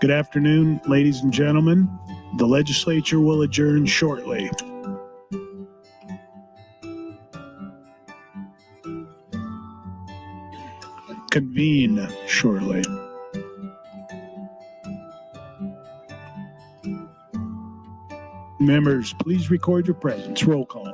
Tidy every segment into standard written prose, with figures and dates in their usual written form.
Good afternoon, ladies and gentlemen. The legislature will adjourn shortly. Convene shortly. Members, please record your presence. Roll call.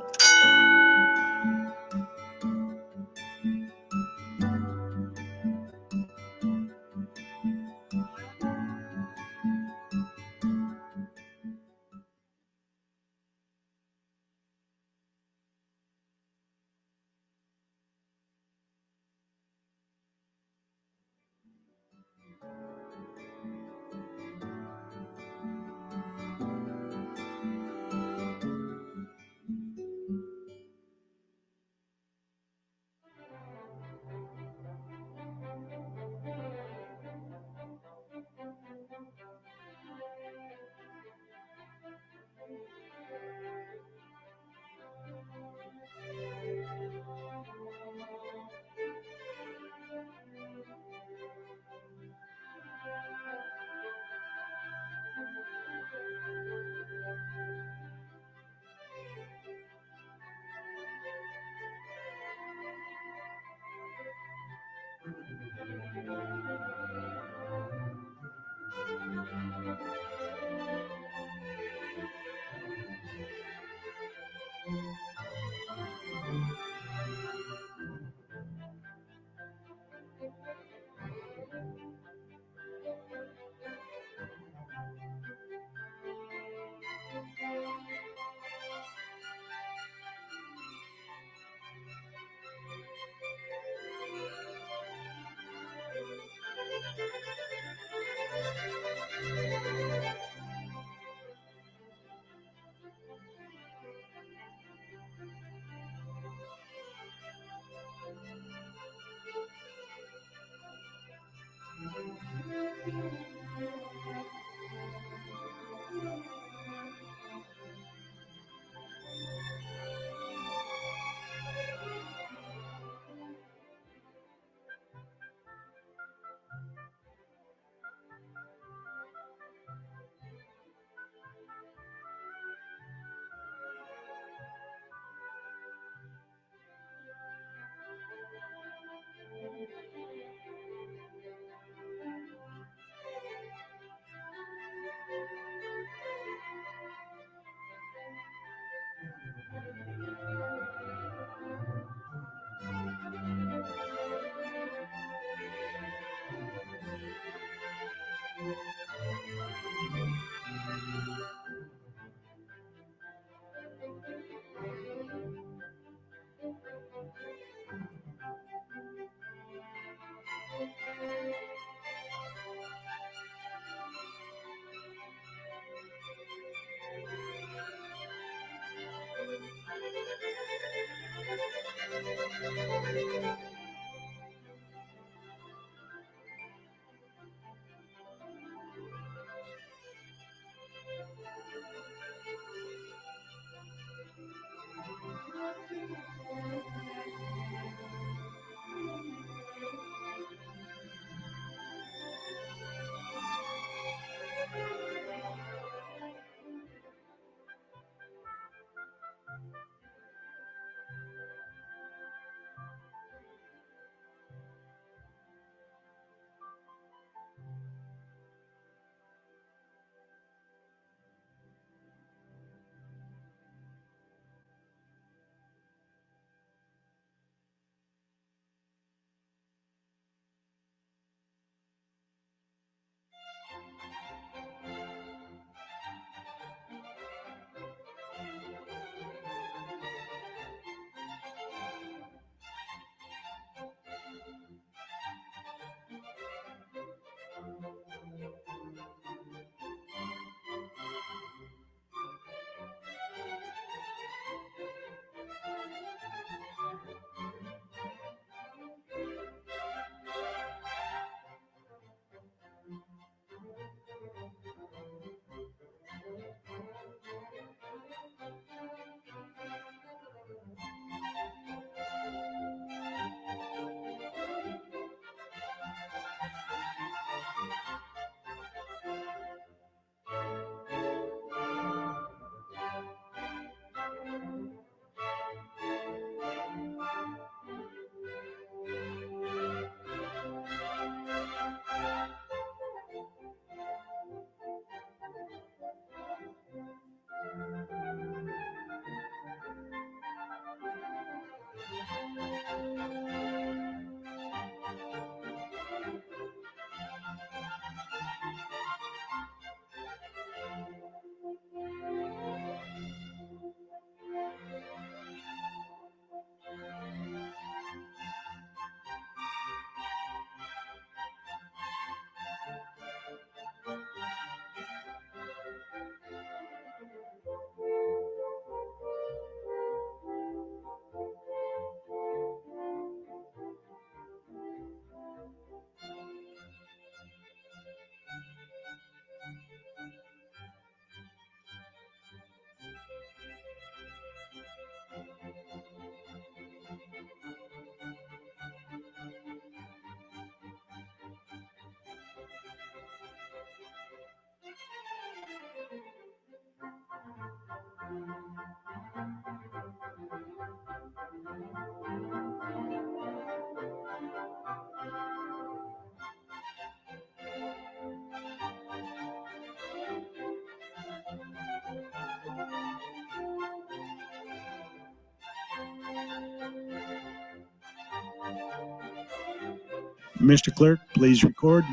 Mr. Clerk, please record.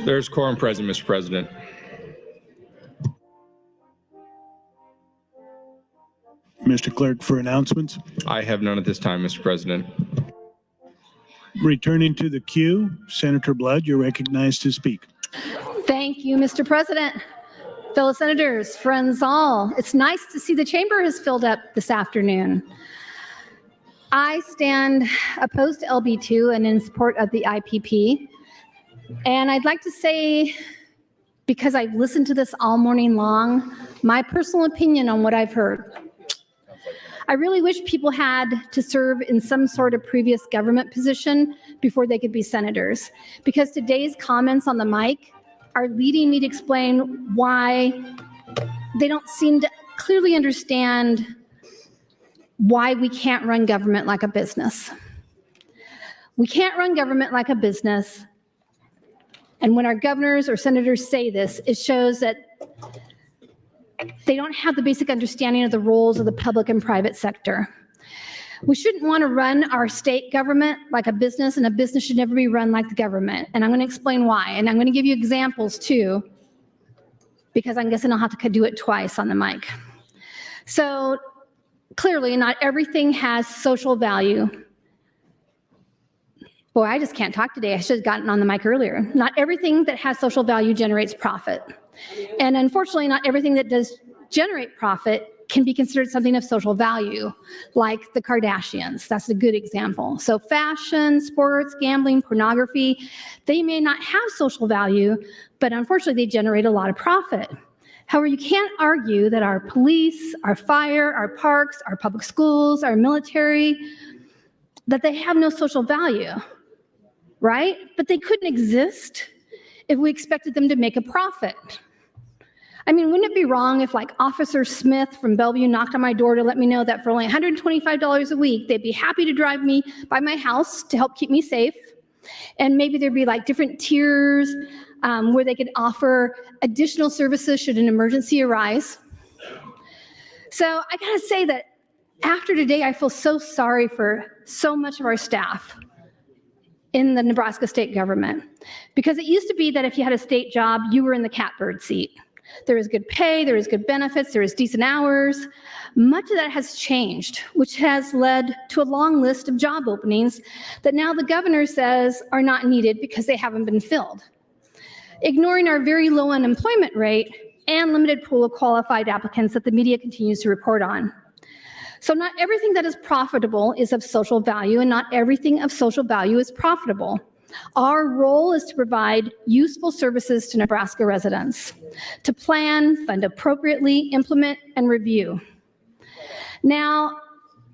There's quorum present, Mr. President. Mr. Clerk, for announcements. I have none at this time, Mr. President. Returning to the queue, Senator Blood, you're recognized to speak. Thank you, Mr. President. Fellow senators, friends all, it's nice to see the chamber has filled up this afternoon. I stand opposed to LB2 and in support of the IPP. And I'd like to say, because I've listened to this all morning long, my personal opinion on what I've heard. I really wish people had to serve in some sort of previous government position before they could be senators, because today's comments on the mic are leading me to explain why they don't seem to clearly understand why we can't run government like a business. We can't run government like a business. And when our governors or senators say this, it shows that they don't have the basic understanding of the roles of the public and private sector. We shouldn't want to run our state government like a business, and a business should never be run like the government. And I'm going to explain why. And I'm going to give you examples too, because I'm guessing I'll have to do it twice on the mic. So clearly, not everything has social value. Boy, I just can't talk today. I should have gotten on the mic earlier. Not everything that has social value generates profit. And unfortunately, not everything that does generate profit can be considered something of social value, like the Kardashians. That's a good example. So fashion, sports, gambling, pornography, they may not have social value, but unfortunately, they generate a lot of profit. However, you can't argue that our police, our fire, our parks, our public schools, our military, that they have no social value, right? But they couldn't exist if we expected them to make a profit. I mean, wouldn't it be wrong if like Officer Smith from Bellevue knocked on my door to let me know that for only $125 a week, they'd be happy to drive me by my house to help keep me safe. And maybe there'd be like different tiers where they could offer additional services should an emergency arise. So I gotta say that after today, I feel so sorry for so much of our staff in the Nebraska state government, because it used to be that if you had a state job, you were in the catbird seat. There is good pay, there is good benefits, there is decent hours. Much of that has changed, which has led to a long list of job openings that now the governor says are not needed because they haven't been filled, ignoring our very low unemployment rate and limited pool of qualified applicants that the media continues to report on. So not everything that is profitable is of social value, and not everything of social value is profitable. Our role is to provide useful services to Nebraska residents, to plan, fund appropriately, implement, and review. Now,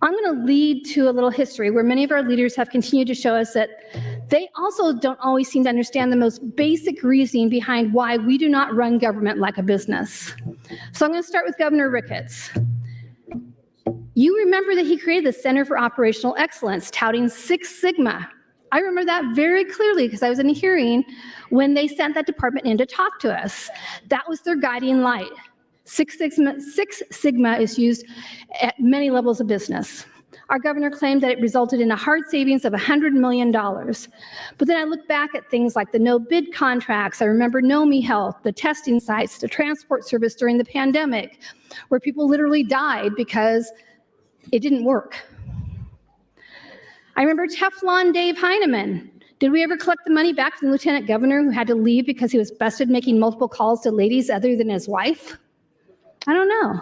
I'm going to lead to a little history where many of our leaders have continued to show us that they also don't always seem to understand the most basic reasoning behind why we do not run government like a business. So I'm going to start with Governor Ricketts. You remember that he created the Center for Operational Excellence, touting Six Sigma. I remember that very clearly because I was in a hearing when they sent that department in to talk to us. That was their guiding light. Six Sigma is used at many levels of business. Our governor claimed that it resulted in a hard savings of $100 million. But then I look back at things like the no-bid contracts. I remember NOMI Health, the testing sites, the transport service during the pandemic, where people literally died because it didn't work. I remember Teflon Dave Heineman. Did we ever collect the money back from the lieutenant governor who had to leave because he was busted making multiple calls to ladies other than his wife? I don't know.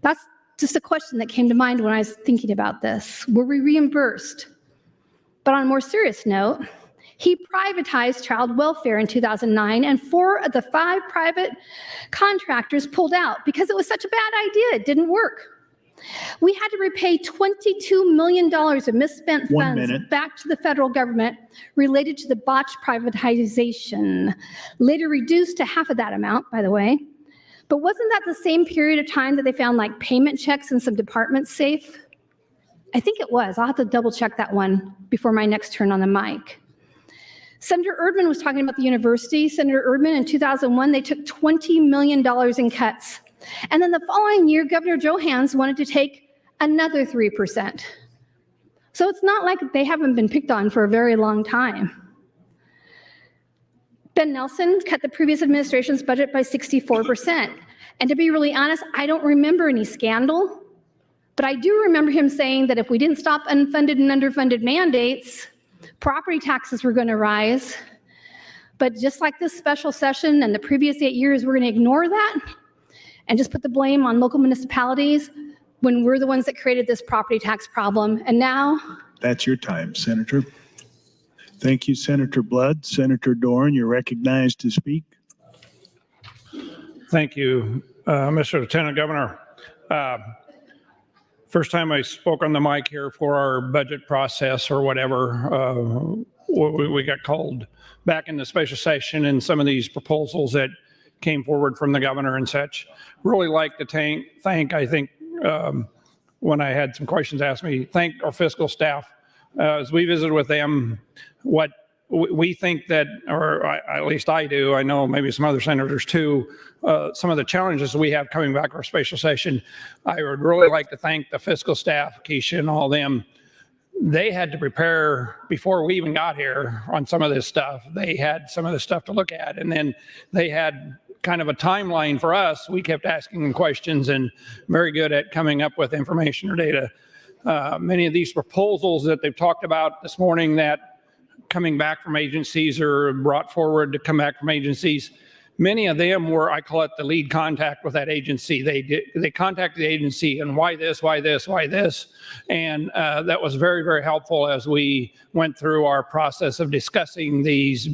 That's just a question that came to mind when I was thinking about this. Were we reimbursed? But on a more serious note, he privatized child welfare in 2009, and 4 of the 5 private contractors pulled out because it was such a bad idea. It didn't work. We had to repay $22 million of misspent funds back to the federal government related to the botched privatization, later reduced to half of that amount, by the way. But wasn't that the same period of time that they found like payment checks in some departments safe? I think it was. I'll have to double check that one before my next turn on the mic. Senator Erdman was talking about the university. Senator Erdman in 2001, they took $20 million in cuts. And then the following year, Governor Johans wanted to take another 3%. So it's not like they haven't been picked on for a very long time. Ben Nelson cut the previous administration's budget by 64%. And to be really honest, I don't remember any scandal, but I do remember him saying that if we didn't stop unfunded and underfunded mandates, property taxes were going to rise. But just like this special session and the previous 8 years, we're going to ignore that and just put the blame on local municipalities when we're the ones that created this property tax problem. And now... That's your time, Senator. Thank you, Senator Blood. Senator Dorne, you're recognized to speak. Thank you, Mr. Lieutenant Governor. First time I spoke on the mic here for our budget process or whatever. We got called back in the special session and some of these proposals that came forward from the governor and such. Really like to thank, I think, when I had some questions asked me, thank our fiscal staff. As we visited with them, what we think that, or at least I do, I know maybe some other senators too, some of the challenges we have coming back our special session, I would really like to thank the fiscal staff, Keisha and all them. They had to prepare before we even got here on some of this stuff. They had some of the stuff to look at, and then they had kind of a timeline for us. We kept asking them questions and very good at coming up with information or data. Many of these proposals that they've talked about this morning that coming back from agencies or brought forward to come back from agencies, many of them were, I call it the lead contact with that agency. They contacted the agency and why this, why this, why this. And that was very, very helpful as we went through our process of discussing these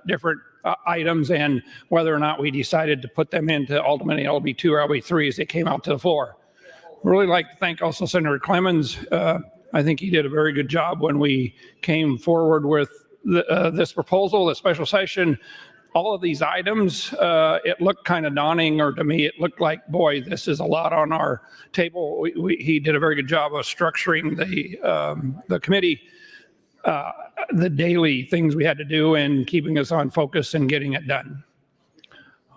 different items and whether or not we decided to put them into ultimately LB2 or LB3 as they came out to the floor. Really like to thank also Senator Clemens. I think he did a very good job when we came forward with this proposal, the special session. All of these items, it looked kind of daunting, or to me, it looked like, boy, this is a lot on our table. He did a very good job of structuring the committee, the daily things we had to do and keeping us on focus and getting it done.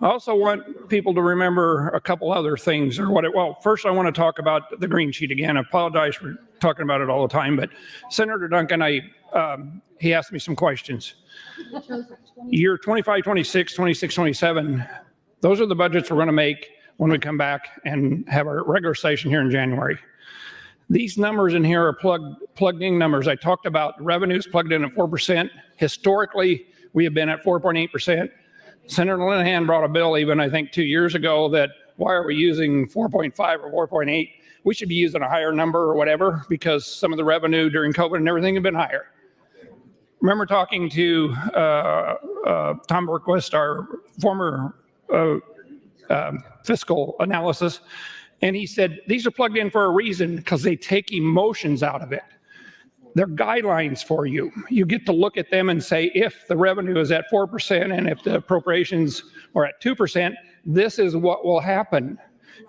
I also want people to remember a couple other things, well, first I want to talk about the green sheet again. I apologize for talking about it all the time, but Senator Duncan, he asked me some questions. Year 25, 26, 26, 27, those are the budgets we're going to make when we come back and have our regular session here in January. These numbers in here are plugged in numbers. I talked about revenues plugged in at 4%. Historically, we have been at 4.8%. Senator Linehan brought a bill even, I think, 2 years ago that why are we using 4.5 or 4.8? We should be using a higher number or whatever because some of the revenue during COVID and everything had been higher. Remember talking to Tom Berquist, our former fiscal analysis, and he said, these are plugged in for a reason because they take emotions out of it. They're guidelines for you. You get to look at them and say, if the revenue is at 4% and if the appropriations are at 2%, this is what will happen.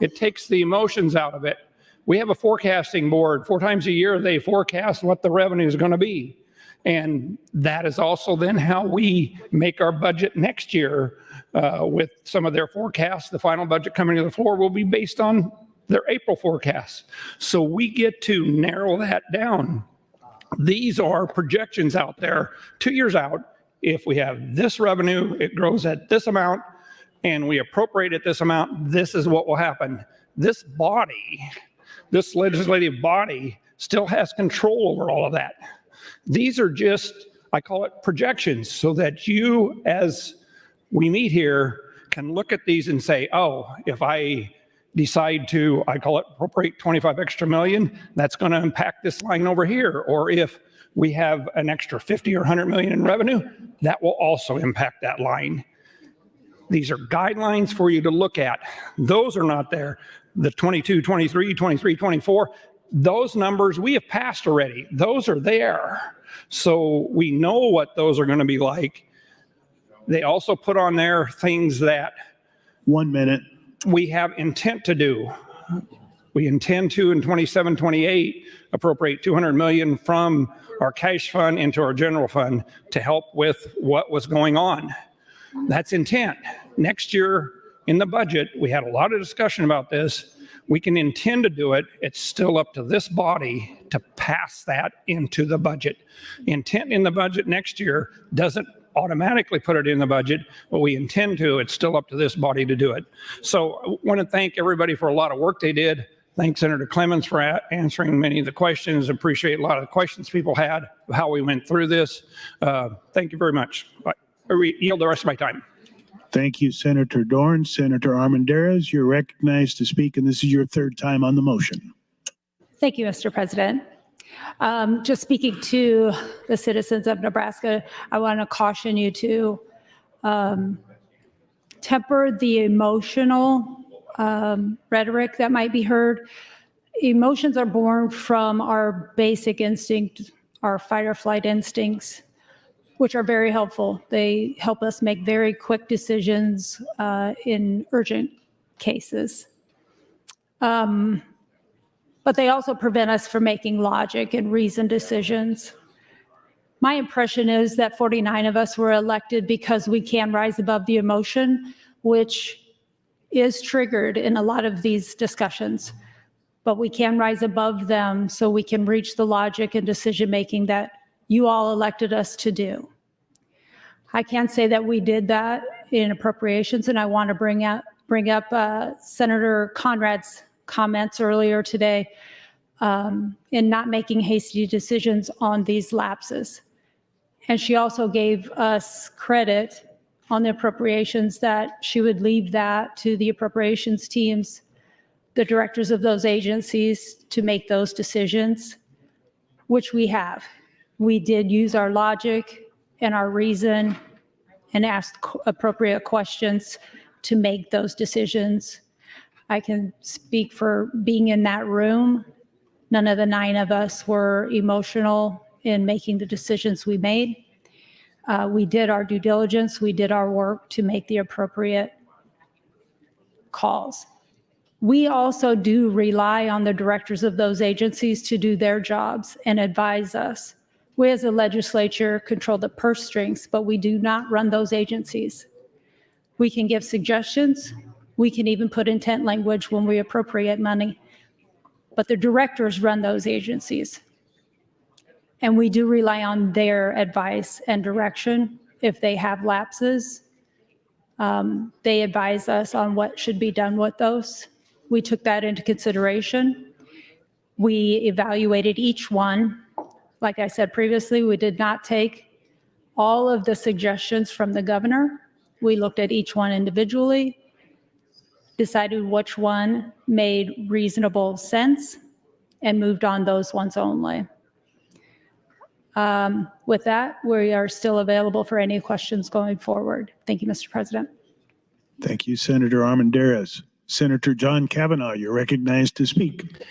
It takes the emotions out of it. We have a forecasting board. 4 times a year, they forecast what the revenue is going to be. And that is also then how we make our budget next year with some of their forecasts. The final budget coming to the floor will be based on their April forecasts. So we get to narrow that down. These are projections out there 2 years out. If we have this revenue, it grows at this amount, and we appropriate at this amount, this is what will happen. This body, this legislative body, still has control over all of that. These are just, I call it projections, so that you, as we meet here, can look at these and say, oh, if I decide to, I call it appropriate 25 extra million, that's going to impact this line over here. Or if we have an extra 50 or 100 million in revenue, that will also impact that line. These are guidelines for you to look at. Those are not there. The 22, 23, 23, 24, those numbers we have passed already. Those are there. So we know what those are going to be like. They also put on there things that 1 minute. We have intent to do. We intend to, in 27, 28, appropriate 200 million from our cash fund into our general fund to help with what was going on. That's intent. Next year in the budget, we had a lot of discussion about this. We can intend to do it. It's still up to this body to pass that into the budget. Intent in the budget next year doesn't automatically put it in the budget, but we intend to. It's still up to this body to do it. So I want to thank everybody for a lot of work they did. Thank Senator Clemens for answering many of the questions. Appreciate a lot of the questions people had, how we went through this. Thank you very much. I yield the rest of my time. Thank you, Senator Dorne. Senator Armendariz, you're recognized to speak, and this is your third time on the motion. Thank you, Mr. President. Just speaking to the citizens of Nebraska, I want to caution you to temper the emotional rhetoric that might be heard. Emotions are born from our basic instinct, our fight or flight instincts, which are very helpful. They help us make very quick decisions in urgent cases. But they also prevent us from making logic and reasoned decisions. My impression is that 49 of us were elected because we can rise above the emotion, which is triggered in a lot of these discussions. But we can rise above them so we can reach the logic and decision-making that you all elected us to do. I can say that we did that in appropriations, and I want to bring up Senator Conrad's comments earlier today in not making hasty decisions on these lapses. And she also gave us credit on the appropriations that she would leave that to the appropriations teams, the directors of those agencies, to make those decisions, which we have. We did use our logic and our reason and asked appropriate questions to make those decisions. I can speak for being in that room. None of the 9 of us were emotional in making the decisions we made. We did our due diligence. We did our work to make the appropriate calls. We also do rely on the directors of those agencies to do their jobs and advise us. We as a legislature control the purse strings, but we do not run those agencies. We can give suggestions. We can even put intent language when we appropriate money, but the directors run those agencies. And we do rely on their advice and direction. If they have lapses, they advise us on what should be done with those. We took that into consideration. We evaluated each one. Like I said previously, we did not take all of the suggestions from the governor. We looked at each one individually, decided which one made reasonable sense, and moved on those ones only. With that, we are still available for any questions going forward. Thank you, Mr. President. Thank you, Senator Armendariz. Senator John Kavanaugh, you're recognized to speak.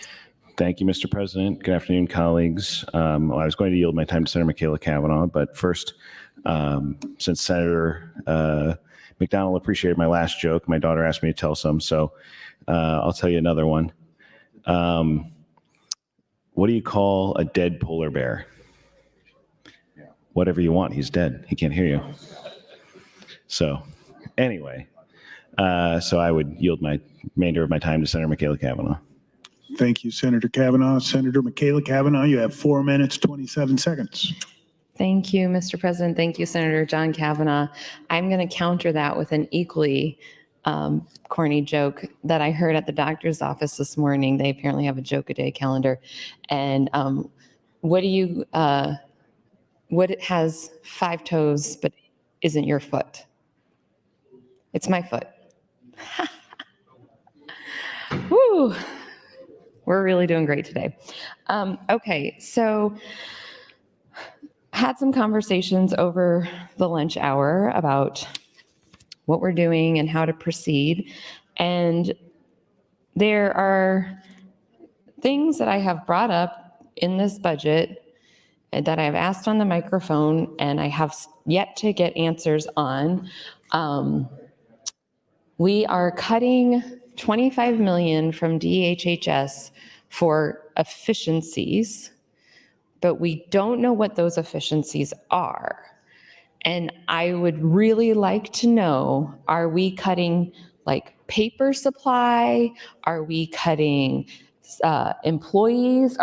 Thank you, Mr. President. Good afternoon, colleagues. I was going to yield my time to Senator McKinney and Kavanaugh, but first, since Senator McDonald appreciated my last joke, my daughter asked me to tell some, so I'll tell you another one. What do you call a dead polar bear? Whatever you want. He's dead. He can't hear you. So anyway, so I would yield my remainder of my time to Senator McKinney and Kavanaugh. Thank you, Senator Kavanaugh. Senator McKinney and Kavanaugh, you have 4 minutes, 27 seconds. Thank you, Mr. President. Thank you, Senator John Kavanaugh. I'm going to counter that with an equally corny joke that I heard at the doctor's office this morning. They apparently have a joke-a-day calendar. And what has 5 toes but isn't your foot? It's my foot. Woo! We're really doing great today. Okay, so had some conversations over the lunch hour about what we're doing and how to proceed. And there are things that I have brought up in this budget that I have asked on the microphone and I have yet to get answers on. We are cutting $25 million from DHHS for efficiencies, but we don't know what those efficiencies are. And I would really like to know, are we cutting like paper supply? Are we cutting employees?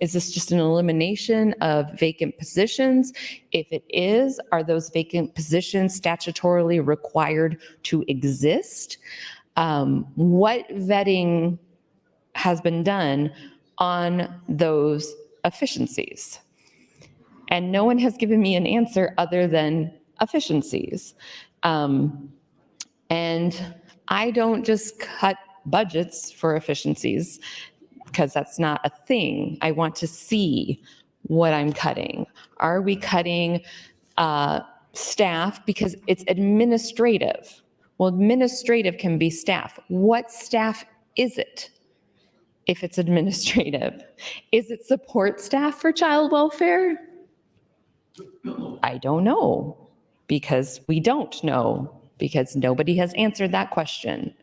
Is this just an elimination of vacant positions? If it is, are those vacant positions statutorily required to exist? What vetting has been done on those efficiencies? And no one has given me an answer other than efficiencies. And I don't just cut budgets for efficiencies because that's not a thing. I want to see what I'm cutting. Are we cutting staff because it's administrative? Well, administrative can be staff. What staff is it if it's administrative? Is it support staff for child welfare? I don't know, because we don't know, because nobody has answered that question.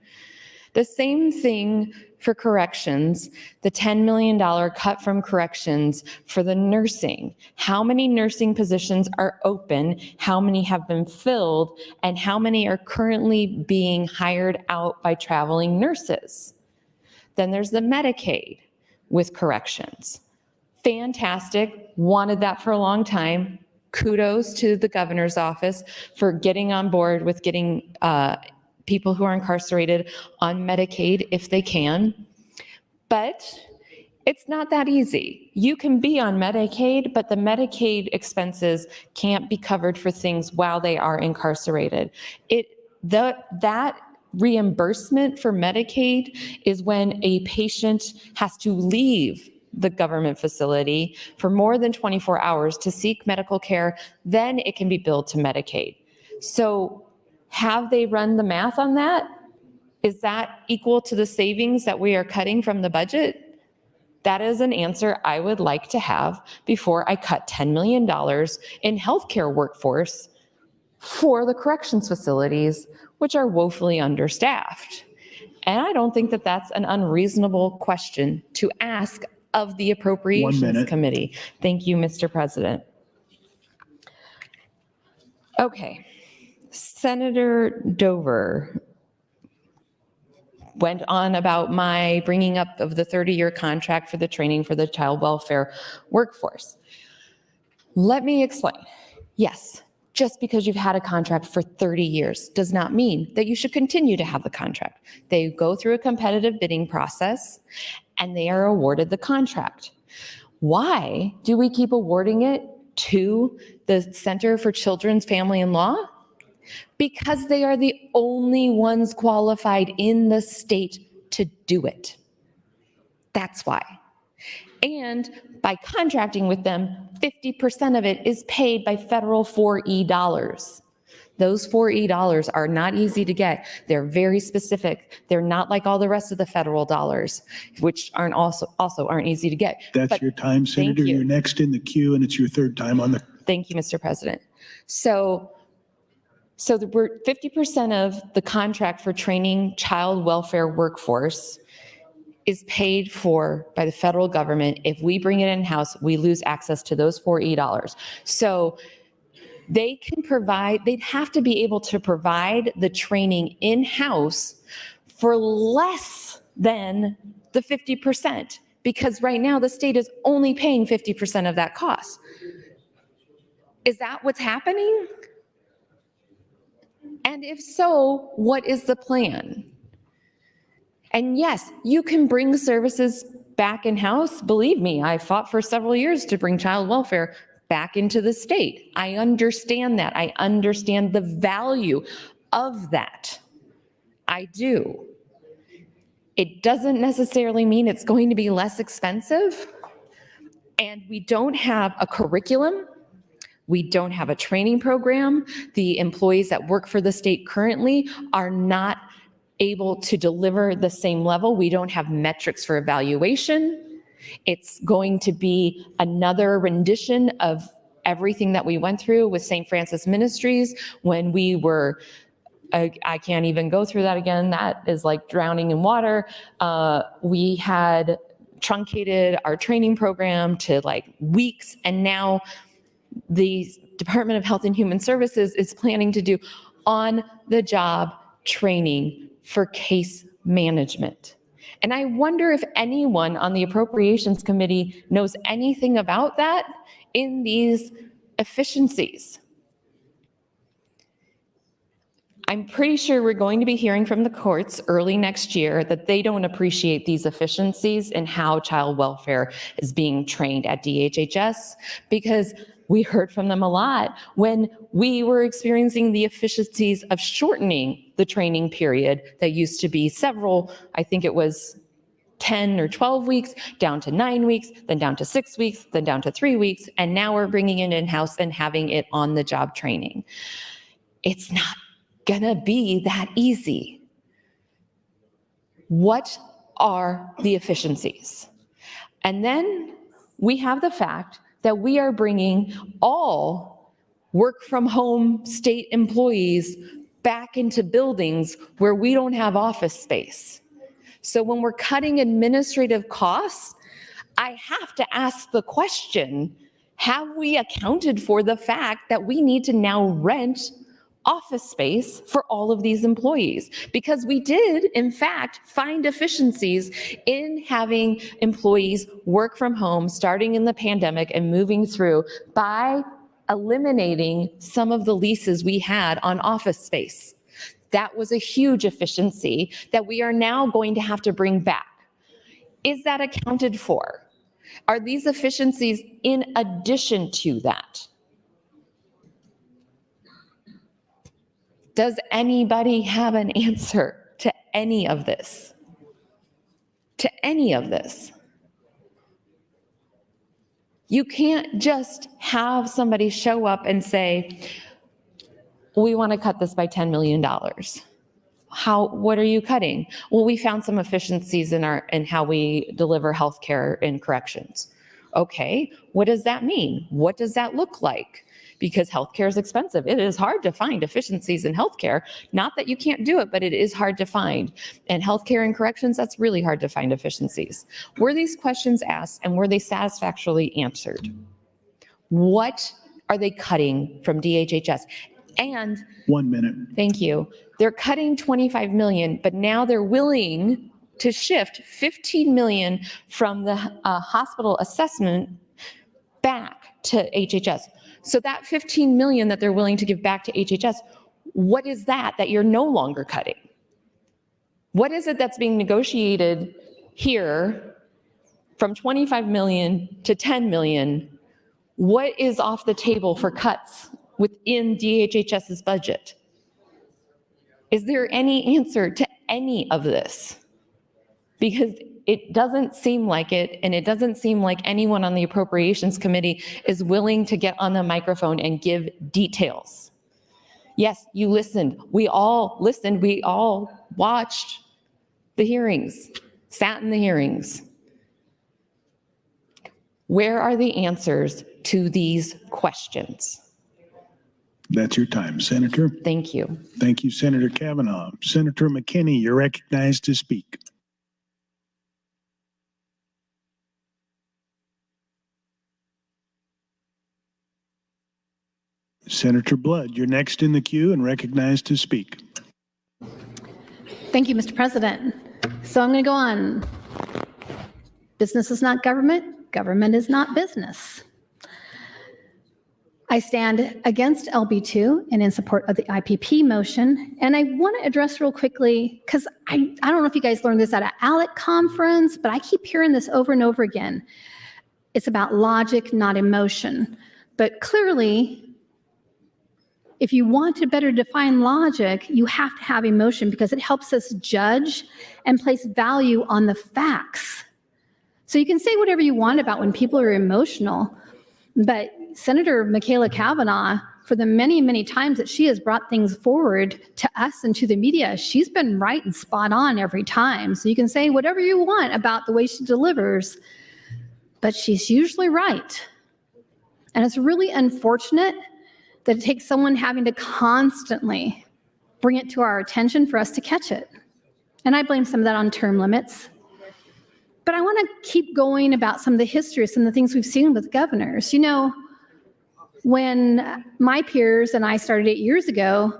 The same thing for corrections, the $10 million cut from corrections for the nursing. How many nursing positions are open? How many have been filled? And how many are currently being hired out by traveling nurses? Then there's the Medicaid with corrections. Fantastic, wanted that for a long time. Kudos to the governor's office for getting on board with getting people who are incarcerated on Medicaid if they can. But it's not that easy. You can be on Medicaid, but the Medicaid expenses can't be covered for things while they are incarcerated. That reimbursement for Medicaid is when a patient has to leave the government facility for more than 24 hours to seek medical care, then it can be billed to Medicaid. So have they run the math on that? Is that equal to the savings that we are cutting from the budget? That is an answer I would like to have before I cut $10 million in healthcare workforce for the corrections facilities, which are woefully understaffed. And I don't think that that's an unreasonable question to ask of the Appropriations Committee. Thank you, Mr. President. Okay, Senator Dover went on about my bringing up of the 30-year contract for the training for the child welfare workforce. Let me explain. Yes, just because you've had a contract for 30 years does not mean that you should continue to have the contract. They go through a competitive bidding process and they are awarded the contract. Why do we keep awarding it to the Center for Children's Family and Law? Because they are the only ones qualified in the state to do it. That's why. And by contracting with them, 50% of it is paid by federal 4E dollars. Those 4E dollars are not easy to get. They're very specific. They're not like all the rest of the federal dollars, which aren't also aren't easy to get. That's your time, Senator. You're next in the queue, and it's your third time on the. Thank you, Mr. President. So we're 50% of the contract for training child welfare workforce is paid for by the federal government. If we bring it in-house, we lose access to those 4E dollars. So they can provide, they'd have to be able to provide the training in-house for less than the 50%, because right now the state is only paying 50% of that cost. Is that what's happening? And if so, what is the plan? And yes, you can bring services back in-house. Believe me, I fought for several years to bring child welfare back into the state. I understand that. I understand the value of that. I do. It doesn't necessarily mean it's going to be less expensive. And we don't have a curriculum. We don't have a training program. The employees that work for the state currently are not able to deliver the same level. We don't have metrics for evaluation. It's going to be another rendition of everything that we went through with St. Francis Ministries when we were, I can't even go through that again. That is like drowning in water. We had truncated our training program to like weeks, and now the Department of Health and Human Services is planning to do on-the-job training for case management. And I wonder if anyone on the Appropriations Committee knows anything about that in these efficiencies. I'm pretty sure we're going to be hearing from the courts early next year that they don't appreciate these efficiencies in how child welfare is being trained at DHHS, because we heard from them a lot when we were experiencing the efficiencies of shortening the training period that used to be several, I think it was 10 or 12 weeks, down to 9 weeks, then down to 6 weeks, then down to 3 weeks, and now we're bringing it in-house and having it on the job training. It's not gonna be that easy. What are the efficiencies? And then we have the fact that we are bringing all work from home state employees back into buildings where we don't have office space. So when we're cutting administrative costs, I have to ask the question, have we accounted for the fact that we need to now rent office space for all of these employees? Because we did, in fact, find efficiencies in having employees work from home starting in the pandemic and moving through by eliminating some of the leases we had on office space. That was a huge efficiency that we are now going to have to bring back. Is that accounted for? Are these efficiencies in addition to that? Does anybody have an answer to any of this? To any of this? You can't just have somebody show up and say, we want to cut this by $10 million. What are you cutting? Well, we found some efficiencies in how we deliver healthcare in corrections. Okay, what does that mean? What does that look like? Because healthcare is expensive. It is hard to find efficiencies in healthcare. Not that you can't do it, but it is hard to find. And healthcare and corrections, that's really hard to find efficiencies. Were these questions asked and were they satisfactorily answered? What are they cutting from DHHS? And 1 minute. thank you. They're cutting 25 million, but now they're willing to shift 15 million from the hospital assessment back to HHS. So that 15 million that they're willing to give back to HHS, what is that you're no longer cutting? What is it that's being negotiated here from 25 million to 10 million? What is off the table for cuts within DHHS's budget? Is there any answer to any of this? Because it doesn't seem like it, and it doesn't seem like anyone on the Appropriations Committee is willing to get on the microphone and give details. Yes, you listened. We all listened. We all watched the hearings, sat in the hearings. Where are the answers to these questions? That's your time, Senator. Thank you. Thank you, Senator Kavanaugh. Senator McKinney, you're recognized to speak. Senator Blood, you're next in the queue and recognized to speak. Thank you, Mr. President. So I'm going to go on. Business is not government. Government is not business. I stand against LB2 and in support of the IPP motion. And I want to address real quickly, because I don't know if you guys learned this at an ALEC conference, but I keep hearing this over and over again. It's about logic, not emotion. But clearly, if you want to better define logic, you have to have emotion because it helps us judge and place value on the facts. So you can say whatever you want about when people are emotional, but Senator Michaela Kavanaugh, for the many, many times that she has brought things forward to us and to the media, she's been right and spot on every time. So you can say whatever you want about the way she delivers, but she's usually right. And it's really unfortunate that it takes someone having to constantly bring it to our attention for us to catch it. And I blame some of that on term limits. But I want to keep going about some of the history, some of the things we've seen with governors. You know, when my peers and I started 8 years ago,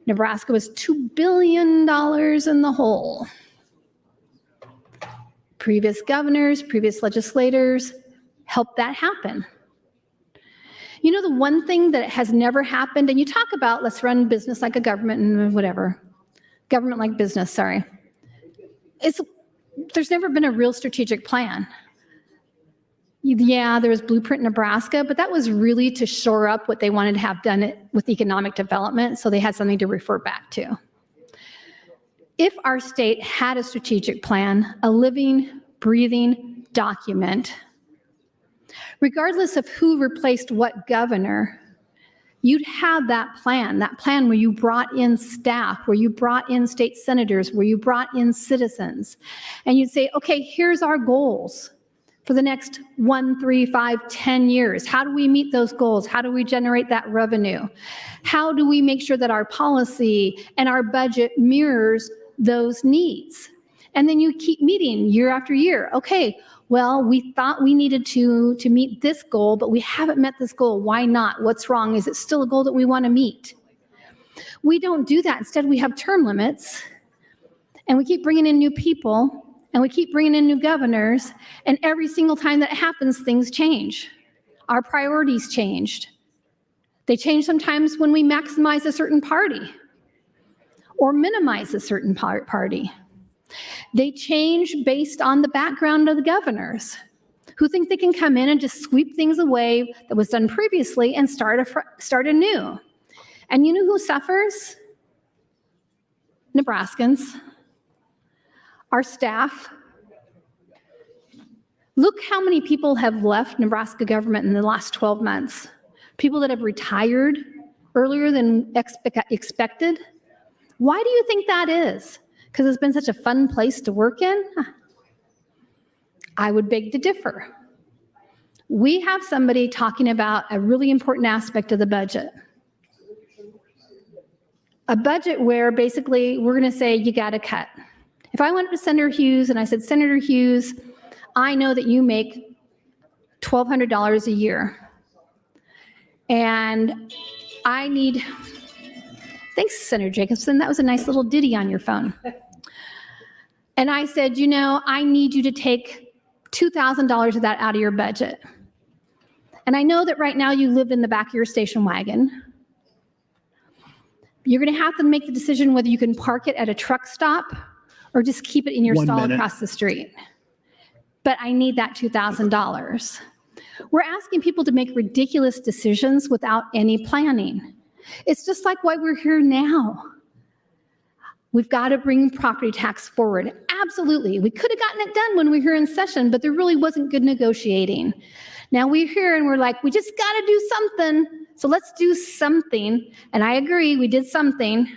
Nebraska was $2 billion in the hole. Previous governors, previous legislators helped that happen. You know, the one thing that has never happened, and you talk about let's run business like a government and whatever, government like business, sorry. There's never been a real strategic plan. Yeah, there was Blueprint Nebraska, but that was really to shore up what they wanted to have done with economic development, so they had something to refer back to. If our state had a strategic plan, a living, breathing document, regardless of who replaced what governor, you'd have that plan where you brought in staff, where you brought in state senators, where you brought in citizens, and you'd say, okay, here's our goals for the next 1, 3, 5, 10 years. How do we meet those goals? How do we generate that revenue? How do we make sure that our policy and our budget mirrors those needs? And then you keep meeting year after year. Okay, well, we thought we needed to meet this goal, but we haven't met this goal. Why not? What's wrong? Is it still a goal that we want to meet? We don't do that. Instead, we have term limits, and we keep bringing in new people, and we keep bringing in new governors, and every single time that happens, things change. Our priorities changed. They change sometimes when we maximize a certain party or minimize a certain party. They change based on the background of the governors who think they can come in and just sweep things away that was done previously and start anew. And you know who suffers? Nebraskans. Our staff. Look how many people have left Nebraska government in the last 12 months. People that have retired earlier than expected. Why do you think that is? Because it's been such a fun place to work in? I would beg to differ. We have somebody talking about a really important aspect of the budget. A budget where basically we're going to say you got to cut. If I went to Senator Hughes and I said, Senator Hughes, I know that you make $1,200 a year. And I need, thanks, Senator Jacobson. That was a nice little ditty on your phone. And I said, you know, I need you to take $2,000 of that out of your budget. And I know that right now you live in the back of your station wagon. You're going to have to make the decision whether you can park it at a truck stop or just keep it in your stall across the street. But I need that $2,000. We're asking people to make ridiculous decisions without any planning. It's just like why we're here now. We've got to bring property tax forward. Absolutely. We could have gotten it done when we were here in session, but there really wasn't good negotiating. Now we're here and we're like, we just got to do something. So let's do something. And I agree, we did something.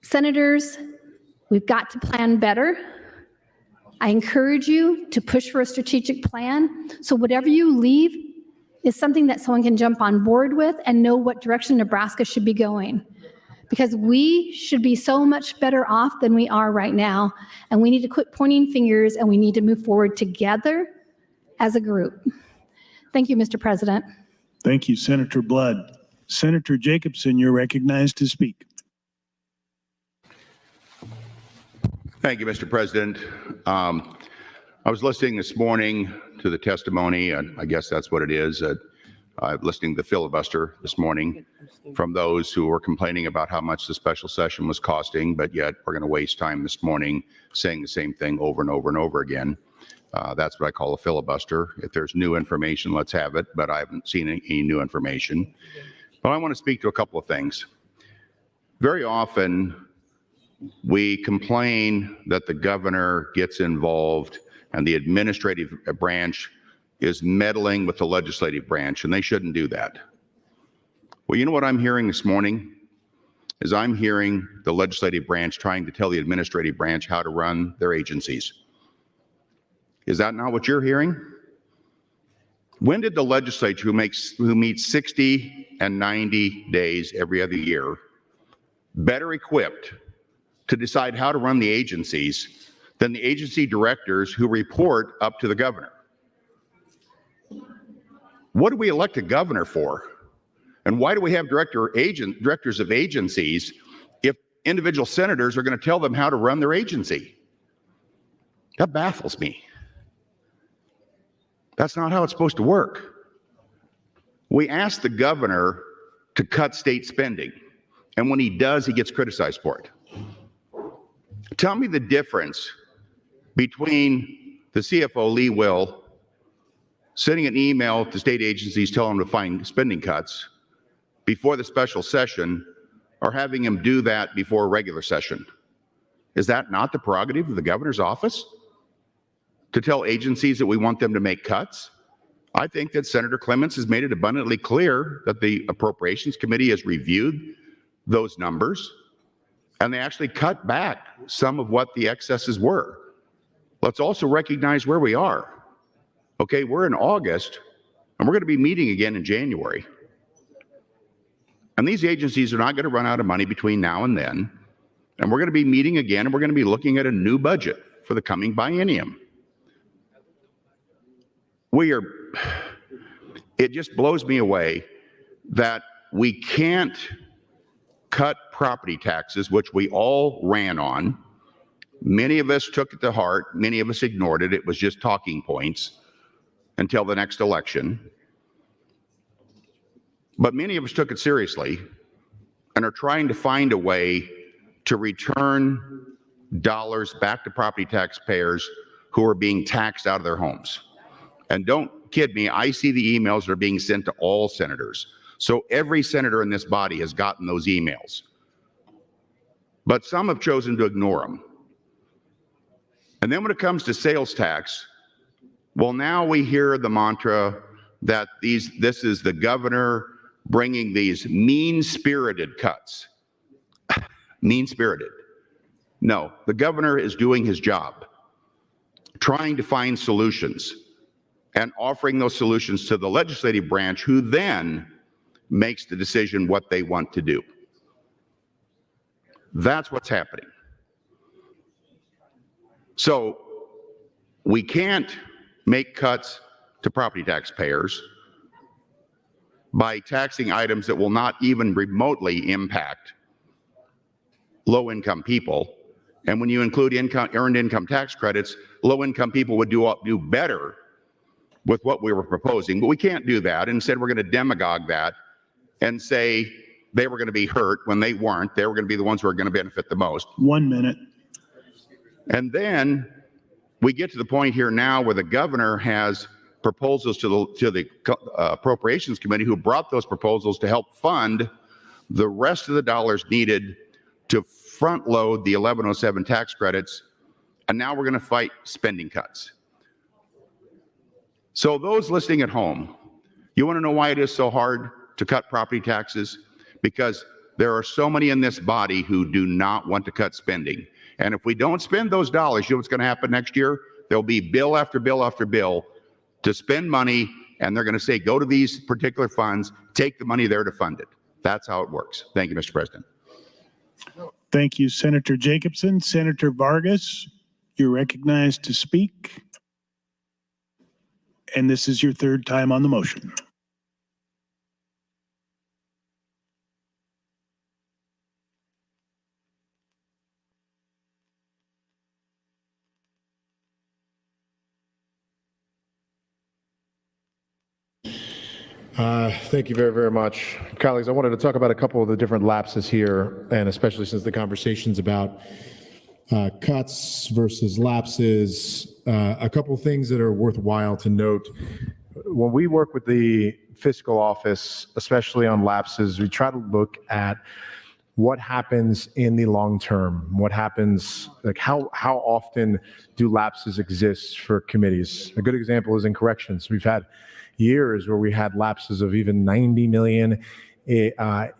Senators, we've got to plan better. I encourage you to push for a strategic plan. So whatever you leave is something that someone can jump on board with and know what direction Nebraska should be going. Because we should be so much better off than we are right now. And we need to quit pointing fingers and we need to move forward together as a group. Thank you, Mr. President. Thank you, Senator Blood. Senator Jacobson, you're recognized to speak. Thank you, Mr. President. I was listening this morning to the testimony, and I guess that's what it is. Listening to the filibuster this morning from those who were complaining about how much the special session was costing, but yet we're going to waste time this morning saying the same thing over and over and over again. That's what I call a filibuster. If there's new information, let's have it, but I haven't seen any new information. But I want to speak to a couple of things. Very often, we complain that the governor gets involved and the administrative branch is meddling with the legislative branch, and they shouldn't do that. Well, you know what I'm hearing this morning? Is I'm hearing the legislative branch trying to tell the administrative branch how to run their agencies. Is that not what you're hearing? When did the legislature, who meets 60 and 90 days every other year, better equipped to decide how to run the agencies than the agency directors who report up to the governor? What do we elect a governor for? And why do we have directors of agencies if individual senators are going to tell them how to run their agency? That baffles me. That's not how it's supposed to work. We asked the governor to cut state spending, and when he does, he gets criticized for it. Tell me the difference between the CFO, Lee Will, sending an email to state agencies telling them to find spending cuts before the special session, or having him do that before a regular session. Is that not the prerogative of the governor's office to tell agencies that we want them to make cuts? I think that Senator Clemens has made it abundantly clear that the Appropriations Committee has reviewed those numbers, and they actually cut back some of what the excesses were. Let's also recognize where we are. Okay, we're in August, and we're going to be meeting again in January. And these agencies are not going to run out of money between now and then. And we're going to be meeting again, and we're going to be looking at a new budget for the coming biennium. It just blows me away that we can't cut property taxes, which we all ran on. Many of us took it to heart. Many of us ignored it. It was just talking points until the next election. But many of us took it seriously and are trying to find a way to return dollars back to property taxpayers who are being taxed out of their homes. And don't kid me, I see the emails that are being sent to all senators. So every senator in this body has gotten those emails. But some have chosen to ignore them. And then when it comes to sales tax, well, now we hear the mantra that this is the governor bringing these mean-spirited cuts. Mean-spirited. No, the governor is doing his job, trying to find solutions and offering those solutions to the legislative branch, who then makes the decision what they want to do. That's what's happening. So we can't make cuts to property taxpayers by taxing items that will not even remotely impact low-income people. And when you include earned income tax credits, low-income people would do better with what we were proposing. But we can't do that. Instead, we're going to demagogue that and say they were going to be hurt when they weren't. They were going to be the ones who are going to benefit the most. 1 minute. And then we get to the point here now where the governor has proposals to the Appropriations Committee, who brought those proposals to help fund the rest of the dollars needed to front load the 1107 tax credits. And now we're going to fight spending cuts. So those listening at home, you want to know why it is so hard to cut property taxes? Because there are so many in this body who do not want to cut spending. And if we don't spend those dollars, you know what's going to happen next year? There'll be bill after bill after bill to spend money, and they're going to say, go to these particular funds, take the money there to fund it. That's how it works. Thank you, Mr. President. Thank you, Senator Jacobson. Senator Vargas, you're recognized to speak. And this is your third time on the motion. Thank you very, very much. Colleagues, I wanted to talk about a couple of the different lapses here, and especially since the conversation's about cuts versus lapses, a couple of things that are worthwhile to note. When we work with the fiscal office, especially on lapses, we try to look at what happens in the long term, what happens, like how often do lapses exist for committees? A good example is in corrections. We've had years where we had lapses of even 90 million, a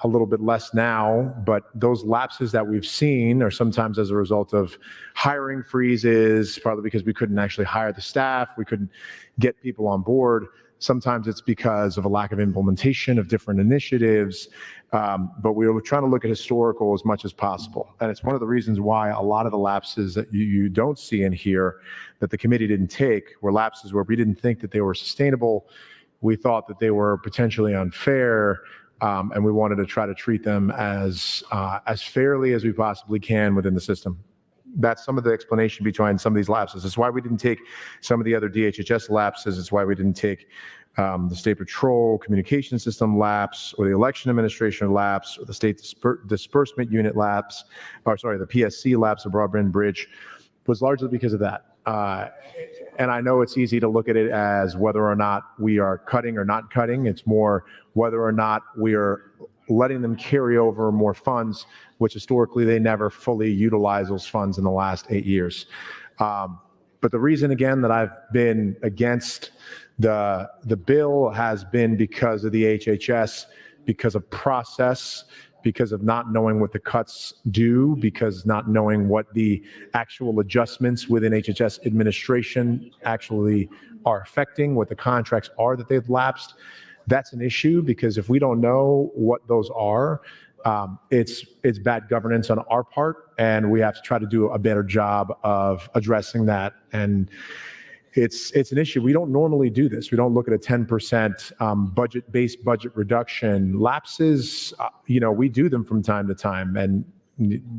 little bit less now, but those lapses that we've seen are sometimes as a result of hiring freezes, partly because we couldn't actually hire the staff, we couldn't get people on board. Sometimes it's because of a lack of implementation of different initiatives, but we were trying to look at historical as much as possible. And it's one of the reasons why a lot of the lapses that you don't see in here that the committee didn't take were lapses where we didn't think that they were sustainable. We thought that they were potentially unfair, and we wanted to try to treat them as fairly as we possibly can within the system. that's some of the explanation behind some of these lapses. It's why we didn't take some of the other DHHS lapses. It's why we didn't take the State Patrol Communication System lapse, or the Election Administration lapse, or the State Disbursement Unit lapse, or sorry, the PSC lapse of Broadband Bridge, was largely because of that. And I know it's easy to look at it as whether or not we are cutting or not cutting. It's more whether or not we are letting them carry over more funds, which historically they never fully utilize those funds in the last 8 years. But the reason, again, that I've been against the bill has been because of the HHS, because of process, because of not knowing what the cuts do, because not knowing what the actual adjustments within HHS administration actually are affecting, what the contracts are that they've lapsed. That's an issue, because if we don't know what those are, it's bad governance on our part, and we have to try to do a better job of addressing that. And it's an issue. We don't normally do this. We don't look at a 10% based budget reduction. Lapses, we do them from time to time, and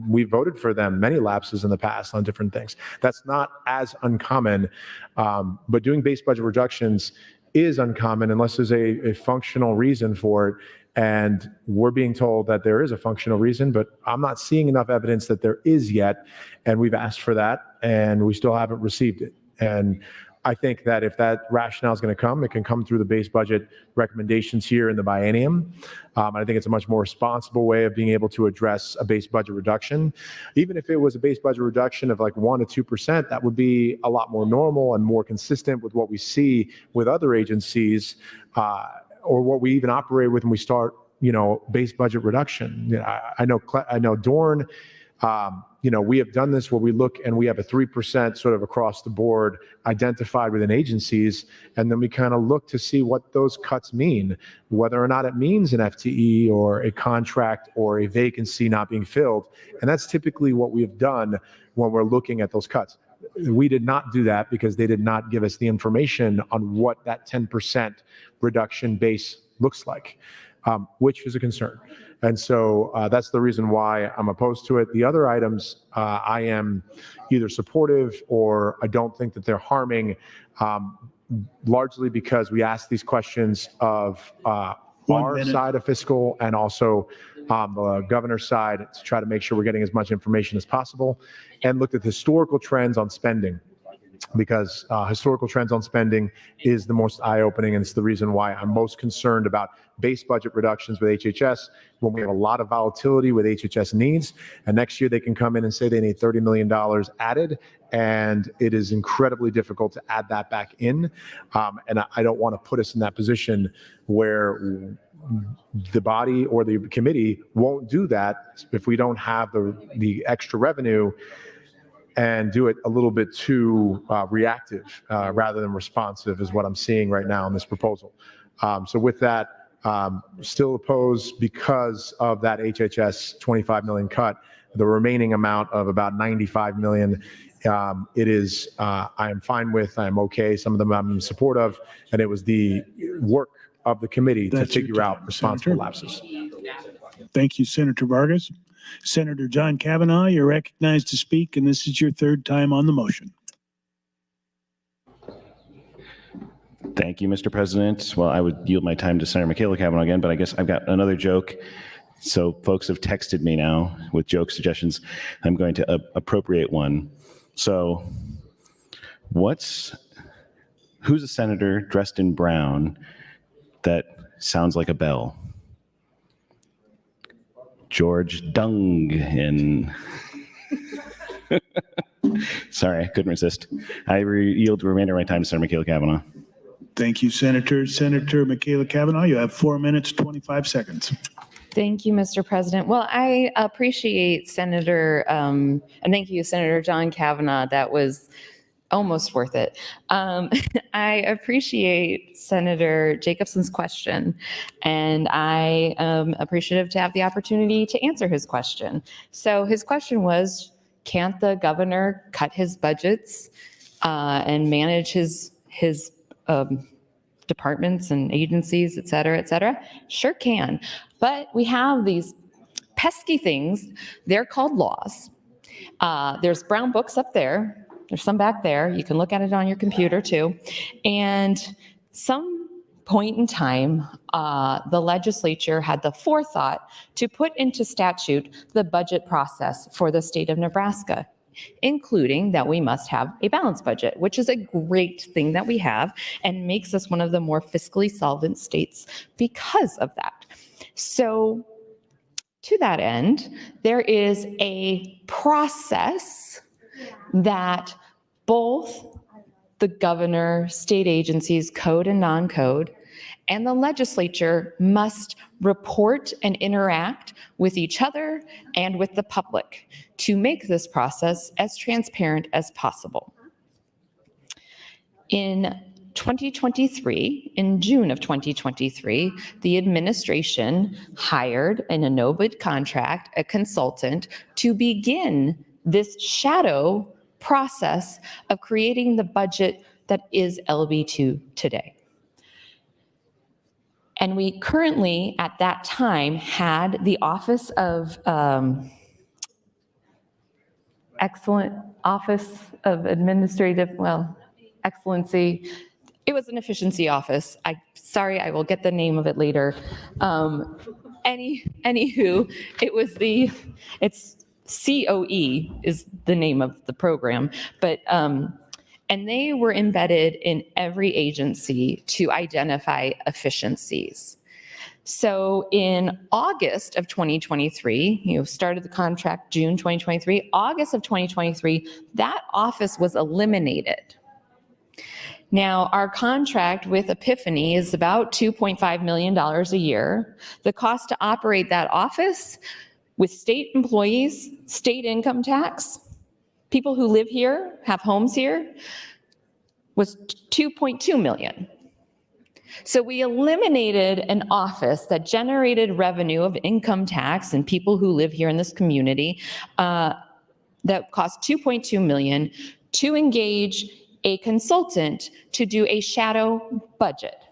we voted for them, many lapses in the past on different things. That's not as uncommon, but doing base budget reductions is uncommon unless there's a functional reason for it. And we're being told that there is a functional reason, but I'm not seeing enough evidence that there is yet. And we've asked for that, and we still haven't received it. And I think that if that rationale is going to come, it can come through the base budget recommendations here in the biennium. I think it's a much more responsible way of being able to address a base budget reduction. Even if it was a base budget reduction of like 1 to 2%, that would be a lot more normal and more consistent with what we see with other agencies, or what we even operate with when we start, base budget reduction. I know Dorne. We have done this where we look and we have a 3% sort of across the board identified within agencies, and then we kind of look to see what those cuts mean, whether or not it means an FTE or a contract or a vacancy not being filled. And that's typically what we have done when we're looking at those cuts. We did not do that because they did not give us the information on what that 10% reduction base looks like, which is a concern. And so that's the reason why I'm opposed to it. The other items, I am either supportive or I don't think that they're harming, largely because we ask these questions of our side of fiscal and also the governor's side to try to make sure we're getting as much information as possible, and looked at historical trends on spending. Because historical trends on spending is the most eye-opening, and it's the reason why I'm most concerned about base budget reductions with HHS when we have a lot of volatility with HHS needs. And next year they can come in and say they need $30 million added, and it is incredibly difficult to add that back in. And I don't want to put us in that position where the body or the committee won't do that if we don't have the extra revenue, and do it a little bit too reactive rather than responsive is what I'm seeing right now in this proposal. So with that, still opposed because of that HHS 25 million cut. The remaining amount of about 95 million, it is, I am fine with, I'm okay. Some of them I'm in support of, and it was the work of the committee to figure out responsible lapses. Thank you, Senator Vargas. Senator John Kavanaugh, you're recognized to speak, and this is your third time on the motion. Thank you, Mr. President. Well, I would yield my time to Senator McKinney and Kavanaugh again, but I guess I've got another joke. So folks have texted me now with joke suggestions. I'm going to appropriate one. So who's a senator dressed in brown that sounds like a bell? George Dungan. Sorry, I couldn't resist. I yield the remainder of my time to Senator McKinney and Kavanaugh. Thank you, Senator. Senator McKinney and Kavanaugh, you have 4 minutes, 25 seconds. Thank you, Mr. President. Well, I appreciate Senator, and thank you, Senator John Kavanaugh. That was almost worth it. I appreciate Senator Jacobson's question, and I am appreciative to have the opportunity to answer his question. So his question was, can't the governor cut his budgets and manage his departments and agencies, et cetera, et cetera? Sure can. But we have these pesky things. They're called laws. There's brown books up there. There's some back there. You can look at it on your computer too. And some point in time, the legislature had the forethought to put into statute the budget process for the state of Nebraska, including that we must have a balanced budget, which is a great thing that we have and makes us one of the more fiscally solvent states because of that. So to that end, there is a process that both the governor, state agencies, code and non-code, and the legislature must report and interact with each other and with the public to make this process as transparent as possible. In 2023, in June of 2023, the administration hired in a no-bid contract a consultant to begin this shadow process of creating the budget that is LB2 today. And we currently, at that time, had the Office of Excellency. It was an efficiency office. Sorry, I will get the name of it later. Anywho, it's COE is the name of the program, but and they were embedded in every agency to identify efficiencies. So in August of 2023, started the contract June 2023, August of 2023, that office was eliminated. Now, our contract with Epiphany is about $2.5 million a year. The cost to operate that office with state employees, state income tax, people who live here, have homes here, was $2.2 million. So we eliminated an office that generated revenue of income tax and people who live here in this community that cost $2.2 million to engage a consultant to do a shadow budget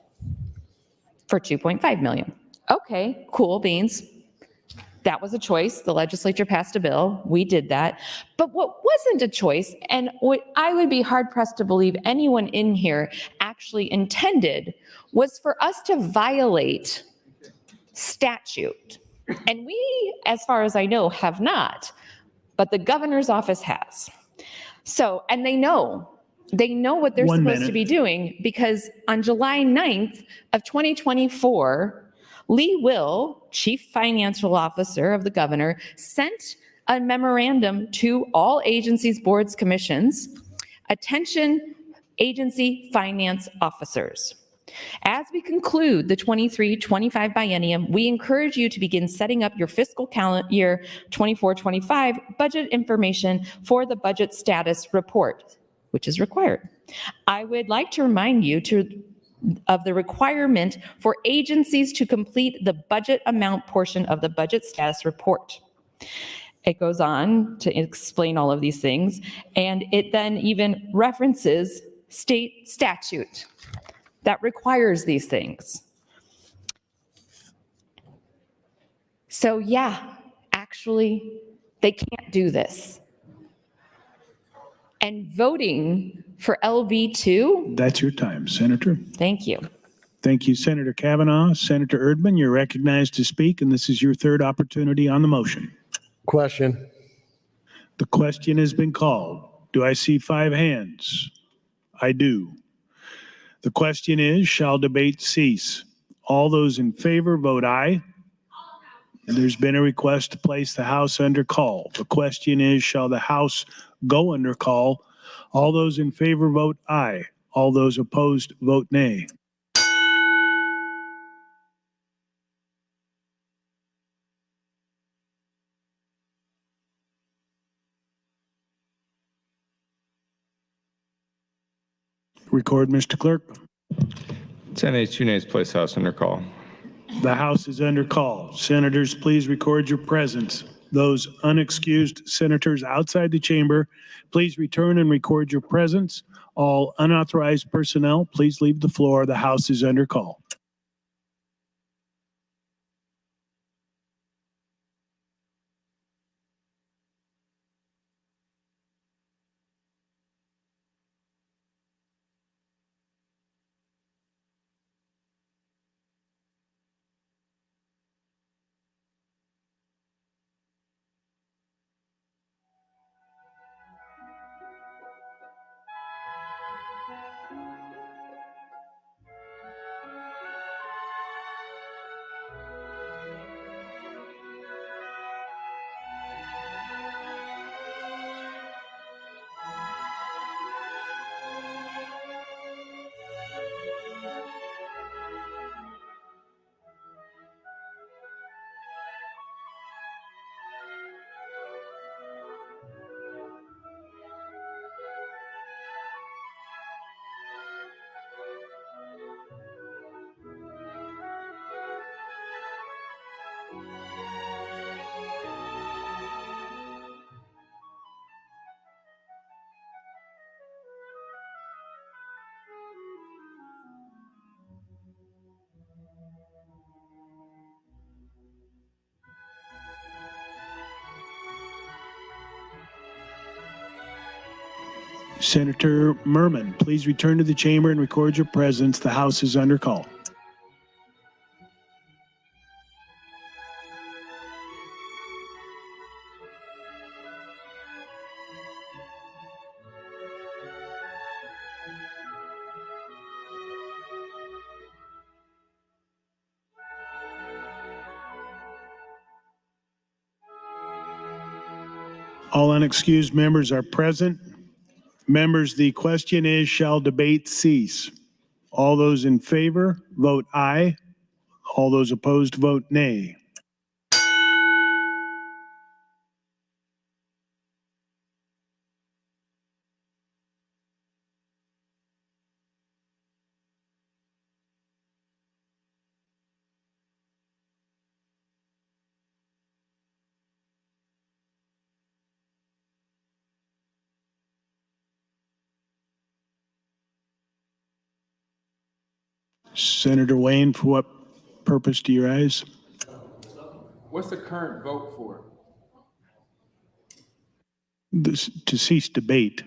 for $2.5 million. Okay, cool beans. That was a choice. The legislature passed a bill. We did that. But what wasn't a choice, and what I would be hard-pressed to believe anyone in here actually intended, was for us to violate statute. And we, as far as I know, have not, but the governor's office has. So, and they know what they're supposed to be doing, because on July 9th of 2024, Lee Will, Chief Financial Officer of the governor, sent a memorandum to all agencies, boards, commissions, attention agency finance officers. As we conclude the 23-25 biennium, we encourage you to begin setting up your fiscal calendar year 24-25 budget information for the budget status report, which is required. I would like to remind you of the requirement for agencies to complete the budget amount portion of the budget status report. It goes on to explain all of these things, and it then even references state statute that requires these things. So yeah, actually, they can't do this. And voting for LB2. That's your time, Senator. Thank you. Thank you, Senator Kavanaugh. Senator Erdman, you're recognized to speak, and this is your third opportunity on the motion. Question. The question has been called. Do I see 5 hands? I do. The question is, shall debate cease? All those in favor vote aye. There's been a request to place the House under call. The question is, shall the House go under call? All those in favor vote aye. All those opposed vote nay. Record, Mr. Clerk. 10 ayes, 2 nays, place House under call. The House is under call. Senators, please record your presence. Those unexcused senators outside the chamber, please return and record your presence. All unauthorized personnel, please leave the floor. The House is under call. Senator Merman, please return to the chamber and record your presence. The House is under call. All unexcused members are present. Members, the question is, shall debate cease? All those in favor, vote aye. All those opposed, vote nay. Senator Wayne, for what purpose do you rise? What's the current vote for? To cease debate.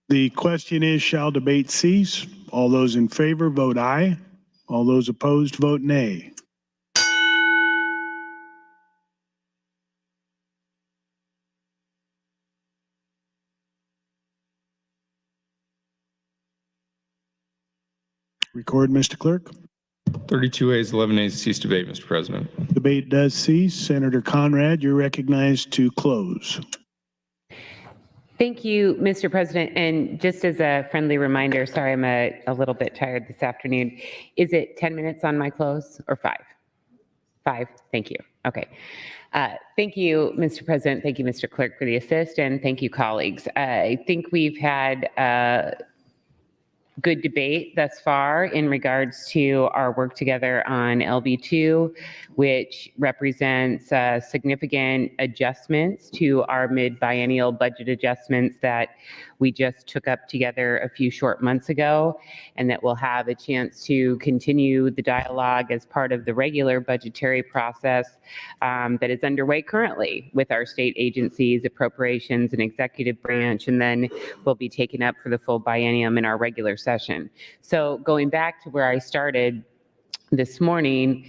The question is, shall debate cease? All those in favor, vote aye. All those opposed, vote nay. Record, Mr. Clerk. 32 ayes, 11 nays to cease debate, Mr. President. Debate does cease. Senator Conrad, you're recognized to close. Thank you, Mr. President. And just as a friendly reminder, sorry, I'm a little bit tired this afternoon. Is it 10 minutes on my close or 5? 5, thank you. Okay. Thank you, Mr. President. Thank you, Mr. Clerk, for the assist, and thank you, colleagues. I think we've had good debate thus far in regards to our work together on LB2, which represents significant adjustments to our mid-biennial budget adjustments that we just took up together a few short months ago, and that we'll have a chance to continue the dialogue as part of the regular budgetary process that is underway currently with our state agencies, appropriations, and executive branch, and then will be taken up for the full biennium in our regular session. So going back to where I started this morning,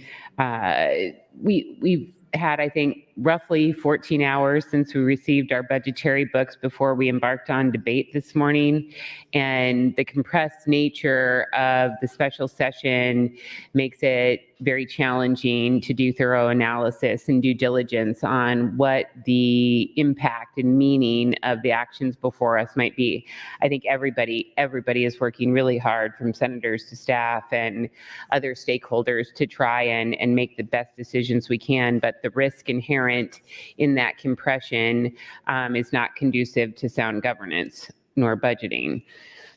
we've had, I think, roughly 14 hours since we received our budgetary books before we embarked on debate this morning. And the compressed nature of the special session makes it very challenging to do thorough analysis and due diligence on what the impact and meaning of the actions before us might be. I think everybody is working really hard, from senators to staff and other stakeholders, to try and make the best decisions we can. But the risk inherent in that compression is not conducive to sound governance nor budgeting.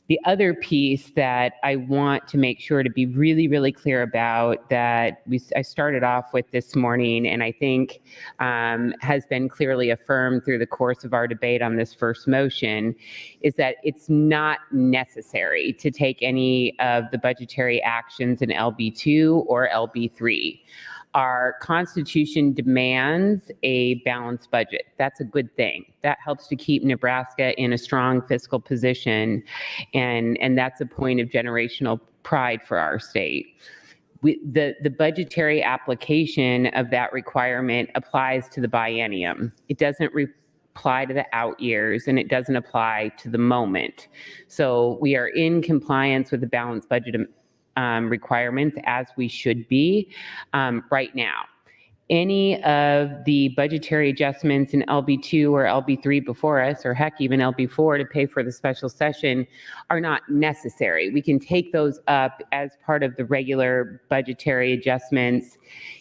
The other piece that I want to make sure to be really, really clear about, that I started off with this morning, and I think has been clearly affirmed through the course of our debate on this first motion, is that it's not necessary to take any of the budgetary actions in LB2 or LB3. Our Constitution demands a balanced budget. That's a good thing. That helps to keep Nebraska in a strong fiscal position, and that's a point of generational pride for our state. The budgetary application of that requirement applies to the biennium. It doesn't apply to the out years, and it doesn't apply to the moment. So we are in compliance with the balanced budget requirements, as we should be right now. Any of the budgetary adjustments in LB2 or LB3 before us, or heck, even LB4 to pay for the special session, are not necessary. We can take those up as part of the regular budgetary adjustments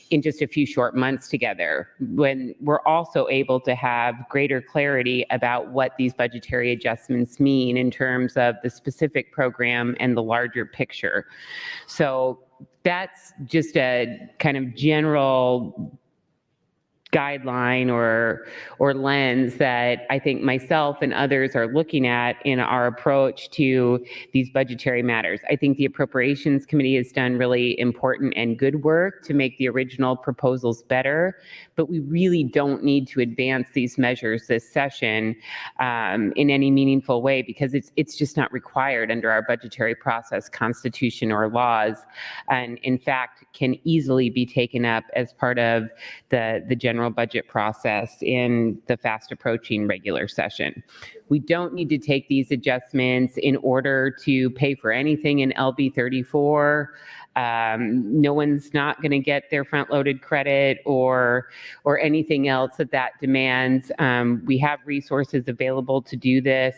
in just a few short months together, when we're also able to have greater clarity about what these budgetary adjustments mean in terms of the specific program and the larger picture. So that's just a kind of general guideline or lens that I think myself and others are looking at in our approach to these budgetary matters. I think the Appropriations Committee has done really important and good work to make the original proposals better, but we really don't need to advance these measures this session in any meaningful way, because it's just not required under our budgetary process, constitution, or laws, and in fact can easily be taken up as part of the general budget process in the fast approaching regular session. We don't need to take these adjustments in order to pay for anything in LB 34. No one's not going to get their front-loaded credit or anything else that demands. We have resources available to do this.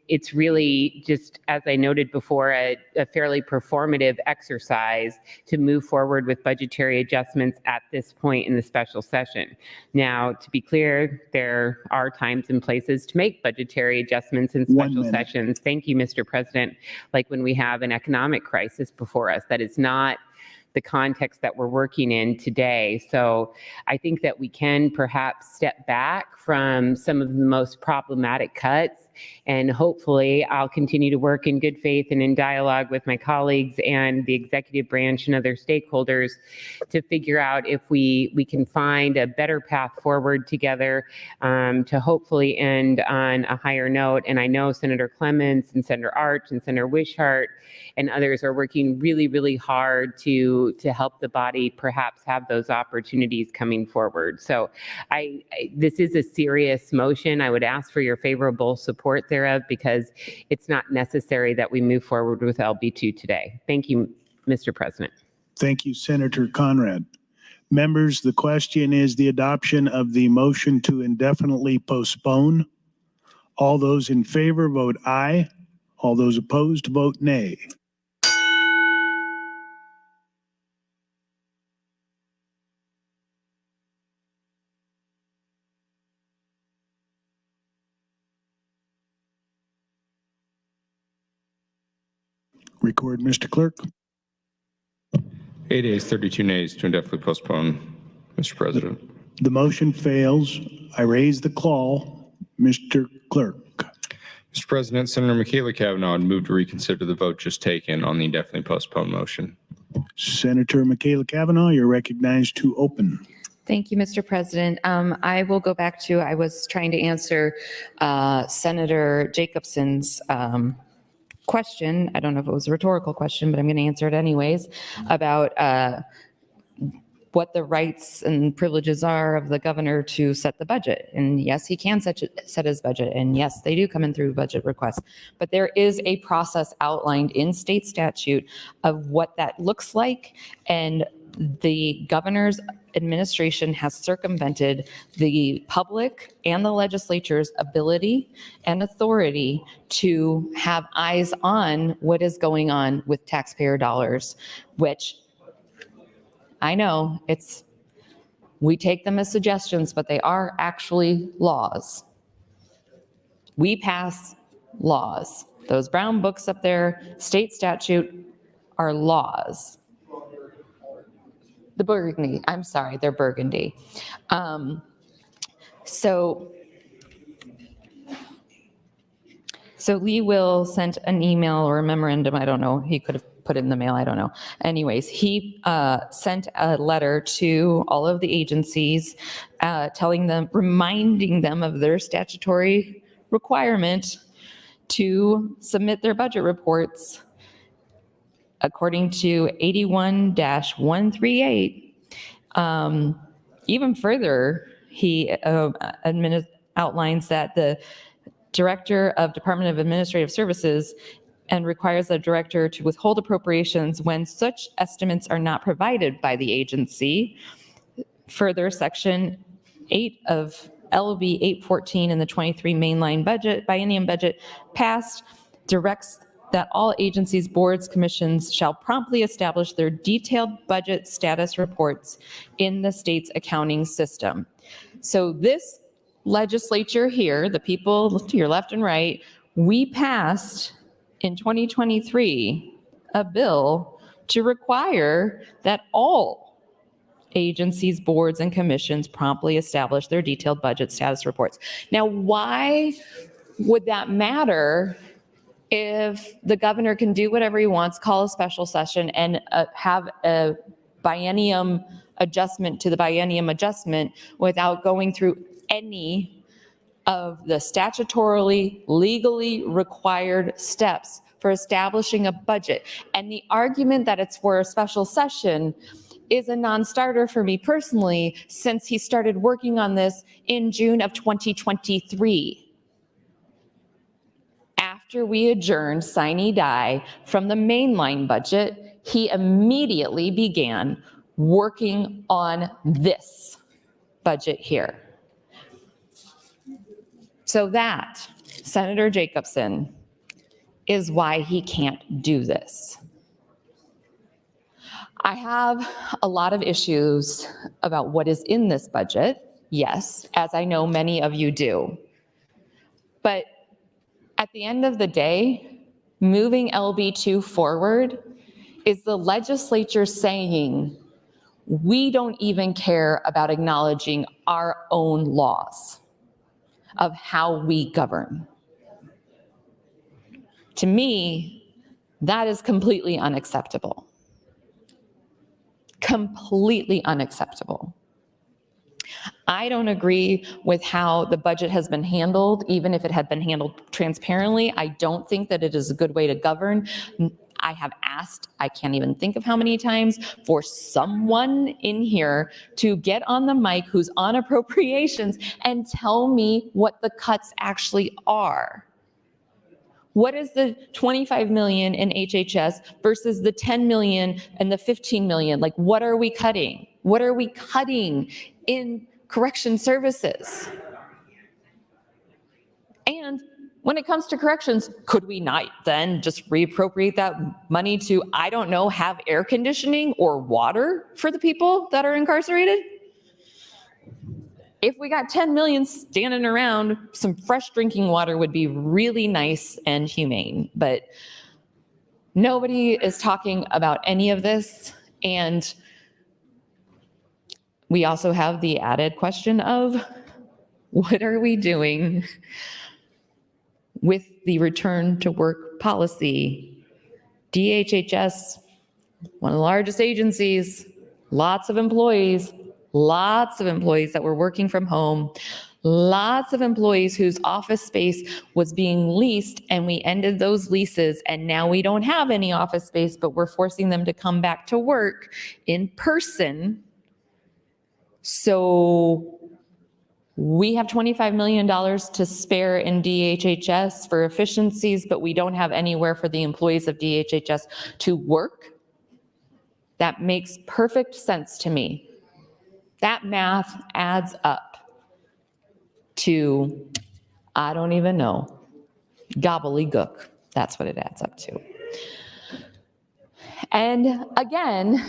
It's really just, as I noted before, a fairly performative exercise to move forward with budgetary adjustments at this point in the special session. Now, to be clear, there are times and places to make budgetary adjustments in special sessions. Thank you, Mr. President. Like when we have an economic crisis before us, that is not the context that we're working in today. So I think that we can perhaps step back from some of the most problematic cuts, and hopefully I'll continue to work in good faith and in dialogue with my colleagues and the executive branch and other stakeholders to figure out if we can find a better path forward together to hopefully end on a higher note. And I know Senator Clemens and Senator Arch and Senator Wishart and others are working really, really hard to help the body perhaps have those opportunities coming forward. So this is a serious motion. I would ask for your favorable support thereof, because it's not necessary that we move forward with LB2 today. Thank you, Mr. President. Thank you, Senator Conrad. Members, the question is the adoption of the motion to indefinitely postpone. All those in favor vote aye. All those opposed vote nay. Record, Mr. Clerk. 8 ayes, 32 nays to indefinitely postpone, Mr. President. The motion fails. I raise the claw. Mr. Clerk. Mr. President, Senator McKinney and Kavanaugh would move to reconsider the vote just taken on the indefinitely postponed motion. Senator McKinney and Kavanaugh, you're recognized to open. Thank you, Mr. President. I will go back to, I was trying to answer Senator Jacobson's question. I don't know if it was a rhetorical question, but I'm going to answer it anyways, about what the rights and privileges are of the governor to set the budget. And yes, he can set his budget. And yes, they do come in through budget requests. But there is a process outlined in state statute of what that looks like. And the governor's administration has circumvented the public and the legislature's ability and authority to have eyes on what is going on with taxpayer dollars, which I know we take them as suggestions, but they are actually laws. We pass laws. Those brown books up there, state statute, are laws. The burgundy, I'm sorry, they're burgundy. So Lee Will sent an email or a memorandum, I don't know, he could have put it in the mail, I don't know. Anyways, he sent a letter to all of the agencies telling them, reminding them of their statutory requirement to submit their budget reports according to 81-138. Even further, he outlines that the Director of Department of Administrative Services and requires the director to withhold appropriations when such estimates are not provided by the agency. Further, Section 8 of LB 814 in the 23 mainline budget, biennium budget passed, directs that all agencies, boards, commissions shall promptly establish their detailed budget status reports in the state's accounting system. So this legislature here, the people to your left and right, we passed in 2023 a bill to require that all agencies, boards, and commissions promptly establish their detailed budget status reports. Now, why would that matter if the governor can do whatever he wants, call a special session, and have a biennium adjustment to the biennium adjustment without going through any of the statutorily, legally required steps for establishing a budget? And the argument that it's for a special session is a non-starter for me personally, since he started working on this in June of 2023. After we adjourned sine die from the mainline budget, he immediately began working on this budget here. So that, Senator Jacobson, is why he can't do this. I have a lot of issues about what is in this budget, yes, as I know many of you do. But at the end of the day, moving LB2 forward is the legislature saying, we don't even care about acknowledging our own laws of how we govern. To me, that is completely unacceptable. Completely unacceptable. I don't agree with how the budget has been handled, even if it had been handled transparently. I don't think that it is a good way to govern. I have asked, I can't even think of how many times, for someone in here to get on the mic who's on appropriations and tell me what the cuts actually are. What is the 25 million in HHS versus the 10 million and the 15 million? Like, what are we cutting? What are we cutting in correction services? And when it comes to corrections, could we not then just reappropriate that money to, I don't know, have air conditioning or water for the people that are incarcerated? If we got 10 million standing around, some fresh drinking water would be really nice and humane. But nobody is talking about any of this. And we also have the added question of, what are we doing with the return to work policy? DHHS, one of the largest agencies, lots of employees that were working from home, lots of employees whose office space was being leased, and we ended those leases, and now we don't have any office space, but we're forcing them to come back to work in person. So we have $25 million to spare in DHHS for efficiencies, but we don't have anywhere for the employees of DHHS to work. That makes perfect sense to me. That math adds up to, I don't even know, gobbledygook. That's what it adds up to. And again,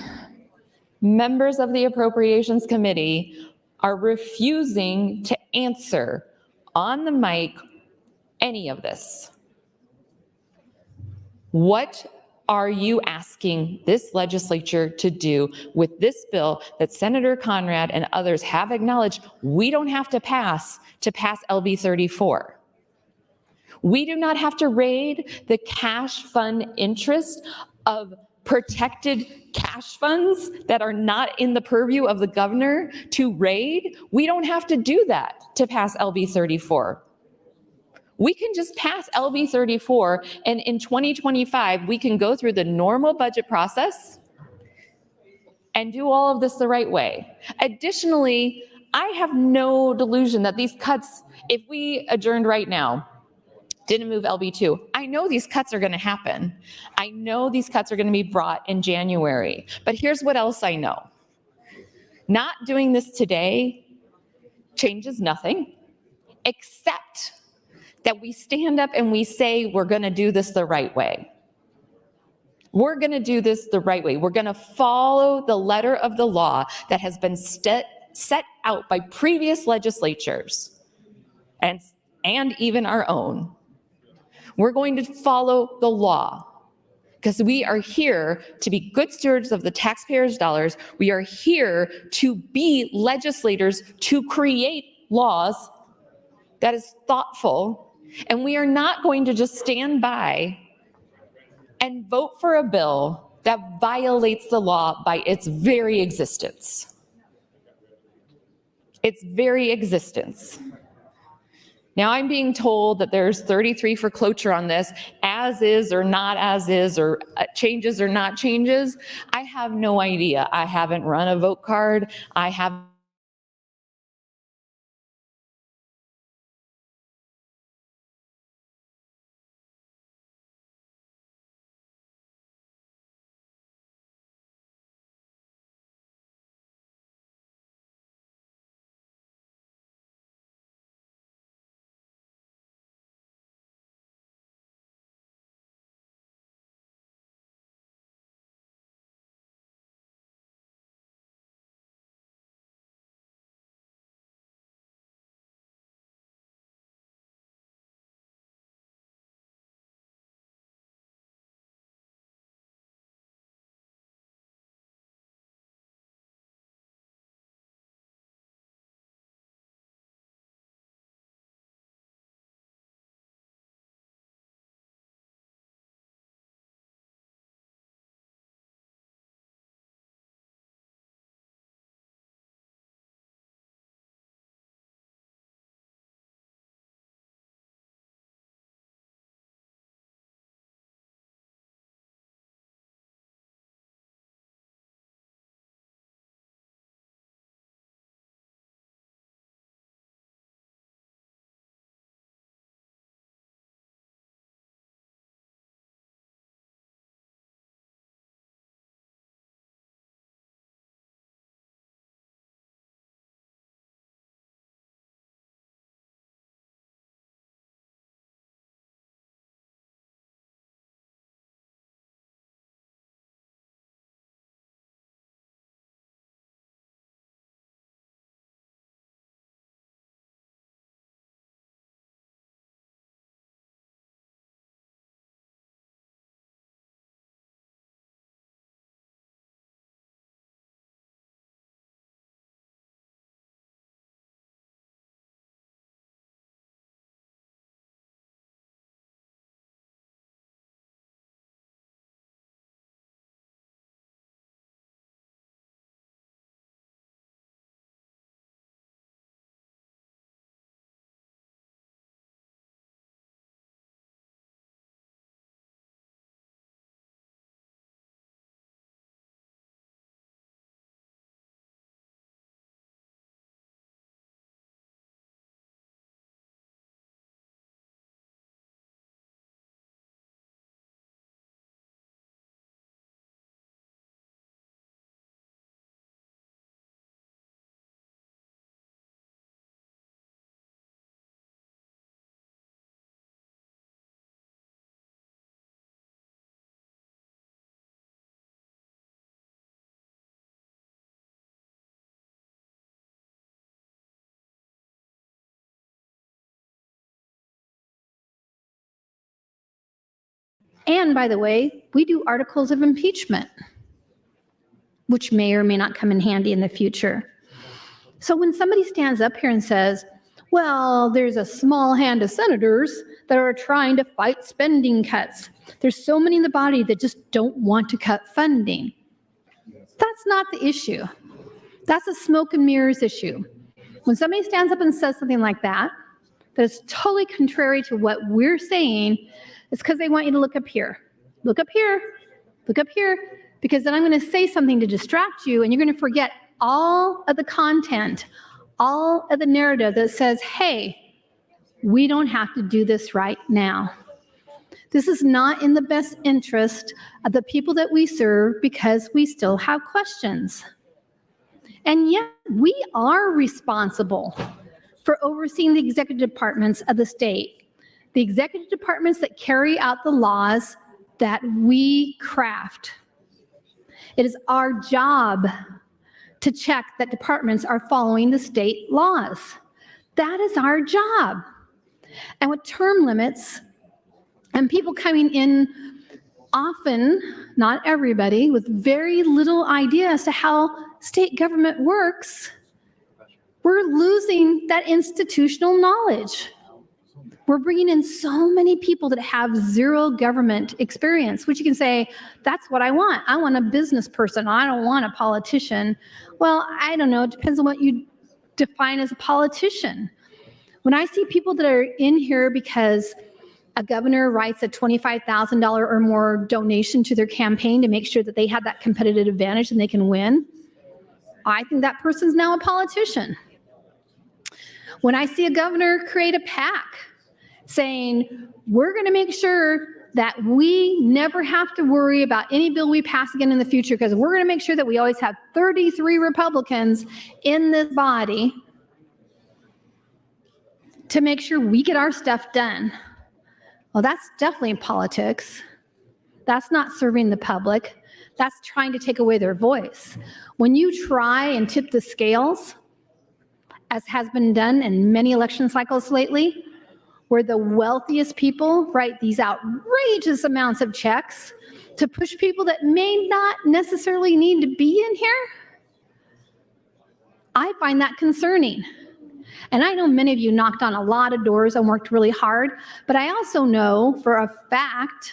members of the Appropriations Committee are refusing to answer on the mic any of this. What are you asking this legislature to do with this bill that Senator Conrad and others have acknowledged we don't have to pass LB 34? We do not have to raid the cash fund interest of protected cash funds that are not in the purview of the governor to raid. We don't have to do that to pass LB 34. We can just pass LB 34, and in 2025, we can go through the normal budget process and do all of this the right way. Additionally, I have no delusion that these cuts, if we adjourned right now, didn't move LB2, I know these cuts are going to happen. I know these cuts are going to be brought in January. But here's what else I know. Not doing this today changes nothing, except that we stand up and we say we're going to do this the right way. We're going to do this the right way. We're going to follow the letter of the law that has been set out by previous legislatures and even our own. We're going to follow the law. because we are here to be good stewards of the taxpayers' dollars. We are here to be legislators, to create laws that is thoughtful, and we are not going to just stand by and vote for a bill that violates the law by its very existence. Its very existence. Now I'm being told that there's 33 for cloture on this, as is or not as is, or changes or not changes. I have no idea. I haven't run a vote card. I have And by the way, we do articles of impeachment, which may or may not come in handy in the future. So when somebody stands up here and says, well, there's a small hand of senators that are trying to fight spending cuts. There's so many in the body that just don't want to cut funding. That's not the issue. That's a smoke and mirrors issue. When somebody stands up and says something like that, that is totally contrary to what we're saying, it's because they want you to look up here. Look up here. Look up here. Because then I'm going to say something to distract you, and you're going to forget all of the content, all of the narrative that says, hey, we don't have to do this right now. This is not in the best interest of the people that we serve because we still have questions. And yet we are responsible for overseeing the executive departments of the state, the executive departments that carry out the laws that we craft. It is our job to check that departments are following the state laws. That is our job. And with term limits and people coming in often, not everybody, with very little idea as to how state government works, we're losing that institutional knowledge. We're bringing in so many people that have zero government experience, which you can say, that's what I want. I want a business person. I don't want a politician. Well, I don't know. It depends on what you define as a politician. When I see people that are in here because a governor writes a $25,000 or more donation to their campaign to make sure that they have that competitive advantage and they can win, I think that person's now a politician. When I see a governor create a PAC saying, we're going to make sure that we never have to worry about any bill we pass again in the future because we're going to make sure that we always have 33 Republicans in this body to make sure we get our stuff done. Well, that's definitely politics. That's not serving the public. That's trying to take away their voice. When you try and tip the scales, as has been done in many election cycles lately, where the wealthiest people write these outrageous amounts of checks to push people that may not necessarily need to be in here, I find that concerning. And I know many of you knocked on a lot of doors and worked really hard, but I also know for a fact,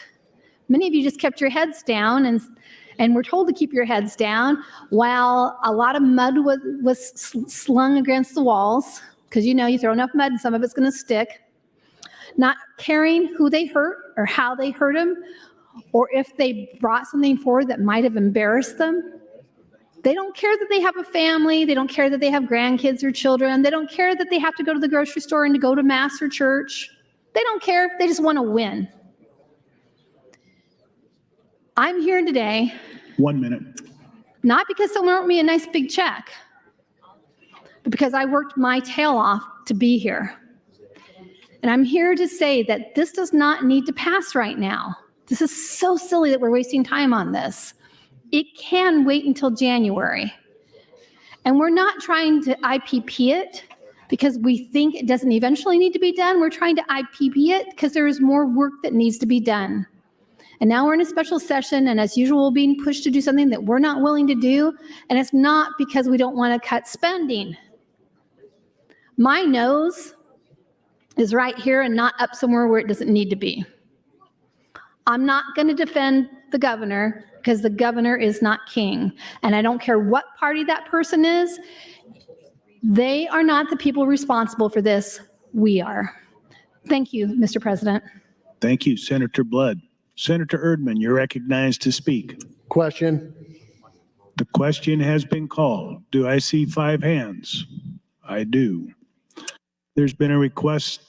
many of you just kept your heads down and were told to keep your heads down while a lot of mud was slung against the walls, because you know you throw enough mud and some of it's going to stick. Not caring who they hurt or how they hurt them, or if they brought something forward that might have embarrassed them. They don't care that they have a family. They don't care that they have grandkids or children. They don't care that they have to go to the grocery store and to go to mass or church. They don't care. They just want to win. I'm here today. 1 minute. Not because someone wrote me a nice big check, but because I worked my tail off to be here. And I'm here to say that this does not need to pass right now. This is so silly that we're wasting time on this. It can wait until January. And we're not trying to IPP it because we think it doesn't eventually need to be done. We're trying to IPP it because there is more work that needs to be done. And now we're in a special session, and as usual, we're being pushed to do something that we're not willing to do. And it's not because we don't want to cut spending. My nose is right here and not up somewhere where it doesn't need to be. I'm not going to defend the governor because the governor is not king. And I don't care what party that person is. They are not the people responsible for this. We are. Thank you, Mr. President. Thank you, Senator Blood. Senator Erdman, you're recognized to speak. Question. The question has been called. Do I see 5 hands? I do. There's been a request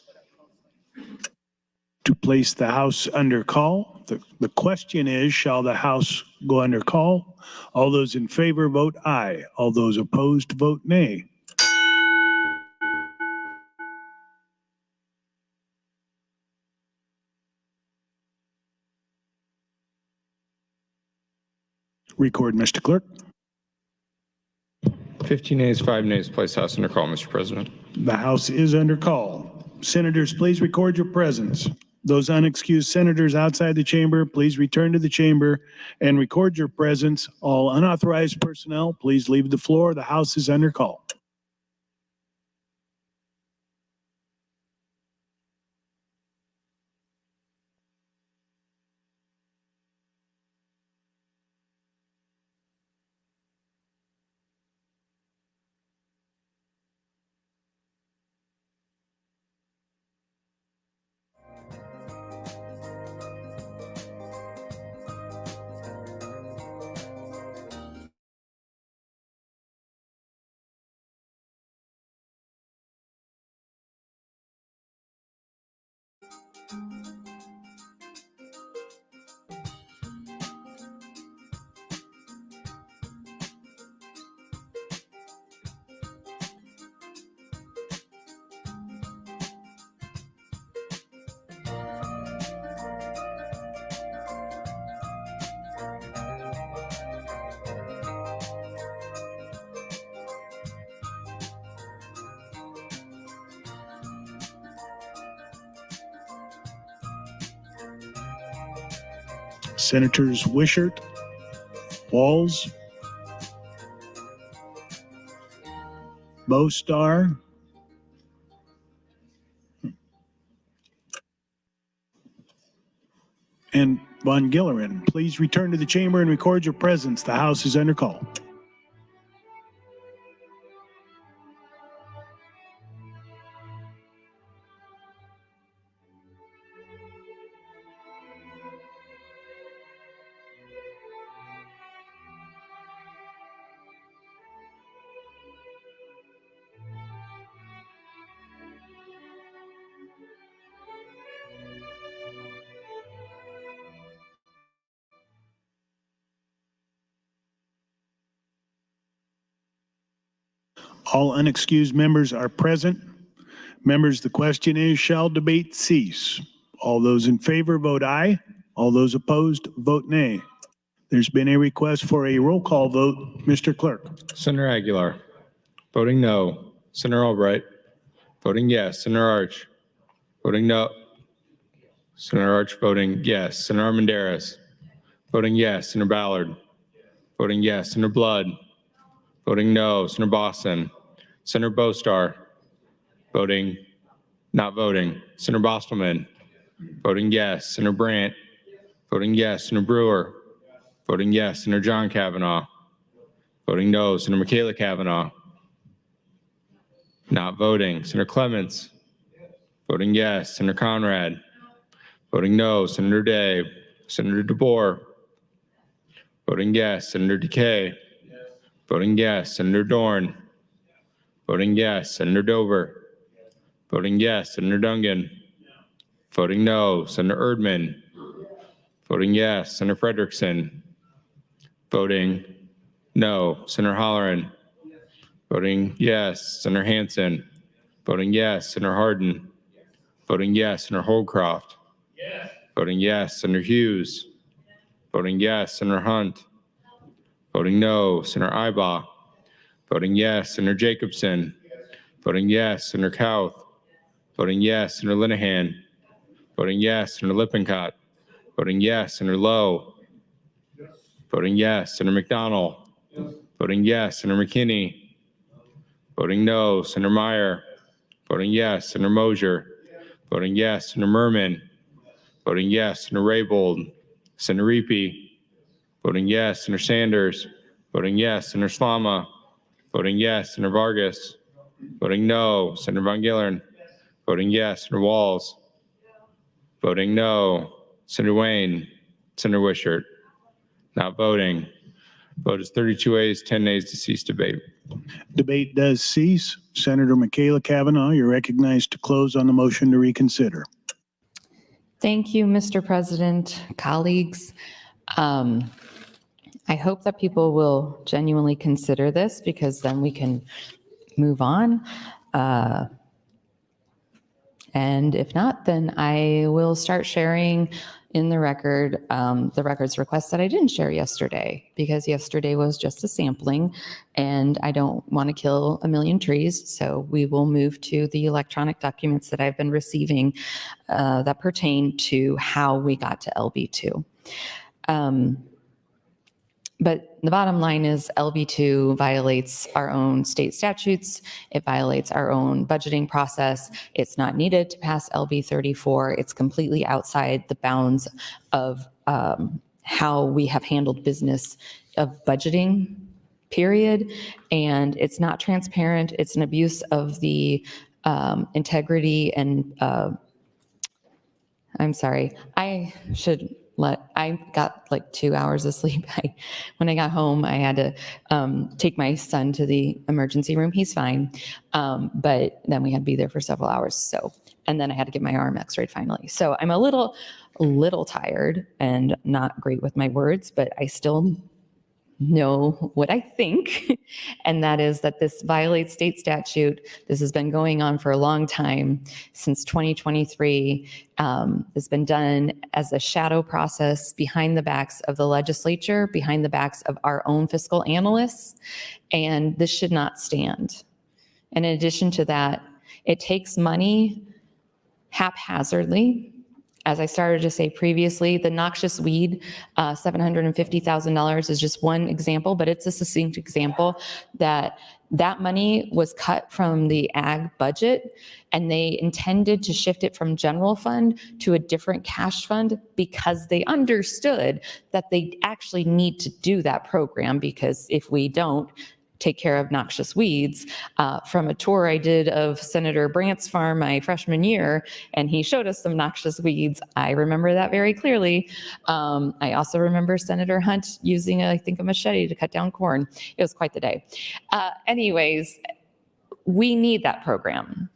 to place the House under call. The question is, shall the House go under call? All those in favor vote aye. All those opposed vote nay. Record, Mr. Clerk. 15 ayes, 5 nays, place House under call, Mr. President. The House is under call. Senators, please record your presence. Those unexcused senators outside the chamber, please return to the chamber and record your presence. All unauthorized personnel, please leave the floor. The House is under call. Senators Wishart, Walls, Bostar, and Von Gillerin. Please return to the chamber and record your presence. The House is under call. All unexcused members are present. Members, the question is, shall debate cease? All those in favor vote aye. All those opposed vote nay. There's been a request for a roll call vote. Mr. Clerk. Senator Aguilar, voting no. Senator Albright, voting yes. Senator Arch, voting no. Senator Arch voting yes. Senator Armendariz, voting yes. Senator Ballard, voting yes. Senator Blood, voting no. Senator Boston, Senator Bostar, voting not voting. Senator Bostelman, voting yes. Senator Brandt, voting yes. Senator Brewer, voting yes. Senator John Kavanaugh, voting no. Senator McKinney and Kavanaugh, not voting. Senator Clemens, voting yes. Senator Conrad, voting no. Senator Day, Senator DeBoer, voting yes. Senator DeKay, voting yes. Senator Dorne, voting yes. Senator Dover, voting yes. Senator Dungan, voting no. Senator Erdman, voting yes. Senator Frederickson, voting no. Senator Holleran, voting yes. Senator Hansen, voting yes. Senator Hardin, voting yes. Senator Holdcroft, voting yes. Senator Hughes, voting yes. Senator Hunt, voting no. Senator Ibach, voting yes. Senator Jacobson, voting yes. Senator Kauth, voting yes. Senator Linehan, voting yes. Senator Lippincott, voting yes. Senator Lowe, voting yes. Senator McDonald, voting yes. Senator McKinney, voting no. Senator Meyer, voting yes. Senator Mosier, voting yes. Senator Merman, voting yes. Senator Raybold, Senator Reapy, voting yes. Senator Sanders, voting yes. Senator Slama, voting yes. Senator Vargas, voting no. Senator Von Gillerin, voting yes. Senator Walls, voting no. Senator Wayne, Senator Wishart, not voting. Vote is 32 ayes, 10 nays to cease debate. Debate does cease. Senator McKinney and Kavanaugh, you're recognized to close on the motion to reconsider. Thank you, Mr. President, colleagues. I hope that people will genuinely consider this because then we can move on. And if not, then I will start sharing in the records requests that I didn't share yesterday because yesterday was just a sampling and I don't want to kill a million trees. So we will move to the electronic documents that I've been receiving that pertain to how we got to LB2. But the bottom line is LB2 violates our own state statutes. It violates our own budgeting process. It's not needed to pass LB 34. It's completely outside the bounds of how we have handled business of budgeting, period. And it's not transparent. It's an abuse of the integrity and I'm sorry, I got like 2 hours of sleep. When I got home, I had to take my son to the emergency room. He's fine. But then we had to be there for several hours. So, and then I had to get my arm x-rayed finally. So I'm a little tired and not great with my words, but I still know what I think. And that is that this violates state statute. This has been going on for a long time, since 2023. It's been done as a shadow process behind the backs of the legislature, behind the backs of our own fiscal analysts, and this should not stand. And in addition to that, it takes money haphazardly As I started to say previously, the noxious weed, $750,000 is just one example, but it's a succinct example that money was cut from the ag budget, and they intended to shift it from general fund to a different cash fund because they understood that they actually need to do that program, because if we don't take care of noxious weeds, from a tour I did of Senator Brandt's farm my freshman year, and he showed us some noxious weeds. I remember that very clearly. I also remember Senator Hunt using, I think, a machete to cut down corn. It was quite the day. Anyways, we need that program.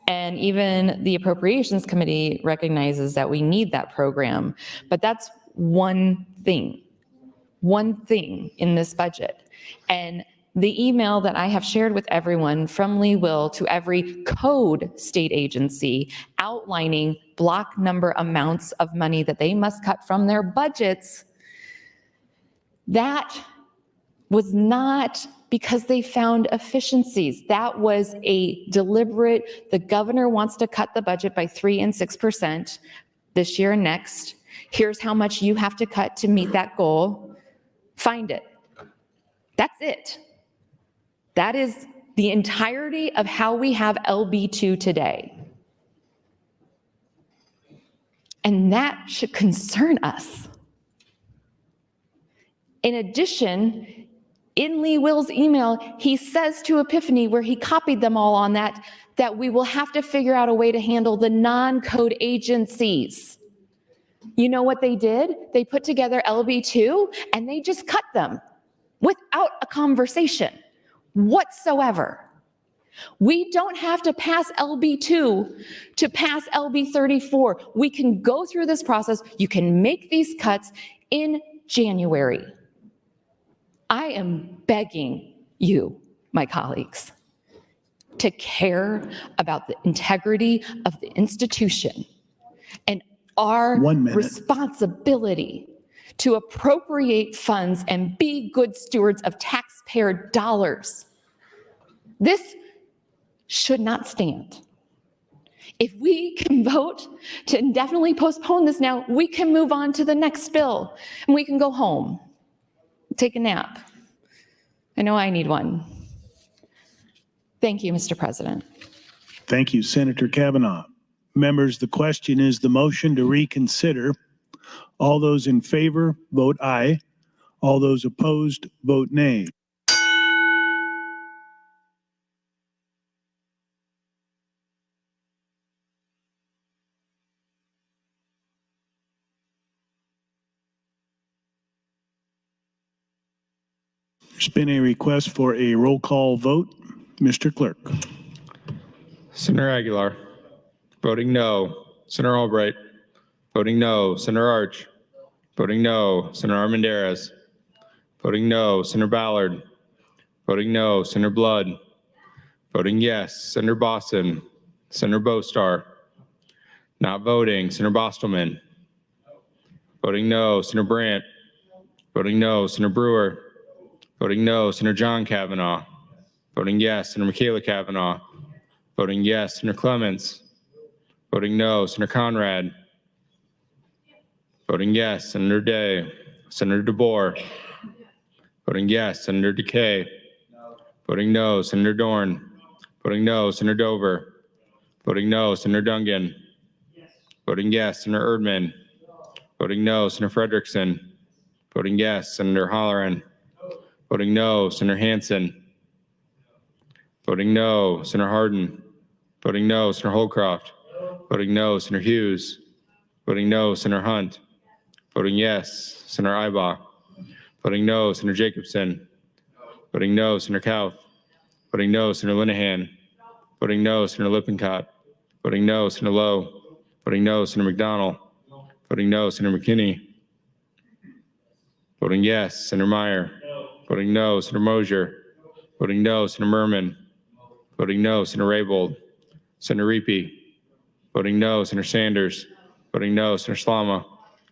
And even the Appropriations Committee recognizes that we need that program. But that's one thing in this budget. And the email that I have shared with everyone from Lee Will to every code state agency outlining block number amounts of money that they must cut from their budgets, that was not because they found efficiencies. That was a deliberate, the governor wants to cut the budget by 3% and 6% this year and next. Here's how much you have to cut to meet that goal. Find it. That's it. That is the entirety of how we have LB2 today. And that should concern us. In addition, in Lee Will's email, he says to Epiphany, where he copied them all on that we will have to figure out a way to handle the non-code agencies. You know what they did? They put together LB2 and they just cut them without a conversation whatsoever. We don't have to pass LB2 to pass LB34. We can go through this process. You can make these cuts in January. I am begging you, my colleagues, to care about the integrity of the institution and our responsibility to appropriate funds and be good stewards of taxpayer dollars. This should not stand. If we can vote to indefinitely postpone this now, we can move on to the next bill and we can go home, take a nap. I know I need one. Thank you, Mr. President. Thank you, Senator Kavanaugh. Members, the question is the motion to reconsider. All those in favor, vote aye. All those opposed, vote nay. There's been a request for a roll call vote. Mr. Clerk. Senator Aguilar. Voting no. Senator Albright. Voting no. Senator Arch. Voting no. Senator Armendariz. Voting no. Senator Ballard. Voting no. Senator Blood. Voting yes. Senator Boston. Senator Bostar. Not voting. Senator Bostelman. Voting no. Senator Brandt. Voting no. Senator Brewer. Voting no. Senator John Kavanaugh. Voting yes. Senator McKinney Kavanaugh. Voting yes. Senator Clemens. Voting no. Senator Conrad. Voting yes. Senator Day. Senator DeBoer. Voting yes. Senator DeKay. Voting no. Senator Dorne. Voting no. Senator Dover. Voting no. Senator Dungan. Voting yes. Senator Erdman. Voting no. Senator Frederickson. Voting yes. Senator Holleran. Voting no. Senator Hansen. Voting no. Senator Hardin. Voting no. Senator Holcroft. Voting no. Senator Hughes. Voting no. Senator Hunt. Voting yes. Senator Ibach. Voting no. Senator Jacobson. Voting no. Senator Kauth. Voting no. Senator Linehan. Voting no. Senator Lippincott. Voting no. Senator Lowe. Voting no. Senator McDonald. Voting no. Senator McKinney. Voting yes. Senator Meyer. Voting no. Senator Mosier. Voting no. Senator Merman. Voting no. Senator Raybold. Senator Reapy. Voting no. Senator Sanders. Voting no. Senator Slama.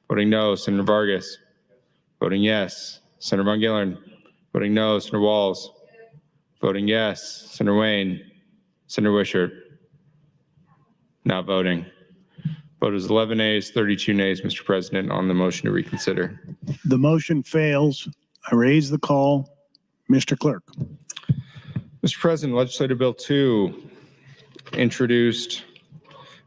Voting no. Senator Vargas. Voting yes. Senator Von Gillern. Voting no. Senator Walls. Voting yes. Senator Wayne. Senator Wishart. Not voting. Vote is 11 ayes, 32 nays, Mr. President, on the motion to reconsider. The motion fails. I raise the call. Mr. Clerk. Mr. President, Legislative Bill 2, introduced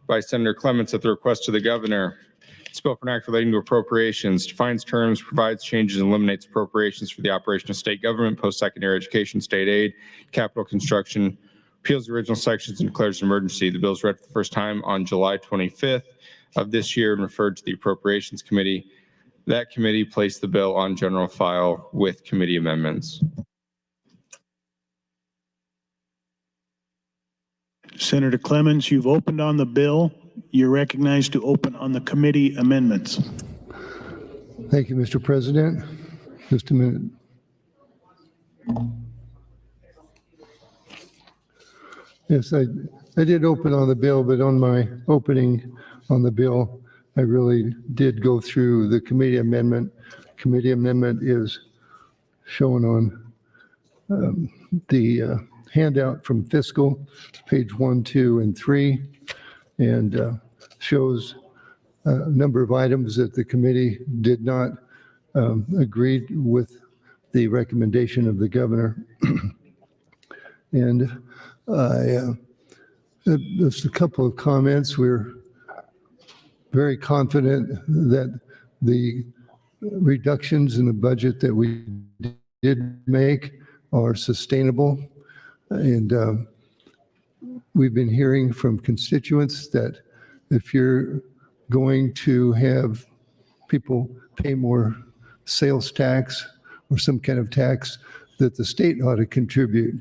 by Senator Clemens at the request of the governor. It's a bill for an act relating to appropriations, defines terms, provides changes, and eliminates appropriations for the operation of state government, post-secondary education, state aid, capital construction, repeals the original sections, and declares an emergency. The bill is read for the first time on July 25th of this year and referred to the Appropriations Committee. That committee placed the bill on general file with committee amendments. Senator Clemens, you've opened on the bill. You're recognized to open on the committee amendments. Thank you, Mr. President. Just a minute. Yes, I did open on the bill, but on my opening on the bill, I really did go through the committee amendment. Committee amendment is shown on the handout from fiscal, page 1, 2, and 3, and shows a number of items that the committee did not agree with the recommendation of the governor. And just a couple of comments. We're very confident that the reductions in the budget that we did make are sustainable. And we've been hearing from constituents that if you're going to have people pay more sales tax or some kind of tax, that the state ought to contribute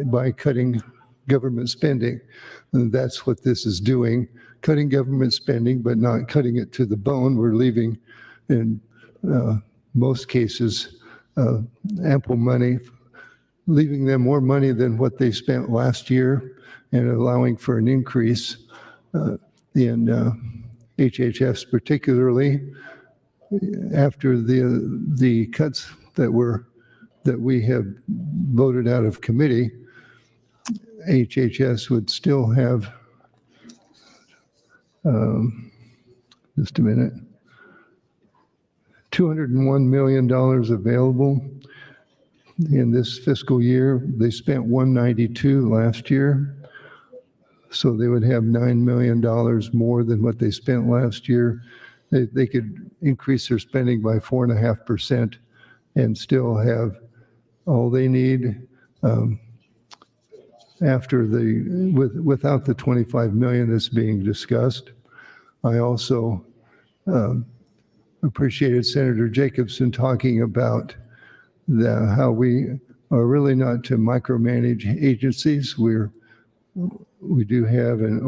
by cutting government spending. And that's what this is doing, cutting government spending, but not cutting it to the bone. We're leaving, in most cases, ample money, leaving them more money than what they spent last year and allowing for an increase in HHS, particularly after the cuts that we have voted out of committee. HHS would still have, just a minute, $201 million available in this fiscal year. They spent $192 last year, so they would have $9 million more than what they spent last year. They could increase their spending by 4.5% and still have all they need without the $25 million that's being discussed. I also appreciated Senator Jacobson talking about how we are really not to micromanage agencies. We do have an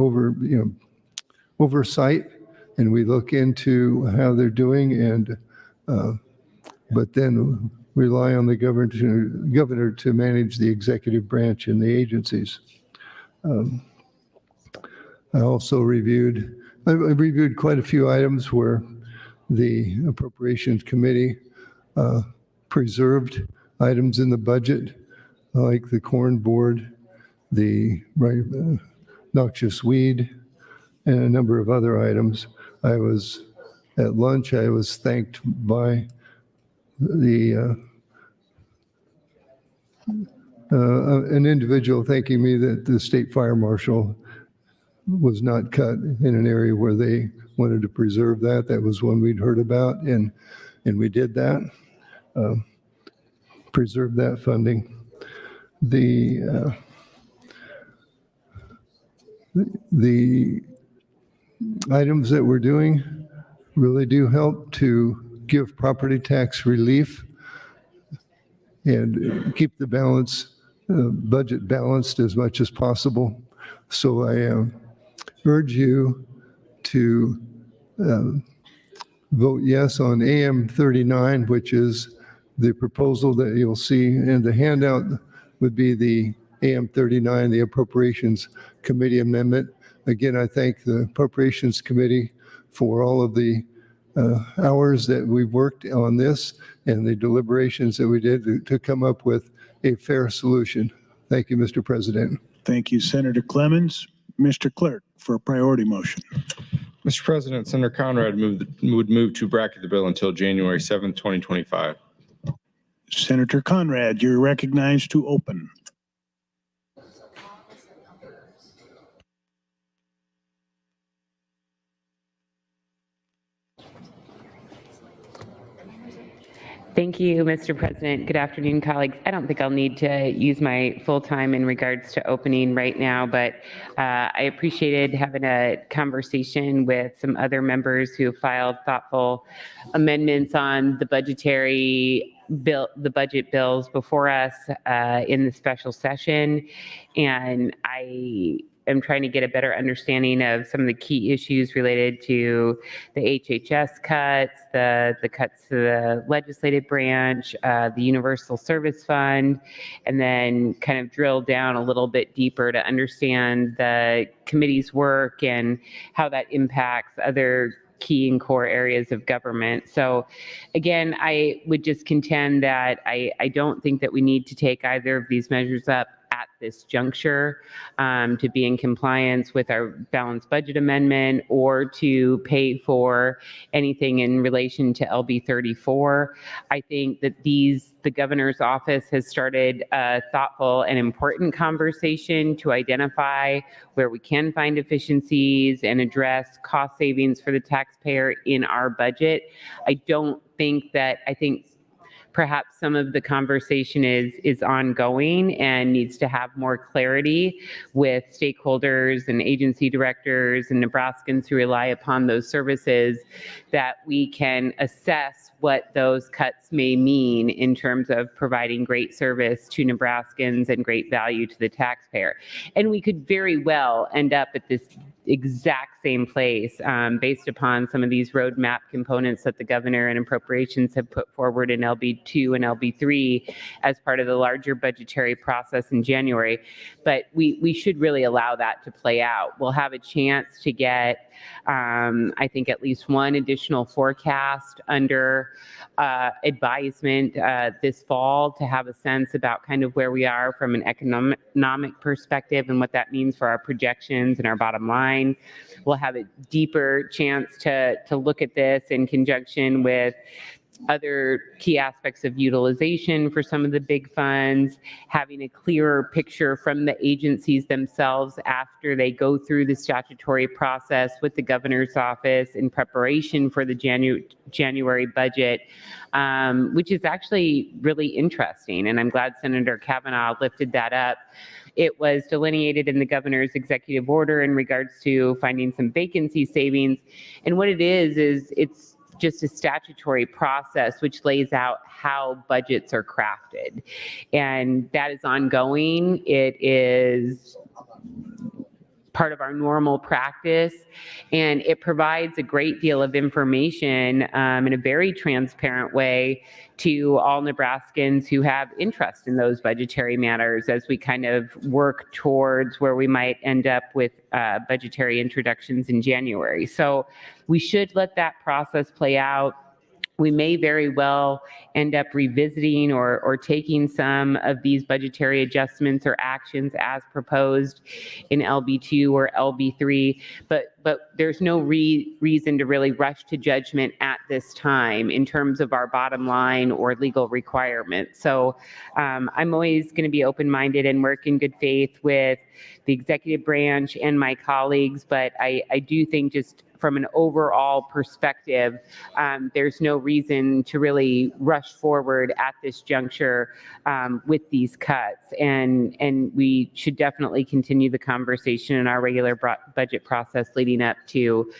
oversight, and we look into how they're doing, and but then rely on the governor to manage the executive branch and the agencies. I also reviewed quite a few items where the Appropriations Committee preserved items in the budget, like the corn board, the noxious weed, and a number of other items. At lunch, I was thanked by an individual thanking me that the state fire marshal was not cut in an area where they wanted to preserve that. That was one we'd heard about, and we did that, preserve that funding. The items that we're doing really do help to give property tax relief and keep the budget balanced as much as possible. So I urge you to vote yes on AM 39, which is the proposal that you'll see, and the handout would be the AM 39, the Appropriations Committee amendment. Again, I thank the Appropriations Committee for all of the hours that we worked on this and the deliberations that we did to come up with a fair solution. Thank you, Mr. President. Thank you, Senator Clemens. Mr. Clerk, for a priority motion. Mr. President, Senator Conrad would move to bracket the bill until January 7th, 2025. Senator Conrad, you're recognized to open. Thank you, Mr. President. Good afternoon, colleagues. I don't think I'll need to use my full time in regards to opening right now, but I appreciated having a conversation with some other members who filed thoughtful amendments on the budgetary bill, the budget bills before us in the special session. And I'm trying to get a better understanding of some of the key issues related to the HHS cuts, the cuts to the legislative branch, the Universal Service Fund, and then kind of drill down a little bit deeper to understand the committee's work and how that impacts other key and core areas of government. So again, I would just contend that I don't think that we need to take either of these measures up at this juncture to be in compliance with our balanced budget amendment or to pay for anything in relation to LB 34. I think that the governor's office has started a thoughtful and important conversation to identify where we can find efficiencies and address cost savings for the taxpayer in our budget. I think perhaps some of the conversation is ongoing and needs to have more clarity with stakeholders and agency directors and Nebraskans who rely upon those services, that we can assess what those cuts may mean in terms of providing great service to Nebraskans and great value to the taxpayer. And we could very well end up at this exact same place based upon some of these roadmap components that the governor and appropriations have put forward in LB2 and LB3 as part of the larger budgetary process in January. But we should really allow that to play out. We'll have a chance to get, I think, at least one additional forecast under advisement this fall to have a sense about kind of where we are from an economic perspective and what that means for our projections and our bottom line. We'll have a deeper chance to look at this in conjunction with other key aspects of utilization for some of the big funds, having a clearer picture from the agencies themselves after they go through the statutory process with the governor's office in preparation for the January budget, which is actually really interesting. And I'm glad Senator Kavanaugh lifted that up. It was delineated in the governor's executive order in regards to finding some vacancy savings. And what it is it's just a statutory process which lays out how budgets are crafted. And that is ongoing. It is part of our normal practice, and it provides a great deal of information in a very transparent way to all Nebraskans who have interest in those budgetary matters as we kind of work towards where we might end up with budgetary introductions in January. So we should let that process play out. We may very well end up revisiting or taking some of these budgetary adjustments or actions as proposed in LB2 or LB3, but there's no reason to really rush to judgment at this time in terms of our bottom line or legal requirements. So I'm always going to be open-minded and work in good faith with the executive branch and my colleagues, but I do think just from an overall perspective, there's no reason to really rush forward at this juncture with these cuts. And we should definitely continue the conversation in our regular budget process leading up to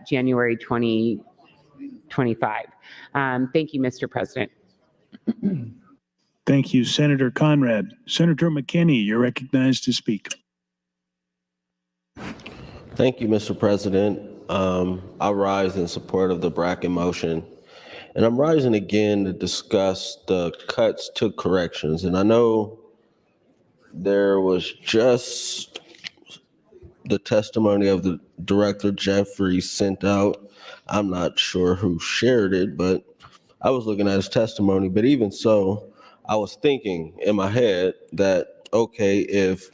January 2025. Thank you, Mr. President. Thank you, Senator Conrad. Senator McKinney, you're recognized to speak. Thank you, Mr. President. I rise in support of the bracket motion, and I'm rising again to discuss the cuts to corrections. And I know there was just the testimony of the Director Jeffrey sent out. I'm not sure who shared it, but I was looking at his testimony. But even so, I was thinking in my head that, okay, if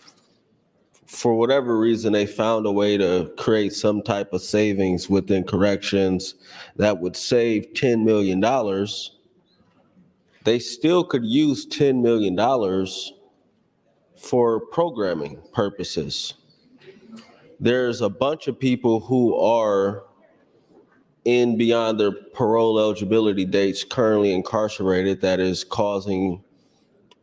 for whatever reason, they found a way to create some type of savings within corrections that would save $10 million, they still could use $10 million for programming purposes. There's a bunch of people who are in beyond their parole eligibility dates currently incarcerated that is causing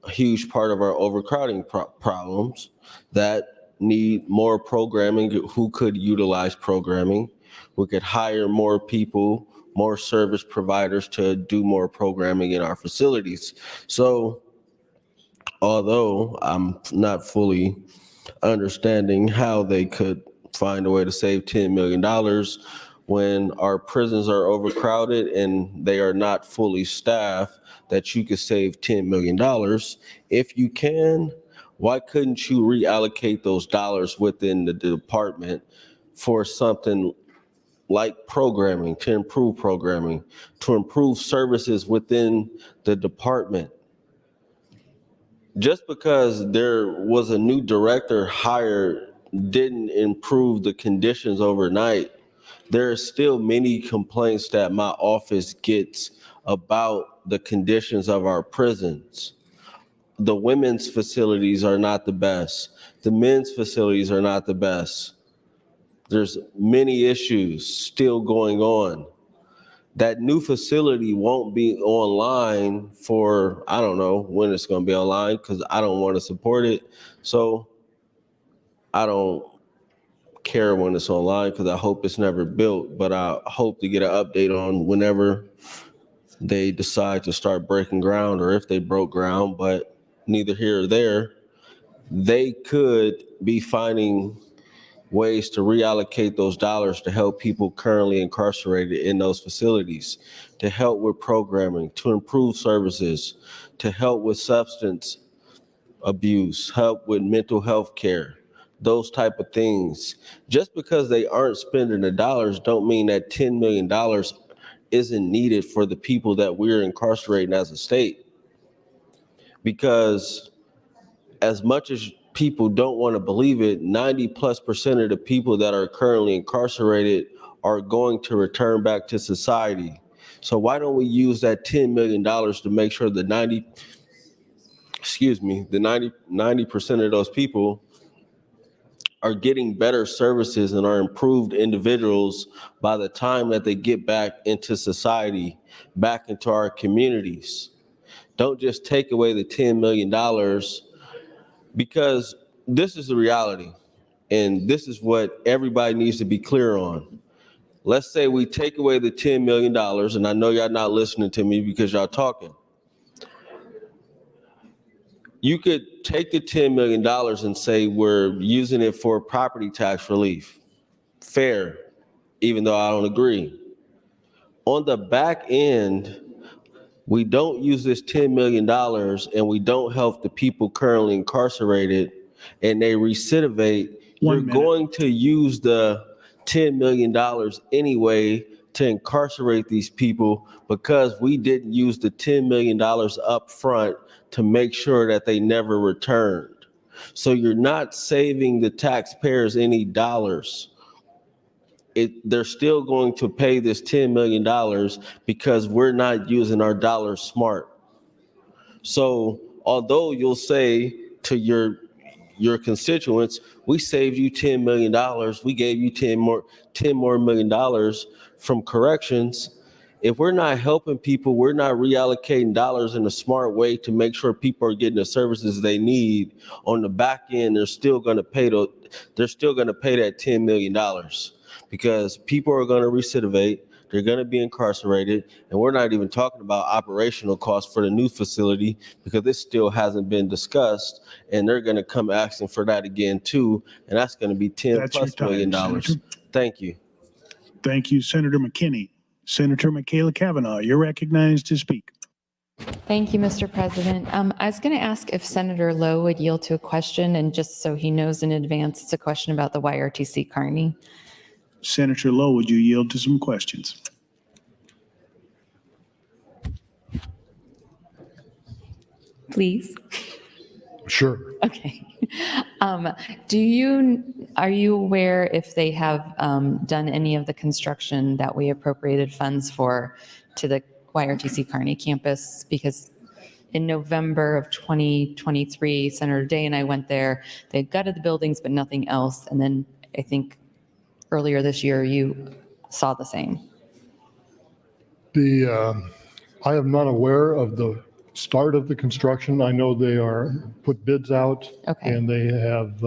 a huge part of our overcrowding problems that need more programming, who could utilize programming. We could hire more people, more service providers to do more programming in our facilities. So although I'm not fully understanding how they could find a way to save $10 million when our prisons are overcrowded and they are not fully staffed, that you could save $10 million. If you can, why couldn't you reallocate those dollars within the department for something like programming, to improve services within the department? Just because there was a new director hired didn't improve the conditions overnight. There are still many complaints that my office gets about the conditions of our prisons. The women's facilities are not the best. The men's facilities are not the best. There's many issues still going on. That new facility won't be online for, I don't know when it's going to be online because I don't want to support it. So I don't care when it's online because I hope it's never built, but I hope to get an update on whenever they decide to start breaking ground or if they broke ground, but neither here or there. They could be finding ways to reallocate those dollars to help people currently incarcerated in those facilities, to help with programming, to improve services, to help with substance abuse, help with mental health care, those type of things. Just because they aren't spending the dollars don't mean that $10 million isn't needed for the people that we're incarcerating as a state. Because as much as people don't want to believe it, 90+% of the people that are currently incarcerated are going to return back to society. So why don't we use that $10 million to make sure the 90% of those people are getting better services and are improved individuals by the time that they get back into society, back into our communities. Don't just take away the $10 million, because this is the reality, and this is what everybody needs to be clear on. Let's say we take away the $10 million, and I know y'all not listening to me because y'all talking. You could take the $10 million and say we're using it for property tax relief. Fair, even though I don't agree. On the back end, we don't use this $10 million and we don't help the people currently incarcerated and they recidivate. You're going to use the $10 million anyway to incarcerate these people because we didn't use the $10 million up front to make sure that they never returned. So you're not saving the taxpayers any dollars. They're still going to pay this $10 million because we're not using our dollars smart. So although you'll say to your constituents, we saved you $10 million, we gave you $10 more million from corrections. If we're not helping people, we're not reallocating dollars in a smart way to make sure people are getting the services they need. On the back end, they're still going to pay that $10 million because people are going to recidivate. They're going to be incarcerated, and we're not even talking about operational costs for the new facility because this still hasn't been discussed, and they're going to come asking for that again too, and that's going to be $10+ million. Senator. Thank you. Thank you, Senator McKinney. Senator Michaela Kavanaugh, you're recognized to speak. Thank you, Mr. President. I was going to ask if Senator Lowe would yield to a question, and just so he knows in advance, it's a question about the YRTC Kearney. Senator Lowe, would you yield to some questions? Please. Sure. Okay. Are you aware if they have done any of the construction that we appropriated funds for to the YRTC Kearney campus? Because in November of 2023, Senator Day and I went there. They gutted the buildings, but nothing else. And then I think earlier this year, you saw the same. I am not aware of the start of the construction. I know they are put bids out. Okay. And they have,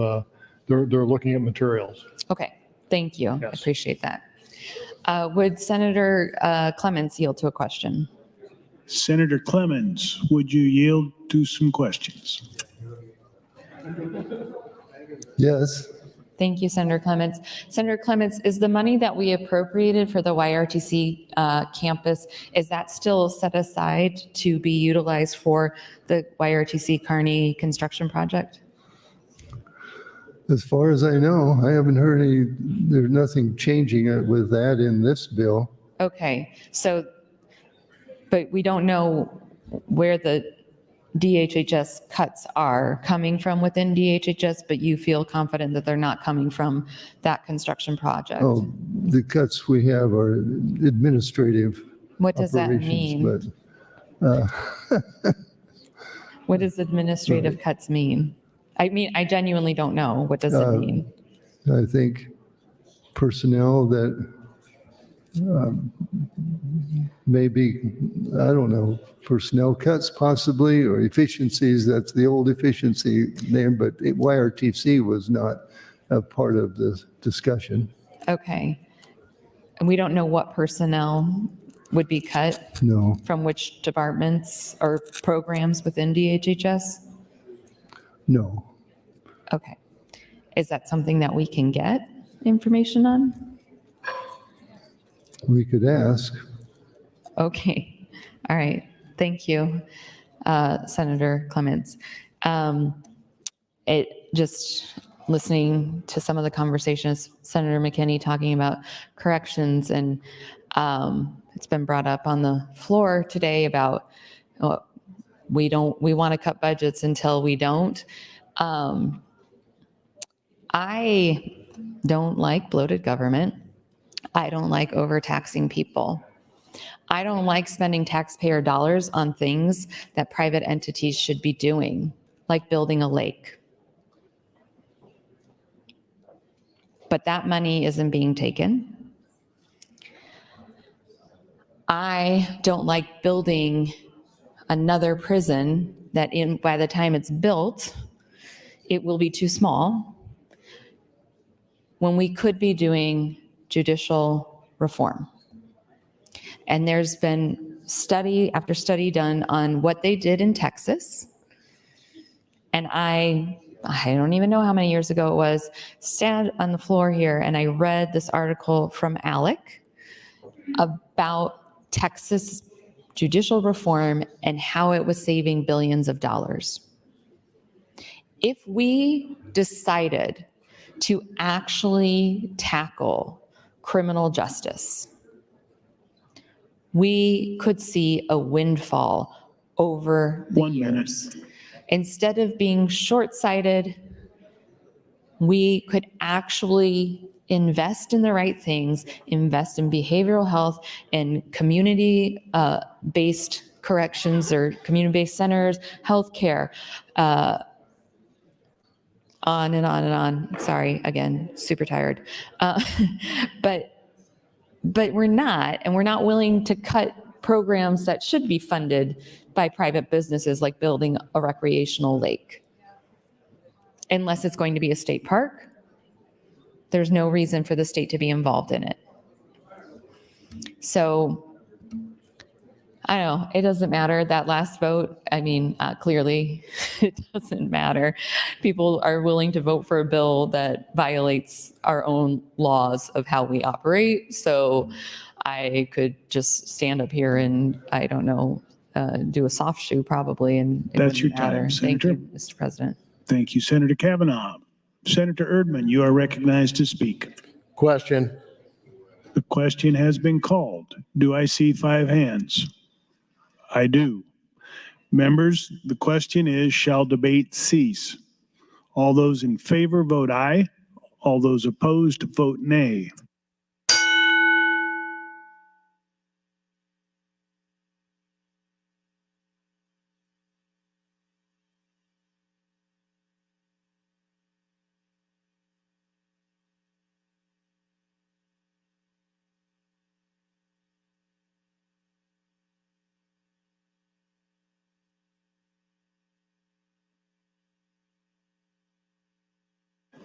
they're looking at materials. Okay, thank you. I Yes. appreciate that. Would Senator Clemens yield to a question? Senator Clemens, would you yield to some questions? Yes. Thank you, Senator Clements. Senator Clements, is the money that we appropriated for the YRTC campus, is that still set aside to be utilized for the YRTC Kearney construction project? As far as I know, I haven't heard there's nothing changing it with that in this bill. Okay, so, but we don't know where the DHHS cuts are coming from within DHHS, but you feel confident that they're not coming from that construction project? Oh, the cuts we have are administrative. What does that operations, mean? But What does administrative cuts mean? I mean, I genuinely don't know. What does it mean? I think personnel that maybe, I don't know, personnel cuts possibly, or efficiencies, that's the old efficiency name, but YRTC was not a part of the discussion. Okay. And we don't know what personnel would be cut No, from which departments or programs within DHHS? no. Okay. Is that something that we can get information on? We could ask. Okay. All right. Thank you, Senator Clements. Just listening to some of the conversations, Senator McKinney talking about corrections, and it's been brought up on the floor today about we want to cut budgets until we don't. I don't like bloated government. I don't like overtaxing people. I don't like spending taxpayer dollars on things that private entities should be doing, like building a lake. But that money isn't being taken. I don't like building another prison that by the time it's built, it will be too small, when we could be doing judicial reform. And there's been study after study done on what they did in Texas. And I don't even know how many years ago it was, stand on the floor here and I read this article from ALEC about Texas judicial reform and how it was saving billions of dollars. If we decided to actually tackle criminal justice, we could see a windfall over the years. Instead of being short-sighted, we could actually invest in the right things, invest in behavioral health and community-based corrections or community-based centers, healthcare, on and on and on. Sorry, again, super tired. But we're not, and we're not willing to cut programs that should be funded by private businesses, like building a recreational lake. Unless it's going to be a state park, there's no reason for the state to be involved in it. So, I don't know, it doesn't matter, that last vote, I mean, clearly it doesn't matter. People are willing to vote for a bill that violates our own laws of how we operate. So I could just stand up here and, I don't know, do a soft shoe probably, and it That's your wouldn't matter. time, Thank Senator. you, Mr. President. Thank you, Senator Kavanaugh. Senator Erdman, you are recognized to speak. Question. The question has been called. Do I see 5 hands? I do. Members, the question is, shall debate cease? All those in favor vote aye. All those opposed vote nay.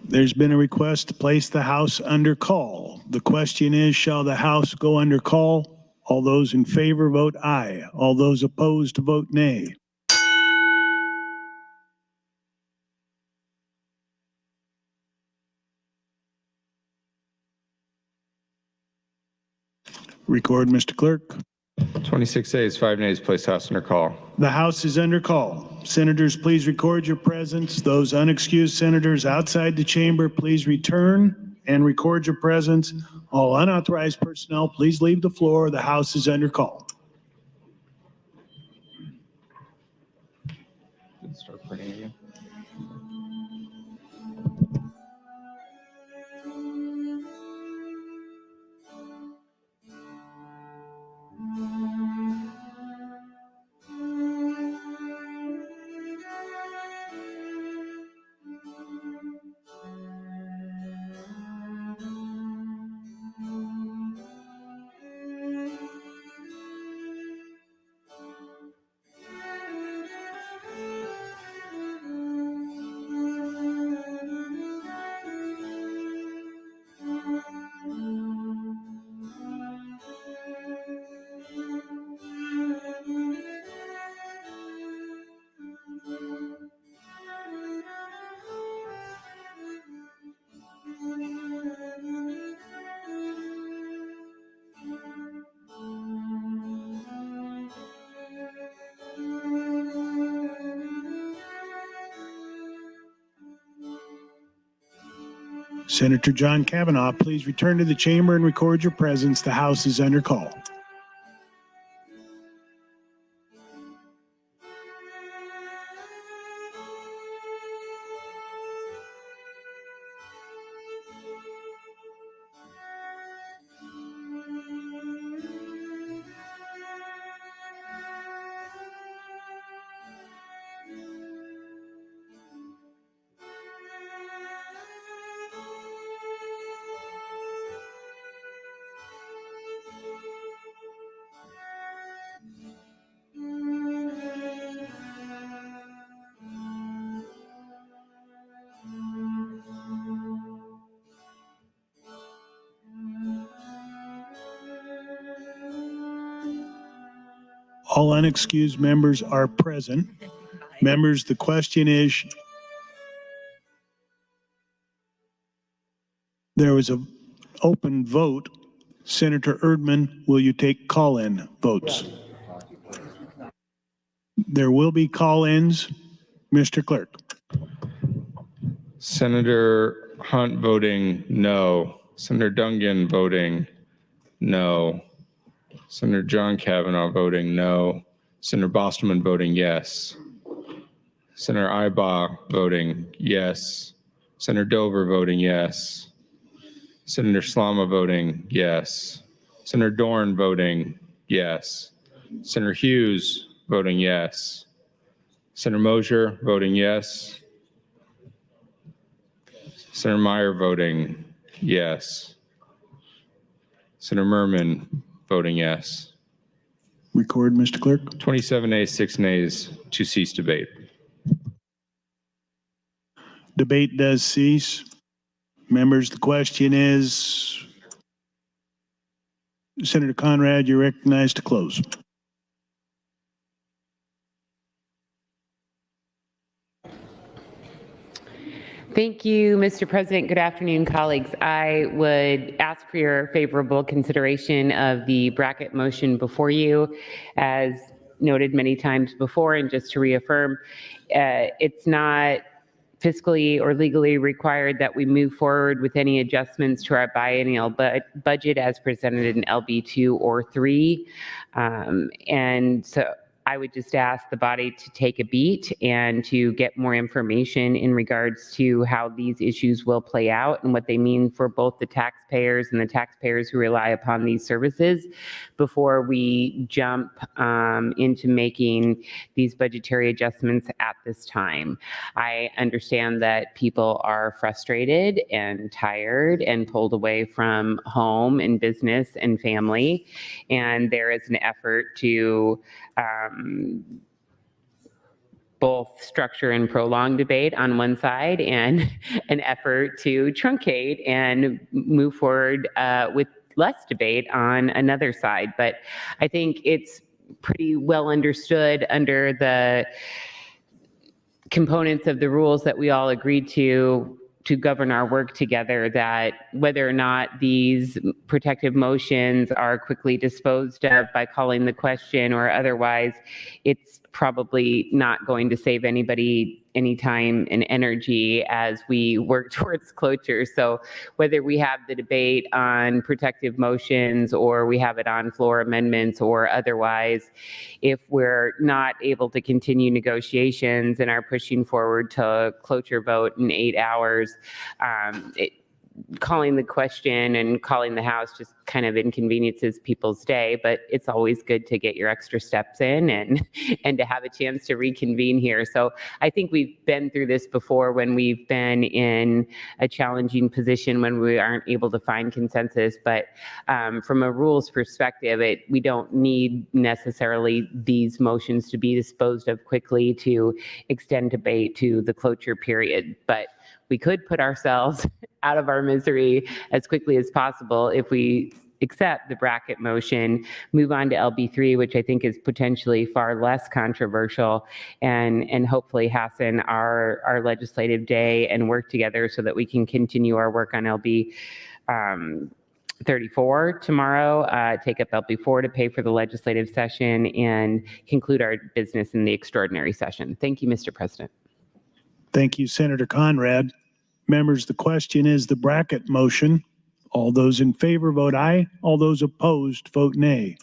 There's been a request to place the House under call. The question is, shall the House go under call? All those in favor vote aye. All those opposed vote nay. Record, Mr. Clerk. 26 ayes, 5 nays, place House under call. The House is under call. Senators, please record your presence. Those unexcused senators outside the chamber, please return and record your presence. All unauthorized personnel, please leave the floor. The House is under call. Start printing again. Senator John Kavanaugh, please return to the chamber and record your presence. The House is under call. All unexcused members are present. Members, the question is, there was an open vote. Senator Erdman, will you take call-in votes? There will be call-ins. Mr. Clerk. Senator Hunt voting no. Senator Dungan voting no. Senator John Kavanaugh voting no. Senator Bostelman voting yes. Senator Ibaugh voting yes. Senator Dover voting yes. Senator Slama voting yes. Senator Dorne voting yes. Senator Hughes voting yes. Senator Mosier voting yes. Senator Meyer voting yes. Senator Merman voting yes. Record, Mr. Clerk. 27 ayes, 6 nays to cease debate. Debate does cease. Members, the question is, Senator Conrad, you're recognized to close. Thank you, Mr. President. Good afternoon, colleagues. I would ask for your favorable consideration of the bracket motion before you. As noted many times before, and just to reaffirm, it's not fiscally or legally required that we move forward with any adjustments to our biennial budget as presented in LB 2 or 3. And so I would just ask the body to take a beat and to get more information in regards to how these issues will play out and what they mean for both the taxpayers and the taxpayers who rely upon these services before we jump into making these budgetary adjustments at this time. I understand that people are frustrated and tired and pulled away from home and business and family, and there is an effort to both structure and prolong debate on one side and an effort to truncate and move forward with less debate on another side. But I think it's pretty well understood under the components of the rules that we all agreed to govern our work together, that whether or not these protective motions are quickly disposed of by calling the question or otherwise, it's probably not going to save anybody any time and energy as we work towards cloture. So whether we have the debate on protective motions or we have it on floor amendments or otherwise, if we're not able to continue negotiations and are pushing forward to cloture vote in 8 hours, calling the question and calling the House just kind of inconveniences people's day, but it's always good to get your extra steps in and to have a chance to reconvene here. So I think we've been through this before when we've been in a challenging position when we aren't able to find consensus, but from a rules perspective, we don't need necessarily these motions to be disposed of quickly to extend debate to the cloture period. But we could put ourselves out of our misery as quickly as possible if we accept the bracket motion, move on to LB3, which I think is potentially far less controversial, and hopefully hasten our legislative day and work together so that we can continue our work on LB 34 tomorrow, take up LB4 to pay for the legislative session, and conclude our business in the extraordinary session. Thank you, Mr. President. Thank you, Senator Conrad. Members, the question is the bracket motion. All those in favor vote aye. All those opposed vote nay.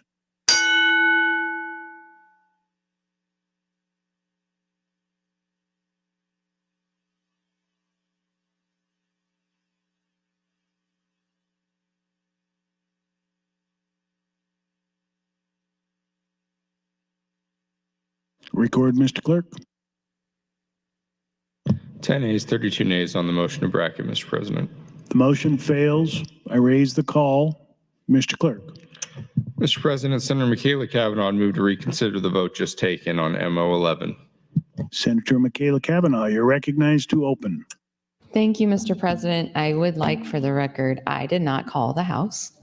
Record, Mr. Clerk. 10 ayes, 32 nays on the motion to bracket, Mr. President. The motion fails. I raise the call. Mr. Clerk. Mr. President, Senator McKinney Kavanaugh moved to reconsider the vote just taken on MO 11. Senator McKinney Kavanaugh, you're recognized to open. Thank you, Mr. President. I would like for the record, I did not call the House.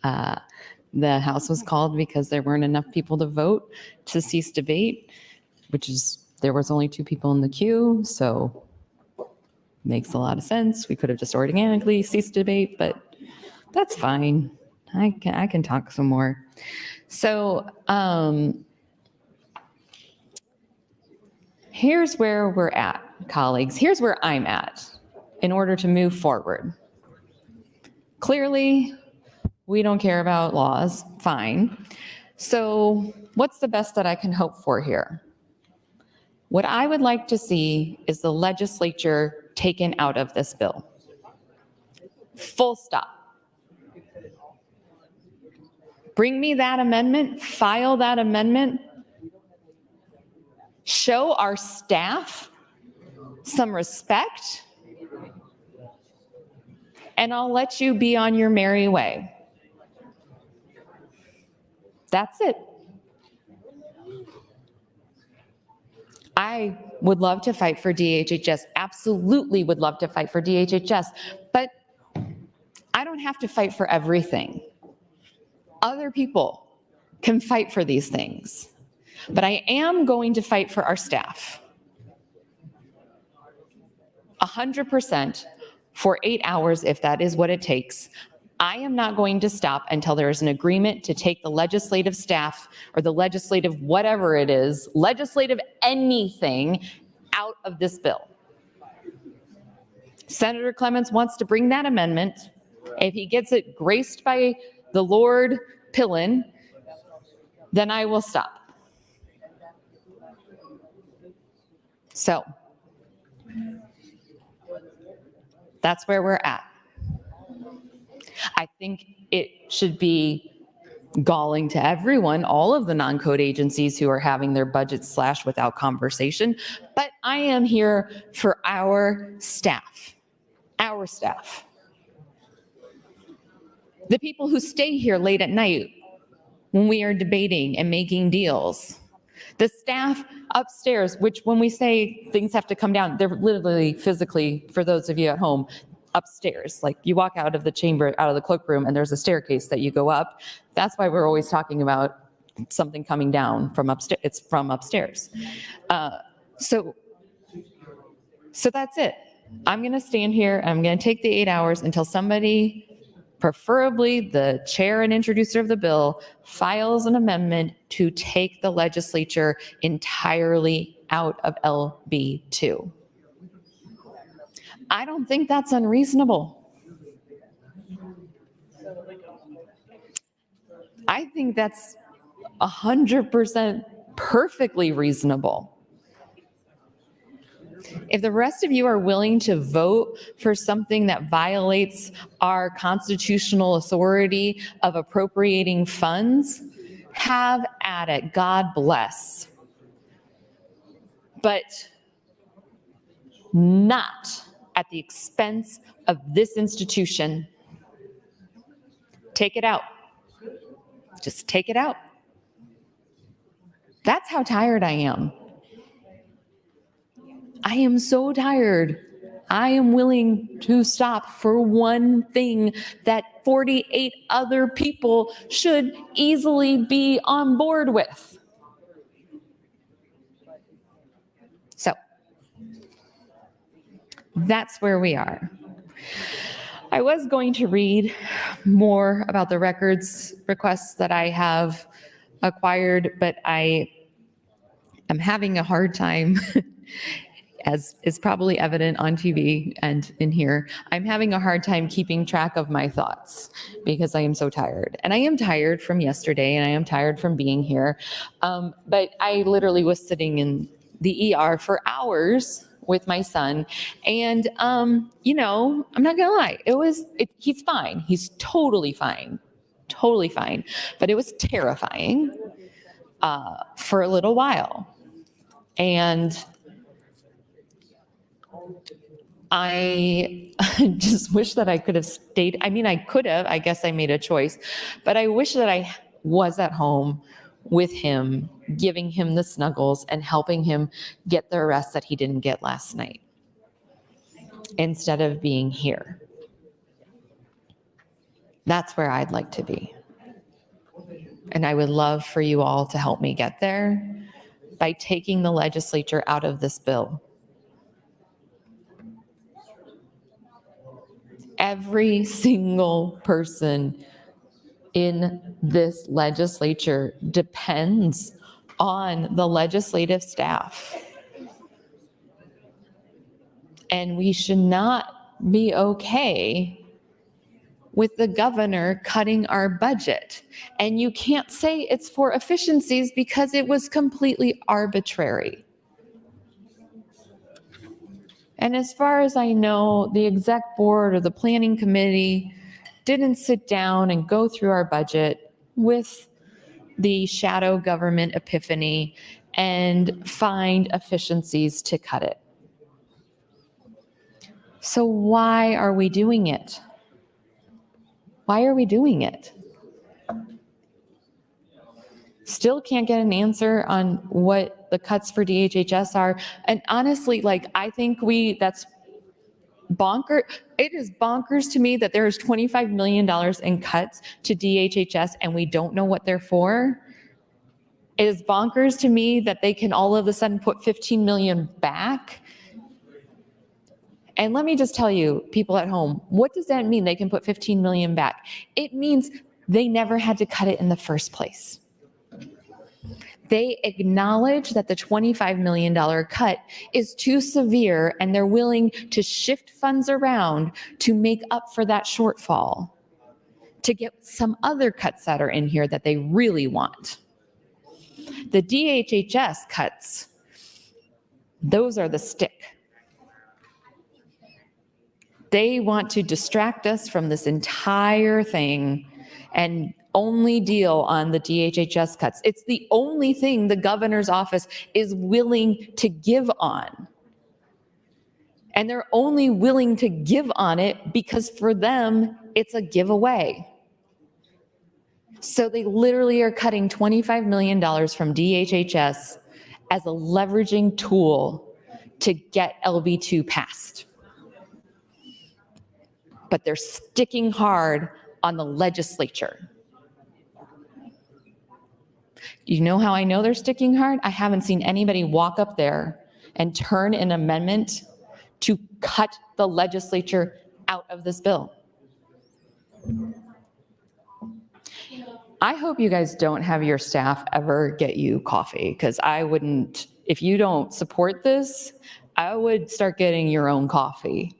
The House was called because there weren't enough people to vote to cease debate, which is, there was only 2 people in the queue, so makes a lot of sense. We could have just organically ceased debate, but that's fine. I can talk some more. So here's where we're at, colleagues. Here's where I'm at in order to move forward. Clearly, we don't care about laws. Fine. So what's the best that I can hope for here? What I would like to see is the legislature taken out of this bill. Full stop. Bring me that amendment, file that amendment, show our staff some respect, and I'll let you be on your merry way. That's it. I would love to fight for DHHS, absolutely would love to fight for DHHS, but I don't have to fight for everything. Other people can fight for these things, but I am going to fight for our staff. 100% for 8 hours, if that is what it takes. I am not going to stop until there is an agreement to take the legislative staff or the legislative whatever it is, legislative anything out of this bill. Senator Clemens wants to bring that amendment. If he gets it graced by the Lord Pillin, then I will stop. So that's where we're at. I think it should be galling to everyone, all of the non-code agencies who are having their budgets slashed without conversation. But I am here for our staff. Our staff. The people who stay here late at night when we are debating and making deals. The staff upstairs, which when we say things have to come down, they're literally physically, for those of you at home, upstairs. Like you walk out of the chamber, out of the cloakroom, and there's a staircase that you go up. That's why we're always talking about something coming down from upstairs. It's from upstairs. So that's it. I'm going to stand here and I'm going to take the 8 hours until somebody, preferably the chair and introducer of the bill, files an amendment to take the legislature entirely out of LB2. I don't think that's unreasonable. I think that's 100% perfectly reasonable. If the rest of you are willing to vote for something that violates our constitutional authority of appropriating funds, have at it. God bless. But not at the expense of this institution. Take it out. Just take it out. That's how tired I am. I am so tired. I am willing to stop for one thing that 48 other people should easily be on board with. So that's where we are. I was going to read more about the records requests that I have acquired, but I am having a hard time, as is probably evident on TV and in here. I'm having a hard time keeping track of my thoughts because I am so tired. And I am tired from yesterday and I am tired from being here. But I literally was sitting in the ER for hours with my son. And, you know, I'm not gonna lie, he's fine. He's totally fine, But it was terrifying for a little while. And I just wish that I could have stayed. I mean, I could have, I guess I made a choice, but I wish that I was at home with him, giving him the snuggles and helping him get the rest that he didn't get last night, instead of being here. That's where I'd like to be. And I would love for you all to help me get there by taking the legislature out of this bill. Every single person in this legislature depends on the legislative staff. And we should not be okay with the governor cutting our budget. And you can't say it's for efficiencies because it was completely arbitrary. And as far as I know, the exec board or the planning committee didn't sit down and go through our budget with the shadow government epiphany and find efficiencies to cut it. So why are we doing it? Why are we doing it? Still can't get an answer on what the cuts for DHHS are. And honestly, I think that's bonkers. It is bonkers to me that there is $25 million in cuts to DHHS and we don't know what they're for. It is bonkers to me that they can all of a sudden put 15 million back. And let me just tell you, people at home, what does that mean? They can put 15 million back. It means they never had to cut it in the first place. They acknowledge that the $25 million cut is too severe and they're willing to shift funds around to make up for that shortfall, to get some other cuts that are in here that they really want. The DHHS cuts Those are the stick. They want to distract us from this entire thing and only deal on the DHHS cuts. It's the only thing the governor's office is willing to give on. And they're only willing to give on it because for them, it's a giveaway. So they literally are cutting $25 million from DHHS as a leveraging tool to get LB2 passed. But they're sticking hard on the legislature. You know how I know they're sticking hard? I haven't seen anybody walk up there and turn an amendment to cut the legislature out of this bill. I hope you guys don't have your staff ever get you coffee, because I wouldn't, if you don't support this, I would start getting your own coffee.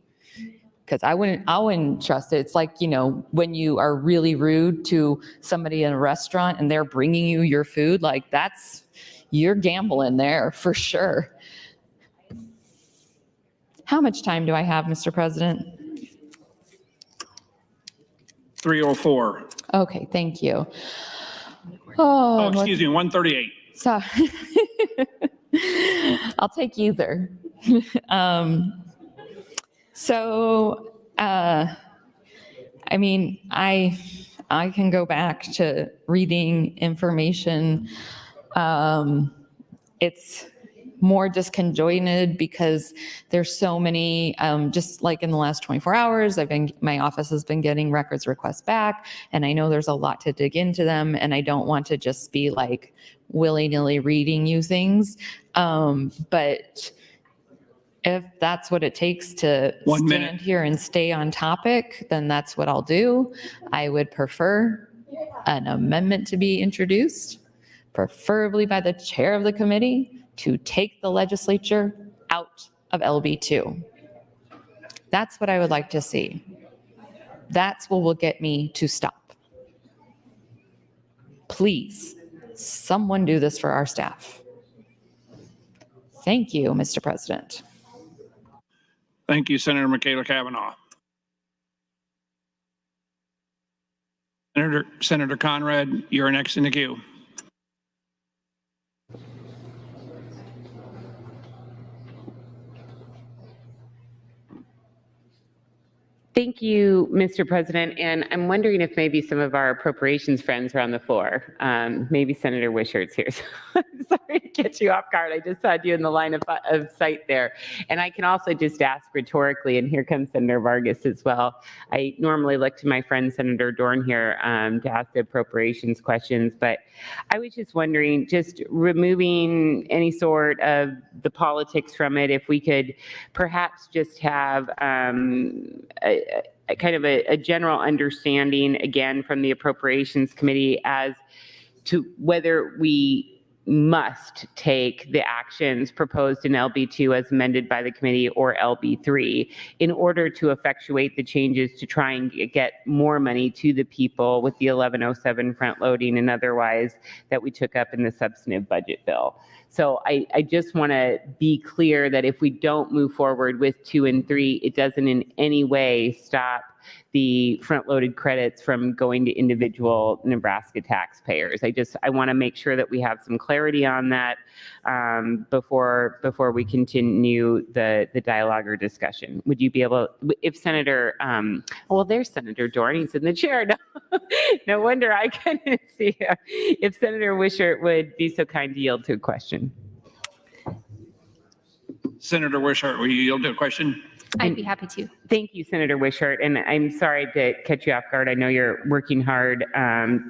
Because I wouldn't trust it. It's like, you know, when you are really rude to somebody in a restaurant and they're bringing you your food, like you're gambling there for sure. How much time do I have, Mr. President? 3:04. Okay, thank you. Oh, excuse me, 1:38. So I'll take either. I mean, I can go back to reading information. It's more disconjointed because there's so many, just like in the last 24 hours, my office has been getting records requests back, and I know there's a lot to dig into them, and I don't want to just be like willy-nilly reading you things. But if that's what it takes to stand here and stay on topic, then that's what I'll do. I would prefer an amendment to be introduced, preferably by the chair of the committee, to take the legislature out of LB2. That's what I would like to see. That's what will get me to stop. Please, someone do this for our staff. Thank you, Mr. President. Thank you, Senator McKinney and Kavanaugh. Senator Conrad, you're next in the queue. Thank you, Mr. President. And I'm wondering if maybe some of our appropriations friends are on the floor. Maybe Senator Wishart's here. So I'm sorry to get you off guard. I just had you in the line of sight there. And I can also just ask rhetorically, and here comes Senator Vargas as well. I normally look to my friend Senator Dorne here to ask the appropriations questions, but I was just wondering, just removing any sort of the politics from it, if we could perhaps just have a kind of a general understanding, again, from the Appropriations Committee as to whether we must take the actions proposed in LB2 as amended by the committee or LB3 in order to effectuate the changes to try and get more money to the people with the 1107 front loading and otherwise that we took up in the substantive budget bill. So I just want to be clear that if we don't move forward with 2 and 3, it doesn't in any way stop the front-loaded credits from going to individual Nebraska taxpayers. I want to make sure that we have some clarity on that before we continue the dialogue or discussion. Would you be able, if Senator, well, there's Senator Dorne, he's in the chair. No wonder I couldn't see him. If Senator Wishart would be so kind to yield to a question. Senator Wishart, will you yield to a question? I'd be happy to. Thank you, Senator Wishart. And I'm sorry to catch you off guard. I know you're working hard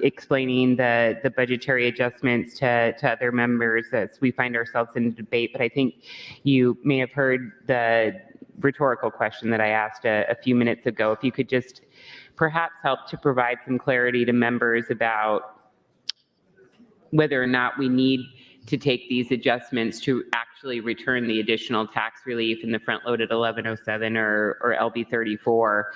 explaining the budgetary adjustments to other members as we find ourselves in debate. But I think you may have heard the rhetorical question that I asked a few minutes ago. If you could just perhaps help to provide some clarity to members about whether or not we need to take these adjustments to actually return the additional tax relief in the front-loaded 1107 or LB 34.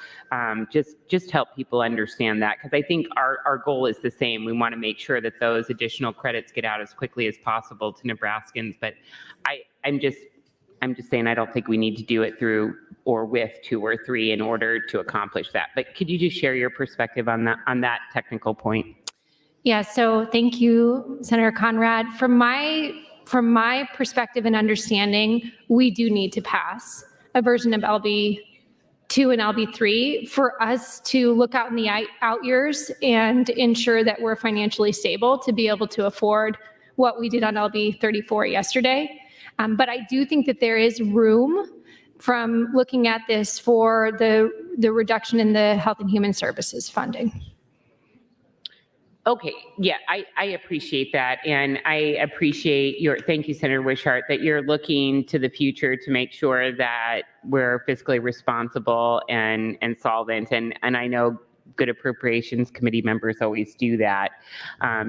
Just help people understand that, because I think our goal is the same. We want to make sure that those additional credits get out as quickly as possible to Nebraskans. But I'm just I'm just saying I don't think we need to do it through or with 2 or 3 in order to accomplish that. But could you just share your perspective on that technical point? Yeah, so thank you, Senator Conrad. From my perspective and understanding, we do need to pass a version of LB2 and LB3 for us to look out in the out years and ensure that we're financially stable to be able to afford what we did on LB34 yesterday. But I do think that there is room from looking at this for the reduction in the Health and Human Services funding. Okay, yeah, I appreciate that. And I appreciate thank you, Senator Wishart, that you're looking to the future to make sure that we're fiscally responsible and solvent. And I know good appropriations committee members always do that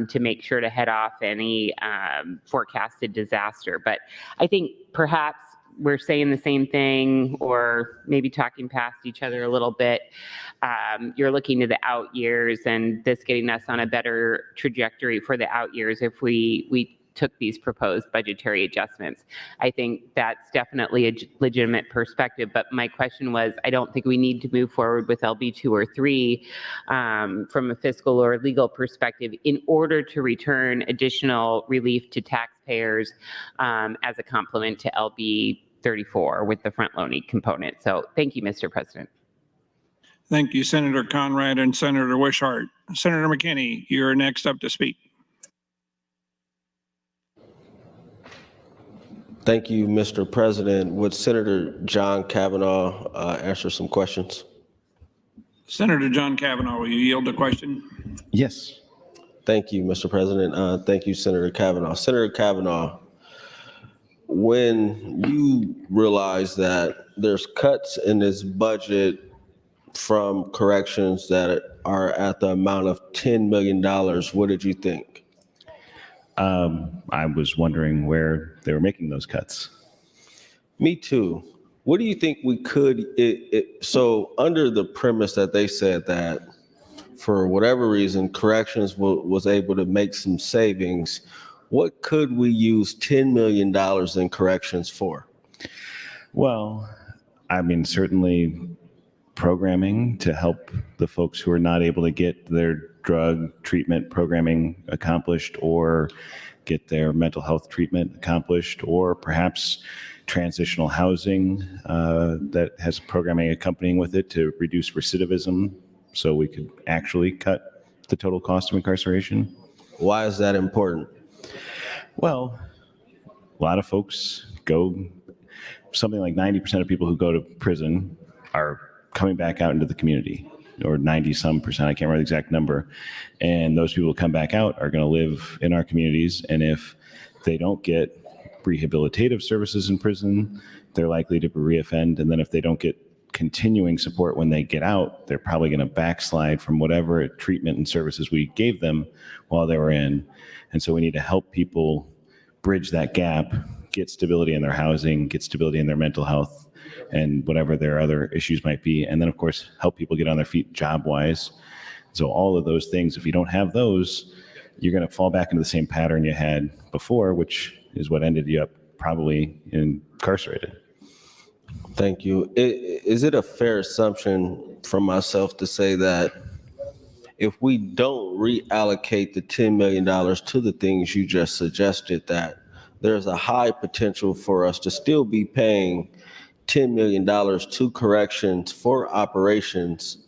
to make sure to head off any forecasted disaster. But I think perhaps we're saying the same thing or maybe talking past each other a little bit. You're looking to the out years and this getting us on a better trajectory for the out years if we took these proposed budgetary adjustments. I think that's definitely a legitimate perspective, but my question was, I don't think we need to move forward with LB2 or 3 from a fiscal or legal perspective in order to return additional relief to taxpayers as a complement to LB34 with the front-loading component. So thank you, Mr. President. Thank you, Senator Conrad and Senator Wishart. Senator McKinney, you're next up to speak. Thank you, Mr. President. Would Senator John Kavanaugh answer some questions? Senator John Kavanaugh, will you yield the question? Yes. Thank you, Mr. President. Thank you, Senator Kavanaugh. Senator Kavanaugh, when you realize that there's cuts in this budget from corrections that are at the amount of $10 million, what did you think? I was wondering where they were making those cuts. Me too. What do you think we could, so under the premise that they said that for whatever reason, corrections was able to make some savings, what could we use $10 million in corrections for? Well, I mean, certainly programming to help the folks who are not able to get their drug treatment programming accomplished or get their mental health treatment accomplished, or perhaps transitional housing that has programming accompanying with it to reduce recidivism so we could actually cut the total cost of incarceration. Why is that important? Well, a lot of folks something like 90% of people who go to prison are coming back out into the community, or 90-some percent, I can't remember the exact number. And those people who come back out are going to live in our communities. And if they don't get rehabilitative services in prison, they're likely to reoffend. And then if they don't get continuing support when they get out, they're probably going to backslide from whatever treatment and services we gave them while they were in. And so we need to help people bridge that gap, get stability in their housing, get stability in their mental health, and whatever their other issues might be. And then, of course, help people get on their feet job-wise. So all of those things, if you don't have those, you're going to fall back into the same pattern you had before, which is what ended you up probably incarcerated. Thank you. Is it a fair assumption from myself to say that if we don't reallocate the $10 million to the things you just suggested, that there's a high potential for us to still be paying $10 million to corrections for operations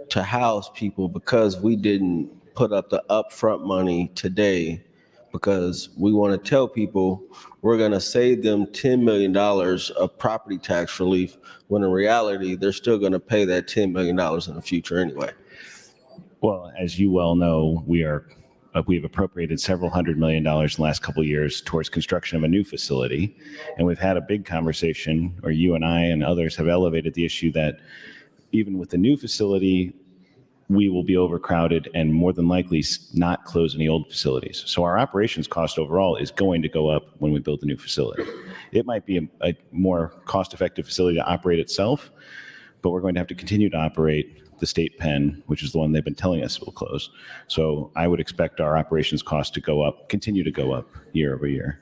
to house people because we didn't put up the upfront money today, because we want to tell people we're going to save them $10 million of property tax relief, when in reality, they're still going to pay that $10 million in the future anyway. Well, as you well know, we have appropriated several $100 million in the last couple of years towards construction of a new facility. And we've had a big conversation, or you and I and others have elevated the issue that even with the new facility, we will be overcrowded and more than likely not close any old facilities. So our operations cost overall is going to go up when we build the new facility. It might be a more cost-effective facility to operate itself, but we're going to have to continue to operate the state pen, which is the one they've been telling us will close. So I would expect our operations cost to go up, continue to go up year over year.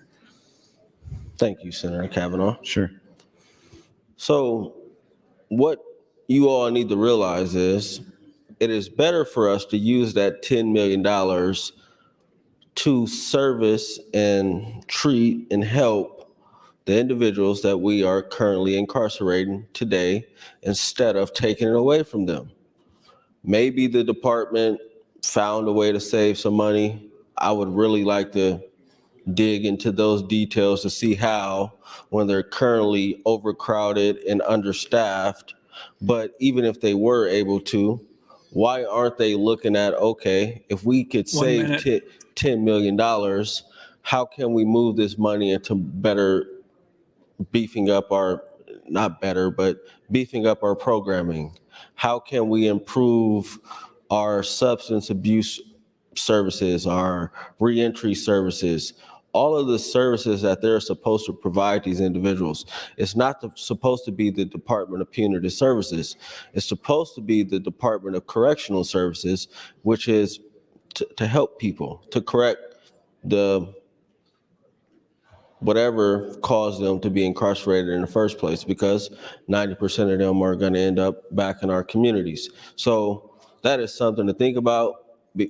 Thank you, Senator Kavanaugh. Sure. So what you all need to realize is it is better for us to use that $10 million to service and treat and help the individuals that we are currently incarcerating today instead of taking it away from them. Maybe the department found a way to save some money. I would really like to dig into those details to see how, when they're currently overcrowded and understaffed, but even if they were able to, why aren't they looking at, okay, if we could save $10 million, how can we move this money into better beefing up our, not better, but beefing up our programming? How can we improve our substance abuse services, our reentry services, all of the services that they're supposed to provide these individuals? It's not supposed to be the Department of Punitive Services. It's supposed to be the Department of Correctional Services, which is to help people, to correct the whatever caused them to be incarcerated in the first place, because 90% of them are going to end up back in our communities. So that is something to think about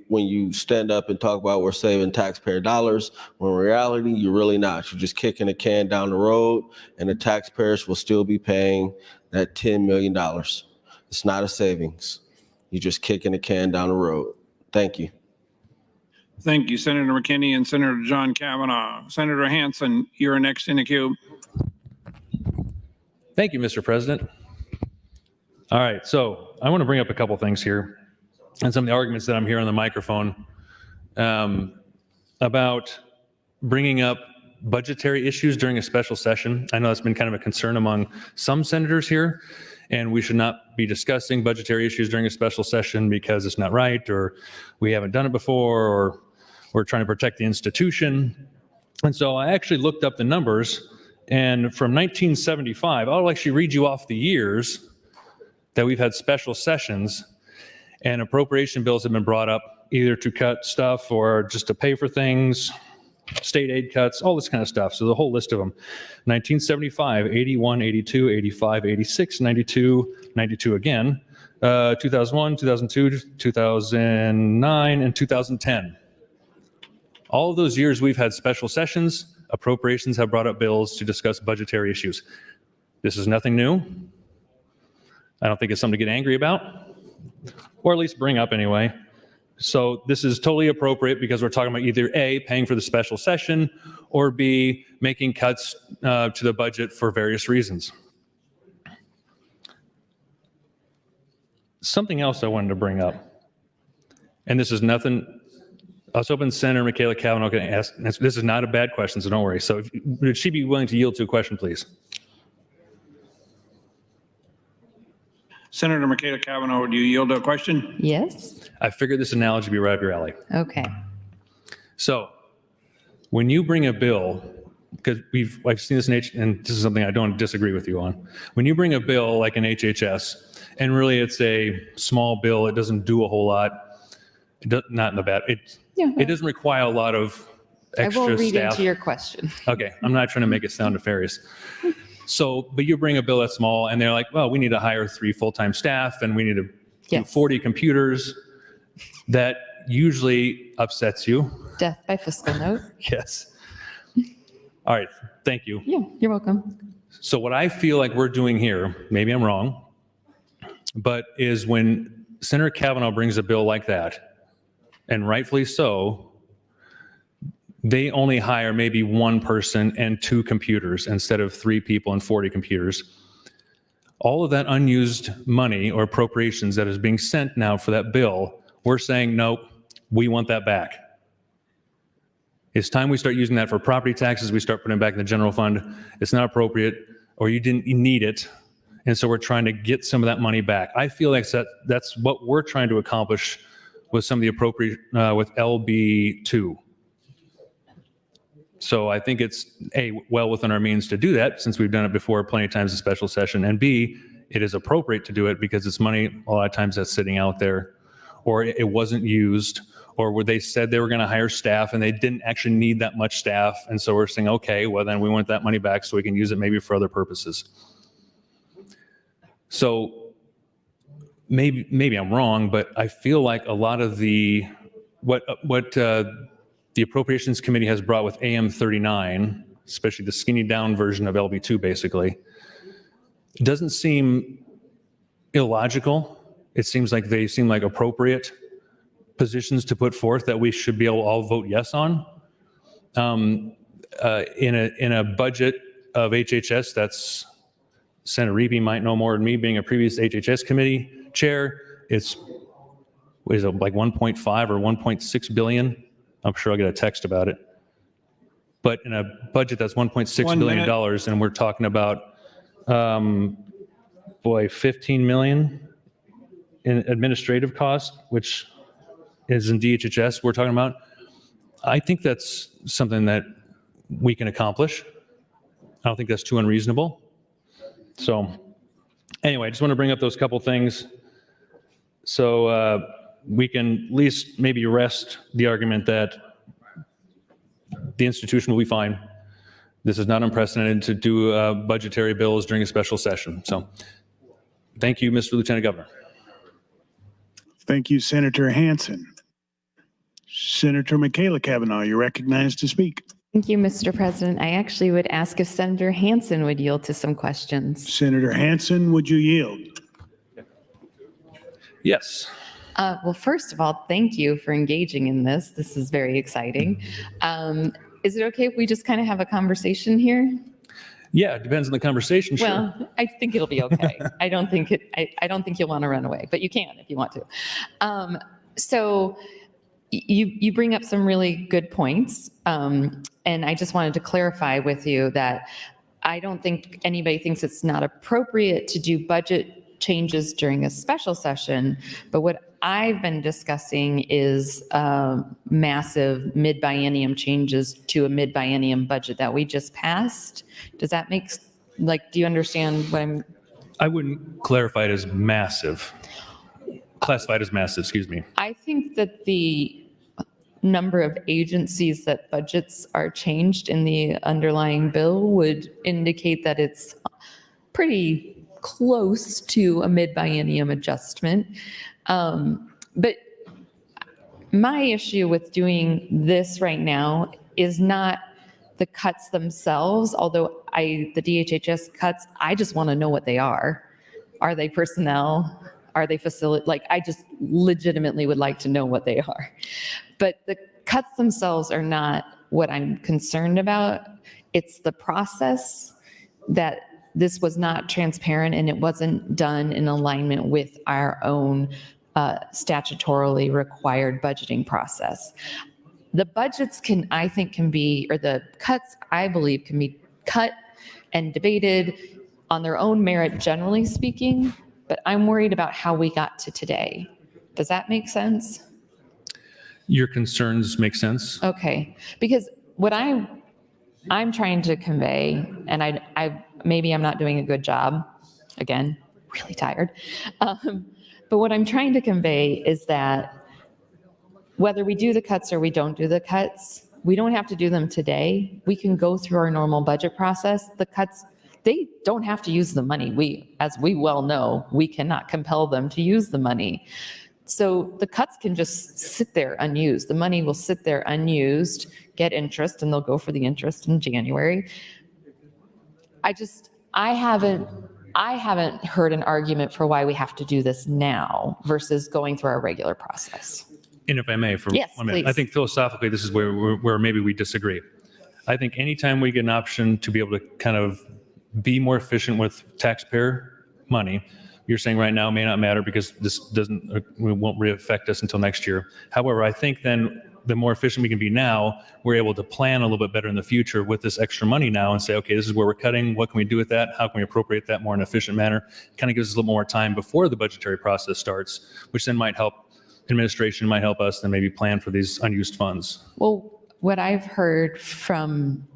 when you stand up and talk about we're saving taxpayer dollars, when in reality, you're really not. You're just kicking a can down the road, and the taxpayers will still be paying that $10 million. It's not a savings. You're just kicking a can down the road. Thank you. Thank you, Senator McKinney and Senator John Kavanaugh. Senator Hansen, you're next in the queue. Thank you, Mr. President. All right, so I want to bring up a couple things here and some of the arguments that I'm hearing on the microphone about bringing up budgetary issues during a special session. I know that's been kind of a concern among some senators here, and we should not be discussing budgetary issues during a special session because it's not right, or we haven't done it before, or we're trying to protect the institution. And so I actually looked up the numbers, and from 1975, I'll actually read you off the years that we've had special sessions and appropriation bills have been brought up either to cut stuff or just to pay for things, state aid cuts, all this kind of stuff. So the whole list of them: 1975, 81, 82, 85, 86, 92, 92 again, 2001, 2002, 2009, and 2010. All of those years we've had special sessions, appropriations have brought up bills to discuss budgetary issues. This is nothing new. I don't think it's something to get angry about, or at least bring up anyway. So this is totally appropriate because we're talking about either A, paying for the special session, or B, making cuts to the budget for various reasons. Something else I wanted to bring up, and this is nothing, I was hoping Senator Michaela Kavanaugh can ask, this is not a bad question, so don't worry. So would she be willing to yield to a question, please? Senator Michaela Kavanaugh, would you yield to a question? Yes. I figured this analogy would be right up your alley. Okay. So when you bring a bill, because I've seen this and this is something I don't disagree with you on. When you bring a bill like an HHS, and really it's a small bill, it doesn't do a whole lot. Not in the bad. It doesn't require a lot of extra I will read staff. into your question. Okay, I'm not trying to make it sound nefarious. So, but you bring a bill that's small, and they're like, well, we need to hire 3 full-time staff, and we need to do 40 computers. That usually upsets you. Death by fiscal note. Yes. All right, thank you. Yeah, you're welcome. So what I feel like we're doing here, maybe I'm wrong, but is when Senator Kavanaugh brings a bill like that, and rightfully so, they only hire maybe 1 person and 2 computers instead of 3 people and 40 computers. All of that unused money or appropriations that is being sent now for that bill, we're saying, nope, we want that back. It's time we start using that for property taxes. We start putting it back in the general fund. It's not appropriate, or you didn't need it. And so we're trying to get some of that money back. I feel like that's what we're trying to accomplish with some of the appropriate, with LB2. So I think it's A, well within our means to do that, since we've done it before plenty of times in special session, and B, it is appropriate to do it because it's money a lot of times that's sitting out there, or it wasn't used, or where they said they were going to hire staff and they didn't actually need that much staff. And so we're saying, okay, well then we want that money back so we can use it maybe for other purposes. So maybe I'm wrong, but I feel like a lot of what the Appropriations Committee has brought with AM 39, especially the skinny down version of LB2 basically, it doesn't seem illogical. It seems like they seem like appropriate positions to put forth that we should be able to all vote yes on. In a budget of HHS, that's Senator Reeby might know more than me, being a previous HHS committee chair. Is it like 1.5 or 1.6 billion? I'm sure I'll get a text about it. But in a budget that's $1.6 billion, and we're talking about, 15 million in administrative costs, which is in DHHS we're talking about. I think that's something that we can accomplish. I don't think that's too unreasonable. So anyway, I just want to bring up those couple things so we can at least maybe rest the argument that the institution will be fine. This is not unprecedented to do budgetary bills during a special session. So thank you, Mr. Lieutenant Governor. Thank you, Senator Hansen. Senator Michaela Kavanaugh, you're recognized to speak. Thank you, Mr. President. I actually would ask if Senator Hansen would yield to some questions. Senator Hansen, would you yield? Yes. Well, first of all, thank you for engaging in this. This is very exciting. Is it okay if we just kind of have a conversation here? Yeah, it depends on the conversation. Sure. Well, I think it'll be okay. I don't think you'll want to run away, but you can if you want to. So you bring up some really good points. And I just wanted to clarify with you that I don't think anybody thinks it's not appropriate to do budget changes during a special session, but what I've been discussing is massive mid-biennium changes to a mid-biennium budget that we just passed. Does that make, do you understand what I'm? I wouldn't clarify it as massive. Classified as massive, excuse me. I think that the number of agencies that budgets are changed in the underlying bill would indicate that it's pretty close to a mid-biennium adjustment. But my issue with doing this right now is not the cuts themselves, although the DHHS cuts, I just want to know what they are. Are they personnel? Are they facility? I just legitimately would like to know what they are. But the cuts themselves are not what I'm concerned about. It's the process that this was not transparent and it wasn't done in alignment with our own statutorily required budgeting process. The budgets the cuts, I believe, can be cut and debated on their own merit, generally speaking, but I'm worried about how we got to today. Does that make sense? Your concerns make sense. Okay, because what I'm trying to convey, and I maybe I'm not doing a good job, again, really tired, but what I'm trying to convey is that whether we do the cuts or we don't do the cuts, we don't have to do them today. We can go through our normal budget process. The cuts, they don't have to use the money. As we well know, we cannot compel them to use the money. So the cuts can just sit there unused. The money will sit there unused, get interest, and they'll go for the interest in January. I haven't heard an argument for why we have to do this now versus going through our regular process. And if I may, for Yes, 1 minute, please. I think philosophically, this is where maybe we disagree. I think anytime we get an option to be able to kind of be more efficient with taxpayer money, you're saying right now may not matter because this won't affect us until next year. However, I think then the more efficient we can be now, we're able to plan a little bit better in the future with this extra money now and say, okay, this is where we're cutting. What can we do with that? How can we appropriate that more in an efficient manner? Kind of gives us a little more time before the budgetary process starts, which then might help administration, might help us then maybe plan for these unused funds. Well, what I've heard from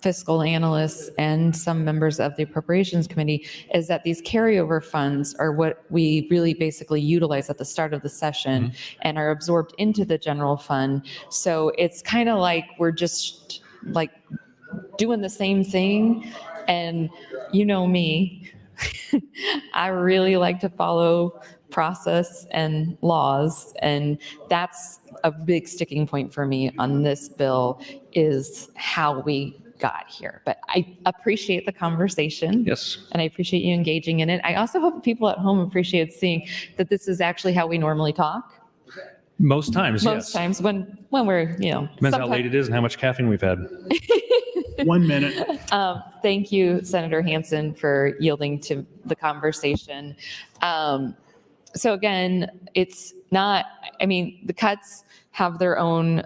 fiscal analysts and some members of the Appropriations Committee is that these carryover funds are what we really basically utilize at the start of the session and are absorbed into the general fund. So it's kind of like we're just like doing the same thing. And you know me, I really like to follow process and laws, and that's a big sticking point for me on this bill is how we got here. But I appreciate the conversation. Yes. And I appreciate you engaging in it. I also hope people at home appreciate seeing that this is actually how we normally talk. Most times, Most yes. times when we're, Depends how late it is and how much caffeine we've had. 1 minute. Thank you, Senator Hansen, for yielding to the conversation. So again, it's not, I mean, the cuts have their own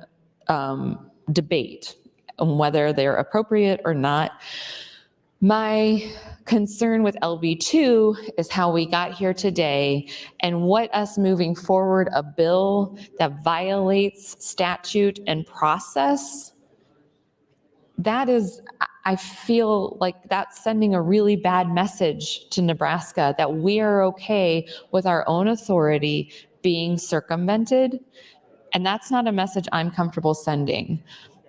debate on whether they're appropriate or not. My concern with LB2 is how we got here today and what us moving forward a bill that violates statute and process. That is, I feel like that's sending a really bad message to Nebraska that we are okay with our own authority being circumvented. And that's not a message I'm comfortable sending.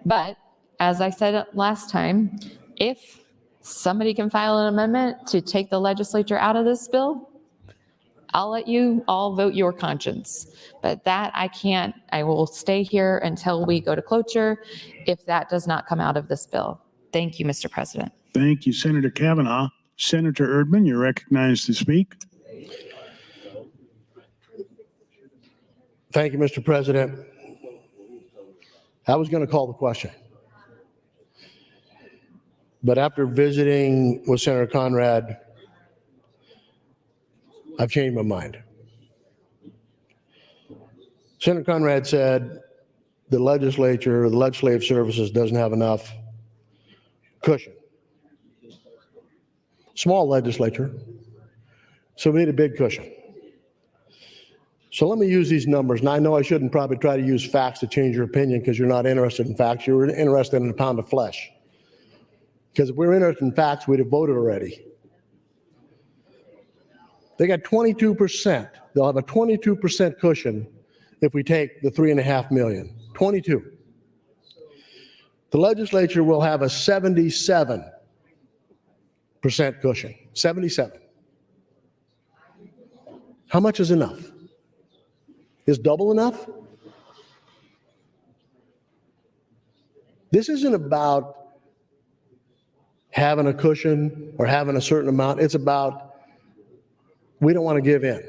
But as I said last time, if somebody can file an amendment to take the legislature out of this bill, I'll let you all vote your conscience. But that I can't. I will stay here until we go to cloture if that does not come out of this bill. Thank you, Mr. President. Thank you, Senator Kavanaugh. Senator Erdman, you're recognized to speak. Thank you, Mr. President. I was going to call the question. But after visiting with Senator Conrad, I've changed my mind. Senator Conrad said the legislature, the legislative services doesn't have enough cushion. Small legislature, so we need a big cushion. So let me use these numbers. And I know I shouldn't probably try to use facts to change your opinion because you're not interested in facts. You're interested in a pound of flesh. Because if we're interested in facts, we'd have voted already. They got 22%. They'll have a 22% cushion if we take the 3.5 million. 22. The legislature will have a 77% cushion. 77. How much is enough? Is double enough? This isn't about having a cushion or having a certain amount. It's about we don't want to give in.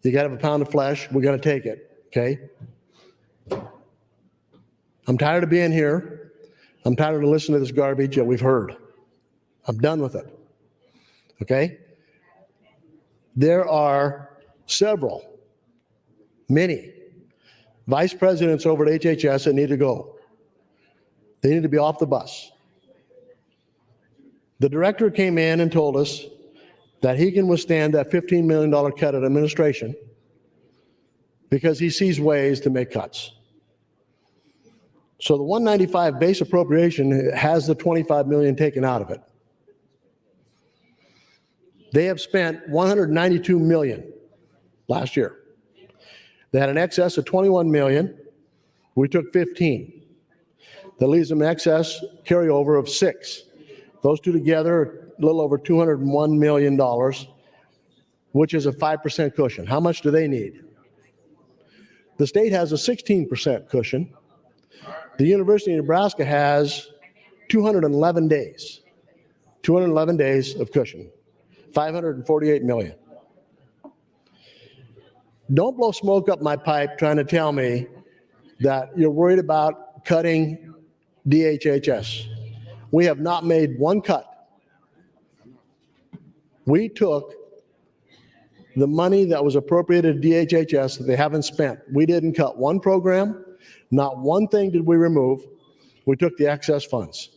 You got to have a pound of flesh. We're going to take it. Okay? I'm tired of being here. I'm tired of listening to this garbage that we've heard. I'm done with it. Okay? There are many vice presidents over at HHS that need to go. They need to be off the bus. The director came in and told us that he can withstand that $15 million cut at administration because he sees ways to make cuts. So the 195 base appropriation has the 25 million taken out of it. They have spent 192 million last year. They had an excess of 21 million. We took 15. That leaves them an excess carryover of 6. Those two together are a little over $201 million, which is a 5% cushion. How much do they need? The state has a 16% cushion. The University of Nebraska has 211 days. 211 days of cushion. 548 million. Don't blow smoke up my pipe trying to tell me that you're worried about cutting DHHS. We have not made one cut. We took the money that was appropriated to DHHS that they haven't spent. We didn't cut one program. Not one thing did we remove. We took the excess funds.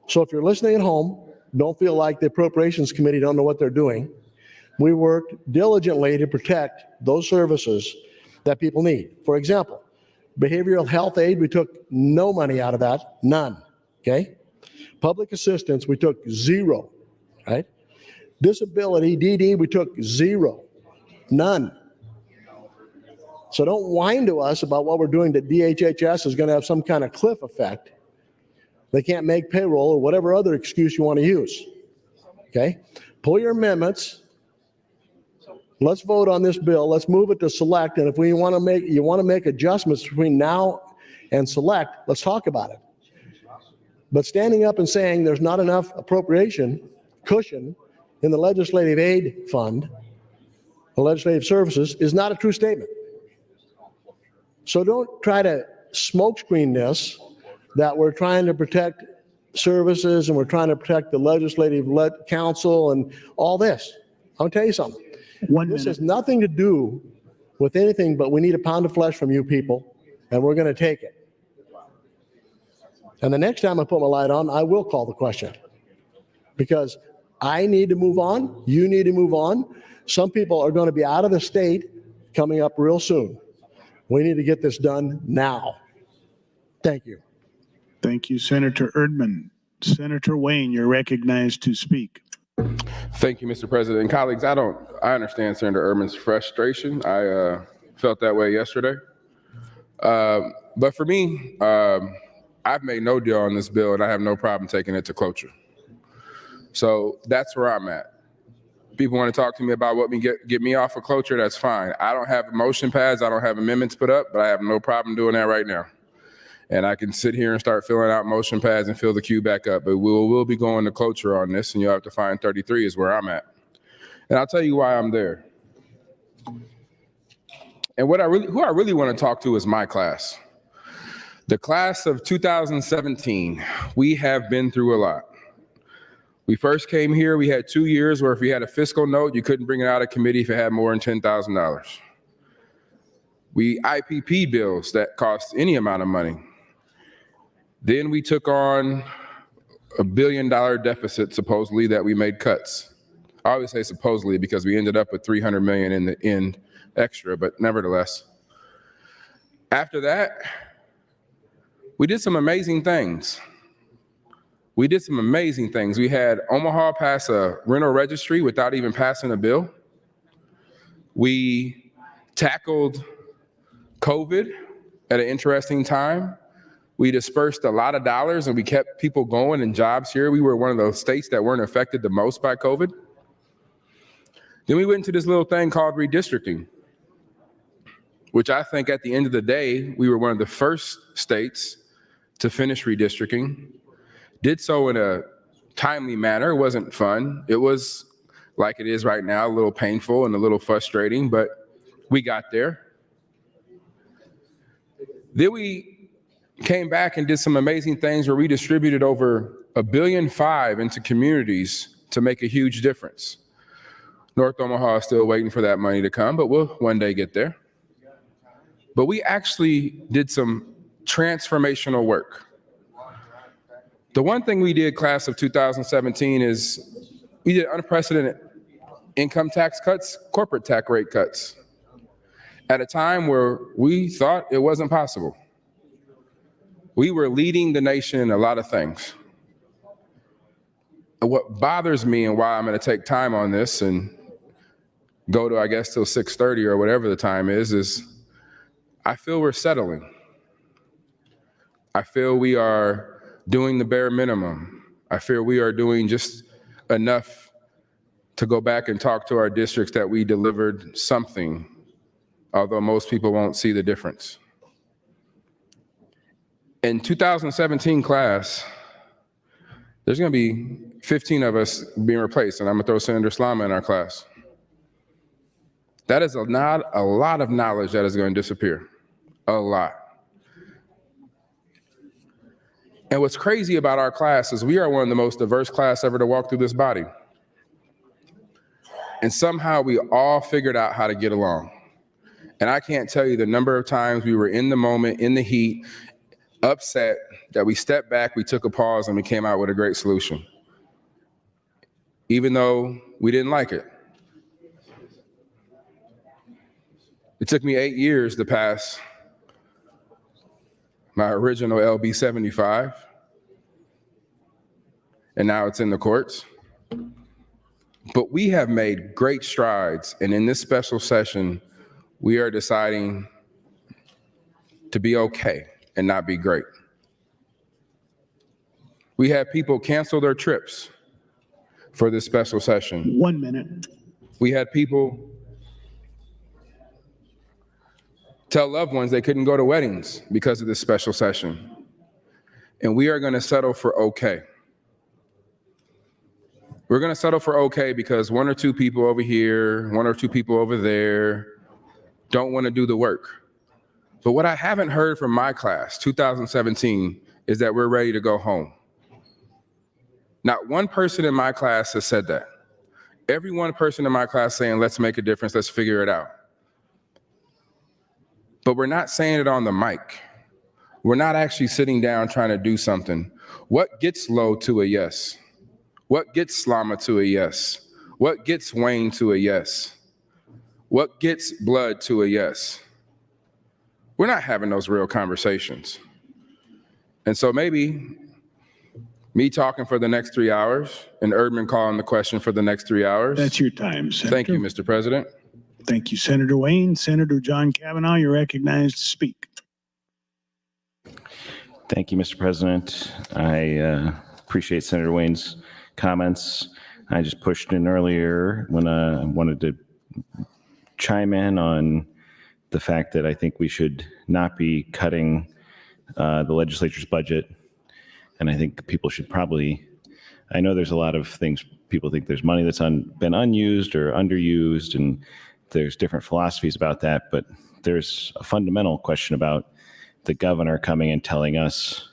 So if you're listening at home, don't feel like the Appropriations Committee don't know what they're doing. We worked diligently to protect those services that people need. For example, behavioral health aid, we took no money out of that, none, okay? Public assistance, we took 0, right? Disability, DD, we took 0, none. So don't whine to us about what we're doing that DHHS is going to have some kind of cliff effect. They can't make payroll or whatever other excuse you want to use. Okay? Pull your amendments. Let's vote on this bill. Let's move it to select. And if you want to make adjustments between now and select, let's talk about it. But standing up and saying there's not enough appropriation cushion in the legislative aid fund, the legislative services, is not a true statement. So don't try to smokescreen this, that we're trying to protect services and we're trying to protect the legislative council and all this. I'll tell you something. This has nothing to do with anything, but we need a pound of flesh from you people, and we're going to take it. And the next time I put my light on, I will call the question. Because I need to move on. You need to move on. Some people are going to be out of the state coming up real soon. We need to get this done now. Thank you. Thank you, Senator Erdman. Senator Wayne, you're recognized to speak. Thank you, Mr. President. And colleagues, I understand Senator Erdman's frustration. I felt that way yesterday. But for me, I've made no deal on this bill and I have no problem taking it to cloture. So that's where I'm at. People want to talk to me about what get me off of cloture, that's fine. I don't have motion pads, I don't have amendments put up, but I have no problem doing that right now. And I can sit here and start filling out motion pads and fill the queue back up. But we'll be going to cloture on this, and you'll have to find 33 is where I'm at. And I'll tell you why I'm there. And who I really want to talk to is my class. The class of 2017, we have been through a lot. We first came here, we had 2 years where if you had a fiscal note, you couldn't bring it out of committee if it had more than $10,000. We IPP bills that cost any amount of money. Then we took on $1 billion deficit, supposedly, that we made cuts. I always say supposedly because we ended up with $300 million in the end extra, but nevertheless. After that, we did some amazing things. We had Omaha pass a rental registry without even passing a bill. We tackled COVID at an interesting time. We dispersed a lot of dollars and we kept people going and jobs here. We were one of those states that weren't affected the most by COVID. Then we went into this little thing called redistricting, which I think at the end of the day, we were one of the first states to finish redistricting. Did so in a timely manner. It wasn't fun. It was like it is right now, a little painful and a little frustrating, but we got there. Then we came back and did some amazing things where we distributed over $1.5 billion into communities to make a huge difference. North Omaha is still waiting for that money to come, but we'll one day get there. But we actually did some transformational work. The one thing we did, class of 2017, is we did unprecedented income tax cuts, corporate tax rate cuts, at a time where we thought it wasn't possible. We were leading the nation in a lot of things. And what bothers me and why I'm going to take time on this and go to, I guess, till 6:30 or whatever the time is I feel we're settling. I feel we are doing the bare minimum. I feel we are doing just enough to go back and talk to our districts that we delivered something, although most people won't see the difference. In 2017 class, there's going to be 15 of us being replaced, and I'm going to throw Senator Slama in our class. That is not a lot of knowledge that is going to disappear. A lot. And what's crazy about our class is we are one of the most diverse class ever to walk through this body. And somehow we all figured out how to get along. And I can't tell you the number of times we were in the moment, in the heat, upset, that we stepped back, we took a pause, and we came out with a great solution. Even though we didn't like it. It took me 8 years to pass my original LB 75. and now it's in the courts. But we have made great strides, and in this special session, we are deciding to be okay and not be great. We had people cancel their trips for this special session. 1 minute. We had people tell loved ones they couldn't go to weddings because of this special session. And we are going to settle for okay. We're going to settle for okay because one or two people over here, one or two people over there don't want to do the work. But what I haven't heard from my class, 2017, is that we're ready to go home. Not one person in my class has said that. Every one person in my class saying, let's make a difference, let's figure it out. But we're not saying it on the mic. We're not actually sitting down trying to do something. What gets Lowe to a yes? What gets Slama to a yes? What gets Wayne to a yes? What gets Blood to a yes? We're not having those real conversations. And so maybe me talking for the next 3 hours and Erdman calling the question for the next 3 hours. That's your time, Senator. Thank you, Mr. President. Thank you, Senator Wayne. Senator John Kavanaugh, you're recognized to speak. Thank you, Mr. President. I appreciate Senator Wayne's comments. I just pushed in earlier when I wanted to chime in on the fact that I think we should not be cutting the legislature's budget. And I think people should probably, I know there's a lot of things, people think there's money that's been unused or underused, and there's different philosophies about that, but there's a fundamental question about the governor coming and telling us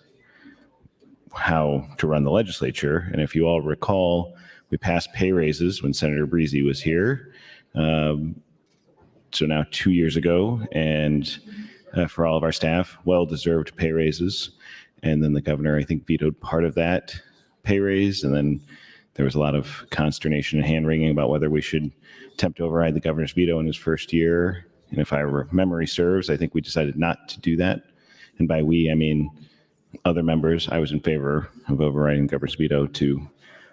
how to run the legislature. And if you all recall, we passed pay raises when Senator Breezy was here. So now 2 years ago, and for all of our staff, well-deserved pay raises. And then the governor, I think, vetoed part of that pay raise. And then there was a lot of consternation and hand-wringing about whether we should attempt to override the governor's veto in his first year. And if memory serves, I think we decided not to do that. And by we, I mean other members. I was in favor of overriding the governor's veto to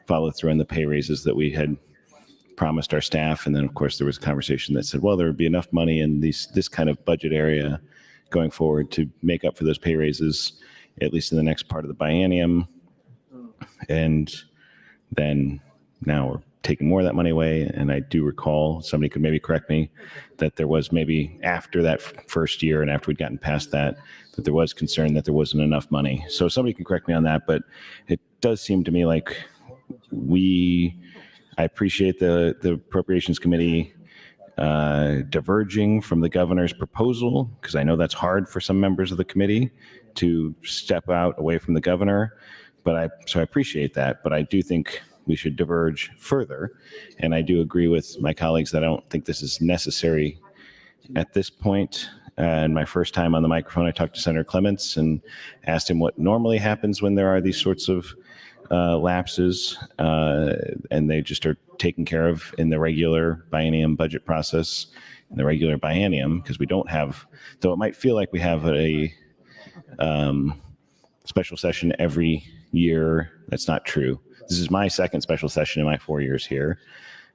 follow through on the pay raises that we had promised our staff. And then, of course, there was a conversation that said, well, there would be enough money in this kind of budget area going forward to make up for those pay raises, at least in the next part of the biennium. And then now we're taking more of that money away. And I do recall, somebody could maybe correct me, that there was maybe after that first year and after we'd gotten past that there was concern that there wasn't enough money. So somebody can correct me on that, but it does seem to me like I appreciate the Appropriations Committee diverging from the governor's proposal, because I know that's hard for some members of the committee to step out away from the governor. So I appreciate that, but I do think we should diverge further. And I do agree with my colleagues that I don't think this is necessary at this point. And my first time on the microphone, I talked to Senator Clemens and asked him what normally happens when there are these sorts of lapses, and they just are taken care of in the regular biennium budget process, in the regular biennium, because we don't have, though it might feel like we have a special session every year, that's not true. This is my second special session in my 4 years here.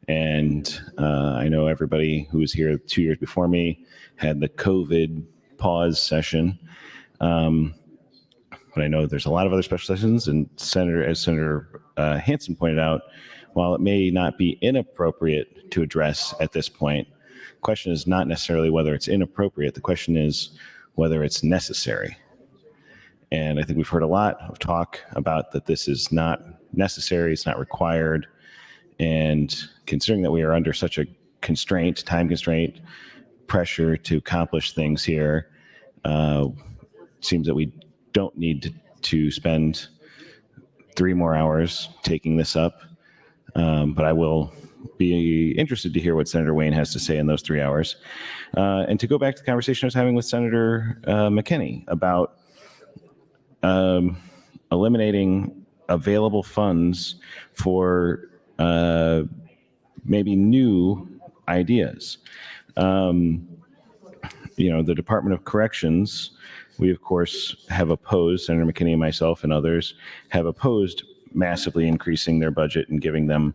And I know everybody who was here 2 years before me had the COVID pause session. But I know there's a lot of other special sessions, and as Senator Hansen pointed out, while it may not be inappropriate to address at this point, the question is not necessarily whether it's inappropriate. The question is whether it's necessary. And I think we've heard a lot of talk about that this is not necessary, it's not required. And considering that we are under such a constraint, time constraint, pressure to accomplish things here, it seems that we don't need to spend 3 more hours taking this up. But I will be interested to hear what Senator Wayne has to say in those 3 hours. And to go back to the conversation I was having with Senator McKinney about eliminating available funds for maybe new ideas. The Department of Corrections, we of course have opposed, Senator McKinney and myself and others have opposed massively increasing their budget and giving them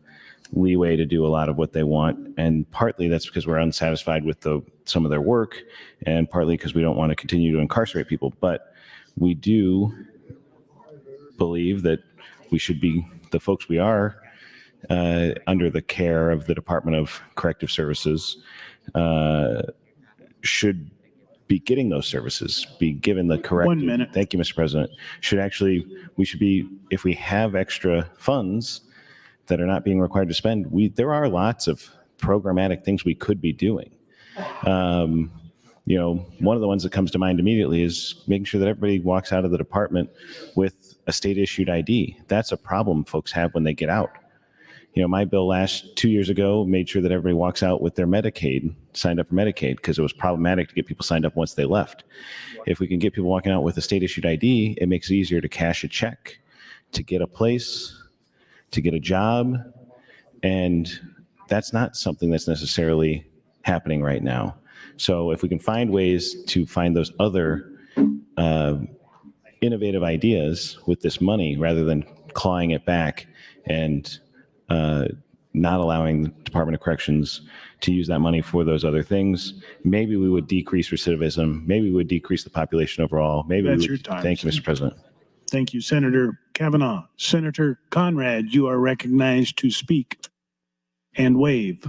leeway to do a lot of what they want. And partly that's because we're unsatisfied with some of their work, and partly because we don't want to continue to incarcerate people. But we do believe that we should be the folks we are under the care of the Department of Corrective Services should be getting those services, be given the correct. 1 minute. Thank you, Mr. President. We should be, if we have extra funds that are not being required to spend, there are lots of programmatic things we could be doing. One of the ones that comes to mind immediately is making sure that everybody walks out of the department with a state-issued ID. That's a problem folks have when they get out. My bill 2 years ago made sure that everybody walks out with their Medicaid, signed up for Medicaid, because it was problematic to get people signed up once they left. If we can get people walking out with a state-issued ID, it makes it easier to cash a check, to get a place, to get a job, and that's not something that's necessarily happening right now. So if we can find ways to find those other innovative ideas with this money, rather than clawing it back and not allowing the Department of Corrections to use that money for those other things, maybe we would decrease recidivism, maybe we would decrease the population overall. That's your time. Thank you, Mr. President. Thank you, Senator Kavanaugh. Senator Conrad, you are recognized to speak and waive.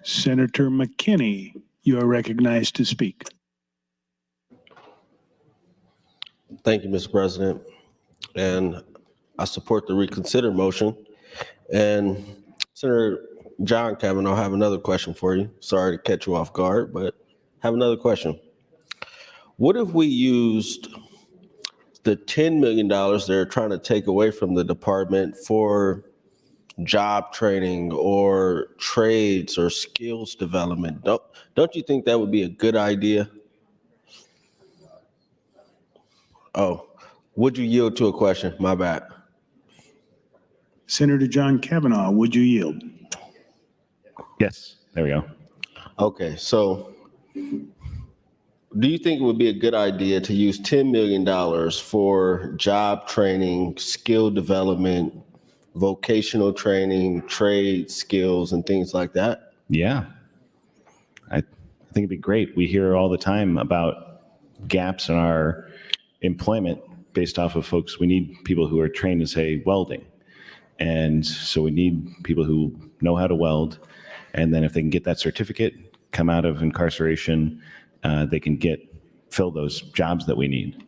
Senator McKinney, you are recognized to speak. Thank you, Mr. President. And I support the reconsider motion. And Senator John Kavanaugh, I have another question for you. Sorry to catch you off guard, but I have another question. What if we used the $10 million they're trying to take away from the department for job training or trades or skills development? Don't you think that would be a good idea? Oh, would you yield to a question? My bad. Senator John Kavanaugh, would you yield? Yes, there we go. Okay, so do you think it would be a good idea to use $10 million for job training, skill development, vocational training, trade skills, and things like that? Yeah, I think it'd be great. We hear all the time about gaps in our employment based off of folks. We need people who are trained in, say, welding. And so we need people who know how to weld. And then if they can get that certificate, come out of incarceration, they can fill those jobs that we need.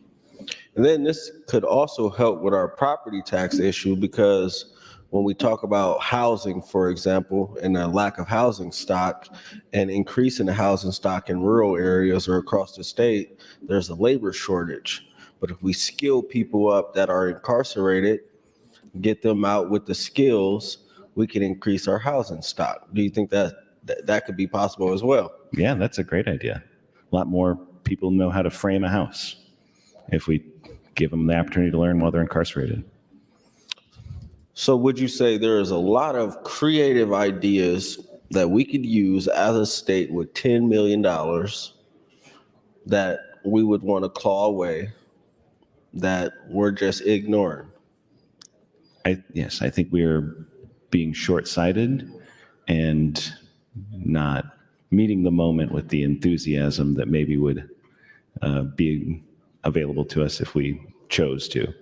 And then this could also help with our property tax issue, because when we talk about housing, for example, and the lack of housing stock and increasing the housing stock in rural areas or across the state, there's a labor shortage. But if we skill people up that are incarcerated, get them out with the skills, we can increase our housing stock. Do you think that could be possible as well? Yeah, that's a great idea. A lot more people know how to frame a house if we give them the opportunity to learn while they're incarcerated. So would you say there is a lot of creative ideas that we could use as a state with $10 million that we would want to claw away, that we're just ignoring? Yes, I think we're being short-sighted and not meeting the moment with the enthusiasm that maybe would be available to us if we chose to.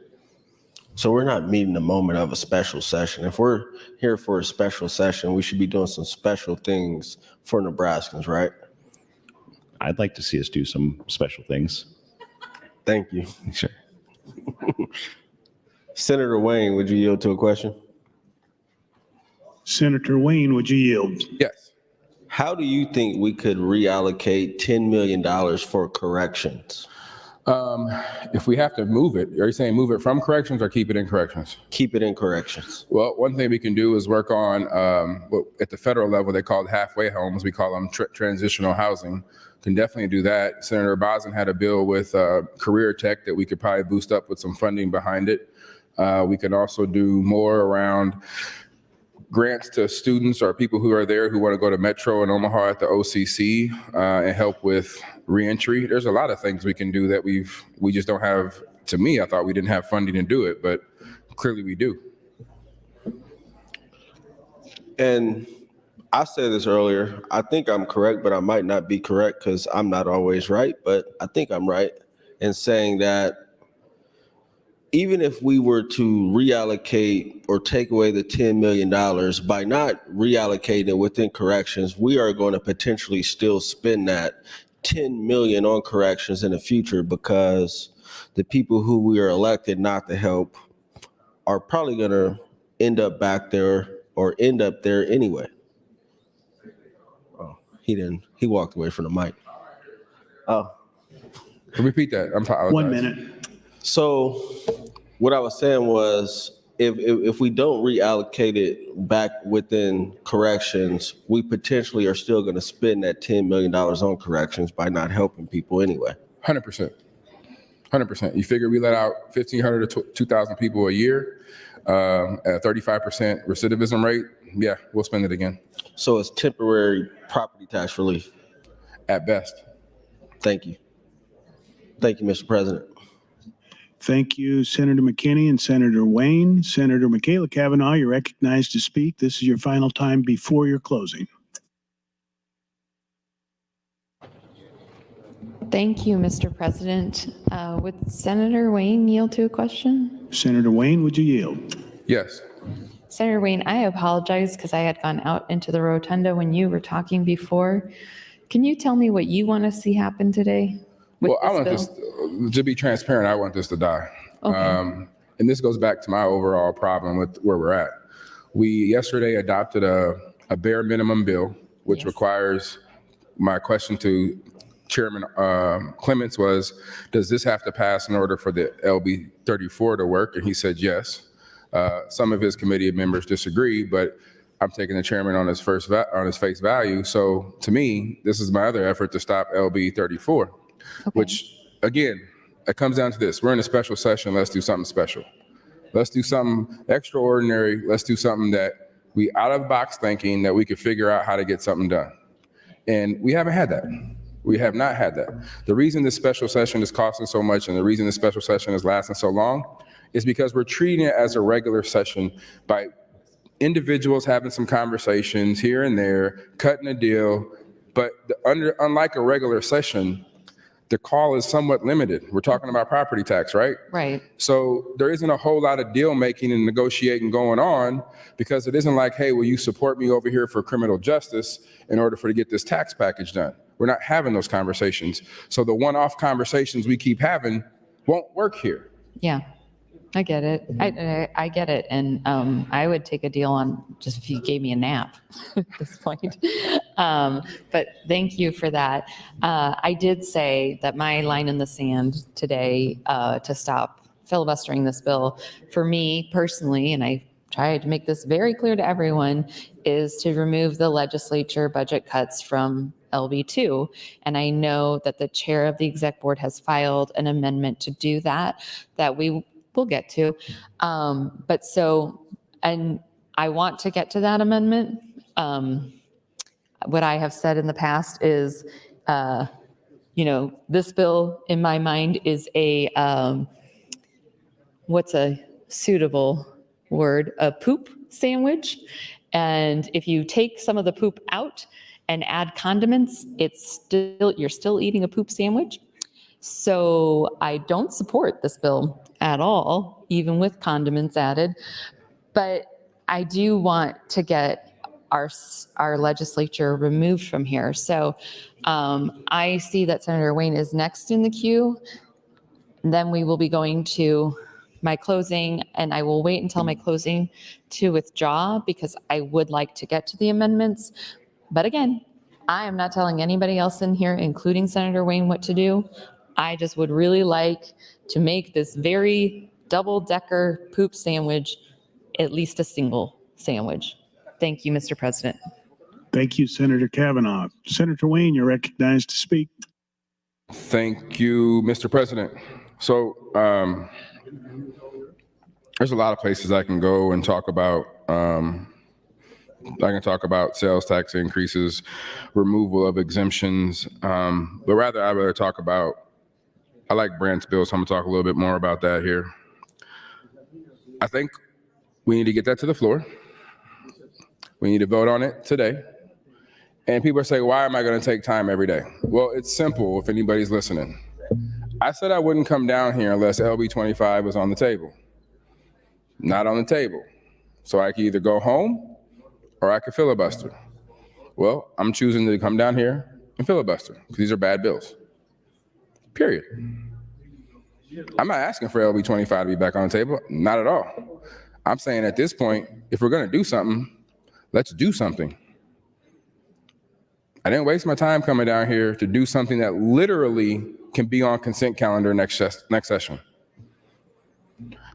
So we're not meeting the moment of a special session. If we're here for a special session, we should be doing some special things for Nebraskans, right? I'd like to see us do some special things. Thank you. Sure. Senator Wayne, would you yield to a question? Senator Wayne, would you yield? Yes. How do you think we could reallocate $10 million for corrections? If we have to move it, are you saying move it from corrections or keep it in corrections? Keep it in corrections. Well, one thing we can do is work on, what at the federal level, they call it halfway homes. We call them transitional housing. Can definitely do that. Senator Ibbotson had a bill with career tech that we could probably boost up with some funding behind it. We can also do more around grants to students or people who are there who want to go to Metro and Omaha at the OCC and help with reentry. There's a lot of things we can do that we just don't have. To me, I thought we didn't have funding to do it, but clearly we do. And I said this earlier, I think I'm correct, but I might not be correct because I'm not always right, but I think I'm right in saying that even if we were to reallocate or take away the $10 million, by not reallocating it within corrections, we are going to potentially still spend that $10 million on corrections in the future because the people who we are elected not to help are probably going to end up back there or end up there anyway. Oh, he walked away from the mic. Oh. Repeat that. I'm apologize. 1 minute. So what I was saying was if we don't reallocate it back within corrections, we potentially are still going to spend that $10 million on corrections by not helping people anyway. 100%. 100%. You figure we let out 1,500 to 2,000 people a year at a 35% recidivism rate. Yeah, we'll spend it again. So it's temporary property tax relief. At best. Thank you. Thank you, Mr. President. Thank you, Senator McKinney and Senator Wayne. Senator Michaela Kavanaugh, you're recognized to speak. This is your final time before your closing. Thank you, Mr. President. Would Senator Wayne yield to a question? Senator Wayne, would you yield? Yes. Senator Wayne, I apologize because I had gone out into the rotunda when you were talking before. Can you tell me what you want to see happen today? Well, I want this, to be transparent, I want this to die. Okay. And this goes back to my overall problem with where we're at. We yesterday adopted a bare minimum bill, which requires, my question to Chairman Clemens was, does this have to pass in order for the LB 34 to work? And he said yes. Some of his committee members disagree, but I'm taking the chairman on his face value. So to me, this is my other effort to stop LB 34. Okay. Which, again, it comes down to this. We're in a special session. Let's do something special. Let's do something extraordinary. Let's do something that we out of the box thinking that we could figure out how to get something done. And we haven't had that. We have not had that. The reason this special session is costing so much and the reason this special session is lasting so long is because we're treating it as a regular session by individuals having some conversations here and there, cutting a deal. But unlike a regular session, the call is somewhat limited. We're talking about property tax, right? Right. So there isn't a whole lot of deal making and negotiating going on because it isn't like, hey, will you support me over here for criminal justice in order to get this tax package done? We're not having those conversations. So the one-off conversations we keep having won't work here. Yeah, I get it. I get it. And I would take a deal on just if you gave me a nap at this point. But thank you for that. I did say that my line in the sand today to stop filibustering this bill, for me personally, and I tried to make this very clear to everyone, is to remove the legislature budget cuts from LB2. And I know that the chair of the exec board has filed an amendment to do that we will get to. But so, and I want to get to that amendment. What I have said in the past is, this bill in my mind is a, what's a suitable word, a poop sandwich. And if you take some of the poop out and add condiments, you're still eating a poop sandwich. So I don't support this bill at all, even with condiments added. But I do want to get our legislature removed from here. So I see that Senator Wayne is next in the queue. And then we will be going to my closing, and I will wait until my closing to withdraw because I would like to get to the amendments. But again, I am not telling anybody else in here, including Senator Wayne, what to do. I just would really like to make this very double-decker poop sandwich at least a single sandwich. Thank you, Mr. President. Thank you, Senator Kavanaugh. Senator Wayne, you're recognized to speak. Thank you, Mr. President. So there's a lot of places I can go and talk about. I can talk about sales tax increases, removal of exemptions, but rather I'd rather talk about, I like Brandt's bill, so I'm gonna talk a little bit more about that here. I think we need to get that to the floor. We need to vote on it today. And people are saying, why am I going to take time every day? Well, it's simple if anybody's listening. I said I wouldn't come down here unless LB 25 was on the table. Not on the table. So I could either go home or I could filibuster. Well, I'm choosing to come down here and filibuster because these are bad bills. Period. I'm not asking for LB 25 to be back on the table. Not at all. I'm saying at this point, if we're going to do something, let's do something. I didn't waste my time coming down here to do something that literally can be on consent calendar next session.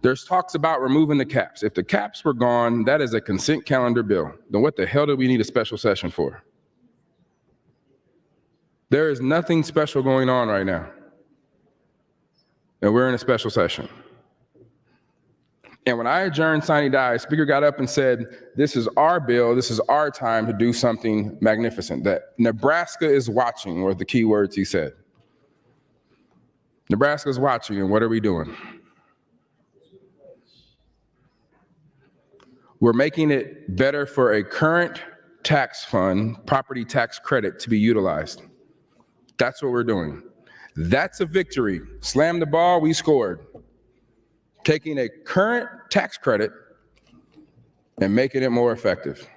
There's talks about removing the caps. If the caps were gone, that is a consent calendar bill. Then what the hell do we need a special session for? There is nothing special going on right now. And we're in a special session. And when I adjourned sine die, Speaker got up and said, this is our bill, this is our time to do something magnificent. That Nebraska is watching were the key words he said. Nebraska is watching, and what are we doing? We're making it better for a current tax fund, property tax credit, to be utilized. That's what we're doing. That's a victory. Slam the ball, we scored. Taking a current tax credit and making it more effective.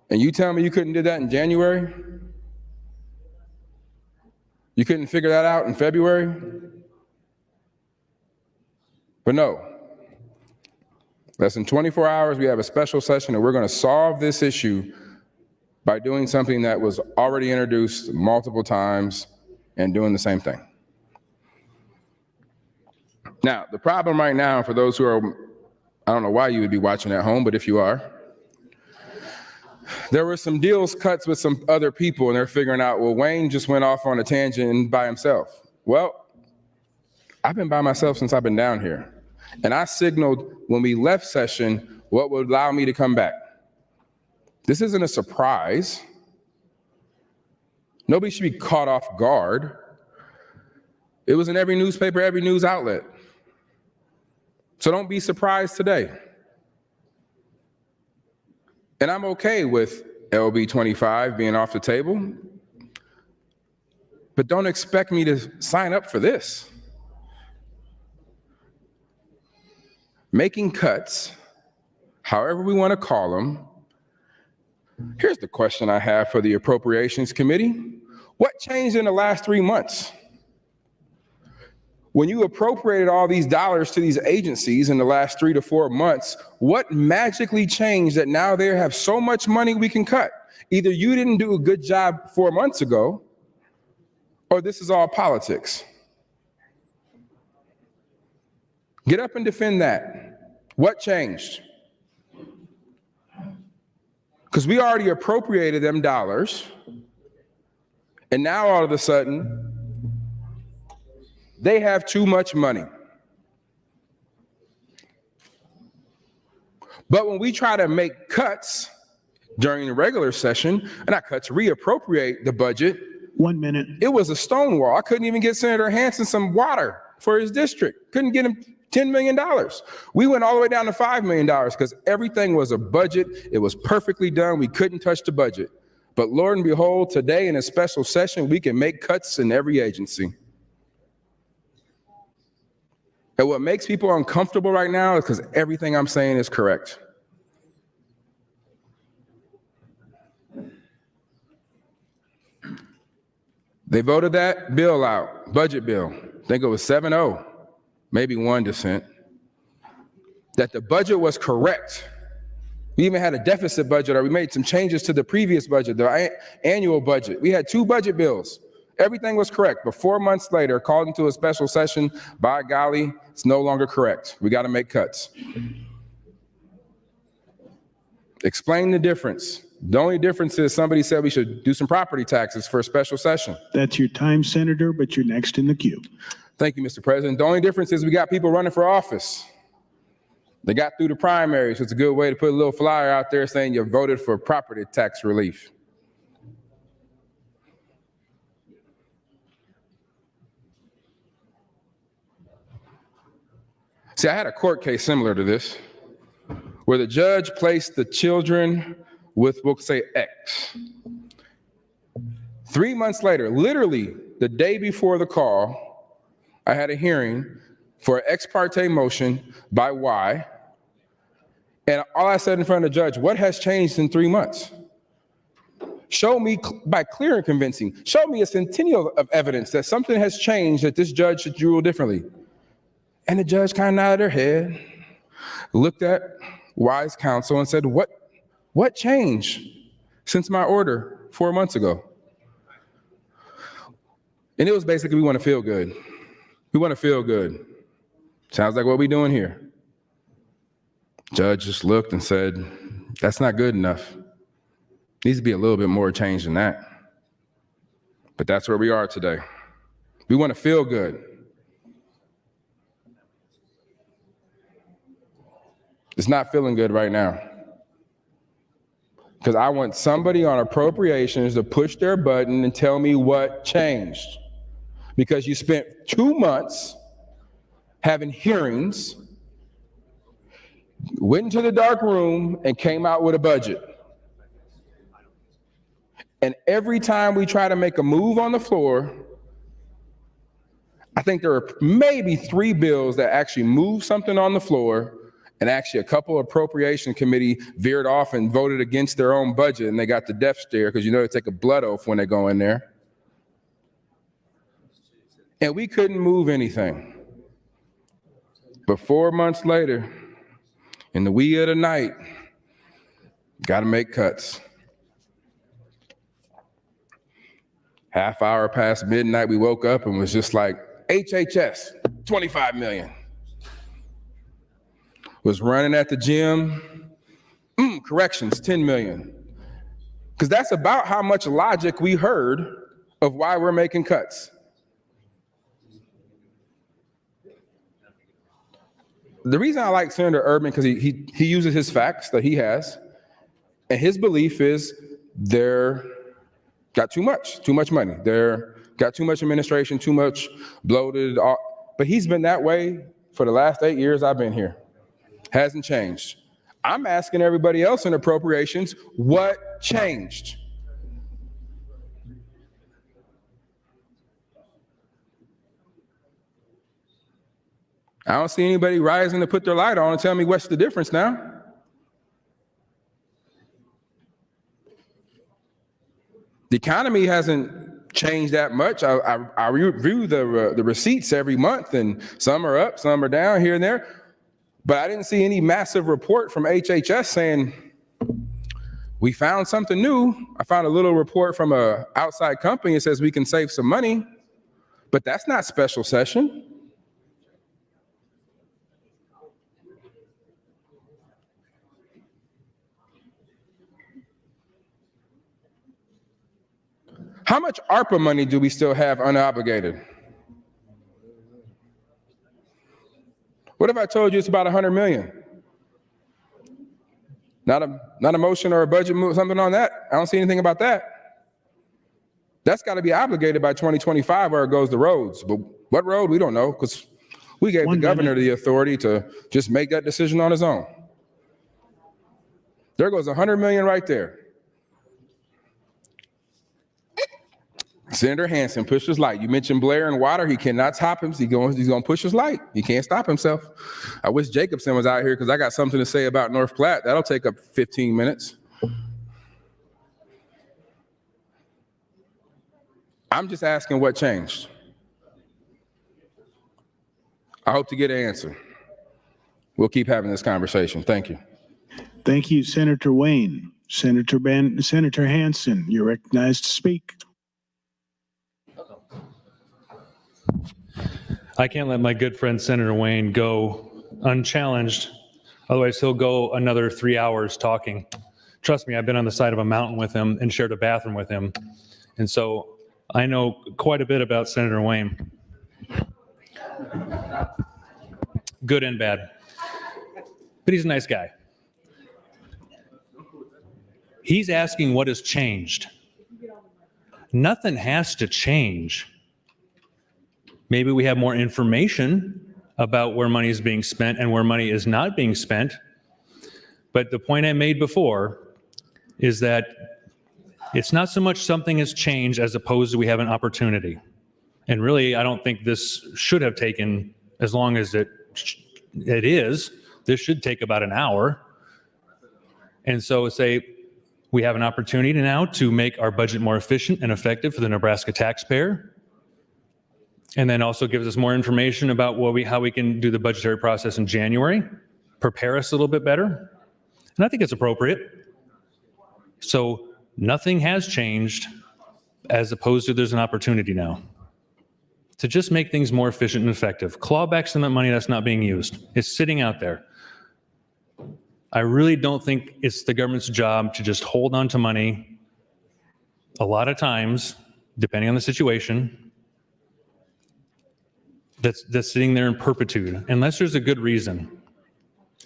And you tell me you couldn't do that in January? You couldn't figure that out in February? But no. Less than 24 hours, we have a special session and we're going to solve this issue by doing something that was already introduced multiple times and doing the same thing. Now, the problem right now for those who are, I don't know why you would be watching at home, but if you are, there were some deals cuts with some other people and they're figuring out, well, Wayne just went off on a tangent by himself. Well, I've been by myself since I've been down here. And I signaled when we left session what would allow me to come back. This isn't a surprise. Nobody should be caught off guard. It was in every newspaper, every news outlet. So don't be surprised today. And I'm okay with LB 25 being off the table, but don't expect me to sign up for this. Making cuts, however we want to call them. Here's the question I have for the Appropriations Committee. What changed in the last 3 months? When you appropriated all these dollars to these agencies in the last 3 to 4 months, what magically changed that now they have so much money we can cut? Either you didn't do a good job 4 months ago, or this is all politics. Get up and defend that. What changed? Because we already appropriated them dollars, and now all of a sudden, they have too much money. But when we try to make cuts during the regular session, not cuts, reappropriate the budget. 1 minute. It was a stonewall. I couldn't even get Senator Hansen some water for his district. Couldn't get him $10 million. We went all the way down to $5 million because everything was a budget. It was perfectly done. We couldn't touch the budget. But Lord and behold, today in a special session, we can make cuts in every agency. And what makes people uncomfortable right now is because everything I'm saying is correct. They voted that bill out, budget bill. I think it was 7-0, maybe 1 dissent. That the budget was correct. We even had a deficit budget, or we made some changes to the previous budget, the annual budget. We had 2 budget bills. Everything was correct, but 4 months later, called into a special session, by golly, it's no longer correct. We got to make cuts. Explain the difference. The only difference is somebody said we should do some property taxes for a special session. That's your time, Senator, but you're next in the queue. Thank you, Mr. President. The only difference is we got people running for office. They got through the primaries. So it's a good way to put a little flyer out there saying you voted for property tax relief. See, I had a court case similar to this, where the judge placed the children with, we'll say, X. 3 months later, literally the day before the call, I had a hearing for an ex parte motion by Y. And all I said in front of the judge, what has changed in 3 months? Show me by clear and convincing, show me a centennial of evidence that something has changed that this judge should rule differently. And the judge kind of nodded her head, looked at Y's counsel and said, what changed since my order 4 months ago? And it was basically, we want to feel good. We want to feel good. Sounds like what we're doing here. Judge just looked and said, that's not good enough. Needs to be a little bit more change than that. But that's where we are today. We want to feel good. It's not feeling good right now. Because I want somebody on appropriations to push their button and tell me what changed. Because you spent 2 months having hearings, went into the dark room and came out with a budget. And every time we try to make a move on the floor, I think there are maybe 3 bills that actually move something on the floor, and actually a couple of appropriation committee veered off and voted against their own budget, and they got the death stare because you know they take a blood oath when they go in there. And we couldn't move anything. But 4 months later, in the wee of the night, got to make cuts. Half hour past midnight, we woke up and was just like, HHS, 25 million. Was running at the gym, corrections, 10 million. Because that's about how much logic we heard of why we're making cuts. The reason I like Senator Urban, because he uses his facts that he has, and his belief is they're got too much money. They're got too much administration, too much bloated. But he's been that way for the last 8 years I've been here. Hasn't changed. I'm asking everybody else in appropriations, what changed? I don't see anybody rising to put their light on and tell me what's the difference now. The economy hasn't changed that much. I review the receipts every month, and some are up, some are down here and there. But I didn't see any massive report from HHS saying, we found something new. I found a little report from an outside company that says we can save some money, but that's not special session. How much ARPA money do we still have unobligated? What if I told you it's about 100 million? Not a motion or a budget move, something on that. I don't see anything about that. That's got to be obligated by 2025 where it goes to roads. But what road? We don't know, because we gave the governor the authority to just make that decision on his own. There goes 100 million right there. Senator Hansen pushed his light. You mentioned Blair and water. He cannot stop him. He's going to push his light. He can't stop himself. I wish Jacobson was out here because I got something to say about North Platte. That'll take up 15 minutes. I'm just asking what changed. I hope to get an answer. We'll keep having this conversation. Thank you. Thank you, Senator Wayne. Senator Hansen, you're recognized to speak. I can't let my good friend Senator Wayne go unchallenged. Otherwise, he'll go another 3 hours talking. Trust me, I've been on the side of a mountain with him and shared a bathroom with him. And so I know quite a bit about Senator Wayne. Good and bad. But he's a nice guy. He's asking what has changed. Nothing has to change. Maybe we have more information about where money is being spent and where money is not being spent. But the point I made before is that it's not so much something has changed as opposed to we have an opportunity. And really, I don't think this should have taken as long as it is. This should take about an hour. And so say we have an opportunity now to make our budget more efficient and effective for the Nebraska taxpayer. And then also gives us more information about how we can do the budgetary process in January, prepare us a little bit better. And I think it's appropriate. So nothing has changed as opposed to there's an opportunity now to just make things more efficient and effective. Claw back some of that money that's not being used. It's sitting out there. I really don't think it's the government's job to just hold on to money. A lot of times, depending on the situation, that's sitting there in perpetuity, unless there's a good reason.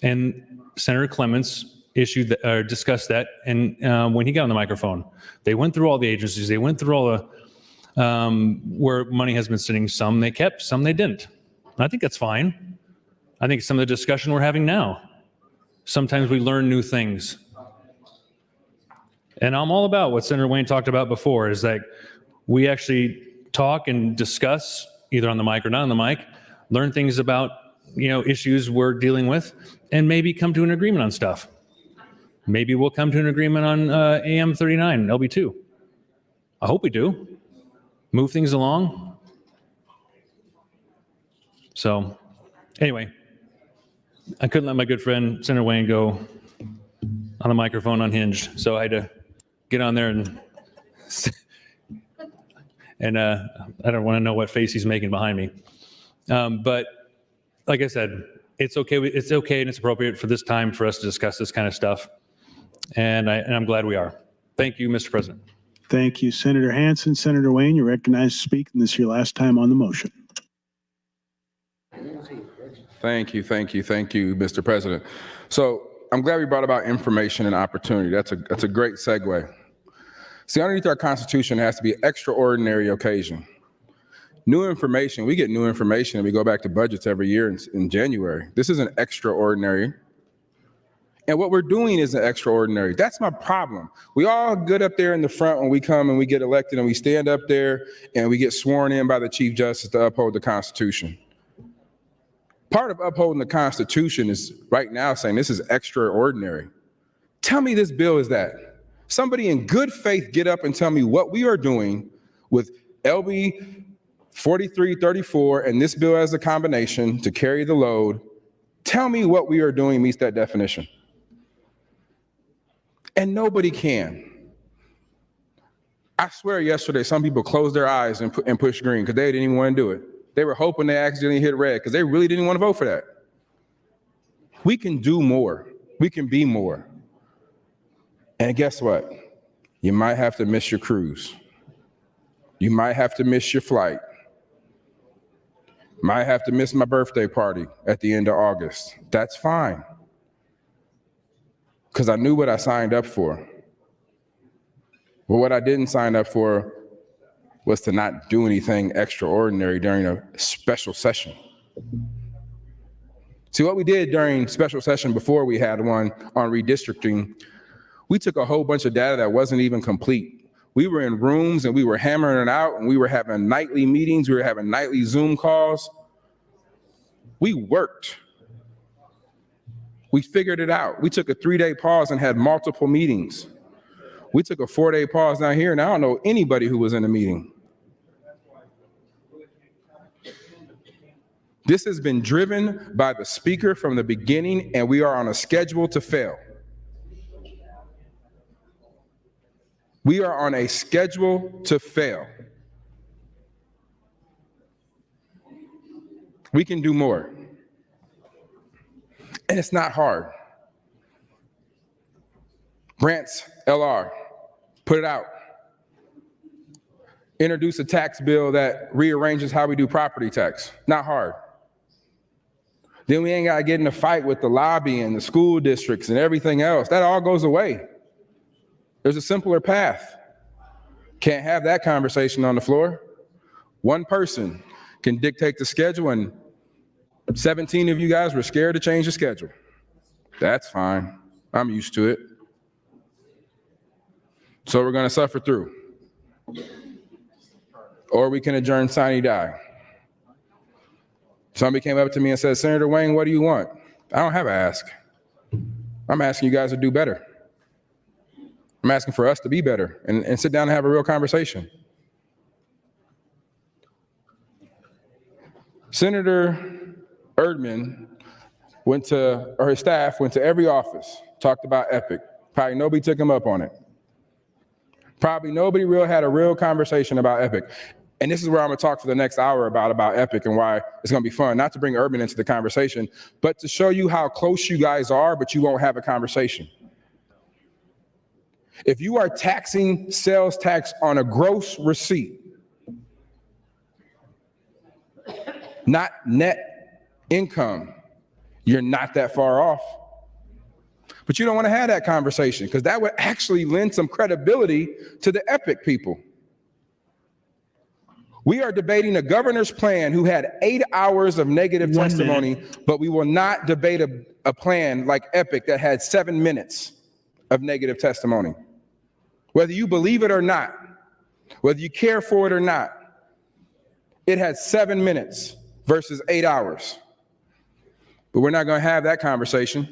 And Senator Clemens discussed that, and when he got on the microphone, they went through all the agencies, they went through all the where money has been sitting. Some they kept, some they didn't. And I think that's fine. I think some of the discussion we're having now. Sometimes we learn new things. And I'm all about what Senator Wayne talked about before, is that we actually talk and discuss, either on the mic or not on the mic, learn things about, issues we're dealing with, and maybe come to an agreement on stuff. Maybe we'll come to an agreement on AM 39, LB2. I hope we do. Move things along. So anyway, I couldn't let my good friend Senator Wayne go on the microphone unhinged. So I had to get on there and I don't want to know what face he's making behind me. But like I said, it's okay and it's appropriate for this time for us to discuss this kind of stuff. And I'm glad we are. Thank you, Mr. President. Thank you, Senator Hansen. Senator Wayne, you're recognized to speak, and this is your last time on the motion. Thank you, Mr. President. So I'm glad we brought about information and opportunity. That's a great segue. See, underneath our Constitution, there has to be an extraordinary occasion. New information, we get new information and we go back to budgets every year in January. This is an extraordinary. And what we're doing is an extraordinary. That's my problem. We all good up there in the front when we come and we get elected and we stand up there and we get sworn in by the Chief Justice to uphold the Constitution. Part of upholding the Constitution is right now saying this is extraordinary. Tell me this bill is that. Somebody in good faith get up and tell me what we are doing with LB 4334 and this bill as a combination to carry the load. Tell me what we are doing meets that definition. And nobody can. I swear yesterday, some people closed their eyes and pushed green because they didn't even want to do it. They were hoping they accidentally hit red because they really didn't want to vote for that. We can do more. We can be more. And guess what? You might have to miss your cruise. You might have to miss your flight. Might have to miss my birthday party at the end of August. That's fine. Because I knew what I signed up for. But what I didn't sign up for was to not do anything extraordinary during a special session. See, what we did during special session before we had one on redistricting, we took a whole bunch of data that wasn't even complete. We were in rooms and we were hammering it out and we were having nightly meetings, we were having nightly Zoom calls. We worked. We figured it out. We took a 3-day pause and had multiple meetings. We took a 4-day pause down here and I don't know anybody who was in a meeting. This has been driven by the speaker from the beginning and we are on a schedule to fail. We are on a schedule to fail. We can do more. And it's not hard. Brandt's LR, put it out. Introduce a tax bill that rearranges how we do property tax. Not hard. Then we ain't got to get in a fight with the lobby and the school districts and everything else. That all goes away. There's a simpler path. Can't have that conversation on the floor. One person can dictate the schedule and 17 of you guys were scared to change the schedule. That's fine. I'm used to it. So we're going to suffer through. Or we can adjourn, sine die. Somebody came up to me and said, Senator Wayne, what do you want? I don't have an ask. I'm asking you guys to do better. I'm asking for us to be better and sit down and have a real conversation. Senator Erdman his staff went to every office, talked about EPIC. Probably nobody took him up on it. Probably nobody had a real conversation about EPIC. And this is where I'm gonna talk for the next hour about EPIC and why it's gonna be fun. Not to bring Erdman into the conversation, but to show you how close you guys are, but you won't have a conversation. If you are taxing sales tax on a gross receipt, not net income, you're not that far off. But you don't want to have that conversation because that would actually lend some credibility to the EPIC people. We are debating a governor's plan who had 8 hours of negative testimony, but we will not debate a plan like EPIC that had 7 minutes of negative testimony. Whether you believe it or not, whether you care for it or not, it had 7 minutes versus 8 hours. But we're not going to have that conversation.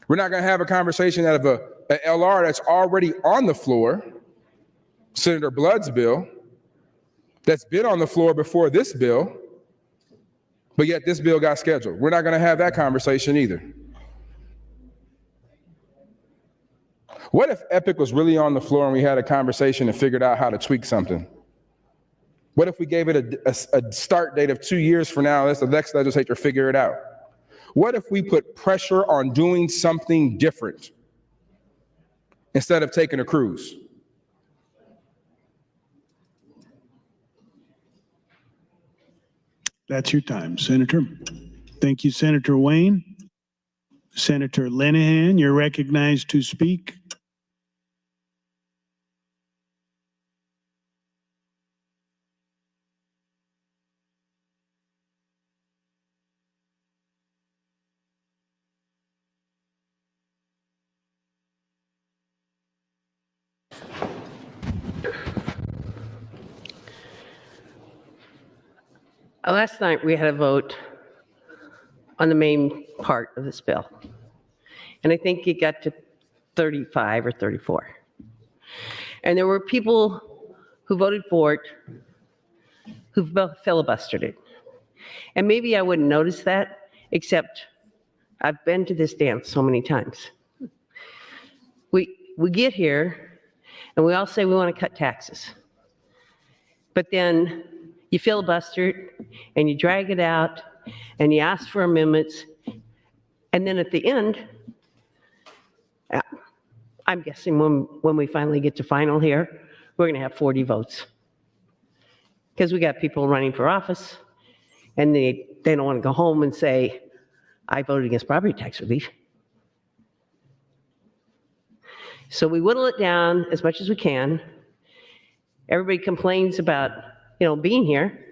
We're not going to have a conversation out of a LR that's already on the floor, Senator Blood's bill, that's been on the floor before this bill, but yet this bill got scheduled. We're not going to have that conversation either. What if EPIC was really on the floor and we had a conversation and figured out how to tweak something? What if we gave it a start date of 2 years from now, let the next legislature figure it out? What if we put pressure on doing something different instead of taking a cruise? That's your time, Senator. Thank you, Senator Wayne. Senator Linehan, you're recognized to speak. Last night, we had a vote on the main part of this bill. And I think it got to 35 or 34. And there were people who voted for it who filibustered it. And maybe I wouldn't notice that, except I've been to this dance so many times. We get here and we all say we want to cut taxes. But then you filibuster it and you drag it out and you ask for amendments. And then at the end, I'm guessing when we finally get to final here, we're going to have 40 votes. Because we got people running for office and they don't want to go home and say, I voted against property tax relief. So we whittle it down as much as we can. Everybody complains about being here.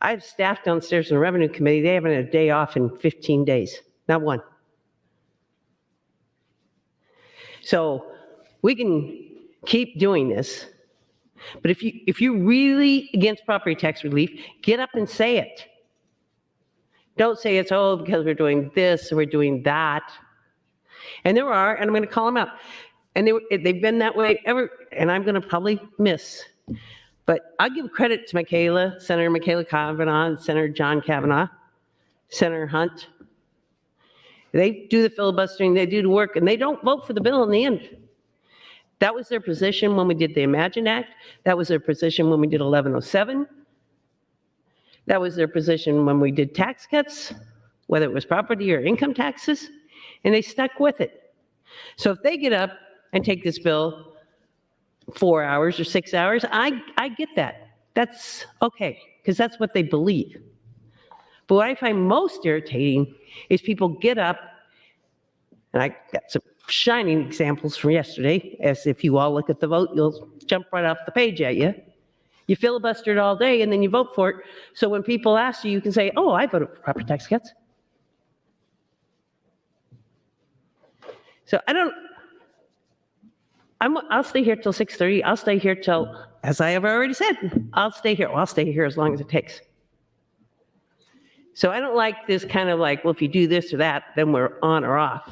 I have staff downstairs in the Revenue Committee. They haven't had a day off in 15 days, not one. So we can keep doing this, but if you're really against property tax relief, get up and say it. Don't say it's because we're doing this or we're doing that. And there are, and I'm going to call them out. And they've been that way ever, and I'm going to probably miss. But I'll give credit to Senator McKinney and Kavanaugh, and Senator John Kavanaugh, Senator Hunt. They do the filibustering, they do the work, and they don't vote for the bill in the end. That was their position when we did the Imagine Act. That was their position when we did 1107. That was their position when we did tax cuts, whether it was property or income taxes, and they stuck with it. So if they get up and take this bill 4 hours or 6 hours, I get that. That's okay, because that's what they believe. But what I find most irritating is people get up, and I got some shining examples from yesterday, as if you all look at the vote, you'll jump right off the page at you. You filibustered all day, and then you vote for it, so when people ask you, you can say, oh, I voted for property tax cuts. So I'll stay here till 6:30. I'll stay here till, as I have already said, I'll stay here. Well, I'll stay here as long as it takes. So I don't like this kind of like, well, if you do this or that, then we're on or off.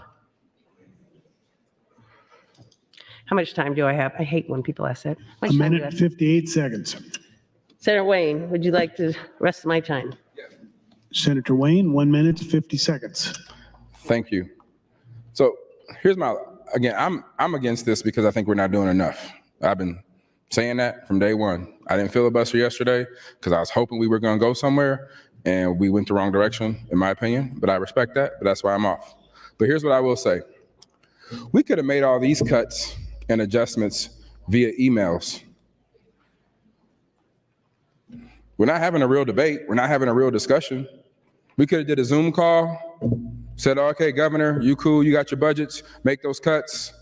How much time do I have? I hate when people ask that. How much A time do I minute, have? 58 seconds. Senator Wayne, would you like the rest of my time? Senator Wayne, 1 minute, 50 seconds. Thank you. So here's again, I'm against this because I think we're not doing enough. I've been saying that from day one. I didn't filibuster yesterday because I was hoping we were going to go somewhere, and we went the wrong direction, in my opinion. But I respect that, but that's why I'm off. But here's what I will say. We could have made all these cuts and adjustments via emails. We're not having a real debate. We're not having a real discussion. We could have did a Zoom call, said, okay, Governor, you cool, you got your budgets, make those cuts.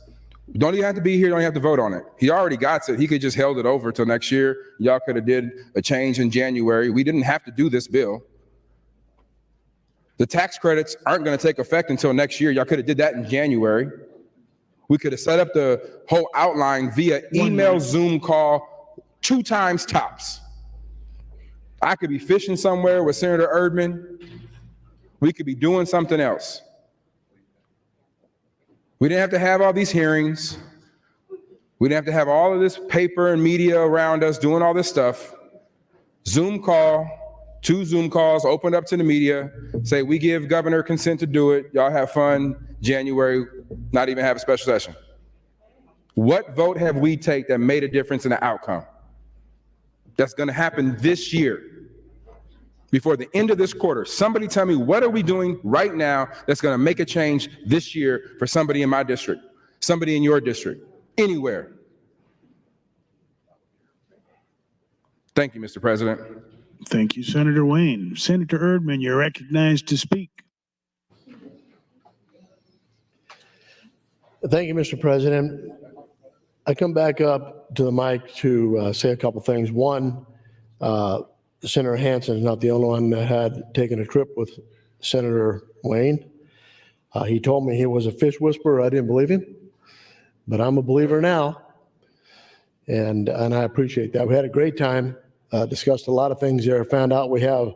Don't even have to be here, don't even have to vote on it. He already got it. He could just held it over till next year. Y'all could have did a change in January. We didn't have to do this bill. The tax credits aren't gonna take effect until next year. Y'all could have did that in January. We could have set up the whole outline via email, Zoom call, 2 times tops. I could be fishing somewhere with Senator Erdman. We could be doing something else. We didn't have to have all these hearings. We didn't have to have all of this paper and media around us doing all this stuff. Zoom call, 2 Zoom calls, opened up to the media, say we give governor consent to do it. Y'all have fun, January, not even have a special session. What vote have we taken that made a difference in the outcome? That's gonna happen this year. Before the end of this quarter, somebody tell me, what are we doing right now that's gonna make a change this year for somebody in my district, somebody in your district, anywhere? Thank you, Mr. President. Thank you, Senator Wayne. Senator Erdman, you're recognized to speak. Thank you, Mr. President. I come back up to the mic to say a couple things. One, Senator Hansen is not the only one that had taken a trip with Senator Wayne. He told me he was a fish whisperer. I didn't believe him, but I'm a believer now, and I appreciate that. We had a great time, discussed a lot of things there, found out we have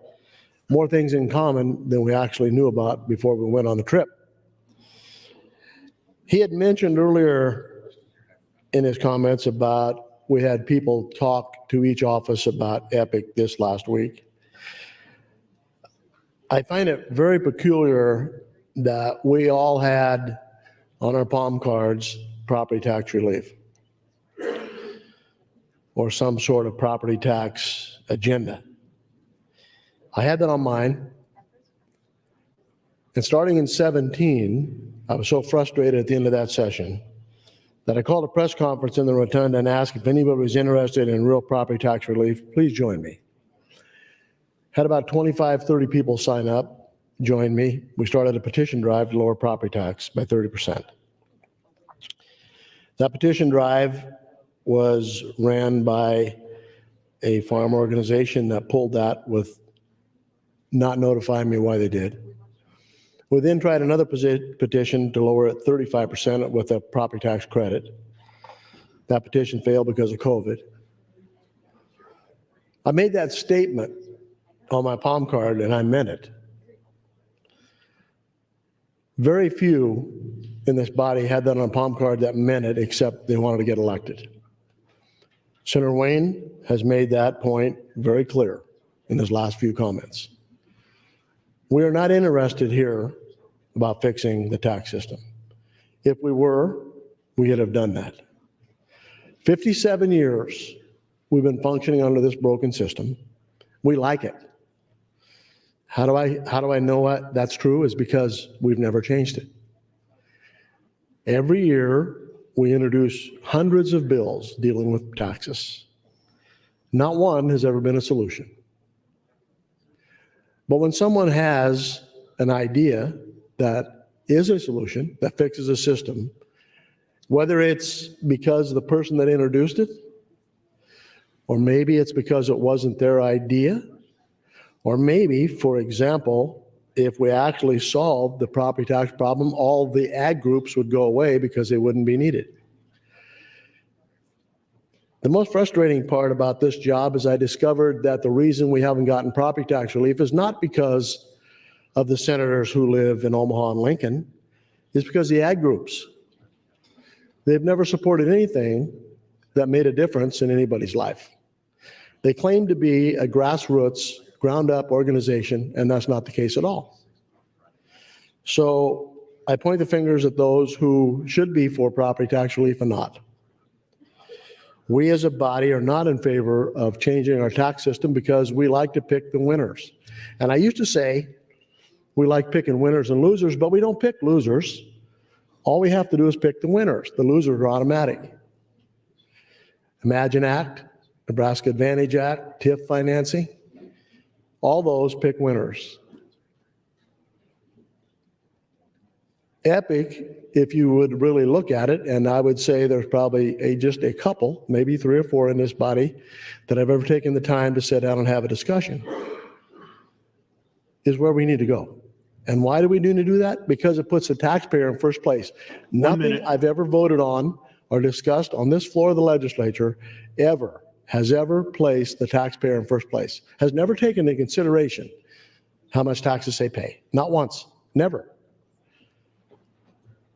more things in common than we actually knew about before we went on the trip. He had mentioned earlier in his comments about we had people talk to each office about Epic this last week. I find it very peculiar that we all had on our palm cards property tax relief or some sort of property tax agenda. I had that on mine. And starting in 17, I was so frustrated at the end of that session that I called a press conference in the rotunda and asked if anybody was interested in real property tax relief, please join me. Had about 25, 30 people sign up, join me. We started a petition drive to lower property tax by 30%. That petition drive was ran by a farm organization that pulled that with not notifying me why they did. We then tried another petition to lower it 35% with a property tax credit. That petition failed because of COVID. I made that statement on my palm card and I meant it. Very few in this body had that on a palm card that meant it, except they wanted to get elected. Senator Wayne has made that point very clear in his last few comments. We are not interested here about fixing the tax system. If we were, we would have done that. 57 years we've been functioning under this broken system. We like it. How do I know that's true? Is because we've never changed it. Every year we introduce hundreds of bills dealing with taxes. Not one has ever been a solution. But when someone has an idea that is a solution, that fixes a system, whether it's because the person that introduced it, or maybe it's because it wasn't their idea, or maybe, for example, if we actually solved the property tax problem, all the ag groups would go away because they wouldn't be needed. The most frustrating part about this job is I discovered that the reason we haven't gotten property tax relief is not because of the senators who live in Omaha and Lincoln, it's because the ag groups. They've never supported anything that made a difference in anybody's life. They claim to be a grassroots, ground-up organization, and that's not the case at all. So I point the fingers at those who should be for property tax relief and not. We as a body are not in favor of changing our tax system because we like to pick the winners. And I used to say we like picking winners and losers, but we don't pick losers. All we have to do is pick the winners. The losers are automatic. Imagine Act, Nebraska Advantage Act, TIF financing, all those pick winners. EPIC, if you would really look at it, and I would say there's probably just a couple, maybe 3 or 4 in this body that have ever taken the time to sit down and have a discussion, is where we need to go. And why do we need to do that? Because it puts the taxpayer in first place. Nothing I've ever voted on or discussed on this floor of the legislature has ever placed the taxpayer in first place, has never taken into consideration how much taxes they pay. Not once, never.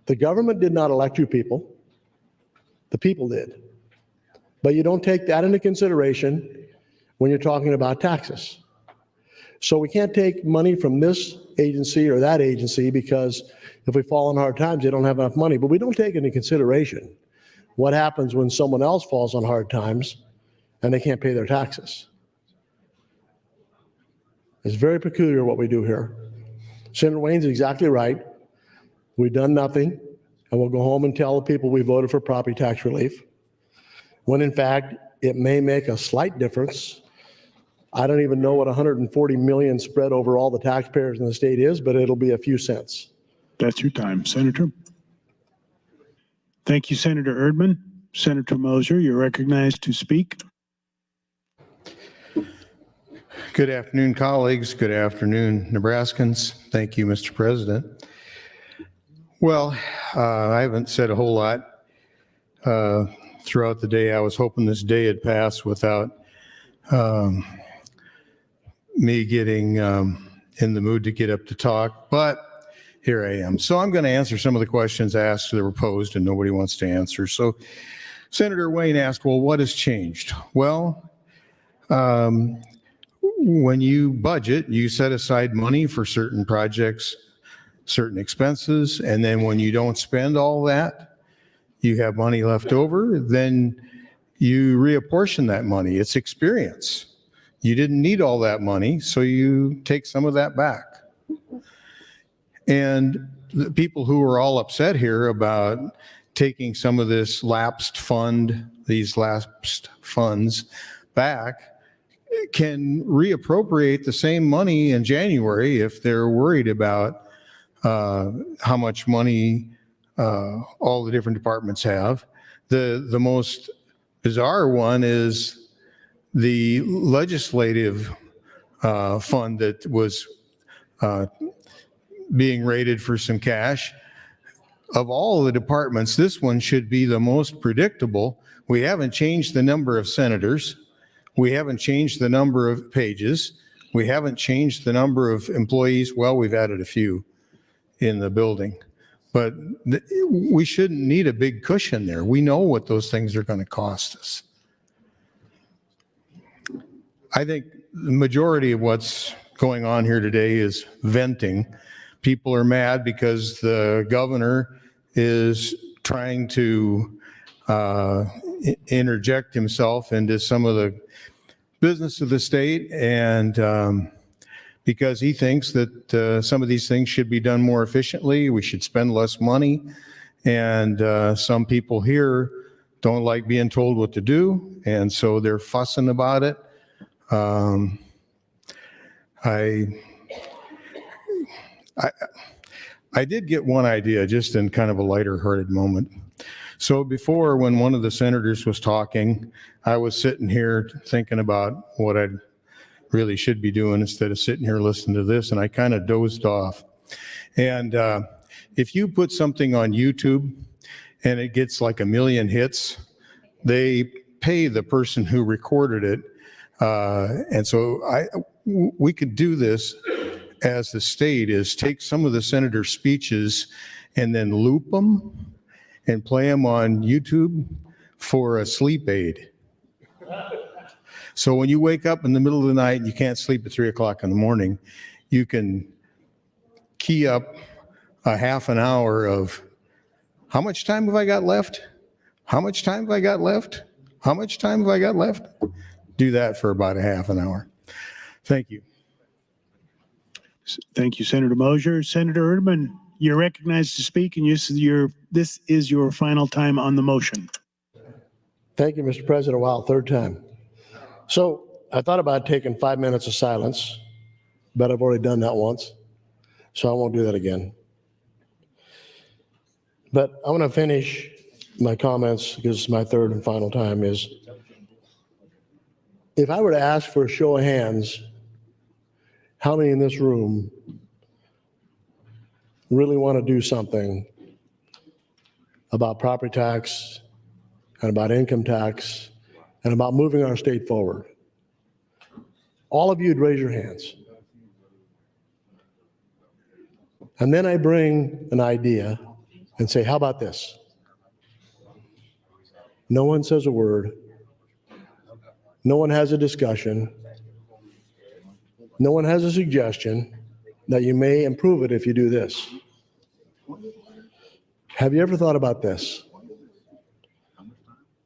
The government did not elect you people. The people did. But you don't take that into consideration when you're talking about taxes. So we can't take money from this agency or that agency because if we fall on hard times, they don't have enough money. But we don't take into consideration what happens when someone else falls on hard times and they can't pay their taxes. It's very peculiar what we do here. Senator Wayne's exactly right. We've done nothing, and we'll go home and tell the people we voted for property tax relief, when in fact, it may make a slight difference. I don't even know what 140 million spread over all the taxpayers in the state is, but it'll be a few cents. That's your time, Senator. Thank you, Senator Erdman. Senator Moser, you're recognized to speak. Good afternoon, colleagues. Good afternoon, Nebraskans. Thank you, Mr. President. Well, I haven't said a whole lot throughout the day. I was hoping this day had passed without me getting in the mood to get up to talk, but here I am. So I'm going to answer some of the questions asked that were posed and nobody wants to answer. So Senator Wayne asked, well, what has changed? Well, when you budget, you set aside money for certain projects, certain expenses, and then when you don't spend all that, you have money left over, then you reapportion that money. It's experience. You didn't need all that money, so you take some of that back. And the people who are all upset here about taking some of this these lapsed funds back, can reappropriate the same money in January if they're worried about how much money all the different departments have. The most bizarre one is the legislative fund that was being rated for some cash. Of all the departments, this one should be the most predictable. We haven't changed the number of senators. We haven't changed the number of pages. We haven't changed the number of employees. Well, we've added a few in the building, but we shouldn't need a big cushion there. We know what those things are going to cost us. I think the majority of what's going on here today is venting. People are mad because the governor is trying to interject himself into some of the business of the state, and because he thinks that some of these things should be done more efficiently, we should spend less money, and some people here don't like being told what to do, and so they're fussing about it. I did get one idea just in kind of a lighter-hearted moment. So before, when one of the senators was talking, I was sitting here thinking about what I'd really should be doing instead of sitting here listening to this. And I kind of dozed off. And if you put something on YouTube and it gets like 1 million hits, they pay the person who recorded it. And so we could do this as the state, is take some of the senator's speeches and then loop them and play them on YouTube for a sleep aid. So when you wake up in the middle of the night and you can't sleep at 3 o'clock in the morning, you can key up a half an hour of how much time have I got left? How much time have I got left? How much time have I got left? Do that for about a half an hour. Thank you. Thank you, Senator Mosier. Senator Erdman, you're recognized to speak, and this is your final time on the motion. Thank you, Mr. President. Wow, third time. So I thought about taking 5 minutes of silence, but I've already done that once, so I won't do that again. But I want to finish my comments, because it's my third and final time, is if I were to ask for a show of hands, how many in this room really want to do something about property tax and about income tax and about moving our state forward? All of you would raise your hands. And then I bring an idea and say, how about this? No one says a word. No one has a discussion. No one has a suggestion that you may improve it if you do this. Have you ever thought about this?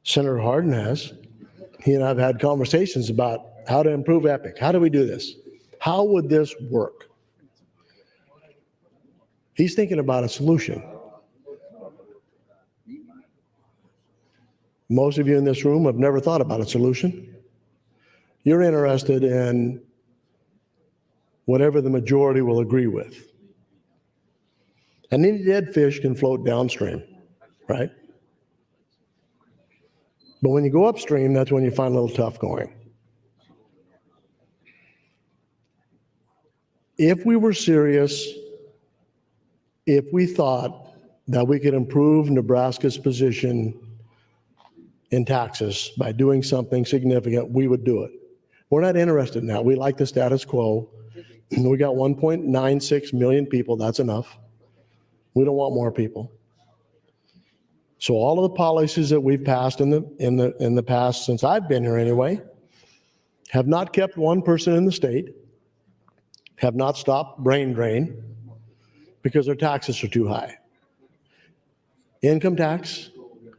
Senator Hardin has. He and I have had conversations about how to improve EPIC. How do we do this? How would this work? He's thinking about a solution. Most of you in this room have never thought about a solution. You're interested in whatever the majority will agree with. And any dead fish can float downstream, right? But when you go upstream, that's when you find a little tough going. If we were serious, if we thought that we could improve Nebraska's position in taxes by doing something significant, we would do it. We're not interested in that. We like the status quo. We got 1.96 million people. That's enough. We don't want more people. So all of the policies that we've passed in the past, since I've been here anyway, have not kept one person in the state, have not stopped brain drain because their taxes are too high. Income tax,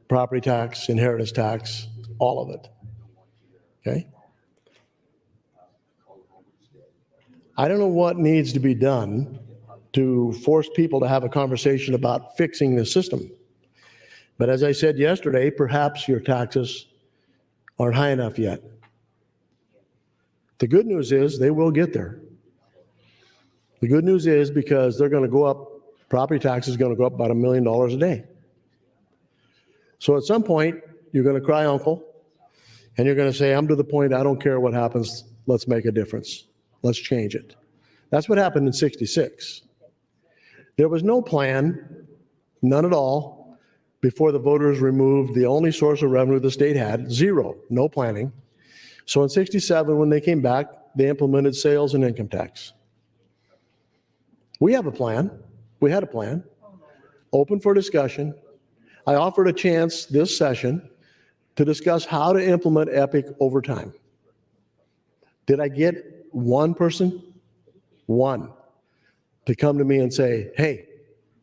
property tax, inheritance tax, all of it. Okay? I don't know what needs to be done to force people to have a conversation about fixing the system. But as I said yesterday, perhaps your taxes aren't high enough yet. The good news is they will get there. The good news is because they're going to go up, property tax is going to go up about $1 million a day. So at some point, you're going to cry uncle, and you're going to say, I'm to the point, I don't care what happens, let's make a difference. Let's change it. That's what happened in '66. There was no plan, none at all, before the voters removed the only source of revenue the state had, zero, no planning. So in '67, when they came back, they implemented sales and income tax. We have a plan. We had a plan, open for discussion. I offered a chance this session to discuss how to implement EPIC over time. Did I get one person? One. To come to me and say, hey,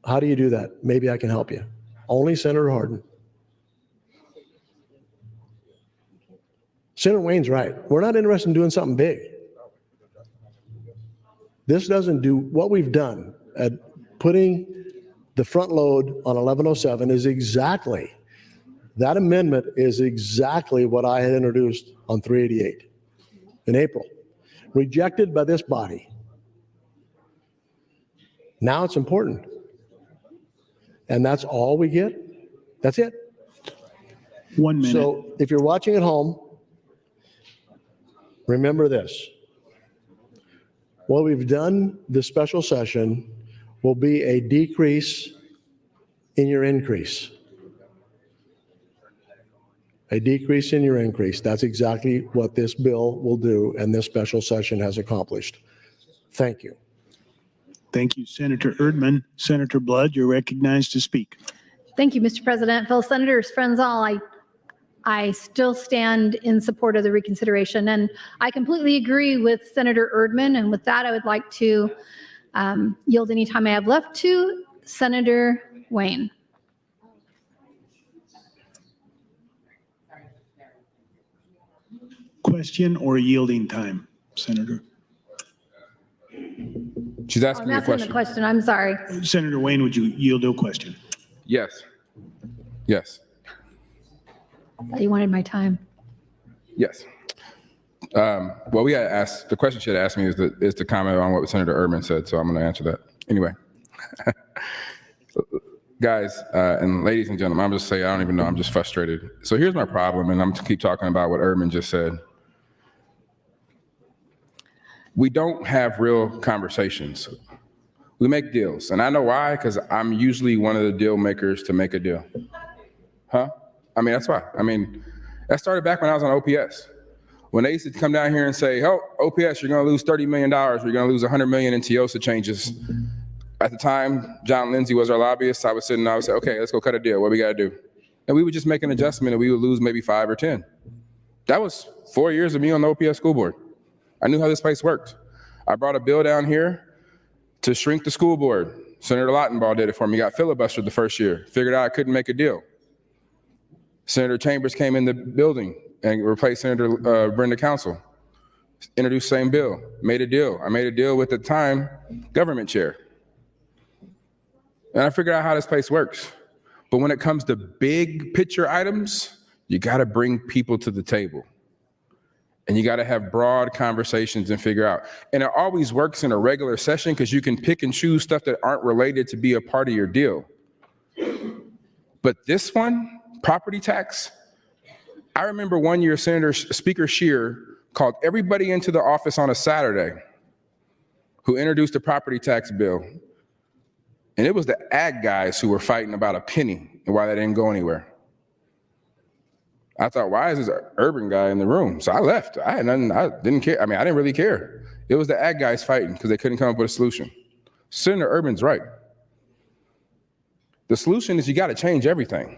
how do you do that? Maybe I can help you. Only Senator Hardin. Senator Wayne's right. We're not interested in doing something big. This doesn't do what we've done at putting the front load on 1107 is exactly, that amendment is exactly what I had introduced on 388 in April, rejected by this body. Now it's important. And that's all we get. That's it. 1 minute. So if you're watching at home, remember this. what we've done this special session will be a decrease in your increase. A decrease in your increase. That's exactly what this bill will do and this special session has accomplished. Thank you. Thank you, Senator Erdman. Senator Blood, you're recognized to speak. Thank you, Mr. President. Fellow Senators, friends all, I still stand in support of the reconsideration, and I completely agree with Senator Erdman, and with that, I would like to yield any time I have left to Senator Wayne. Question or yielding time, Senator? She's asking I'm me a asking question. the question, I'm sorry. Senator Wayne, would you yield to a question? Yes. Yes. I thought you wanted my time. Yes. Well, we had asked, the question she had asked me is to comment on what Senator Erdman said, so I'm going to answer that. Anyway. Guys and ladies and gentlemen, I'm just saying, I don't even know, I'm just frustrated. So here's my problem, and I'm going to keep talking about what Erdman just said. We don't have real conversations. We make deals, and I know why, because I'm usually one of the deal makers to make a deal. Huh? I mean, that's why. I mean, that started back when I was on OPS. When they used to come down here and say, oh, OPS, you're going to lose $30 million, or you're going to lose $100 million in TIOSA changes. At the time, John Lindsay was our lobbyist. I would sit and I would say, okay, let's go cut a deal. What we got to do? And we would just make an adjustment and we would lose maybe 5 or 10. That was 4 years of me on the OPS school board. I knew how this place worked. I brought a bill down here to shrink the school board. Senator Lautenbach did it for me. Got filibustered the first year. Figured out I couldn't make a deal. Senator Chambers came in the building and replaced Senator Brenda Council. Introduced same bill. Made a deal. I made a deal with the time government chair. And I figured out how this place works. But when it comes to big picture items, you got to bring people to the table. And you got to have broad conversations and figure out. And it always works in a regular session because you can pick and choose stuff that aren't related to be a part of your deal. But this one, property tax, I remember one year Speaker Scheer called everybody into the office on a Saturday who introduced a property tax bill. And it was the ag guys who were fighting about a penny and why that didn't go anywhere. I thought, why is this urban guy in the room? So I left. I had nothing, I didn't care. I mean, I didn't really care. It was the ag guys fighting because they couldn't come up with a solution. Senator Erdman's right. The solution is you got to change everything.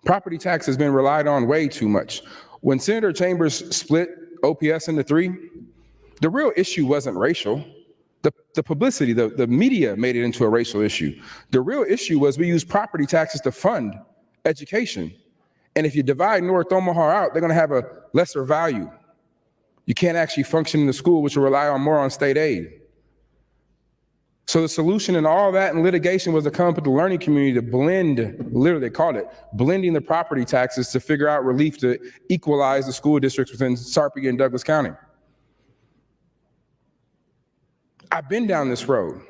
Property tax has been relied on way too much. When Senator Chambers split OPS into 3, the real issue wasn't racial. The publicity, the media made it into a racial issue. The real issue was we use property taxes to fund education. And if you divide North Omaha out, they're going to have a lesser value. You can't actually function in the school, which will rely on more on state aid. So the solution in all that and litigation was to come up with the learning community to blend, literally they called it, blending the property taxes to figure out relief to equalize the school districts within Sarpy and Douglas County. I've been down this road.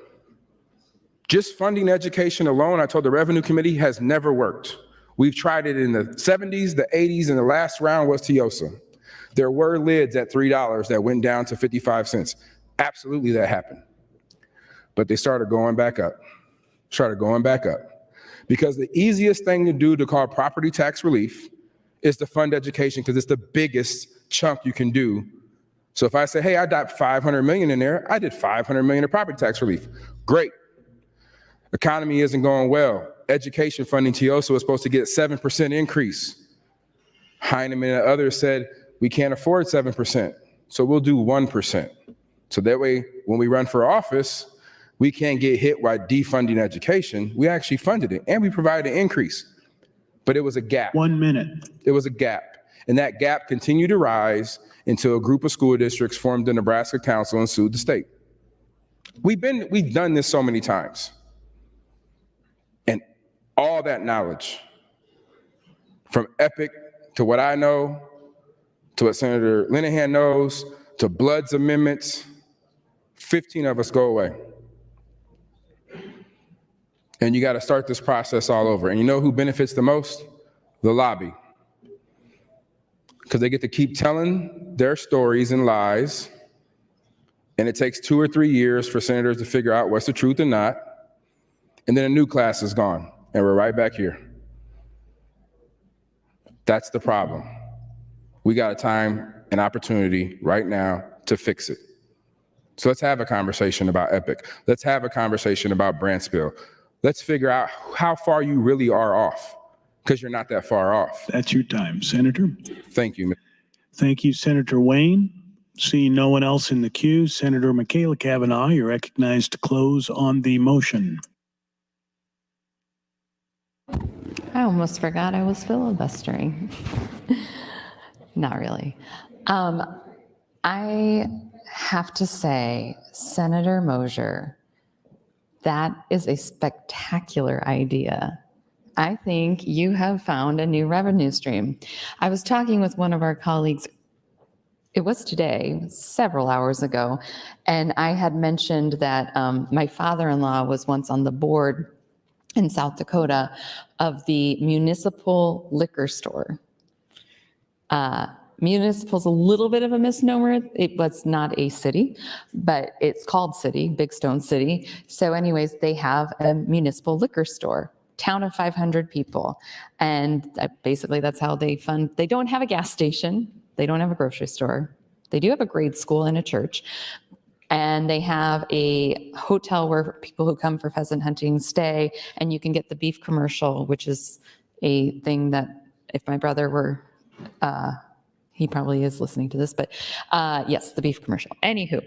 Just funding education alone, I told the Revenue Committee, has never worked. We've tried it in the 70s, the 80s, and the last round was TIOSA. There were lids at $3 that went down to 55 cents. Absolutely that happened. But they started going back up. Because the easiest thing to do to call property tax relief is to fund education because it's the biggest chunk you can do. So if I say, hey, I dropped $500 million in there, I did $500 million in property tax relief. Great. Economy isn't going well. Education funding TIOSA was supposed to get 7% increase. Heinemann and others said, we can't afford 7%, so we'll do 1%. So that way, when we run for office, we can't get hit by defunding education. We actually funded it, and we provided an increase. But it was a gap. 1 minute. It was a gap. And that gap continued to rise until a group of school districts formed the Nebraska Council and sued the state. We've done this so many times. And all that knowledge, from EPIC to what I know, to what Senator Linehan knows, to Blood's amendments, 15 of us go away. And you got to start this process all over. And you know who benefits the most? The lobby. Because they get to keep telling their stories and lies and it takes 2 or 3 years for senators to figure out what's the truth and not, and then a new class is gone, and we're right back here. That's the problem. We got a time and opportunity right now to fix it. So let's have a conversation about Epic. Let's have a conversation about Brandtspill. Let's figure out how far you really are off, because you're not that far off. That's your time, Senator. Thank you. Thank you, Senator Wayne. Seeing no one else in the queue, Senator McKinney and Kavanaugh, you're recognized to close on the motion. I almost forgot I was filibustering. Not really. I have to say, Senator Mosier, that is a spectacular idea. I think you have found a new revenue stream. I was talking with one of our colleagues, it was today, several hours ago, and I had mentioned that my father-in-law was once on the board in South Dakota of the municipal liquor store. Municipal's a little bit of a misnomer. It was not a city, but it's called city, Big Stone City. So anyways, they have a municipal liquor store, town of 500 people. And basically that's how they fund. They don't have a gas station. They don't have a grocery store. They do have a grade school and a church. And they have a hotel where people who come for pheasant hunting stay, and you can get the beef commercial, which is a thing that if my brother were, he probably is listening to this, but yes, the beef commercial. Anywho,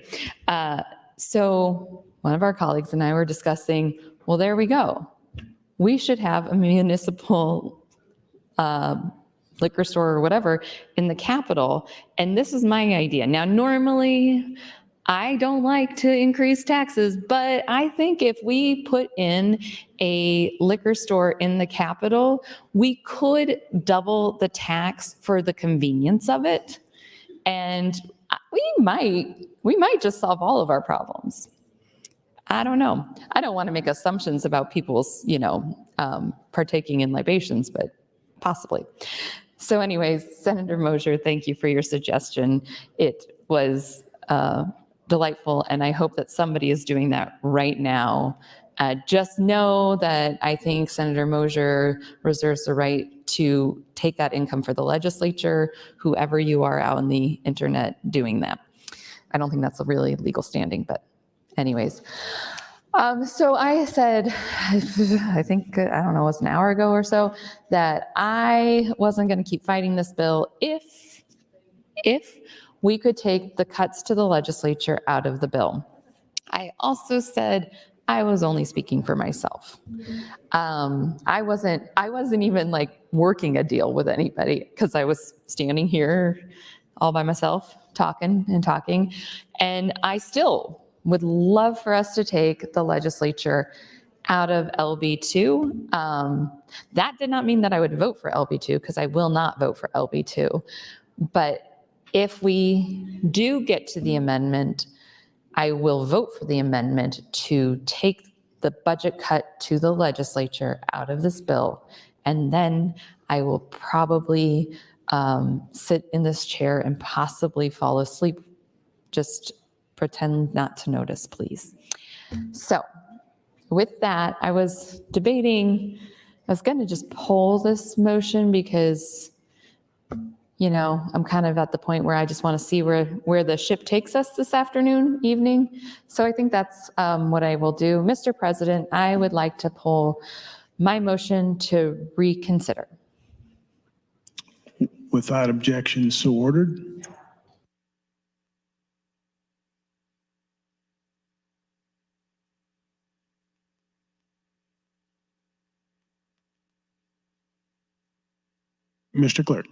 so one of our colleagues and I were discussing, well, there we go. We should have a municipal liquor store or whatever in the Capitol. And this is my idea. Now, normally, I don't like to increase taxes, but I think if we put in a liquor store in the Capitol, we could double the tax for the convenience of it. And we might just solve all of our problems. I don't know. I don't want to make assumptions about people's, partaking in libations, but possibly. So anyways, Senator Mosier, thank you for your suggestion. It was delightful, and I hope that somebody is doing that right now. Just know that I think Senator Mosier reserves the right to take that income for the legislature, whoever you are out on the internet doing that. I don't think that's a really legal standing, but anyways. So I said, I think, I don't know, it was an hour ago or so, that I wasn't going to keep fighting this bill if we could take the cuts to the legislature out of the bill. I also said I was only speaking for myself. I wasn't even like working a deal with anybody, because I was standing here all by myself talking. And I still would love for us to take the legislature out of LB2. That did not mean that I would vote for LB2, because I will not vote for LB2. But if we do get to the amendment, I will vote for the amendment to take the budget cut to the legislature out of this bill. And then I will probably sit in this chair and possibly fall asleep. Just pretend not to notice, please. So with that, I was debating, I was going to just poll this motion because, I'm kind of at the point where I just want to see where the ship takes us this evening. So I think that's what I will do. Mr. President, I would like to poll my motion to reconsider. Without objection, so ordered. Mr. Clerk.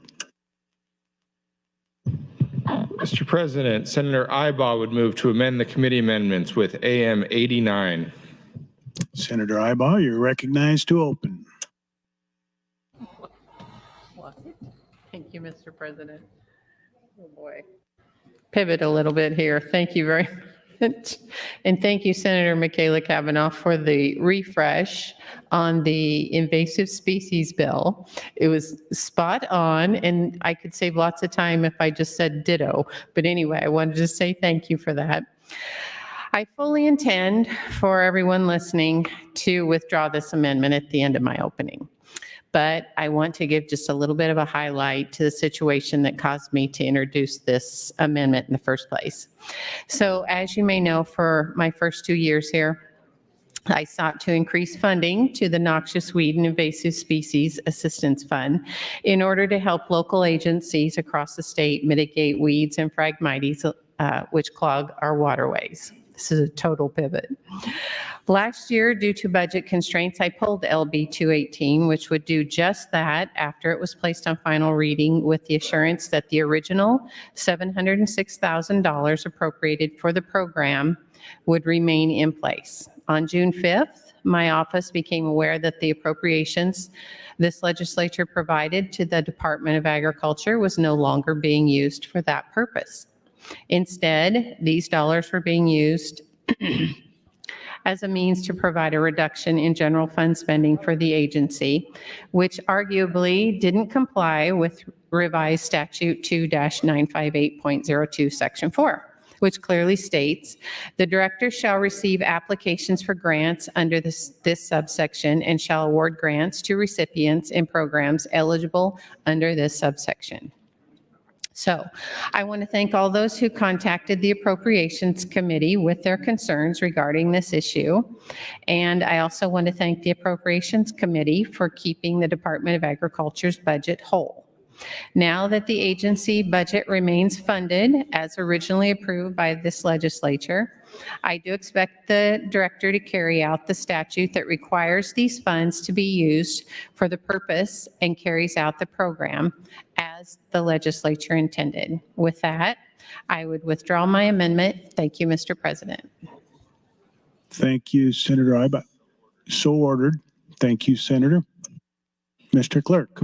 Mr. President, Senator Ibaugh would move to amend the committee amendments with AM 89. Senator Ibaugh, you're recognized to open. Thank you, Mr. President. Oh boy. Pivot a little bit here. Thank you very much. And thank you, Senator McKinney and Kavanaugh, for the refresh on the invasive species bill. It was spot on, and I could save lots of time if I just said ditto. But anyway, I wanted to say thank you for that. I fully intend for everyone listening to withdraw this amendment at the end of my opening. But I want to give just a little bit of a highlight to the situation that caused me to introduce this amendment in the first place. So as you may know, for my first 2 years here, I sought to increase funding to the Noxious Weed and Invasive Species Assistance Fund in order to help local agencies across the state mitigate weeds and phragmites, which clog our waterways. This is a total pivot. Last year, due to budget constraints, I pulled LB 218, which would do just that after it was placed on final reading with the assurance that the original $706,000 appropriated for the program would remain in place. On June 5th, my office became aware that the appropriations this legislature provided to the Department of Agriculture was no longer being used for that purpose. Instead, these dollars were being used as a means to provide a reduction in general fund spending for the agency, which arguably didn't comply with revised statute 2-958.02 section 4, which clearly states the director shall receive applications for grants under this subsection and shall award grants to recipients in programs eligible under this subsection. So I want to thank all those who contacted the Appropriations Committee with their concerns regarding this issue. And I also want to thank the Appropriations Committee for keeping the Department of Agriculture's budget whole. Now that the agency budget remains funded as originally approved by this legislature, I do expect the director to carry out the statute that requires these funds to be used for the purpose and carries out the program as the legislature intended. With that, I would withdraw my amendment. Thank you, Mr. President. Thank you, Senator Ibbott. So ordered. Thank you, Senator. Mr. Clerk.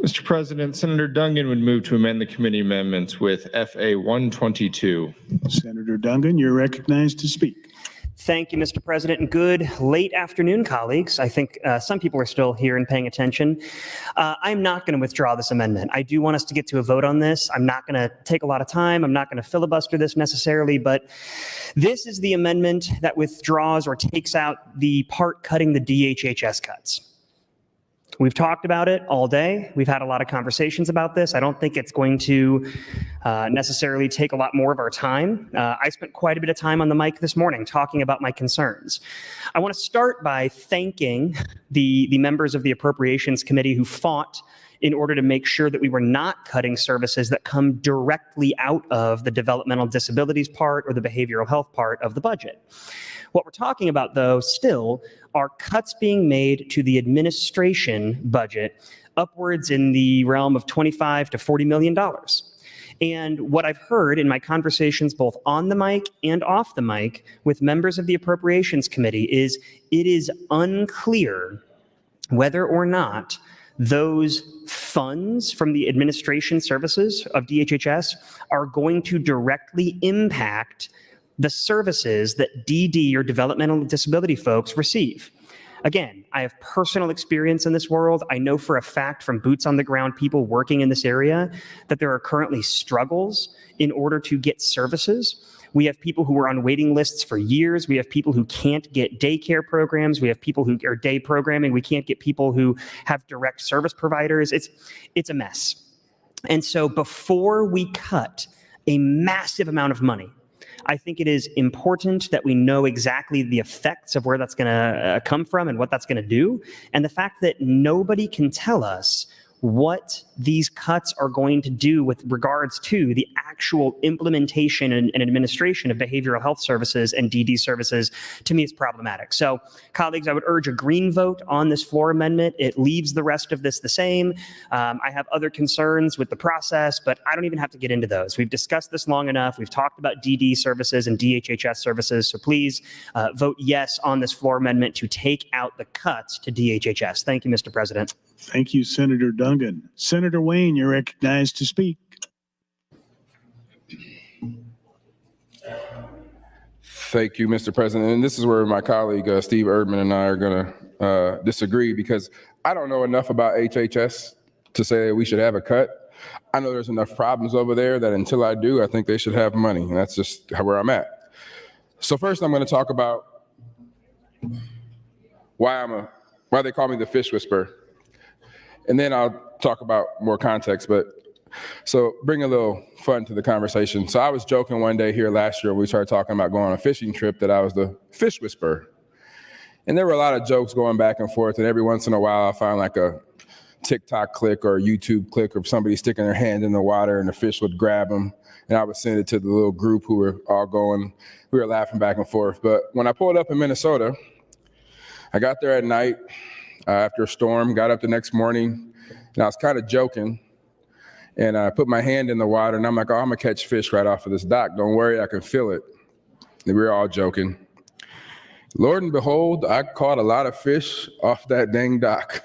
Mr. President, Senator Dungan would move to amend the committee amendments with FA 122. Senator Dungan, you're recognized to speak. Thank you, Mr. President, and good late afternoon, colleagues. I think some people are still here and paying attention. I'm not going to withdraw this amendment. I do want us to get to a vote on this. I'm not going to take a lot of time. I'm not going to filibuster this necessarily, but this is the amendment that withdraws or takes out the part cutting the DHHS cuts. We've talked about it all day. We've had a lot of conversations about this. I don't think it's going to necessarily take a lot more of our time. I spent quite a bit of time on the mic this morning talking about my concerns. I want to start by thanking the members of the Appropriations Committee who fought in order to make sure that we were not cutting services that come directly out of the developmental disabilities part or the behavioral health part of the budget. What we're talking about, though, still are cuts being made to the administration budget upwards in the realm of $25 to $40 million. And what I've heard in my conversations both on the mic and off the mic with members of the Appropriations Committee is it is unclear whether or not those funds from the administration services of DHHS are going to directly impact the services that DD or developmental disability folks receive. Again, I have personal experience in this world. I know for a fact from boots on the ground people working in this area that there are currently struggles in order to get services. We have people who are on waiting lists for years. We have people who can't get daycare programs. We have people who are day programming. We can't get people who have direct service providers. It's a mess. And so before we cut a massive amount of money, I think it is important that we know exactly the effects of where that's going to come from and what that's going to do. And the fact that nobody can tell us what these cuts are going to do with regards to the actual implementation and administration of behavioral health services and DD services, to me is problematic. So, colleagues, I would urge a green vote on this floor amendment. It leaves the rest of this the same. I have other concerns with the process, but I don't even have to get into those. We've discussed this long enough. We've talked about DD services and DHHS services. So please vote yes on this floor amendment to take out the cuts to DHHS. Thank you, Mr. President. Thank you, Senator Dungan. Senator Wayne, you're recognized to speak. Thank you, Mr. President. And this is where my colleague, Steve Erdman, and I are going to disagree, because I don't know enough about HHS to say we should have a cut. I know there's enough problems over there that until I do, I think they should have money. And that's just where I'm at. So first I'm going to talk about why they call me the fish whisperer. And then I'll talk about more context, so bring a little fun to the conversation. So I was joking one day here last year when we started talking about going on a fishing trip that I was the fish whisperer. And there were a lot of jokes going back and forth, and every once in a while I find like a TikTok clip or a YouTube clip of somebody sticking their hand in the water and the fish would grab them, and I would send it to the little group who were all going. We were laughing back and forth. But when I pulled up in Minnesota, I got there at night after a storm, got up the next morning, and I was kind of joking. And I put my hand in the water, and I'm like, oh, I'm gonna catch fish right off of this dock. Don't worry, I can feel it. And we were all joking. Lord and behold, I caught a lot of fish off that dang dock.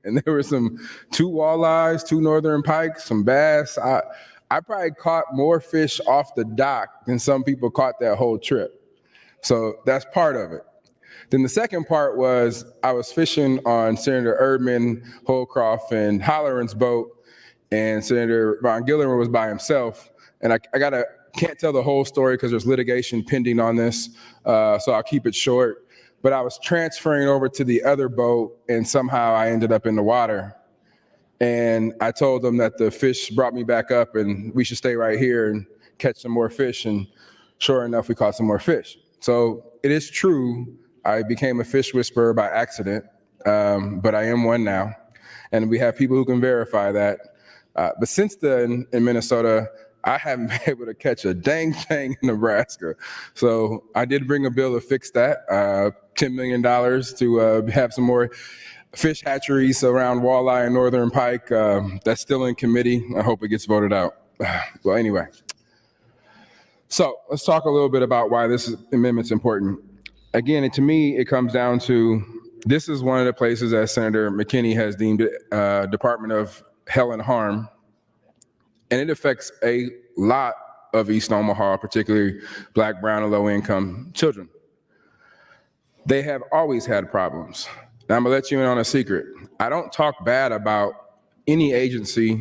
And there were 2 walleyes, 2 northern pikes, some bass. I probably caught more fish off the dock than some people caught that whole trip. So that's part of it. Then the second part was I was fishing on Senator Erdman, Holcroft, and Holleran's boat, and Senator Von Gillimer was by himself. And I can't tell the whole story because there's litigation pending on this, so I'll keep it short. But I was transferring over to the other boat, and somehow I ended up in the water. And I told them that the fish brought me back up and we should stay right here and catch some more fish. And sure enough, we caught some more fish. So it is true, I became a fish whisperer by accident, but I am one now. And we have people who can verify that. But since then in Minnesota, I haven't been able to catch a dang thing in Nebraska. So I did bring a bill to fix that, $10 million to have some more fish hatcheries around walleye and northern pike. That's still in committee. I hope it gets voted out. Well, anyway. So let's talk a little bit about why this amendment's important. Again, to me, it comes down to, this is one of the places that Senator McKinney has deemed it Department of Hell and Harm. And it affects a lot of East Omaha, particularly Black, brown, and low-income children. They have always had problems. Now, I'm gonna let you in on a secret. I don't talk bad about any agency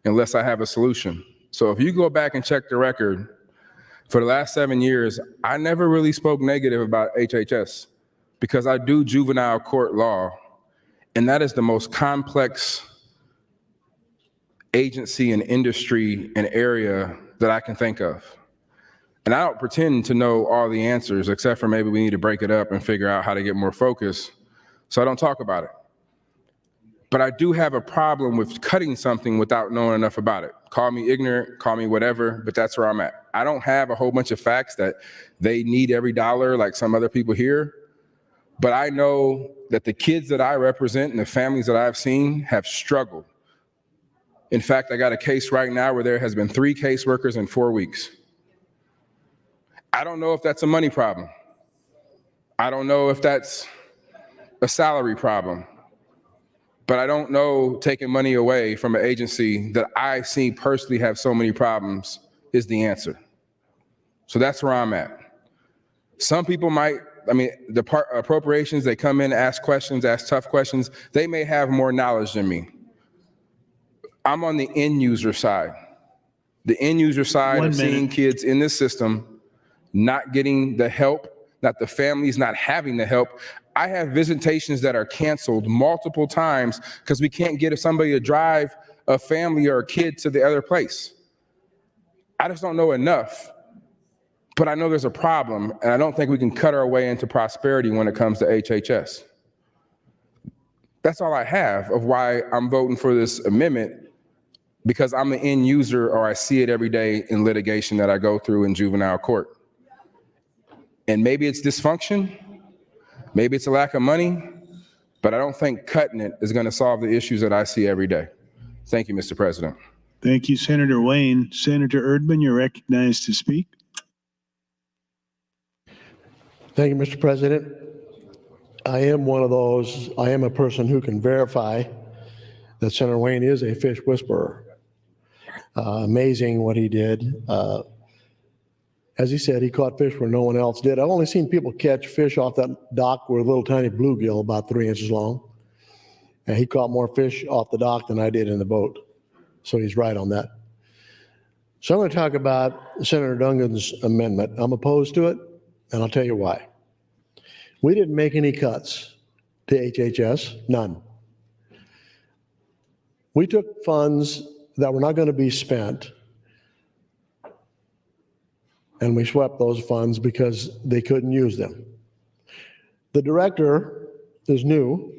unless I have a solution. So if you go back and check the record, for the last 7 years, I never really spoke negative about HHS because I do juvenile court law, and that is the most complex agency and industry and area that I can think of. And I don't pretend to know all the answers, except for maybe we need to break it up and figure out how to get more focus. So I don't talk about it. But I do have a problem with cutting something without knowing enough about it. Call me ignorant, call me whatever, but that's where I'm at. I don't have a whole bunch of facts that they need every dollar like some other people here. But I know that the kids that I represent and the families that I've seen have struggled. In fact, I got a case right now where there has been 3 caseworkers in 4 weeks. I don't know if that's a money problem. I don't know if that's a salary problem. But I don't know taking money away from an agency that I see personally have so many problems is the answer. So that's where I'm at. Some people might, the appropriations, they come in, ask questions, ask tough questions. They may have more knowledge than me. I'm on the end user side. The end user side of seeing kids in this system not getting the help, not the families not having the help. I have visitations that are canceled multiple times because we can't get somebody to drive a family or a kid to the other place. I just don't know enough, but I know there's a problem, and I don't think we can cut our way into prosperity when it comes to HHS. That's all I have of why I'm voting for this amendment, because I'm the end user, or I see it every day in litigation that I go through in juvenile court. And maybe it's dysfunction, maybe it's a lack of money, but I don't think cutting it is going to solve the issues that I see every day. Thank you, Mr. President. Thank you, Senator Wayne. Senator Erdman, you're recognized to speak. Thank you, Mr. President. I am a person who can verify that Senator Wayne is a fish whisperer. Amazing what he did. As he said, he caught fish where no one else did. I've only seen people catch fish off that dock with a little tiny bluegill about 3 inches long. And he caught more fish off the dock than I did in the boat. So he's right on that. So I'm going to talk about Senator Dungan's amendment. I'm opposed to it. and I'll tell you why. We didn't make any cuts to HHS, none. We took funds that were not going to be spent, and we swept those funds because they couldn't use them. The director is new,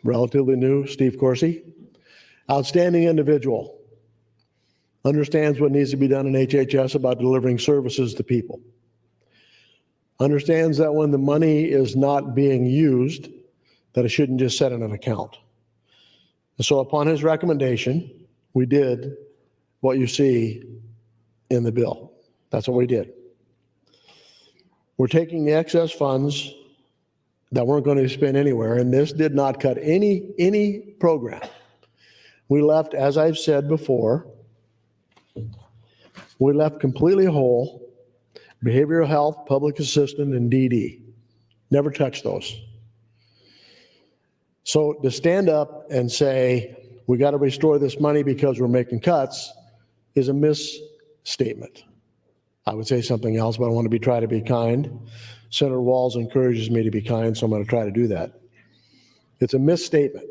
relatively new, Steve Corsi, outstanding individual, understands what needs to be done in HHS about delivering services to people, understands that when the money is not being used, that it shouldn't just sit in an account. And so upon his recommendation, we did what you see in the bill. That's what we did. We're taking the excess funds that weren't going to be spent anywhere, and this did not cut any program. We left, as I've said before, we left completely whole behavioral health, public assistant, and DD. Never touched those. So to stand up and say, we got to restore this money because we're making cuts is a misstatement. I would say something else, but I want to try to be kind. Senator Walz encourages me to be kind, so I'm going to try to do that. It's a misstatement.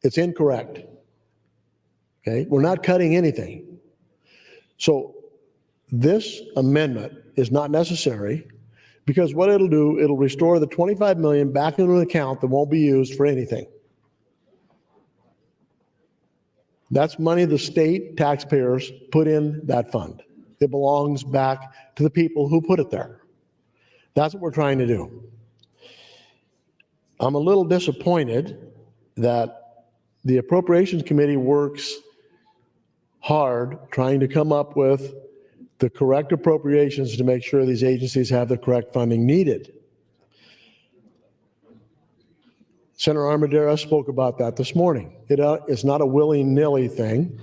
It's incorrect. Okay? We're not cutting anything. So this amendment is not necessary because what it'll do, it'll restore the $25 million back into an account that won't be used for anything. That's money the state taxpayers put in that fund. It belongs back to the people who put it there. That's what we're trying to do. I'm a little disappointed that the Appropriations Committee works hard trying to come up with the correct appropriations to make sure these agencies have the correct funding needed. Senator Armendariz spoke about that this morning. It's not a willy-nilly thing.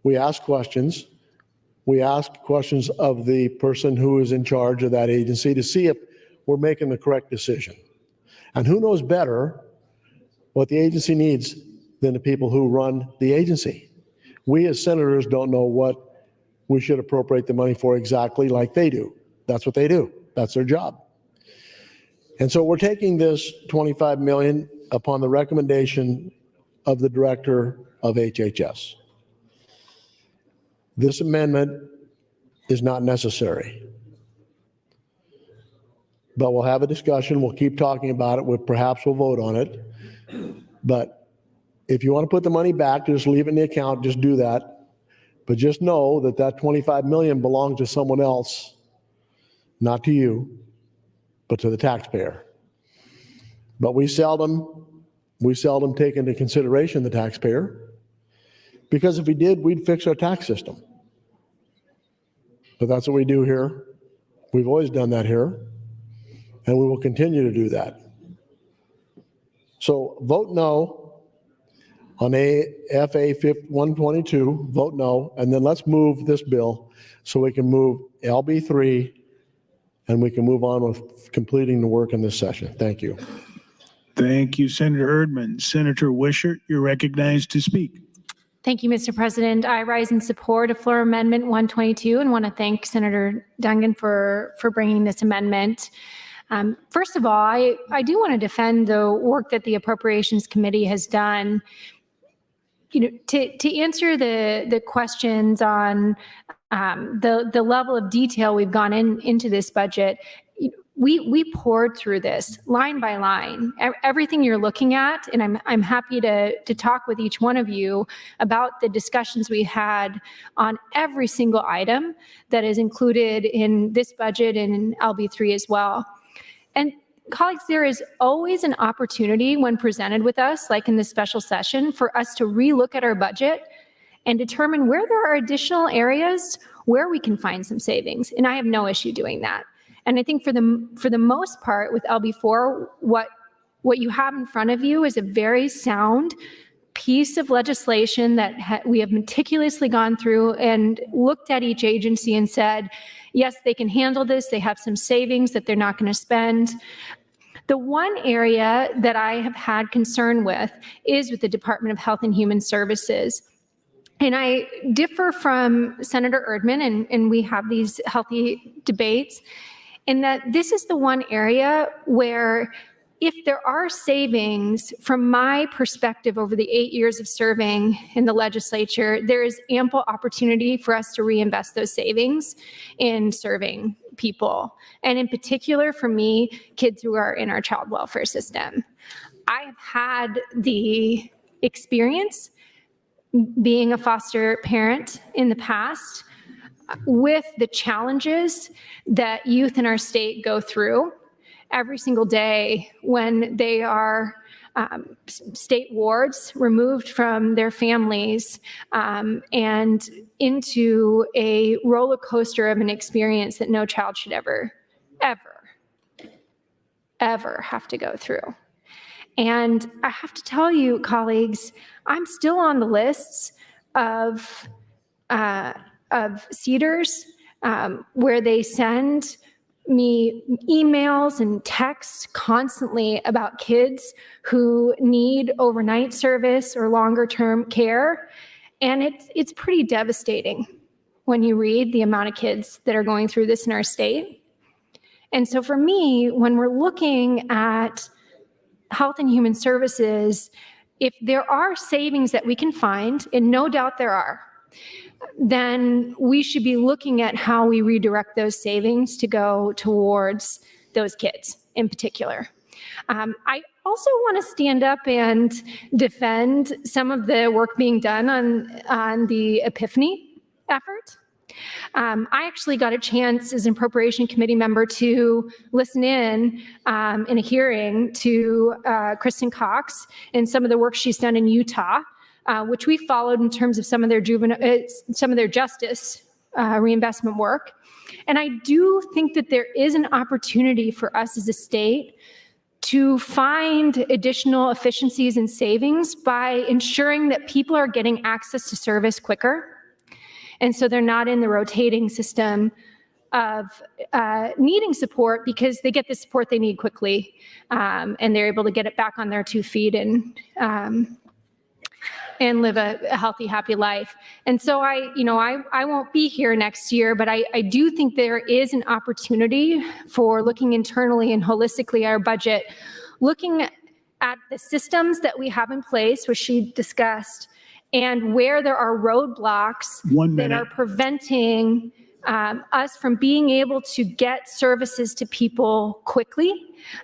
We ask questions. We ask questions of the person who is in charge of that agency to see if we're making the correct decision. And who knows better what the agency needs than the people who run the agency? We as senators don't know what we should appropriate the money for exactly like they do. That's what they do. That's their job. And so we're taking this $25 million upon the recommendation of the director of HHS. This amendment is not necessary. But we'll have a discussion. We'll keep talking about it. Perhaps we'll vote on it. But if you want to put the money back, just leave it in the account. Just do that. But just know that that $25 million belongs to someone else, not to you, but to the taxpayer. But we seldom take into consideration the taxpayer, because if we did, we'd fix our tax system. But that's what we do here. We've always done that here, and we will continue to do that. So vote no on FA 122, vote no, and then let's move this bill so we can move LB3 and we can move on with completing the work in this session. Thank you. Thank you, Senator Erdman. Senator Wishart, you're recognized to speak. Thank you, Mr. President. I rise in support of Floor Amendment 122 and want to thank Senator Dungan for bringing this amendment. First of all, I do want to defend the work that the Appropriations Committee has done. You know, to answer the questions on the level of detail we've gone into this budget, we poured through this line by line, everything you're looking at, and I'm happy to talk with each one of you about the discussions we had on every single item that is included in this budget and in LB3 as well. And colleagues, there is always an opportunity when presented with us, like in this special session, for us to relook at our budget and determine where there are additional areas where we can find some savings. And I have no issue doing that. And I think for the most part with LB4, what you have in front of you is a very sound piece of legislation that we have meticulously gone through and looked at each agency and said, yes, they can handle this. They have some savings that they're not going to spend. The one area that I have had concern with is with the Department of Health and Human Services. And I differ from Senator Erdman, and we have these healthy debates. and that this is the one area where if there are savings, from my perspective over the 8 years of serving in the legislature, there is ample opportunity for us to reinvest those savings in serving people. And in particular, for me, kids who are in our child welfare system. I have had the experience being a foster parent in the past with the challenges that youth in our state go through every single day when they are state wards, removed from their families, and into a roller coaster of an experience that no child should ever have to go through. And I have to tell you, colleagues, I'm still on the lists of CEDARs where they send me emails and texts constantly about kids who need overnight service or longer term care. And it's pretty devastating when you read the amount of kids that are going through this in our state. And so for me, when we're looking at Health and Human Services, if there are savings that we can find, and no doubt there are, then we should be looking at how we redirect those savings to go towards those kids in particular. I also want to stand up and defend some of the work being done on the Epiphany effort. I actually got a chance as an appropriation committee member to listen in a hearing to Kristen Cox and some of the work she's done in Utah, which we followed in terms of some of their justice reinvestment work. And I do think that there is an opportunity for us as a state to find additional efficiencies and savings by ensuring that people are getting access to service quicker. And so they're not in the rotating system of needing support because they get the support they need quickly, and they're able to get it back on their 2 feet and live a healthy, happy life. And so I won't be here next year, but I do think there is an opportunity for looking internally and holistically our budget, looking at the systems that we have in place, which she discussed, and where there are roadblocks that are preventing us from being able to get services to people quickly.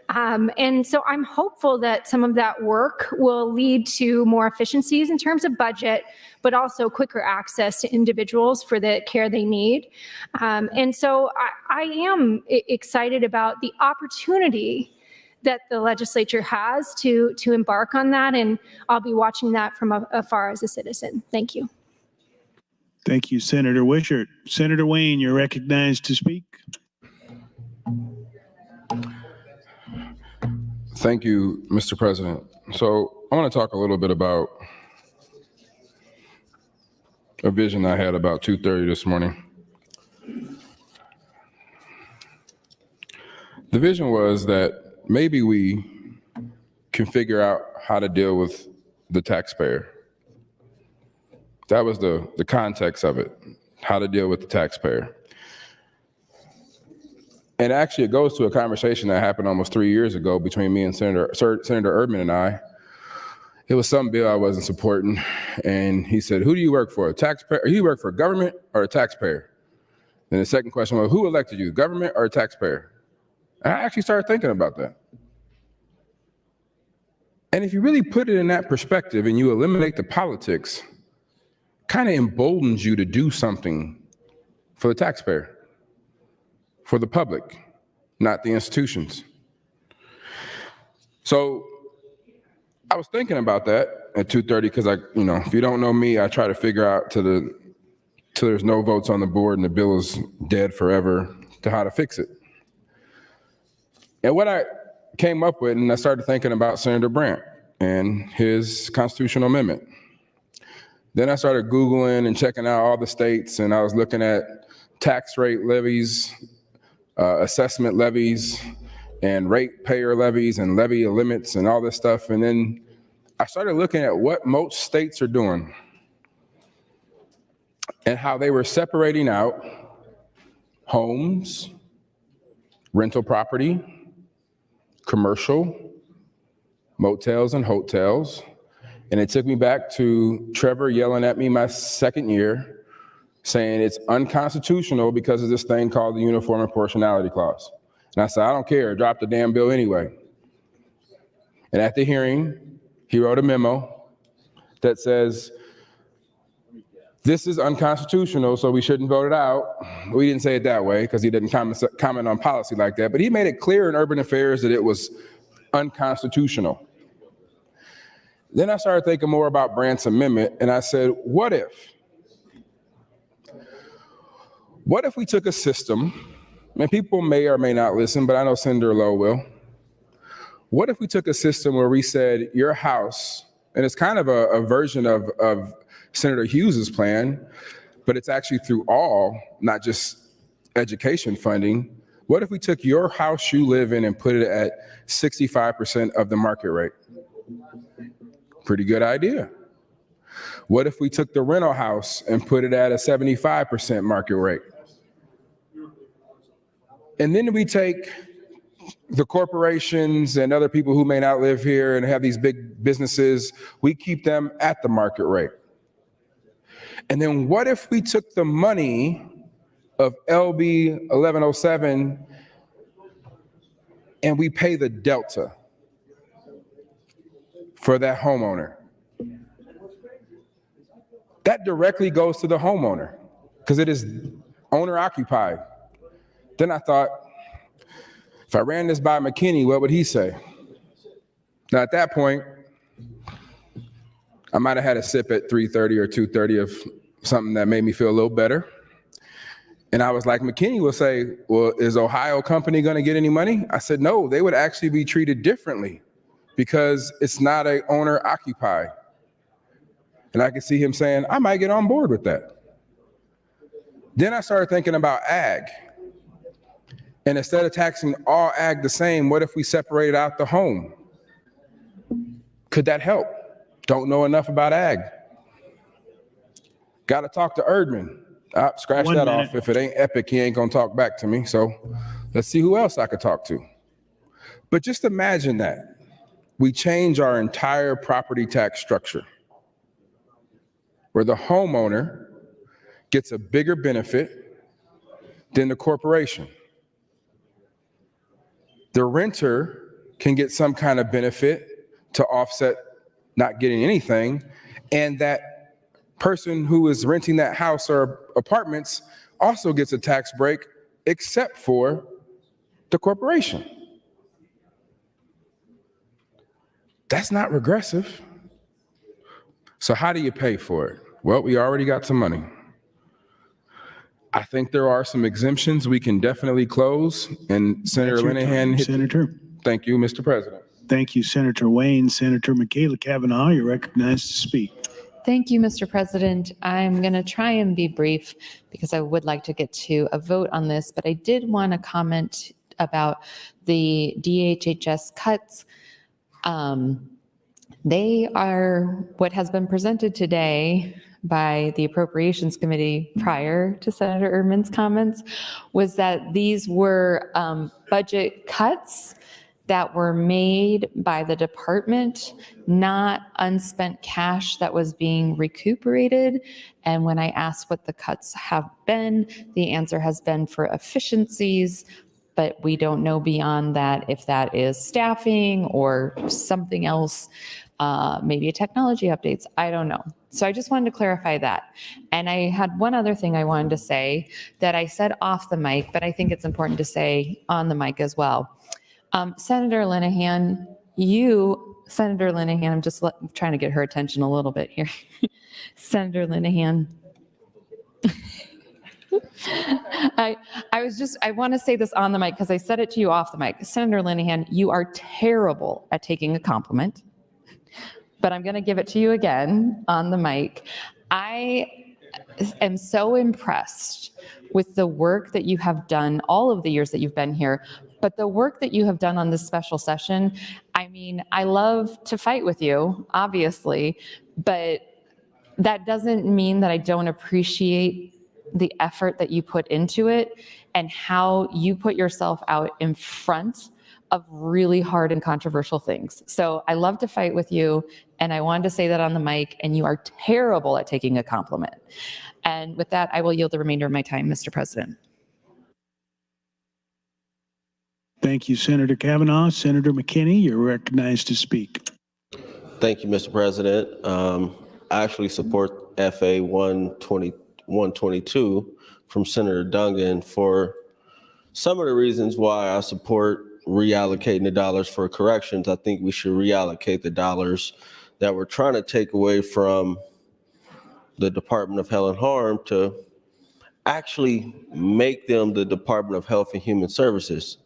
And so I'm hopeful that some of that work will lead to more efficiencies in terms of budget, but also quicker access to individuals for the care they need. And so I am excited about the opportunity that the legislature has to embark on that, and I'll be watching that from afar as a citizen. Thank you. Thank you, Senator Wishart. Senator Wayne, you're recognized to speak. Thank you, Mr. President. So I want to talk a little bit about a vision I had about 2:30 this morning. The vision was that maybe we can figure out how to deal with the taxpayer. That was the context of it, how to deal with the taxpayer. And actually, it goes to a conversation that happened almost 3 years ago between me and Senator Erdman and I. It was some bill I wasn't supporting, and he said, "Who do you work for, a taxpayer? Or you work for government or a taxpayer?" Then the second question was, "Who elected you, government or a taxpayer?" And I actually started thinking about that. And if you really put it in that perspective and you eliminate the politics, kind of emboldens you to do something for the taxpayer, for the public, not the institutions. So I was thinking about that at 2:30 because if you don't know me, I try to figure out till there's no votes on the board and the bill is dead forever to how to fix it. And what I came up with, and I started thinking about Senator Brandt and his constitutional amendment. Then I started Googling and checking out all the states, and I was looking at tax rate levies, assessment levies, and ratepayer levies and levy limits and all this stuff. And then I started looking at what most states are doing and how they were separating out homes, rental property, commercial, motels and hotels. And it took me back to Trevor yelling at me my second year saying it's unconstitutional because of this thing called the Uniform Proportionality Clause. And I said, I don't care, drop the damn bill anyway. And at the hearing, he wrote a memo that says, this is unconstitutional, so we shouldn't vote it out. We didn't say it that way because he didn't comment on policy like that, but he made it clear in Urban Affairs that it was unconstitutional. Then I started thinking more about Brandt's amendment, and I said, what if we took a system, and people may or may not listen, but I know Senator Lowe will. What if we took a system where we said your house, and it's kind of a version of Senator Hughes's plan, but it's actually through all, not just education funding. What if we took your house you live in and put it at 65% of the market rate? Pretty good idea. What if we took the rental house and put it at a 75% market rate? And then we take the corporations and other people who may not live here and have these big businesses, we keep them at the market rate. And then what if we took the money of LB 1107 and we pay the delta for that homeowner? That directly goes to the homeowner because it is owner occupied. Then I thought, if I ran this by McKinney, what would he say? Now at that point, I might have had a sip at 3:30 or 2:30 of something that made me feel a little better. And I was like, McKinney will say, well, is Ohio Company going to get any money? I said, no, they would actually be treated differently because it's not a owner occupied. And I could see him saying, I might get on board with that. Then I started thinking about ag. And instead of taxing all ag the same, what if we separated out the home? Could that help? Don't know enough about ag. Got to talk to Erdman. Scratch that off. If it ain't epic, he ain't gonna talk back to me. So let's see who else I could talk to. But just imagine that. We change our entire property tax structure where the homeowner gets a bigger benefit than the corporation. The renter can get some kind of benefit to offset not getting anything, and that person who is renting that house or apartments also gets a tax break, except for the corporation. That's not regressive. So how do you pay for it? Well, we already got some money. I think there are some exemptions we can definitely close, and Senator Linehan. Senator. Thank you, Mr. President. Thank you, Senator Wayne. Senator McKinney Kavanaugh, you're recognized to speak. Thank you, Mr. President. I'm going to try and be brief because I would like to get to a vote on this, but I did want to comment about the DHHS cuts. They are what has been presented today by the Appropriations Committee prior to Senator Erdman's comments was that these were budget cuts that were made by the department, not unspent cash that was being recuperated. And when I asked what the cuts have been, the answer has been for efficiencies, but we don't know beyond that if that is staffing or something else, maybe a technology updates, I don't know. So I just wanted to clarify that. And I had one other thing I wanted to say that I said off the mic, but I think it's important to say on the mic as well. Senator Linehan, Senator Linehan, I'm just trying to get her attention a little bit here. Senator Linehan. I want to say this on the mic because I said it to you off the mic. Senator Linehan, you are terrible at taking a compliment, but I'm going to give it to you again on the mic. I am so impressed with the work that you have done all of the years that you've been here, but the work that you have done on this special session. I mean, I love to fight with you, obviously, but that doesn't mean that I don't appreciate the effort that you put into it and how you put yourself out in front of really hard and controversial things. So I love to fight with you, and I wanted to say that on the mic, and you are terrible at taking a compliment. And with that, I will yield the remainder of my time, Mr. President. Thank you, Senator Kavanaugh. Senator McKinney, you're recognized to speak. Thank you, Mr. President. I actually support FA 122 from Senator Dungan for some of the reasons why I support reallocating the dollars for corrections. I think we should reallocate the dollars that we're trying to take away from the Department of Health and Harm to actually make them the Department of Health and Human Services.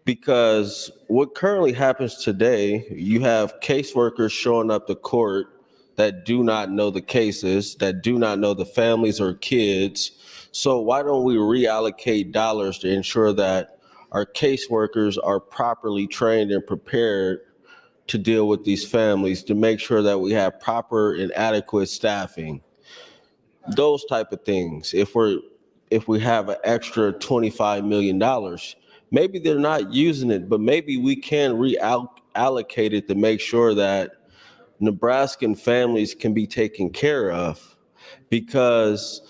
Because what currently happens today, you have caseworkers showing up to court that do not know the cases, that do not know the families or kids. So why don't we reallocate dollars to ensure that our caseworkers are properly trained and prepared to deal with these families, to make sure that we have proper and adequate staffing, those type of things. If we have an extra $25 million, maybe they're not using it, but maybe we can reallocate it to make sure that Nebraskan families can be taken care of. Because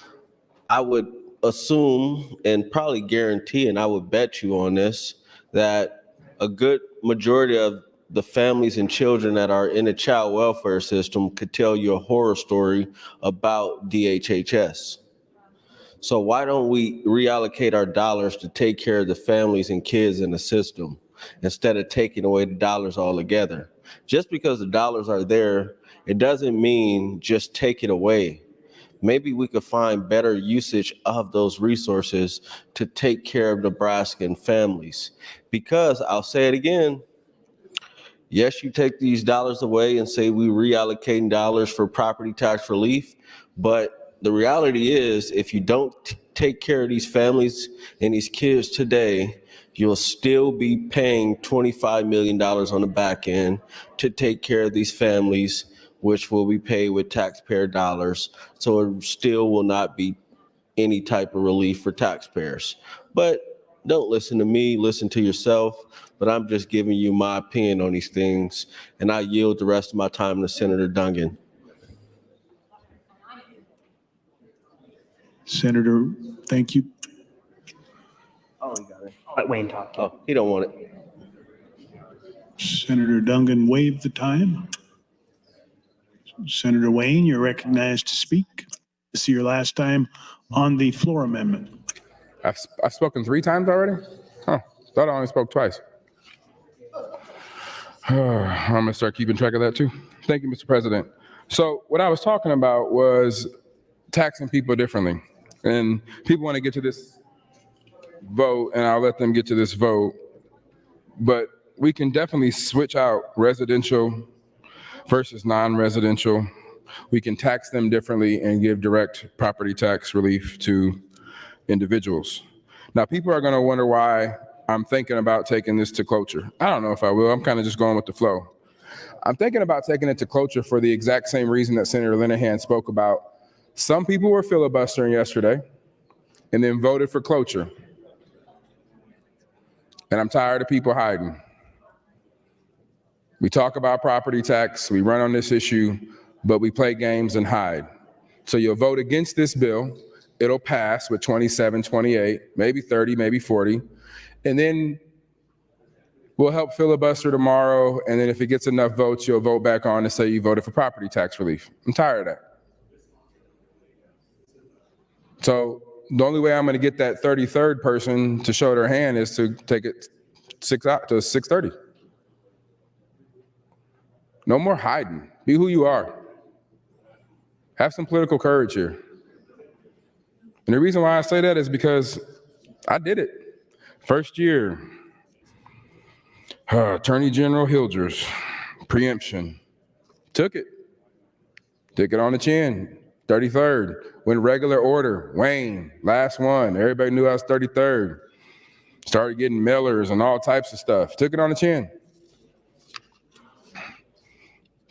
I would assume and probably guarantee, and I would bet you on this, that a good majority of the families and children that are in the child welfare system could tell you a horror story about DHHS. So why don't we reallocate our dollars to take care of the families and kids in the system instead of taking away the dollars altogether? Just because the dollars are there, it doesn't mean just take it away. Maybe we could find better usage of those resources to take care of Nebraskan families. Because I'll say it again, yes, you take these dollars away and say we reallocating dollars for property tax relief, but the reality is if you don't take care of these families and these kids today, you'll still be paying $25 million on the back end to take care of these families, which will be paid with taxpayer dollars. So it still will not be any type of relief for taxpayers. But don't listen to me, listen to yourself. But I'm just giving you my opinion on these things, and I yield the rest of my time to Senator Dungan. Senator, thank you. Oh, you got it. Let Wayne talk. Oh, he don't want it. Senator Dungan waived the time. Senator Wayne, you're recognized to speak. This is your last time on the floor amendment. I've spoken 3 times already? Huh, thought I only spoke twice. I'm gonna start keeping track of that too. Thank you, Mr. President. So what I was talking about was taxing people differently. And people want to get to this vote, and I'll let them get to this vote. But we can definitely switch out residential versus non-residential. We can tax them differently and give direct property tax relief to individuals. Now, people are going to wonder why I'm thinking about taking this to Cloture. I don't know if I will. I'm kind of just going with the flow. I'm thinking about taking it to Cloture for the exact same reason that Senator Linehan spoke about. Some people were filibustering yesterday and then voted for Cloture. And I'm tired of people hiding. We talk about property tax, we run on this issue, but we play games and hide. So you'll vote against this bill. It'll pass with 27, 28, maybe 30, maybe 40. And then we'll help filibuster tomorrow. And then if it gets enough votes, you'll vote back on and say you voted for property tax relief. I'm tired of that. So the only way I'm going to get that 33rd person to show their hand is to take it 6:30. No more hiding. Be who you are. Have some political courage here. And the reason why I say that is because I did it. First year, Attorney General Hildreth, preemption. Took it on the chin. 33rd, went regular order. Wayne, last one. Everybody knew I was 33rd. Started getting mailers and all types of stuff. Took it on the chin.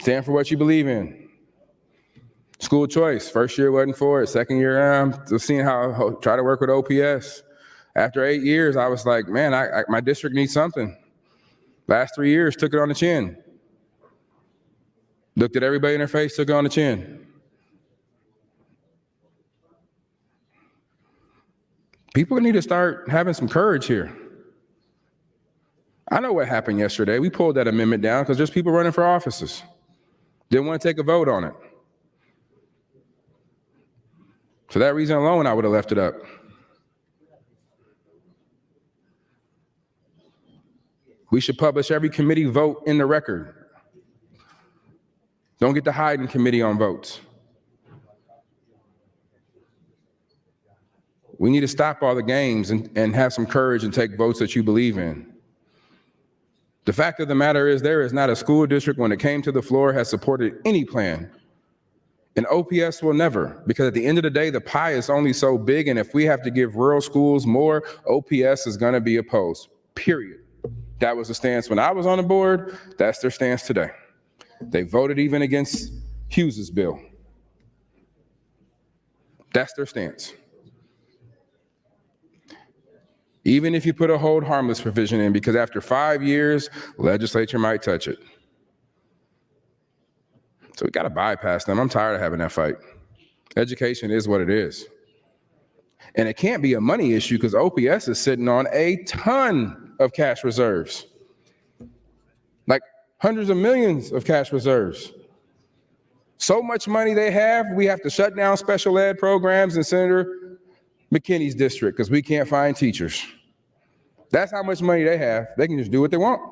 Stand for what you believe in. School choice, first year wasn't for it. Second year, I'm seeing how try to work with OPS. After 8 years, I was like, man, my district needs something. Last 3 years, took it on the chin. Looked at everybody in their face, took it on the chin. People need to start having some courage here. I know what happened yesterday. We pulled that amendment down because there's people running for offices. Didn't want to take a vote on it. For that reason alone, I would have left it up. We should publish every committee vote in the record. Don't get to hide in committee on votes. We need to stop all the games and have some courage and take votes that you believe in. The fact of the matter is there is not a school district when it came to the floor has supported any plan. And OPS will never, because at the end of the day, the pie is only so big, and if we have to give rural schools more, OPS is gonna be opposed, period. That was the stance when I was on the board, that's their stance today. They voted even against Hughes's bill. That's their stance. Even if you put a hold harmless provision in, because after 5 years, legislature might touch it. So we gotta bypass them. I'm tired of having that fight. Education is what it is. And it can't be a money issue because OPS is sitting on a ton of cash reserves. Like hundreds of millions of cash reserves. So much money they have, we have to shut down special ed programs in Senator McKinney's district because we can't find teachers. That's how much money they have. They can just do what they want.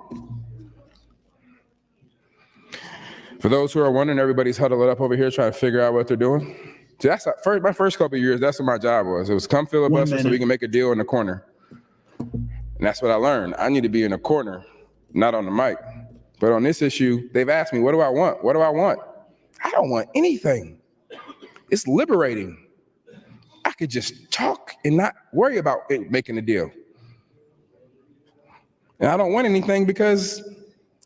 For those who are wondering, everybody's huddled up over here trying to figure out what they're doing. See, that's my first couple of years, that's what my job was. It was come filibuster so we can make a deal in the corner. And that's what I learned. I need to be in the corner, not on the mic. But on this issue, they've asked me, what do I want? What do I want? I don't want anything. It's liberating. I could just talk and not worry about making a deal. And I don't want anything because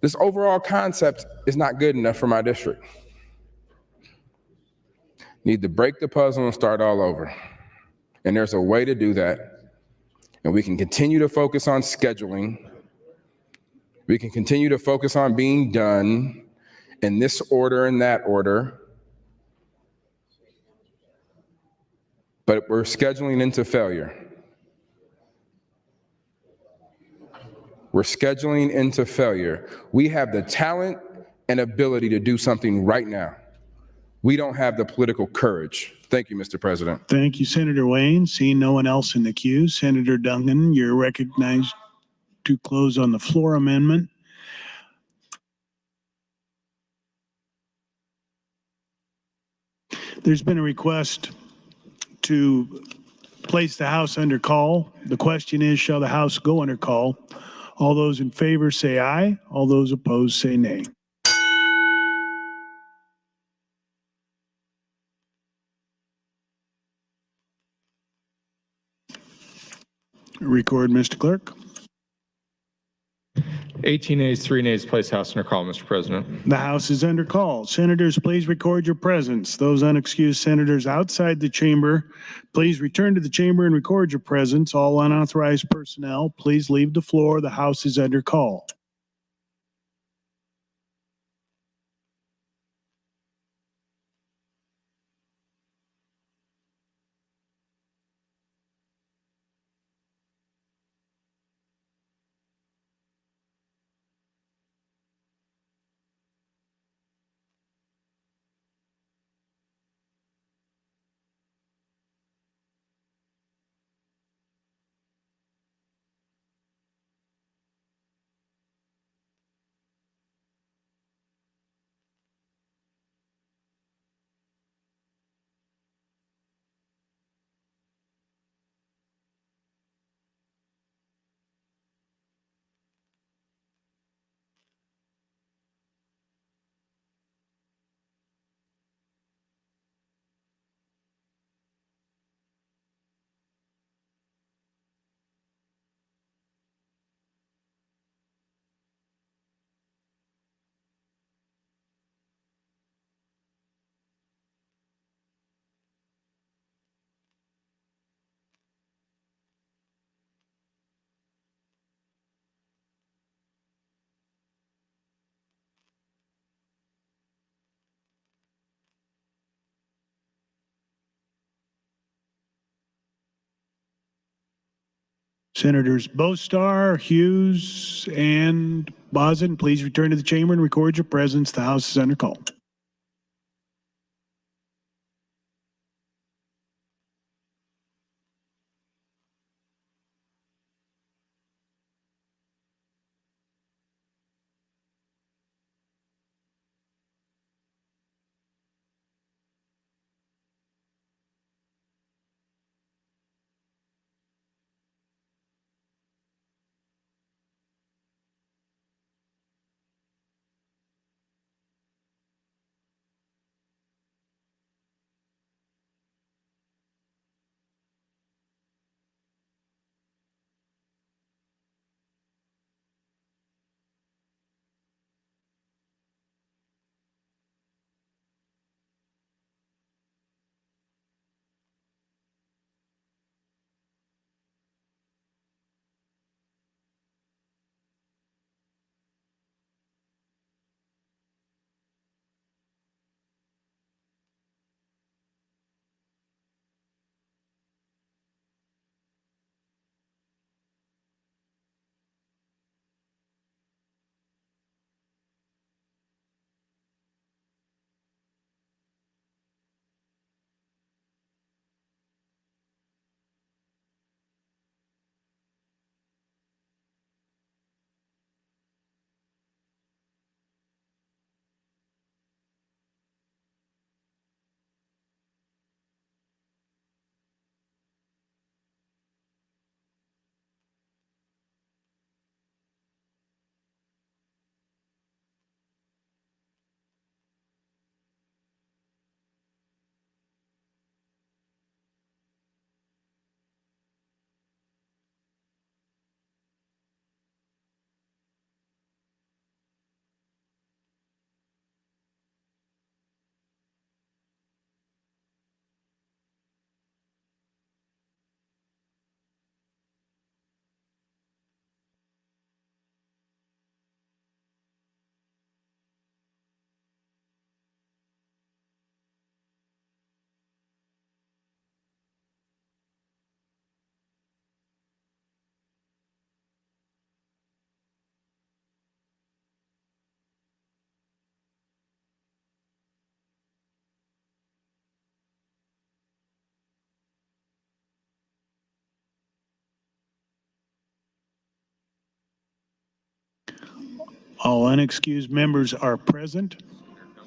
this overall concept is not good enough for my district. Need to break the puzzle and start all over. And there's a way to do that. And we can continue to focus on scheduling. We can continue to focus on being done in this order and that order. But we're scheduling into failure. We're scheduling into failure. We have the talent and ability to do something right now. We don't have the political courage. Thank you, Mr. President. Thank you, Senator Wayne. Seeing no one else in the queue, Senator Duncan, you're recognized to close on the floor amendment. There's been a request to place the House under call. The question is, shall the House go under call? All those in favor say aye. All those opposed say nay. Record, Mr. Clerk. 18 ayes, 3 nays, place House under call, Mr. President. The House is under call. Senators, please record your presence. Those unexcused senators outside the chamber, please return to the chamber and record your presence. All unauthorized personnel, please leave the floor. The House is under call. Senators Bostar, Hughes, and Boson, please return to the chamber and record your presence. The House is under call. All unexcused members are present.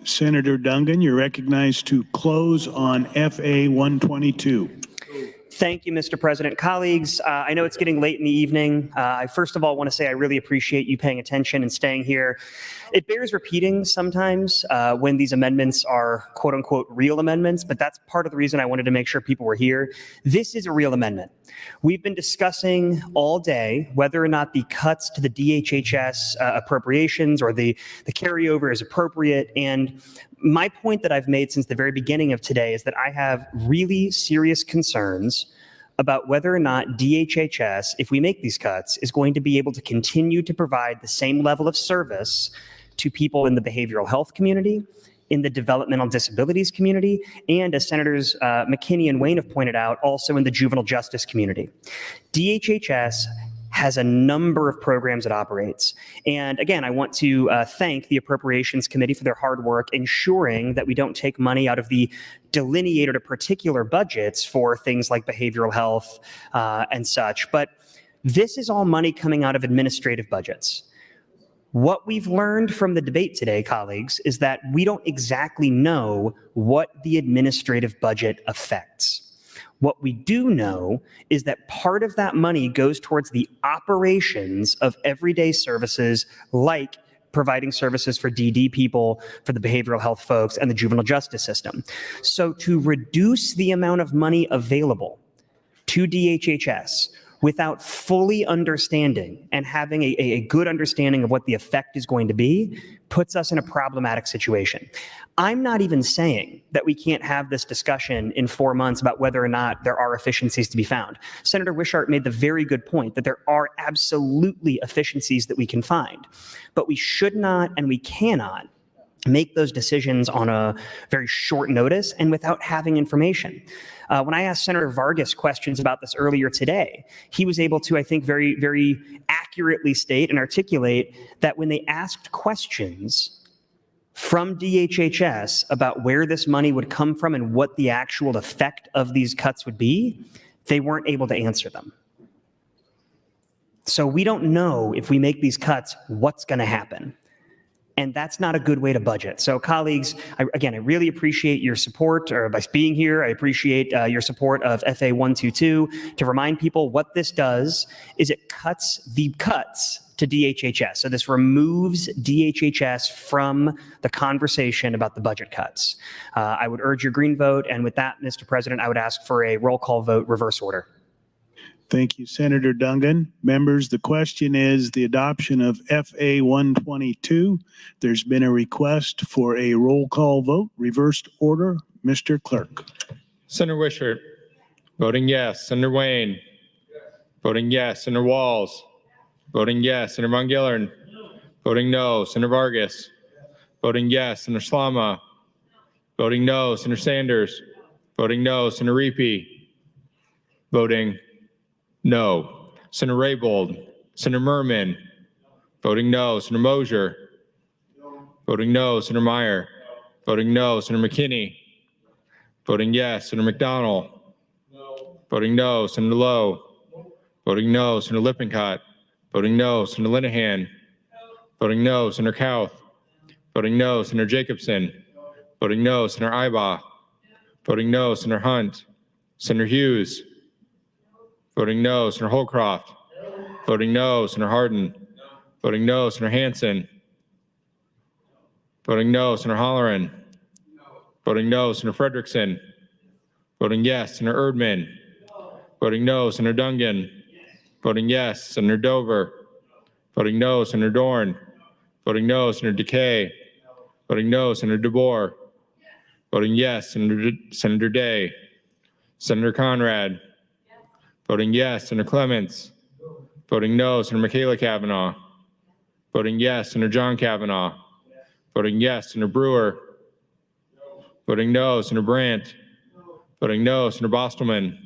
Senator Dungan, you're recognized to close on FA 122. Thank you, Mr. President. Colleagues, I know it's getting late in the evening. I first of all want to say I really appreciate you paying attention and staying here. It bears repeating sometimes when these amendments are quote unquote real amendments, but that's part of the reason I wanted to make sure people were here. This is a real amendment. We've been discussing all day whether or not the cuts to the DHHS appropriations or the carryover is appropriate. And my point that I've made since the very beginning of today is that I have really serious concerns about whether or not DHHS, if we make these cuts, is going to be able to continue to provide the same level of service to people in the behavioral health community, in the developmental disabilities community, and as Senators McKinney and Wayne have pointed out, also in the juvenile justice community. DHHS has a number of programs it operates. And again, I want to thank the Appropriations Committee for their hard work ensuring that we don't take money out of the delineated or particular budgets for things like behavioral health and such. But this is all money coming out of administrative budgets. What we've learned from the debate today, colleagues, is that we don't exactly know what the administrative budget affects. What we do know is that part of that money goes towards the operations of everyday services like providing services for DD people, for the behavioral health folks, and the juvenile justice system. So to reduce the amount of money available to DHHS without fully understanding and having a good understanding of what the effect is going to be puts us in a problematic situation. I'm not even saying that we can't have this discussion in 4 months about whether or not there are efficiencies to be found. Senator Wishart made the very good point that there are absolutely efficiencies that we can find, but we should not and we cannot make those decisions on a very short notice and without having information. When I asked Senator Vargas questions about this earlier today, he was able to, I think, very, very accurately state and articulate that when they asked questions from DHHS about where this money would come from and what the actual effect of these cuts would be, they weren't able to answer them. So we don't know if we make these cuts, what's going to happen. And that's not a good way to budget. So colleagues, I really appreciate your support or by being here. I appreciate your support of FA 122. To remind people what this does is it cuts the cuts to DHHS. So this removes DHHS from the conversation about the budget cuts. I would urge your green vote. And with that, Mr. President, I would ask for a roll call vote, reverse order. Thank you, Senator Dungan. Members, the question is the adoption of FA 122. There's been a request for a roll call vote, reversed order. Mr. Clerk. Senator Wishart, voting yes. Senator Wayne, voting yes. Senator Walls, voting yes. Senator Von Gillern, voting no. Senator Vargas, voting yes. Senator Slama, voting no. Senator Sanders, voting no. Senator Reapy, voting no. Senator Raybold, Senator Merman, voting no. Senator Mosier, voting no. Senator Meyer, voting no. Senator McKinney, voting yes. Senator McDonald, voting no. Senator Lowe, voting no. Senator Lippincott, voting no. Senator Linehan, voting no. Senator Kauth, voting no. Senator Jacobson, voting no. Senator Ibach, voting no. Senator Hunt, Senator Hughes, voting no. Senator Holcroft, voting no. Senator Hardin, voting no. Senator Hansen, voting no. Senator Holleran, voting no. Senator Frederickson, voting yes. Senator Erdman, voting no. Senator Dungan, voting yes. Senator Dover, voting no. Senator Dorne, voting no. Senator DeKay, voting no. Senator DeBoer, voting yes. Senator Day, Senator Conrad, voting yes. Senator Clemens, voting no. Senator McKinney and Kavanaugh, voting yes. Senator John Kavanaugh, voting yes. Senator Brewer, voting no. Senator Brandt, voting no. Senator Bostelman,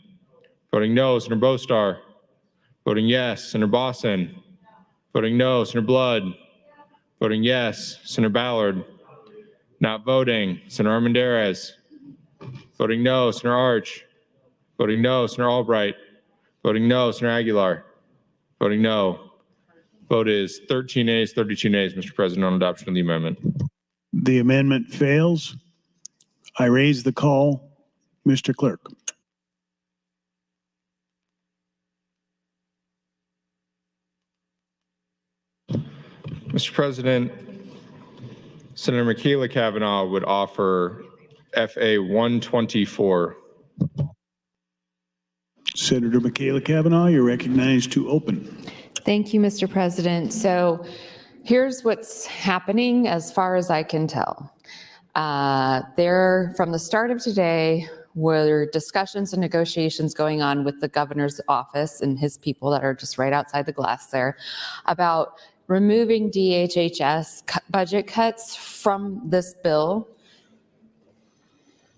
voting no. Senator Bostar, voting yes. Senator Bosson, voting no. Senator Blood, voting yes. Senator Ballard, not voting. Senator Armendariz, voting no. Senator Arch, voting no. Senator Albright, voting no. Senator Aguilar, voting no. Vote is 13 ayes, 32 nays, Mr. President, on adoption of the amendment. The amendment fails. I raise the call. Mr. Clerk. Mr. President, Senator McKinney and Kavanaugh would offer FA 124. Senator McKinney and Kavanaugh, you're recognized to open. Thank you, Mr. President. So here's what's happening as far as I can tell. From the start of today were discussions and negotiations going on with the governor's office and his people that are just right outside the glass there about removing DHHS budget cuts from this bill.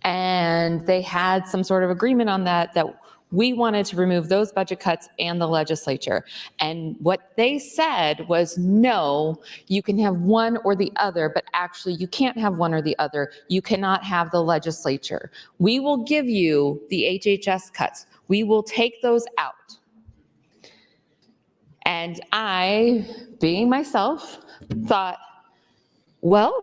And they had some sort of agreement on that we wanted to remove those budget cuts and the legislature. And what they said was, no, you can have one or the other, but actually you can't have one or the other. You cannot have the legislature. We will give you the HHS cuts. We will take those out. And I, being myself, thought, well,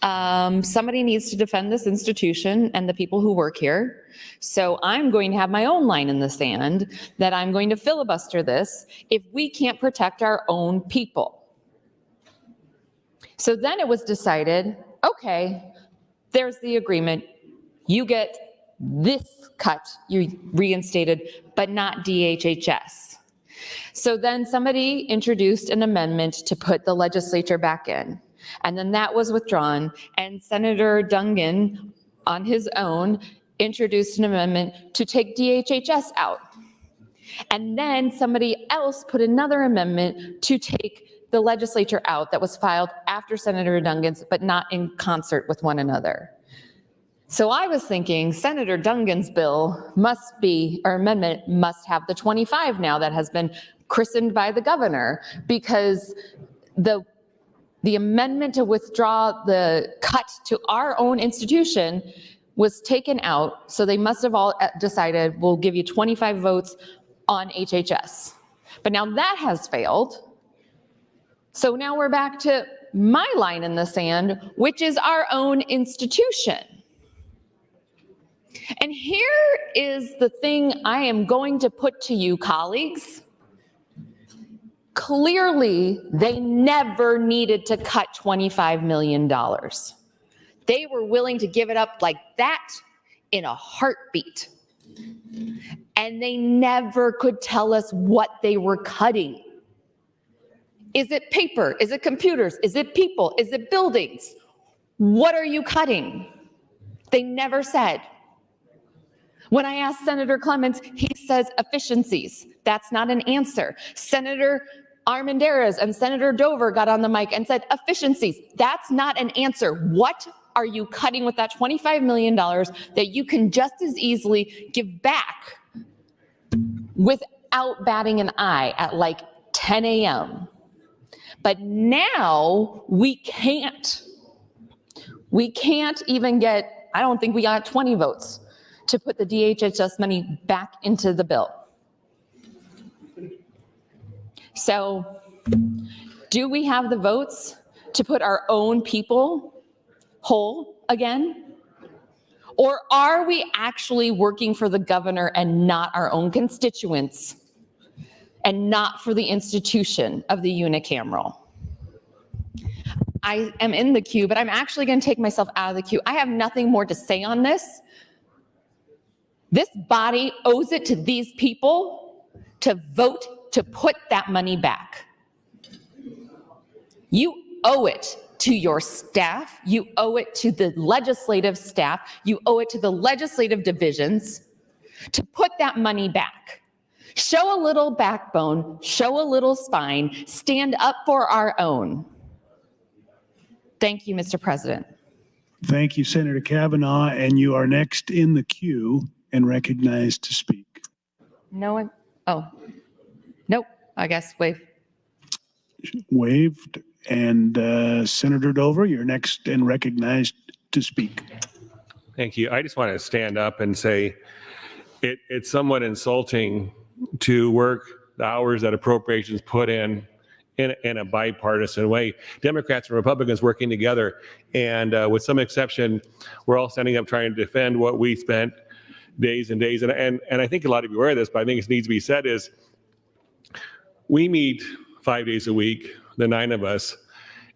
somebody needs to defend this institution and the people who work here. So I'm going to have my own line in the sand that I'm going to filibuster this if we can't protect our own people. So then it was decided, okay, there's the agreement. You get this cut, you reinstated, but not DHHS. So then somebody introduced an amendment to put the legislature back in. And then that was withdrawn, and Senator Dungan, on his own, introduced an amendment to take DHHS out. And then somebody else put another amendment to take the legislature out that was filed after Senator Dungan's, but not in concert with one another. So I was thinking Senator Dungan's bill must be, or amendment must have the 25 now that has been christened by the governor, because the amendment to withdraw the cut to our own institution was taken out. So they must have all decided, we'll give you 25 votes on HHS. But now that has failed. So now we're back to my line in the sand, which is our own institution. And here is the thing I am going to put to you, colleagues. Clearly, they never needed to cut $25 million. They were willing to give it up like that in a heartbeat. And they never could tell us what they were cutting. Is it paper? Is it computers? Is it people? Is it buildings? What are you cutting? They never said. When I asked Senator Clemens, he says efficiencies. That's not an answer. Senator Armendariz and Senator Dover got on the mic and said efficiencies. That's not an answer. What are you cutting with that $25 million that you can just as easily give back without batting an eye at like 10 a.m.? But now we can't. We can't even get, I don't think we got 20 votes to put the DHHS money back into the bill. So do we have the votes to put our own people whole again? Or are we actually working for the governor and not our own constituents and not for the institution of the unicameral? I am in the queue, but I'm actually going to take myself out of the queue. I have nothing more to say on this. This body owes it to these people to vote to put that money back. You owe it to your staff. You owe it to the legislative staff. You owe it to the legislative divisions to put that money back. Show a little backbone, show a little spine, stand up for our own. Thank you, Mr. President. Thank you, Senator Kavanaugh, and you are next in the queue and recognized to speak. No one, oh, nope, I guess wave. Waved. And Senator Dover, you're next and recognized to speak. Thank you. I just want to stand up and say it's somewhat insulting to work the hours that appropriations put in a bipartisan way. Democrats and Republicans working together, and with some exception, we're all standing up trying to defend what we spent days and days. And I think a lot of you are aware of this, but I think it needs to be said is we meet 5 days a week, the 9 of us,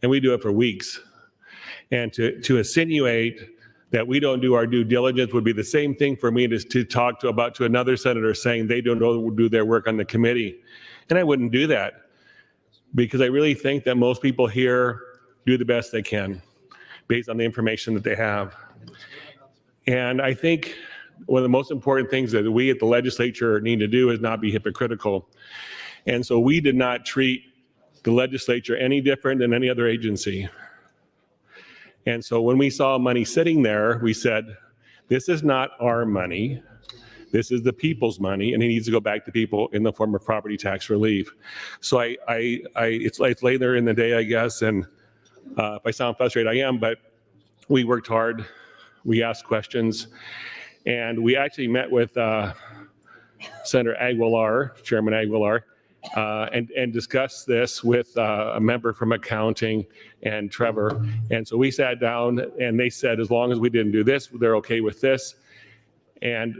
and we do it for weeks. And to insinuate that we don't do our due diligence would be the same thing for me to talk to another senator saying they don't do their work on the committee. And I wouldn't do that because I really think that most people here do the best they can based on the information that they have. And I think one of the most important things that we at the legislature need to do is not be hypocritical. And so we did not treat the legislature any different than any other agency. And so when we saw money sitting there, we said, this is not our money. This is the people's money, and it needs to go back to people in the form of property tax relief. So it's later in the day, I guess, and if I sound frustrated, I am, but we worked hard. We asked questions, and we actually met with Senator Aguilar, Chairman Aguilar, and discussed this with a member from accounting and Trevor. And so we sat down and they said, as long as we didn't do this, they're okay with this. And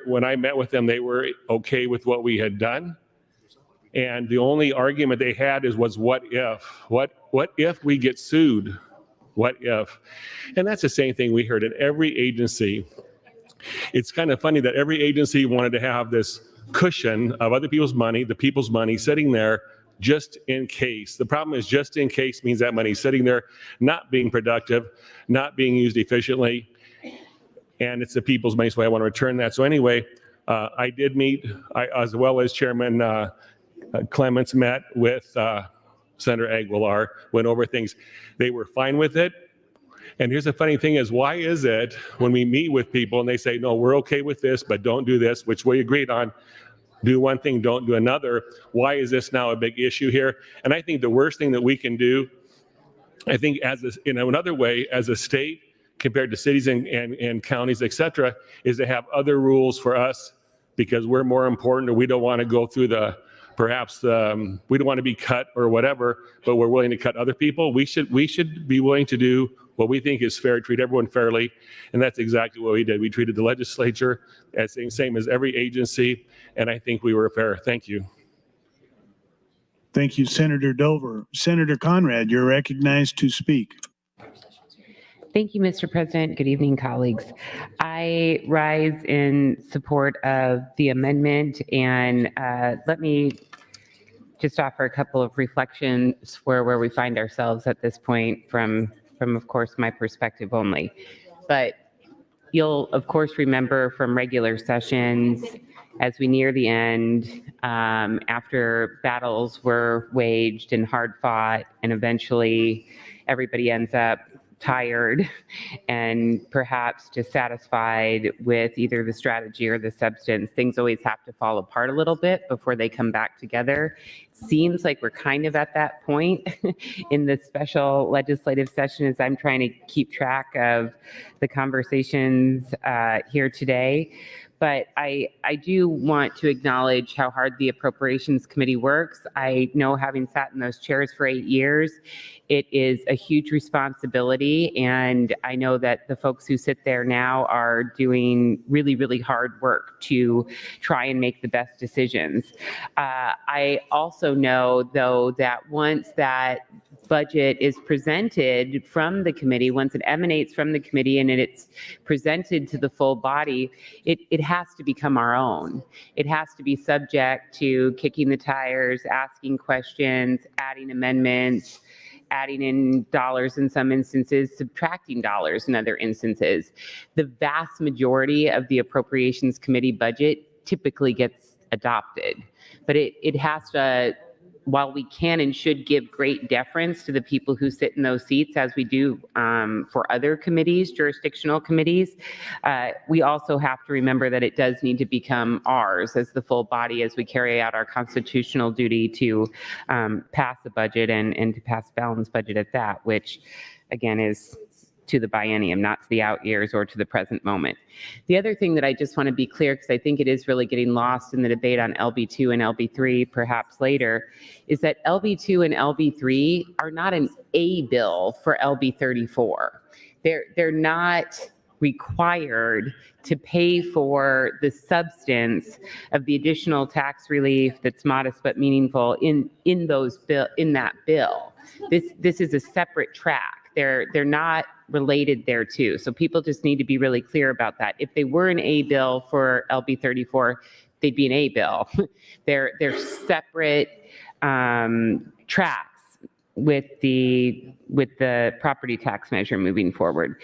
when I met with them, they were okay with what we had done. And the only argument they had was what if? What if we get sued? What if? And that's the same thing we heard at every agency. It's kind of funny that every agency wanted to have this cushion of other people's money, the people's money sitting there just in case. The problem is just in case means that money's sitting there, not being productive, not being used efficiently, and it's the people's money, so I want to return that. So anyway, I did meet, as well as Chairman Clemens met with Senator Aguilar went over things. They were fine with it. And here's the funny thing is, why is it when we meet with people and they say, no, we're okay with this, but don't do this, which we agreed on, do one thing, don't do another. Why is this now a big issue here? And I think the worst thing that we can do, I think another way as a state compared to cities and counties, et cetera, is to have other rules for us because we're more important, or we don't want to go through we don't want to be cut or whatever, but we're willing to cut other people. We should be willing to do what we think is fair, treat everyone fairly, and that's exactly what we did. We treated the legislature as the same as every agency, and I think we were fair. Thank you. Thank you, Senator Dover. Senator Conrad, you're recognized to speak. Thank you, Mr. President. Good evening, colleagues. I rise in support of the amendment, and let me just offer a couple of reflections where we find ourselves at this point from, of course, my perspective only. But you'll, of course, remember from regular sessions as we near the end, after battles were waged and hard fought, and eventually everybody ends up tired and perhaps dissatisfied with either the strategy or the substance. Things always have to fall apart a little bit before they come back together. Seems like we're kind of at that point in this special legislative session as I'm trying to keep track of the conversations here today. But I do want to acknowledge how hard the Appropriations Committee works. I know, having sat in those chairs for 8 years, it is a huge responsibility, and I know that the folks who sit there now are doing really, really hard work to try and make the best decisions. I also know, though, that once that budget is presented from the committee, once it emanates from the committee and it's presented to the full body, it has to become our own. It has to be subject to kicking the tires, asking questions, adding amendments, adding in dollars in some instances, subtracting dollars in other instances. The vast majority of the Appropriations Committee budget typically gets adopted, but it has to, while we can and should give great deference to the people who sit in those seats, as we do for other committees, jurisdictional committees, we also have to remember that it does need to become ours as the full body as we carry out our constitutional duty to pass the budget and to pass a balanced budget at that, which again is to the biennium, not to the out years or to the present moment. The other thing that I just want to be clear, because I think it is really getting lost in the debate on LB2 and LB3 perhaps later, is that LB2 and LB3 are not an A bill for LB34. They're not required to pay for the substance of the additional tax relief that's modest but meaningful in that bill. This is a separate track. They're not related there too. So people just need to be really clear about that. If they were an A bill for LB 34, they'd be an A bill. They're separate tracks with the property tax measure moving forward.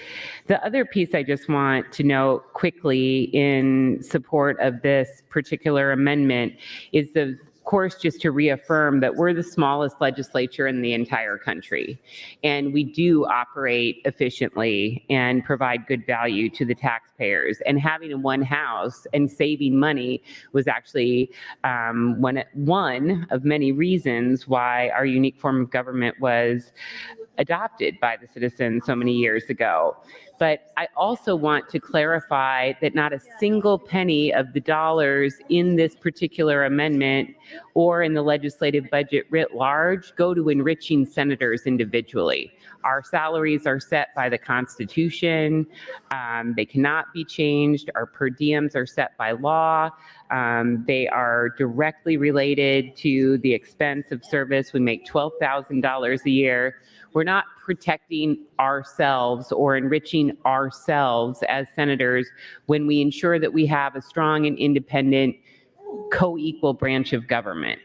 The other piece I just want to note quickly in support of this particular amendment is of course, just to reaffirm that we're the smallest legislature in the entire country, and we do operate efficiently and provide good value to the taxpayers. And having a one house and saving money was actually one of many reasons why our unique form of government was adopted by the citizens so many years ago. But I also want to clarify that not a single penny of the dollars in this particular amendment or in the legislative budget writ large go to enriching senators individually. Our salaries are set by the Constitution. They cannot be changed. Our per diems are set by law. They are directly related to the expense of service. We make $12,000 a year. We're not protecting ourselves or enriching ourselves as senators when we ensure that we have a strong and independent co-equal branch of government.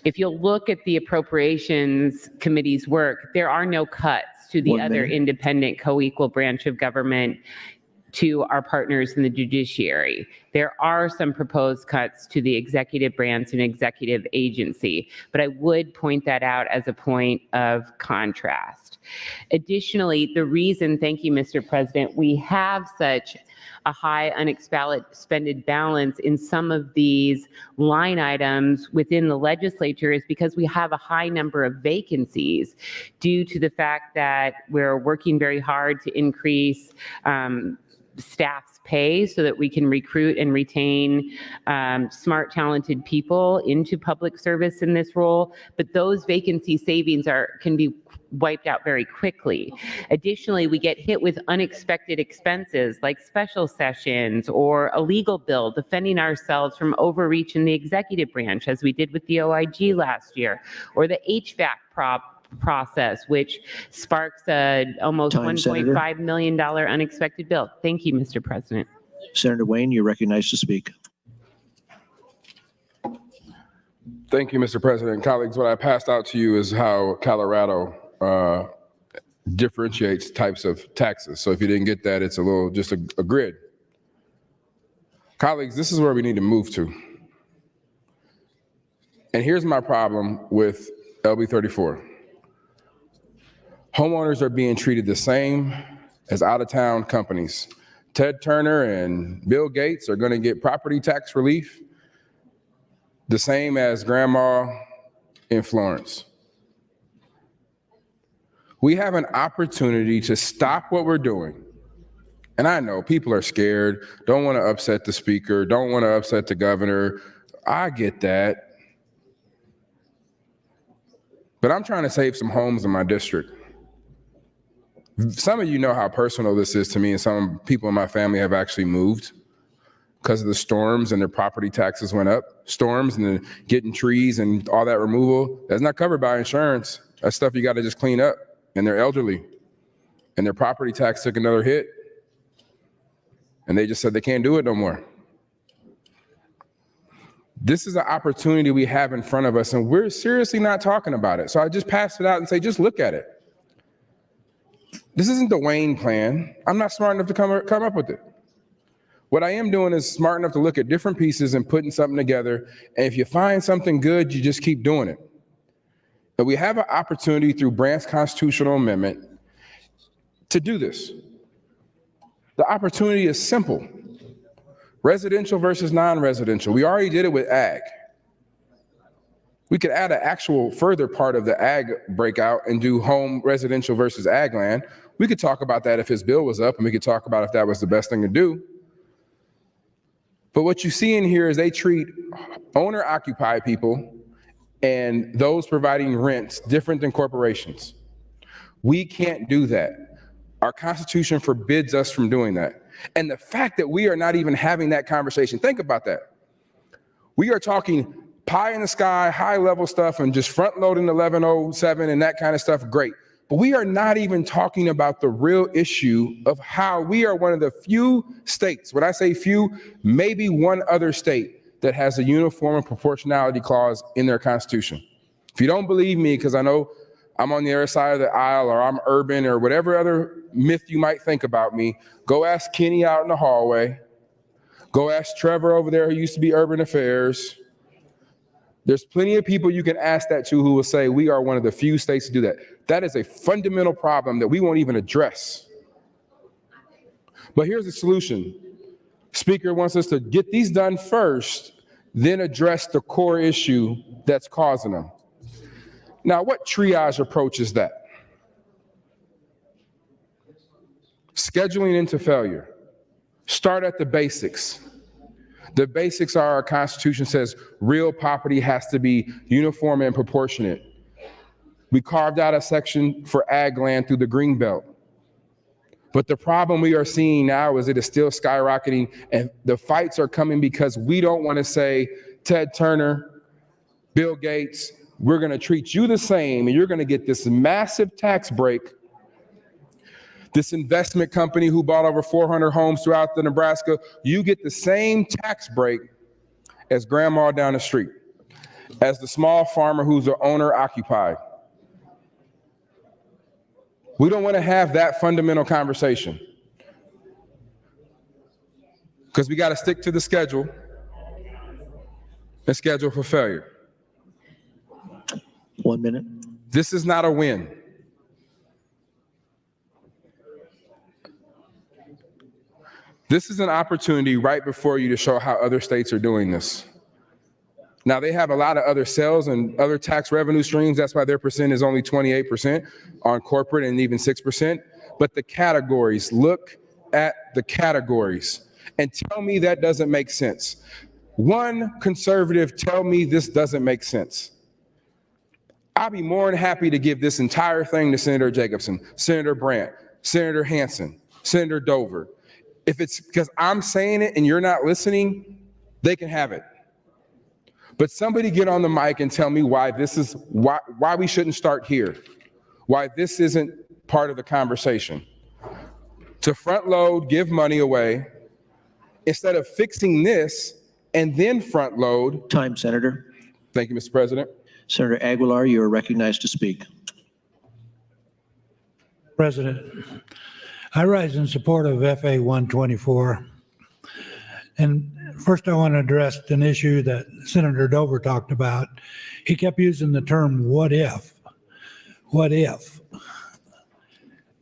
If you'll look at the Appropriations Committee's work, there are no cuts to the other independent co-equal branch of government to our partners in the judiciary. There are some proposed cuts to the executive branch and executive agency, but I would point that out as a point of contrast. Additionally, the reason, thank you, Mr. President, we have such a high unexpended balance in some of these line items within the legislature is because we have a high number of vacancies due to the fact that we're working very hard to increase staff's pay so that we can recruit and retain smart, talented people into public service in this role. But those vacancy savings can be wiped out very quickly. Additionally, we get hit with unexpected expenses like special sessions or a legal bill defending ourselves from overreach in the executive branch, as we did with the OIG last year, or the HVAC process, which sparks a almost $1.5 million unexpected bill. Thank you, Mr. President. Senator Wayne, you're recognized to speak. Thank you, Mr. President. Colleagues, what I passed out to you is how Colorado differentiates types of taxes. So if you didn't get that, it's just a grid. Colleagues, this is where we need to move to. And here's my problem with LB 34. Homeowners are being treated the same as out-of-town companies. Ted Turner and Bill Gates are going to get property tax relief the same as Grandma in Florence. We have an opportunity to stop what we're doing. And I know people are scared, don't want to upset the speaker, don't want to upset the governor. I get that. But I'm trying to save some homes in my district. Some of you know how personal this is to me, and some people in my family have actually moved because of the storms and their property taxes went up. Storms and then getting trees and all that removal, that's not covered by insurance. That's stuff you got to just clean up. And they're elderly, and their property tax took another hit. And they just said they can't do it no more. This is an opportunity we have in front of us, and we're seriously not talking about it. So I just pass it out and say, just look at it. This isn't the Wayne plan. I'm not smart enough to come up with it. What I am doing is smart enough to look at different pieces and putting something together. And if you find something good, you just keep doing it. But we have an opportunity through Brandt's constitutional amendment to do this. The opportunity is simple. Residential versus non-residential. We already did it with ag. We could add an actual further part of the ag breakout and do home residential versus ag land. We could talk about that if his bill was up, and we could talk about if that was the best thing to do. But what you see in here is they treat owner-occupied people and those providing rents different than corporations. We can't do that. Our Constitution forbids us from doing that. And the fact that we are not even having that conversation, think about that. We are talking pie in the sky, high level stuff, and just front loading 1107 and that kind of stuff, great. But we are not even talking about the real issue of how we are one of the few states, when I say few, maybe one other state that has a uniform and proportionality clause in their Constitution. If you don't believe me, because I know I'm on the other side of the aisle, or I'm urban, or whatever other myth you might think about me, go ask Kenny out in the hallway. Go ask Trevor over there who used to be Urban Affairs. There's plenty of people you can ask that to who will say we are one of the few states to do that. That is a fundamental problem that we won't even address. But here's the solution. Speaker wants us to get these done first, then address the core issue that's causing them. Now, what triage approach is that? Scheduling into failure. Start at the basics. The basics are our Constitution says real property has to be uniform and proportionate. We carved out a section for ag land through the green belt. But the problem we are seeing now is it is still skyrocketing, and the fights are coming because we don't want to say, Ted Turner, Bill Gates, we're going to treat you the same, and you're going to get this massive tax break. This investment company who bought over 400 homes throughout the Nebraska, you get the same tax break as grandma down the street, as the small farmer who's the owner occupied. We don't want to have that fundamental conversation. because we got to stick to the schedule and schedule for failure. 1 minute. This is not a win. This is an opportunity right before you to show how other states are doing this. Now, they have a lot of other sales and other tax revenue streams. That's why their percent is only 28% on corporate and even 6%. But the categories, look at the categories and tell me that doesn't make sense. One conservative, tell me this doesn't make sense. I'll be more than happy to give this entire thing to Senator Jacobson, Senator Brandt, Senator Hansen, Senator Dover. If it's because I'm saying it and you're not listening, they can have it. But somebody get on the mic and tell me why this is why we shouldn't start here, why this isn't part of the conversation. To front load, give money away, instead of fixing this and then front load. Time, Senator. Thank you, Mr. President. Senator Aguilar, you are recognized to speak. President, I rise in support of FA 124. And first I want to address an issue that Senator Dover talked about. He kept using the term, what if? What if?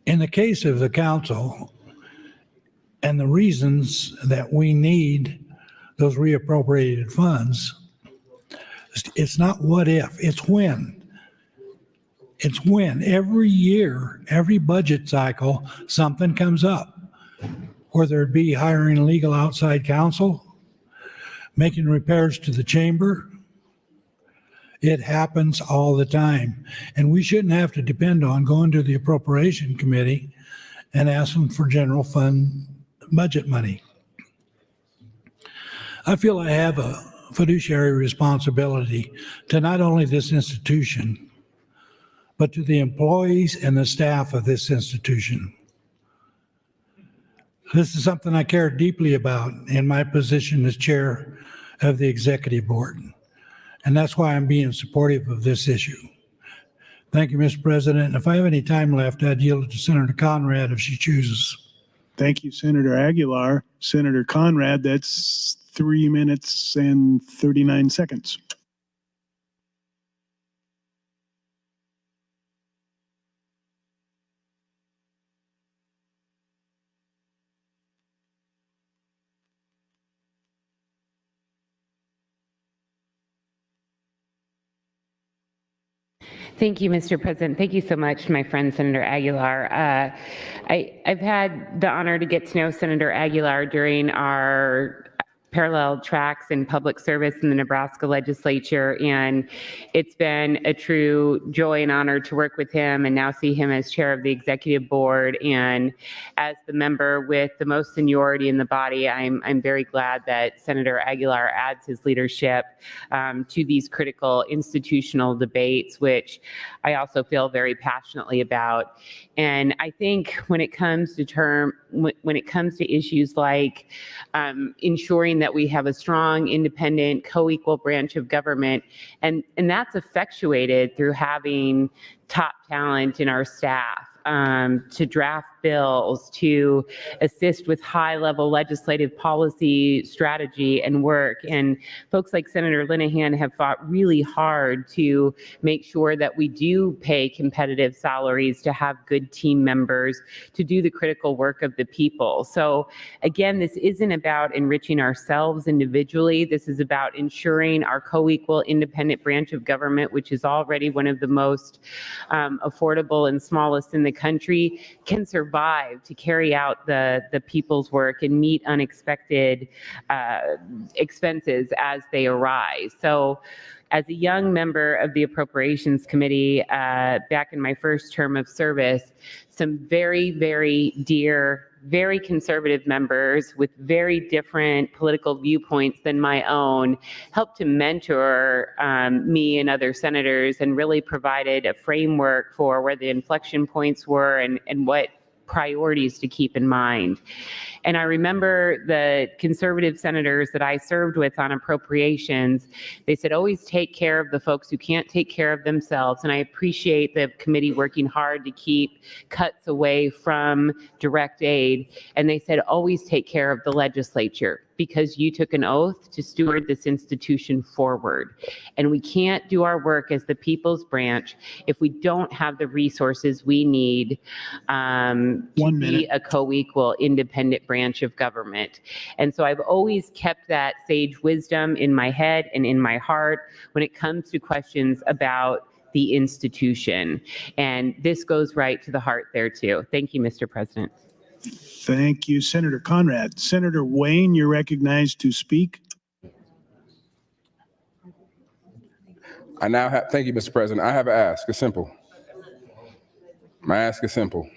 In the case of the council and the reasons that we need those reappropriated funds, it's not what if, it's when. It's when. Every year, every budget cycle, something comes up. Whether it be hiring legal outside counsel, making repairs to the chamber, it happens all the time. And we shouldn't have to depend on going to the appropriation committee and ask them for general fund budget money. I feel I have a fiduciary responsibility to not only this institution, but to the employees and the staff of this institution. This is something I care deeply about in my position as chair of the executive board. And that's why I'm being supportive of this issue. Thank you, Mr. President. And if I have any time left, I'd yield it to Senator Conrad if she chooses. Thank you, Senator Aguilar. Senator Conrad, that's 3 minutes and 39 seconds. Thank you, Mr. President. Thank you so much, my friend, Senator Aguilar. I've had the honor to get to know Senator Aguilar during our parallel tracks in public service in the Nebraska Legislature, and it's been a true joy and honor to work with him and now see him as chair of the executive board and as the member with the most seniority in the body. I'm very glad that Senator Aguilar adds his leadership to these critical institutional debates, which I also feel very passionately about. And I think when it comes to issues like ensuring that we have a strong, independent, co-equal branch of government, and that's effectuated through having top talent in our staff to draft bills, to assist with high-level legislative policy, strategy, and work. And folks like Senator Linehan have fought really hard to make sure that we do pay competitive salaries, to have good team members, to do the critical work of the people. So again, this isn't about enriching ourselves individually. This is about ensuring our co-equal independent branch of government, which is already one of the most affordable and smallest in the country, can survive to carry out the people's work and meet unexpected expenses as they arise. So as a young member of the Appropriations Committee back in my first term of service, some very, very dear, very conservative members with very different political viewpoints than my own helped to mentor me and other senators and really provided a framework for where the inflection points were and what priorities to keep in mind. And I remember the conservative senators that I served with on appropriations, they said, always take care of the folks who can't take care of themselves. And I appreciate the committee working hard to keep cuts away from direct aid. And they said, always take care of the legislature, because you took an oath to steward this institution forward. And we can't do our work as the people's branch if we don't have the resources we need to be a co-equal, independent branch of government. And so I've always kept that sage wisdom in my head and in my heart when it comes to questions about the institution. And this goes right to the heart there too. Thank you, Mr. President. Thank you, Senator Conrad. Senator Wayne, you're recognized to speak. Thank you, Mr. President. I have an ask. It's simple. My ask is simple.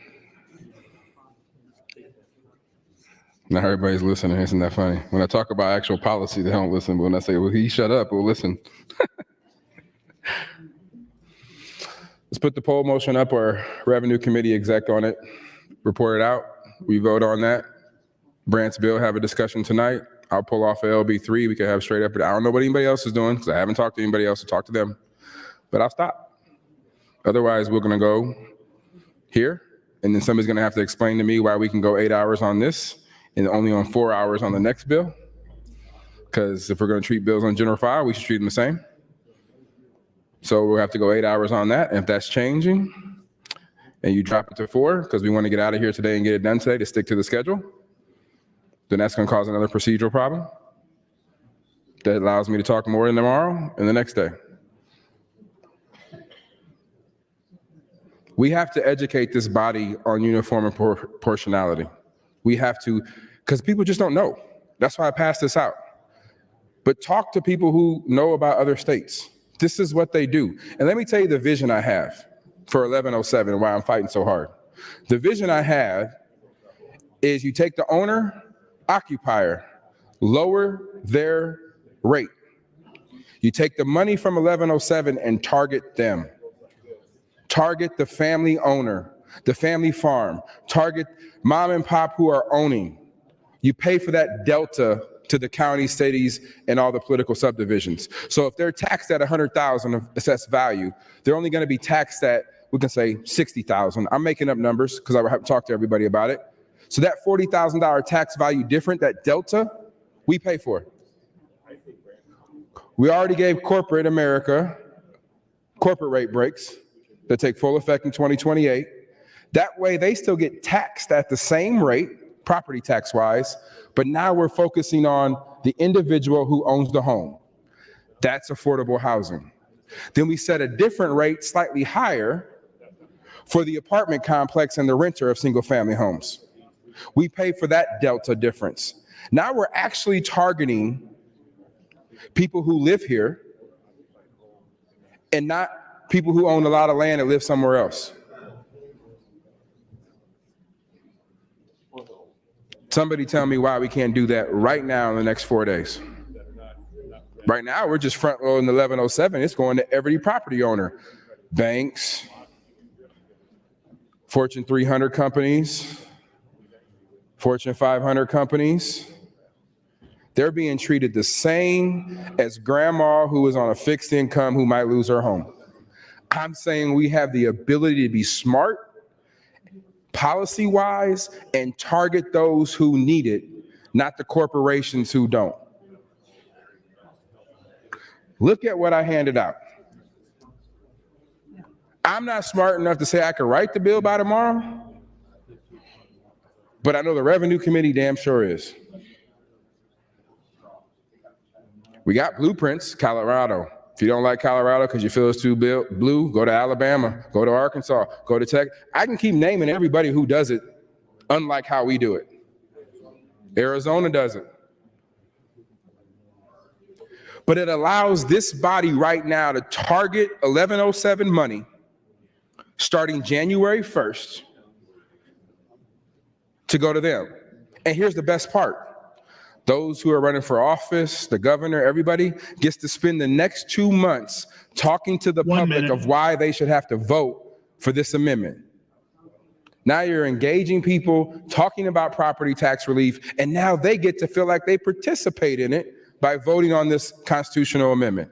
Not everybody's listening. Isn't that funny? When I talk about actual policy, they don't listen. But when I say, well, he shut up, we'll listen. Let's put the poll motion up, or Revenue Committee exec on it. Report it out. We vote on that. Brandt's bill, have a discussion tonight. I'll pull off a LB3. We can have straight up. I don't know what anybody else is doing because I haven't talked to anybody else to talk to them. But I'll stop. Otherwise, we're going to go here, and then somebody's going to have to explain to me why we can go 8 hours on this and only on 4 hours on the next bill. Because if we're going to treat bills on general file, we should treat them the same. So we'll have to go 8 hours on that. And if that's changing, and you drop it to 4 because we want to get out of here today and get it done today to stick to the schedule, then that's going to cause another procedural problem that allows me to talk more than tomorrow and the next day. We have to educate this body on uniform and proportionality. We have to, because people just don't know. That's why I passed this out. But talk to people who know about other states. This is what they do. And let me tell you the vision I have for 1107 and why I'm fighting so hard. The vision I have is you take the owner, occupier, lower their rate. You take the money from 1107 and target them. Target the family owner, the family farm. Target mom and pop who are owning. You pay for that delta to the counties, cities, and all the political subdivisions. So if they're taxed at 100,000 of assessed value, they're only going to be taxed at, we can say 60,000. I'm making up numbers because I have to talk to everybody about it. So that $40,000 tax value different, that delta, we pay for. We already gave corporate America corporate rate breaks that take full effect in 2028. That way they still get taxed at the same rate, property tax wise, but now we're focusing on the individual who owns the home. That's affordable housing. Then we set a different rate, slightly higher, for the apartment complex and the renter of single family homes. We pay for that delta difference. Now we're actually targeting people who live here and not people who own a lot of land and live somewhere else. Somebody tell me why we can't do that right now in the next 4 days. Right now, we're just front loading 1107. It's going to every property owner, banks, Fortune 300 companies, Fortune 500 companies. They're being treated the same as grandma who is on a fixed income who might lose her home. I'm saying we have the ability to be smart, policy-wise, and target those who need it, not the corporations who don't. Look at what I handed out. I'm not smart enough to say I can write the bill by tomorrow, but I know the Revenue Committee damn sure is. We got blueprints, Colorado. If you don't like Colorado because you feel it's too blue, go to Alabama, go to Arkansas, go to Texas. I can keep naming everybody who does it unlike how we do it. Arizona does it. But it allows this body right now to target 1107 money starting January 1st to go to them. And here's the best part. Those who are running for office, the governor, everybody gets to spend the next 2 months talking to the public of why they should have to vote for this amendment. Now you're engaging people, talking about property tax relief, and now they get to feel like they participate in it by voting on this constitutional amendment.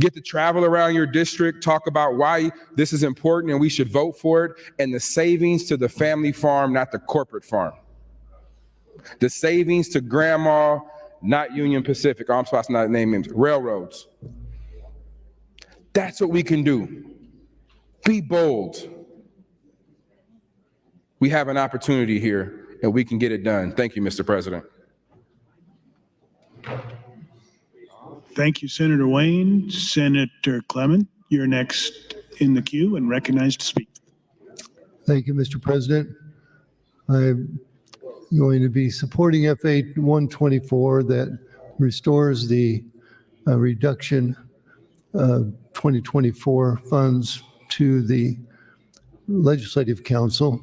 Get to travel around your district, talk about why this is important and we should vote for it, and the savings to the family farm, not the corporate farm. The savings to grandma, not Union Pacific, I'm supposed to not name names, railroads. That's what we can do. Be bold. We have an opportunity here and we can get it done. Thank you, Mr. President. Thank you, Senator Wayne. Senator Clemens, you're next in the queue and recognized to speak. Thank you, Mr. President. I'm going to be supporting FA 124 that restores the reduction of 2024 funds to the Legislative Council.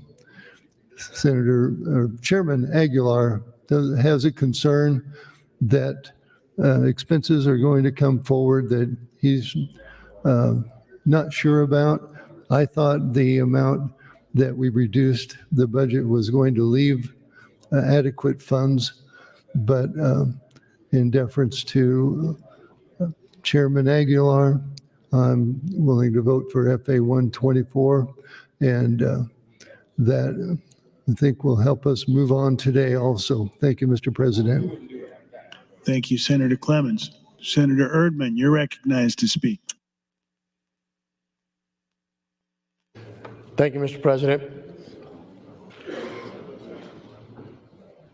Chairman Aguilar has a concern that expenses are going to come forward that he's not sure about. I thought the amount that we reduced the budget was going to leave adequate funds, but in deference to Chairman Aguilar, I'm willing to vote for FA 124, and that I think will help us move on today also. Thank you, Mr. President. Thank you, Senator Clemens. Senator Erdman, you're recognized to speak. Thank you, Mr. President.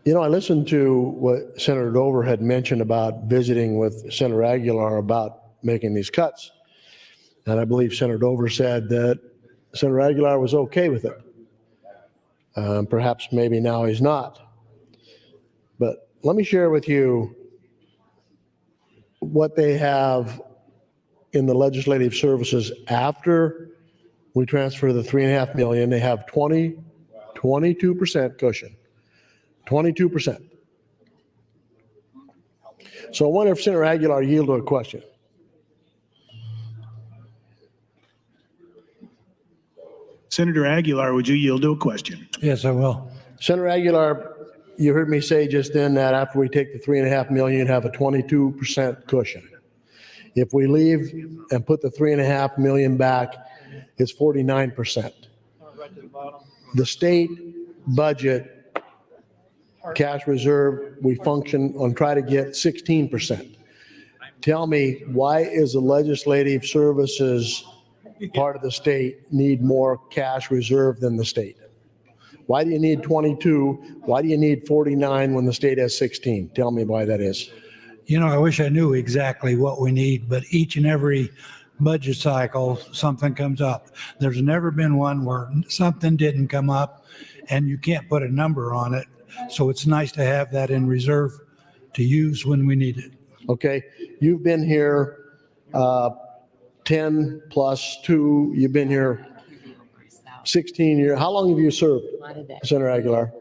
You know, I listened to what Senator Dover had mentioned about visiting with Senator Aguilar about making these cuts. And I believe Senator Dover said that Senator Aguilar was okay with it. Perhaps maybe now he's not. But let me share with you what they have in the legislative services after we transfer the $3.5 million. They have 22% cushion, 22%. So I wonder if Senator Aguilar yielded a question. Senator Aguilar, would you yield to a question? Yes, I will. Senator Aguilar, you heard me say just then that after we take the $3.5 million, have a 22% cushion. If we leave and put the $3.5 million back, it's 49%. The state budget, cash reserve, we function on try to get 16%. Tell me, why is the legislative services part of the state need more cash reserve than the state? Why do you need 22? Why do you need 49 when the state has 16? Tell me why that is. You know, I wish I knew exactly what we need, but each and every budget cycle, something comes up. There's never been one where something didn't come up and you can't put a number on it. So it's nice to have that in reserve to use when we need it. Okay, you've been here 10 plus 2, you've been here 16 years. How long have you served, Senator Aguilar?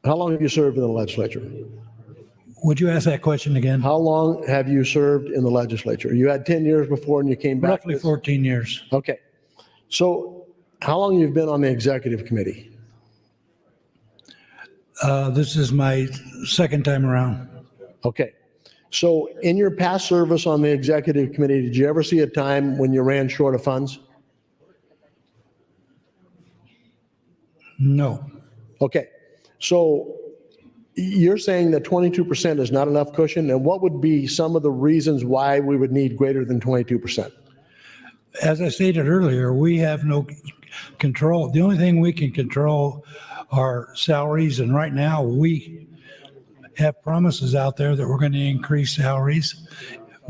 How long have you served in the legislature? Would you ask that question again? How long have you served in the legislature? You had 10 years before and you came back. Roughly 14 years. Okay. So how long have you been on the executive committee? This is my second time around. Okay. So in your past service on the executive committee, did you ever see a time when you ran short of funds? No. Okay. So you're saying that 22% is not enough cushion, and what would be some of the reasons why we would need greater than 22%? As I stated earlier, we have no control. The only thing we can control are salaries, and right now we have promises out there that we're going to increase salaries.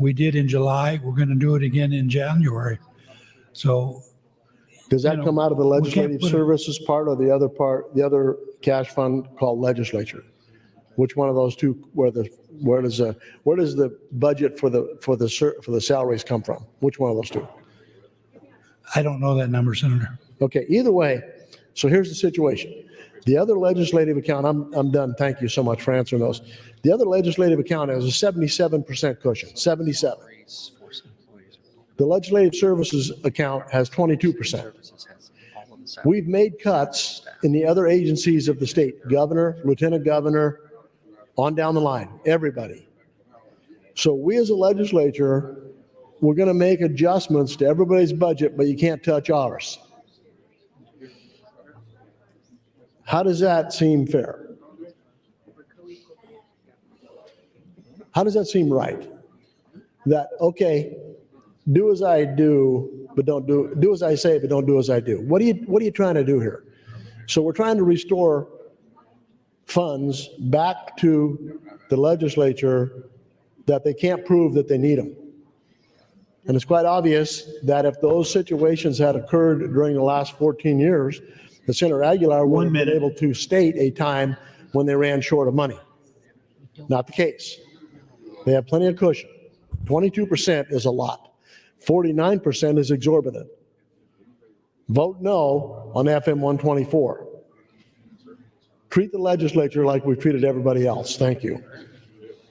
We did in July. We're going to do it again in January. So does that come out of the legislative services part or the other cash fund called legislature? Which one of those two? Where does the budget for the salaries come from? Which one of those two? I don't know that number, Senator. Okay. Either way, so here's the situation. The other legislative account, I'm done. Thank you so much for answering those. The other legislative account has a 77% cushion, 77. The legislative services account has 22%. We've made cuts in the other agencies of the state, governor, lieutenant governor, on down the line, everybody. So we as a legislature, we're going to make adjustments to everybody's budget, but you can't touch ours. How does that seem fair? How does that seem right? That, okay, do as I do, but do as I say, but don't do as I do. What are you trying to do here? So we're trying to restore funds back to the legislature that they can't prove that they need them. And it's quite obvious that if those situations had occurred during the last 14 years, that Senator Aguilar would have been able to state a time when they ran short of money. Not the case. They have plenty of cushion. 22% is a lot. 49% is exorbitant. Vote no on FM 124. Treat the legislature like we've treated everybody else. Thank you.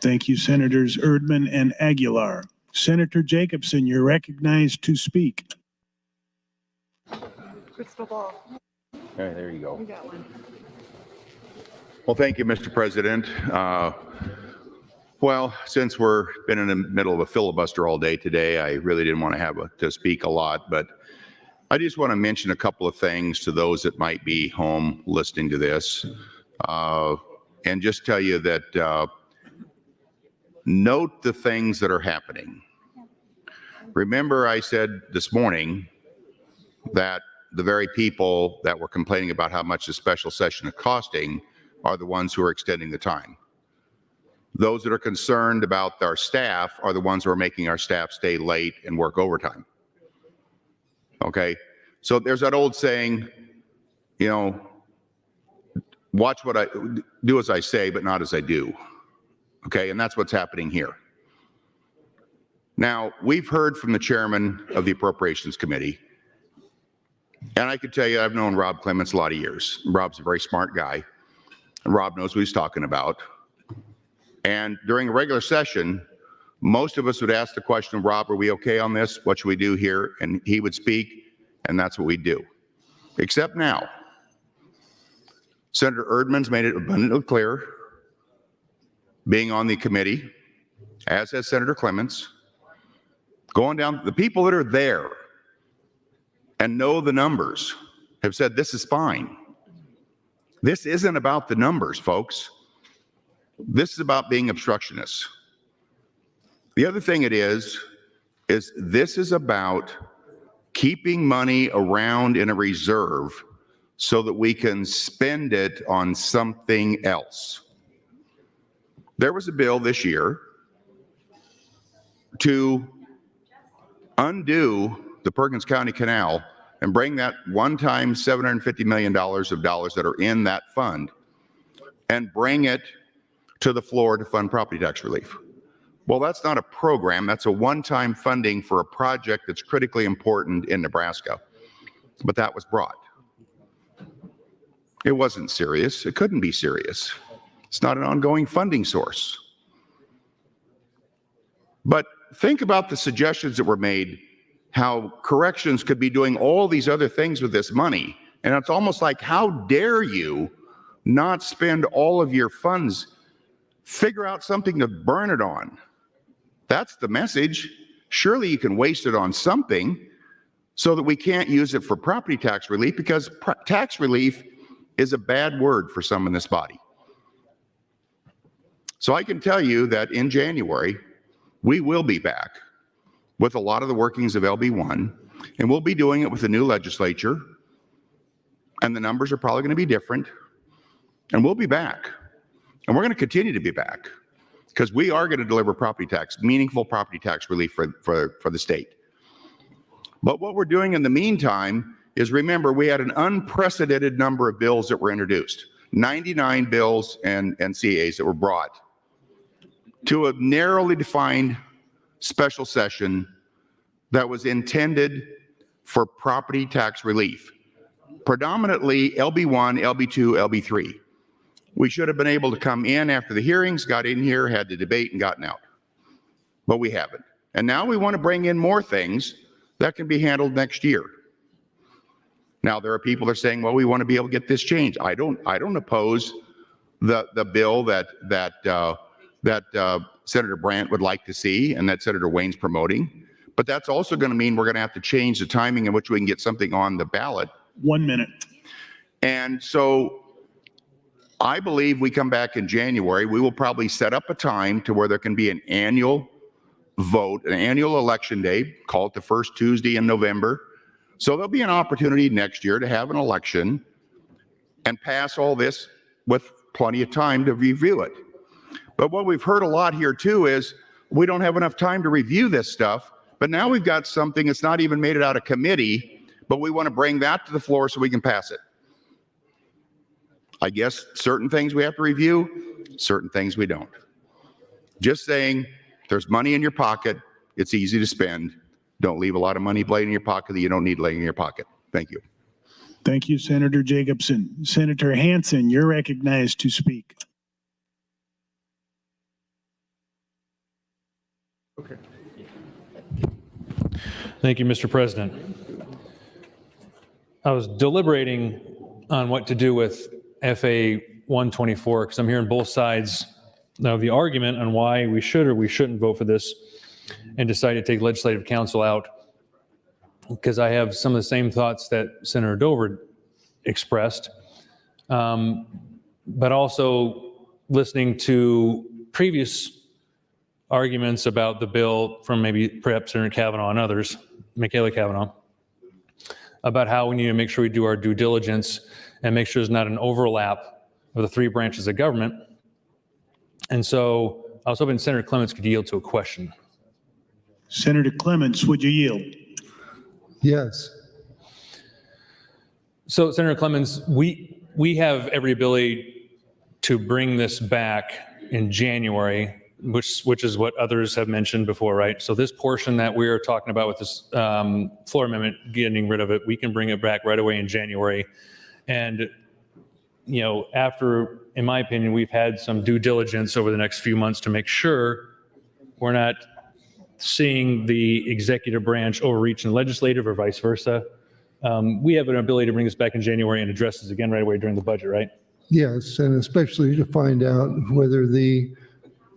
Thank you, Senators Erdman and Aguilar. Senator Jacobson, you're recognized to speak. Crystal ball. All right, there you go. You got one. Well, thank you, Mr. President. Well, since we're been in the middle of a filibuster all day today, I really didn't want to have to speak a lot, but I just want to mention a couple of things to those that might be home listening to this, and just tell you that note the things that are happening. Remember, I said this morning that the very people that were complaining about how much the special session is costing are the ones who are extending the time. Those that are concerned about our staff are the ones who are making our staff stay late and work overtime. Okay, so there's that old saying, you know, watch what I do as I say, but not as I do. Okay, and that's what's happening here. Now, we've heard from the chairman of the Appropriations Committee, and I could tell you I've known Rob Clemens a lot of years. Rob's a very smart guy, and Rob knows what he's talking about. And during a regular session, most of us would ask the question, Rob, are we okay on this? What should we do here? And he would speak, and that's what we do. Except now. Senator Erdman's made it abundantly clear, being on the committee, as has Senator Clemens, going down, the people that are there and know the numbers have said this is fine. This isn't about the numbers, folks. This is about being obstructionists. The other thing it is this is about keeping money around in a reserve so that we can spend it on something else. There was a bill this year to undo the Perkins County Canal and bring that one-time $750 million of dollars that are in that fund and bring it to the floor to fund property tax relief. Well, that's not a program. That's a one-time funding for a project that's critically important in Nebraska. But that was brought. It wasn't serious. It couldn't be serious. It's not an ongoing funding source. But think about the suggestions that were made, how corrections could be doing all these other things with this money. And it's almost like, how dare you not spend all of your funds? Figure out something to burn it on. That's the message. Surely you can waste it on something so that we can't use it for property tax relief, because tax relief is a bad word for some in this body. So I can tell you that in January, we will be back with a lot of the workings of LB1, and we'll be doing it with the new legislature, and the numbers are probably going to be different, and we'll be back. And we're going to continue to be back because we are going to deliver property tax, meaningful property tax relief for the state. But what we're doing in the meantime is, remember, we had an unprecedented number of bills that were introduced, 99 bills and CAs that were brought to a narrowly defined special session that was intended for property tax relief, predominantly LB1, LB2, LB3. We should have been able to come in after the hearings, got in here, had the debate, and gotten out. But we haven't. And now we want to bring in more things that can be handled next year. Now, there are people that are saying, well, we want to be able to get this changed. I don't oppose the bill that Senator Brandt would like to see and that Senator Wayne's promoting. But that's also going to mean we're going to have to change the timing in which we can get something on the ballot. 1 minute. And so I believe we come back in January, we will probably set up a time to where there can be an annual vote, an annual election day, call it the first Tuesday in November. So there'll be an opportunity next year to have an election and pass all this with plenty of time to review it. But what we've heard a lot here too is we don't have enough time to review this stuff, but now we've got something that's not even made it out of committee, but we want to bring that to the floor so we can pass it. I guess certain things we have to review, certain things we don't. Just saying, there's money in your pocket, it's easy to spend. Don't leave a lot of money laying in your pocket that you don't need laying in your pocket. Thank you. Thank you, Senator Jacobson. Senator Hansen, you're recognized to speak. Okay. Thank you, Mr. President. I was deliberating on what to do with FA 124 because I'm hearing both sides of the argument on why we should or we shouldn't vote for this, and decided to take legislative counsel out because I have some of the same thoughts that Senator Dover expressed, but also listening to previous arguments about the bill from maybe perhaps Senator Kavanaugh and others, Michaela Kavanaugh, about how we need to make sure we do our due diligence and make sure there's not an overlap of the three branches of government. And so I was hoping Senator Clemens could yield to a question. Senator Clemens, would you yield? Yes. So Senator Clemens, we have every ability to bring this back in January, which is what others have mentioned before, right? So this portion that we're talking about with this floor amendment, getting rid of it, we can bring it back right away in January. And, you know, after, in my opinion, we've had some due diligence over the next few months to make sure we're not seeing the executive branch overreach in the legislative or vice versa. We have an ability to bring this back in January and address this again right away during the budget, right? Yes, and especially to find out whether the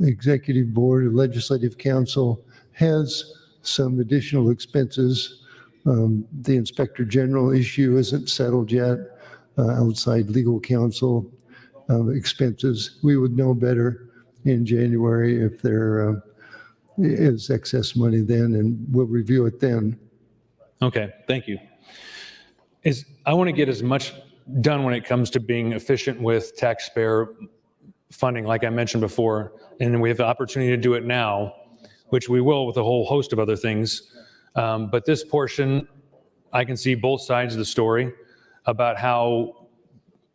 executive board or legislative council has some additional expenses. The inspector general issue isn't settled yet. Outside legal counsel expenses, we would know better in January if there is excess money then, and we'll review it then. Okay, thank you. I want to get as much done when it comes to being efficient with taxpayer funding, like I mentioned before, and we have the opportunity to do it now, which we will with a whole host of other things. But this portion, I can see both sides of the story about how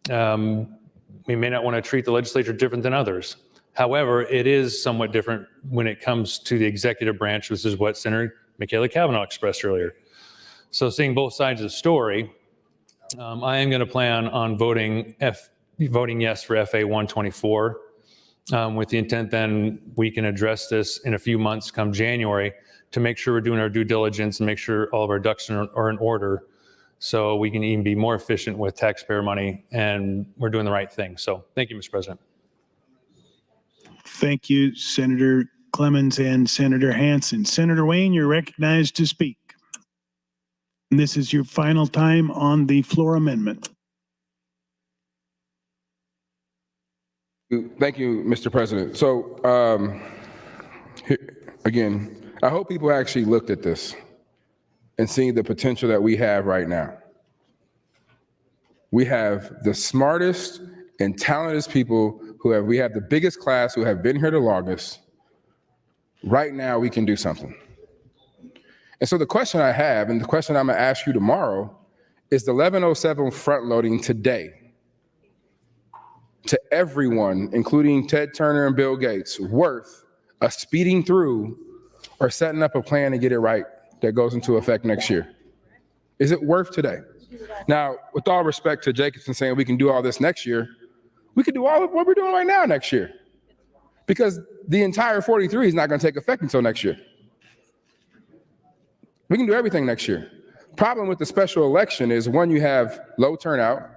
we may not want to treat the legislature different than others. However, it is somewhat different when it comes to the executive branch, which is what Senator Michaela Kavanaugh expressed earlier. So seeing both sides of the story, I am going to plan on voting yes for FA 124 with the intent then we can address this in a few months come January to make sure we're doing our due diligence and make sure all of our ducks are in order so we can even be more efficient with taxpayer money and we're doing the right thing. So thank you, Mr. President. Thank you, Senator Clemens and Senator Hansen. Senator Wayne, you're recognized to speak. And this is your final time on the floor amendment. Thank you, Mr. President. So again, I hope people actually looked at this and seen the potential that we have right now. We have the smartest and talented people we have the biggest class who have been here the longest. Right now, we can do something. And so the question I have, and the question I'm gonna ask you tomorrow, is the 1107 front loading today to everyone, including Ted Turner and Bill Gates, worth a speeding through or setting up a plan to get it right that goes into effect next year? Is it worth today? Now, with all respect to Jacobson saying we can do all this next year, we could do all of what we're doing right now next year because the entire 43 is not going to take effect until next year. We can do everything next year. Problem with the special election is, one, you have low turnout,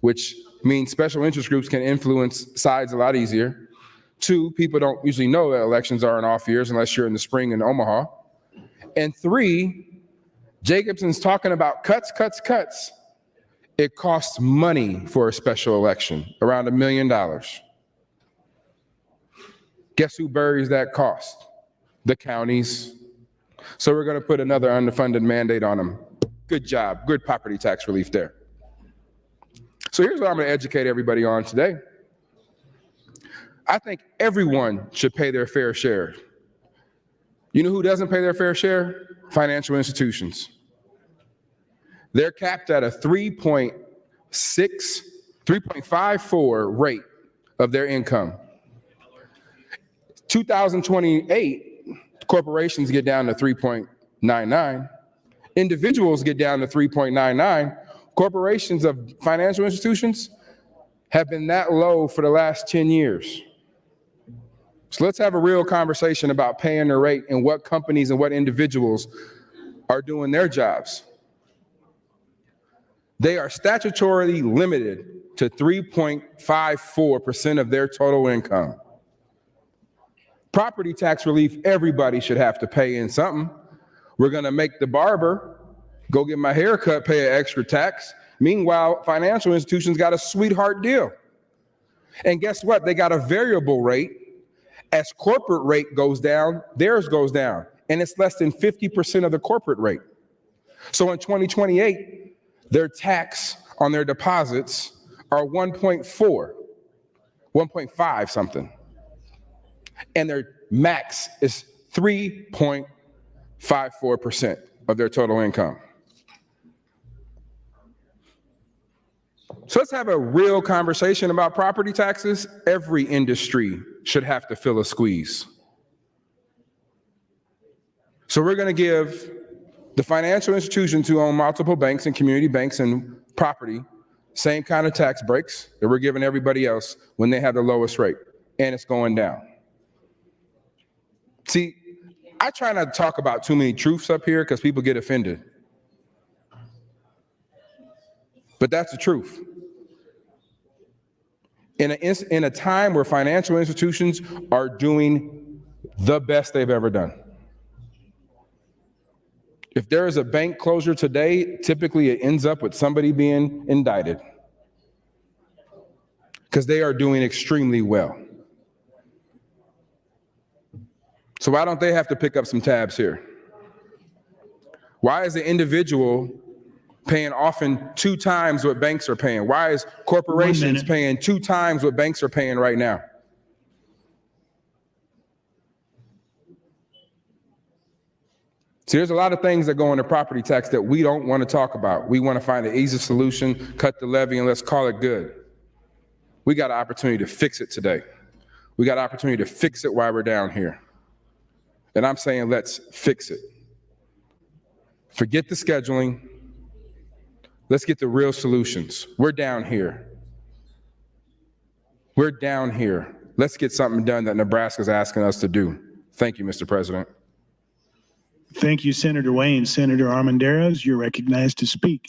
which means special interest groups can influence sides a lot easier. Two, people don't usually know that elections are in off years unless you're in the spring in Omaha. And three, Jacobson's talking about cuts. It costs money for a special election, around $1 million. Guess who buries that cost? The counties. So we're going to put another underfunded mandate on them. Good job. Good property tax relief there. So here's what I'm going to educate everybody on today. I think everyone should pay their fair share. You know who doesn't pay their fair share? Financial institutions. They're capped at a 3.54 rate of their income. 2028, corporations get down to 3.99. Individuals get down to 3.99. Corporations of financial institutions have been that low for the last 10 years. So let's have a real conversation about paying their rate and what companies and what individuals are doing their jobs. They are statutorily limited to 3.54% of their total income. Property tax relief, everybody should have to pay in something. We're going to make the barber go get my hair cut pay an extra tax. Meanwhile, financial institutions got a sweetheart deal. And guess what? They got a variable rate. As corporate rate goes down, theirs goes down. And it's less than 50% of the corporate rate. So in 2028, their tax on their deposits are 1.5 something. And their max is 3.54% of their total income. So let's have a real conversation about property taxes. Every industry should have to feel a squeeze. So we're going to give the financial institutions who own multiple banks and community banks and property same kind of tax breaks that we're giving everybody else when they have the lowest rate, and it's going down. See, I try not to talk about too many truths up here because people get offended. But that's the truth. In a time where financial institutions are doing the best they've ever done. If there is a bank closure today, typically it ends up with somebody being indicted because they are doing extremely well. So why don't they have to pick up some tabs here? Why is the individual paying often 2 times what banks are paying? Why is corporations paying 2 times what banks are paying right now? So there's a lot of things that go into property tax that we don't want to talk about. We want to find the easiest solution, cut the levy, and let's call it good. We got an opportunity to fix it today. We got an opportunity to fix it while we're down here. And I'm saying let's fix it. Forget the scheduling. Let's get the real solutions. We're down here. We're down here. Let's get something done that Nebraska's asking us to do. Thank you, Mr. President. Thank you, Senator Wayne. Senator Armendariz, you're recognized to speak.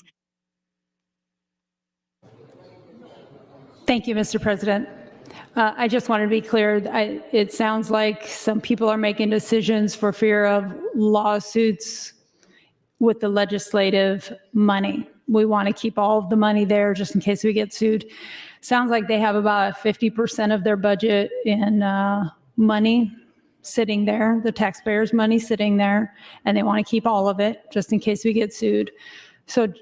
Thank you, Mr. President. I just wanted to be clear. It sounds like some people are making decisions for fear of lawsuits with the legislative money. We want to keep all of the money there just in case we get sued. Sounds like they have about 50% of their budget in money sitting there, the taxpayers' money sitting there, and they want to keep all of it just in case we get sued. So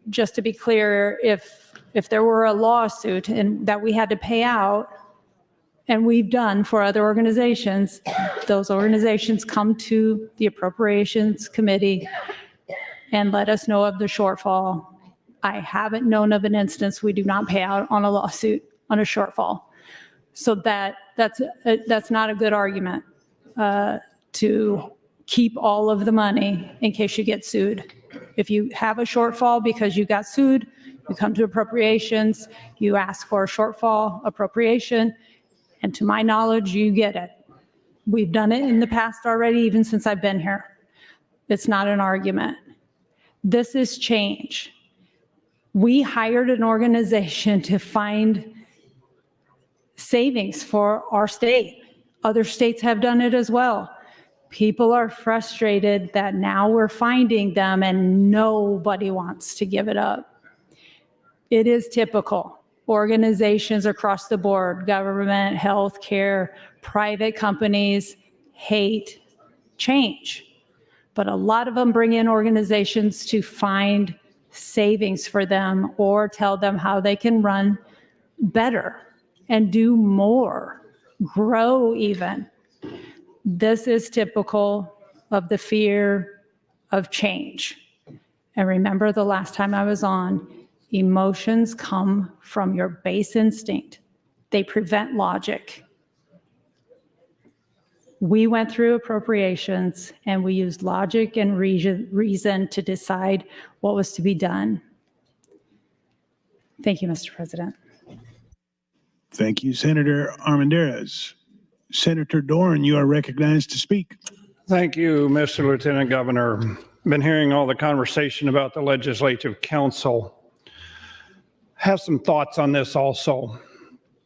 just to be clear, if there were a lawsuit and that we had to pay out, and we've done for other organizations, those organizations come to the Appropriations Committee and let us know of the shortfall. I haven't known of an instance we do not pay out on a lawsuit on a shortfall. So that's not a good argument to keep all of the money in case you get sued. If you have a shortfall because you got sued, you come to appropriations, you ask for a shortfall appropriation, and to my knowledge, you get it. We've done it in the past already, even since I've been here. It's not an argument. This is change. We hired an organization to find savings for our state. Other states have done it as well. People are frustrated that now we're finding them and nobody wants to give it up. It is typical. Organizations across the board, government, healthcare, private companies, hate change. But a lot of them bring in organizations to find savings for them or tell them how they can run better and do more, grow even. This is typical of the fear of change. And remember the last time I was on, emotions come from your base instinct. They prevent logic. We went through appropriations and we used logic and reason to decide what was to be done. Thank you, Mr. President. Thank you, Senator Armendariz. Senator Dorne, you are recognized to speak. Thank you, Mr. Lieutenant Governor. Been hearing all the conversation about the Legislative Council. Have some thoughts on this also.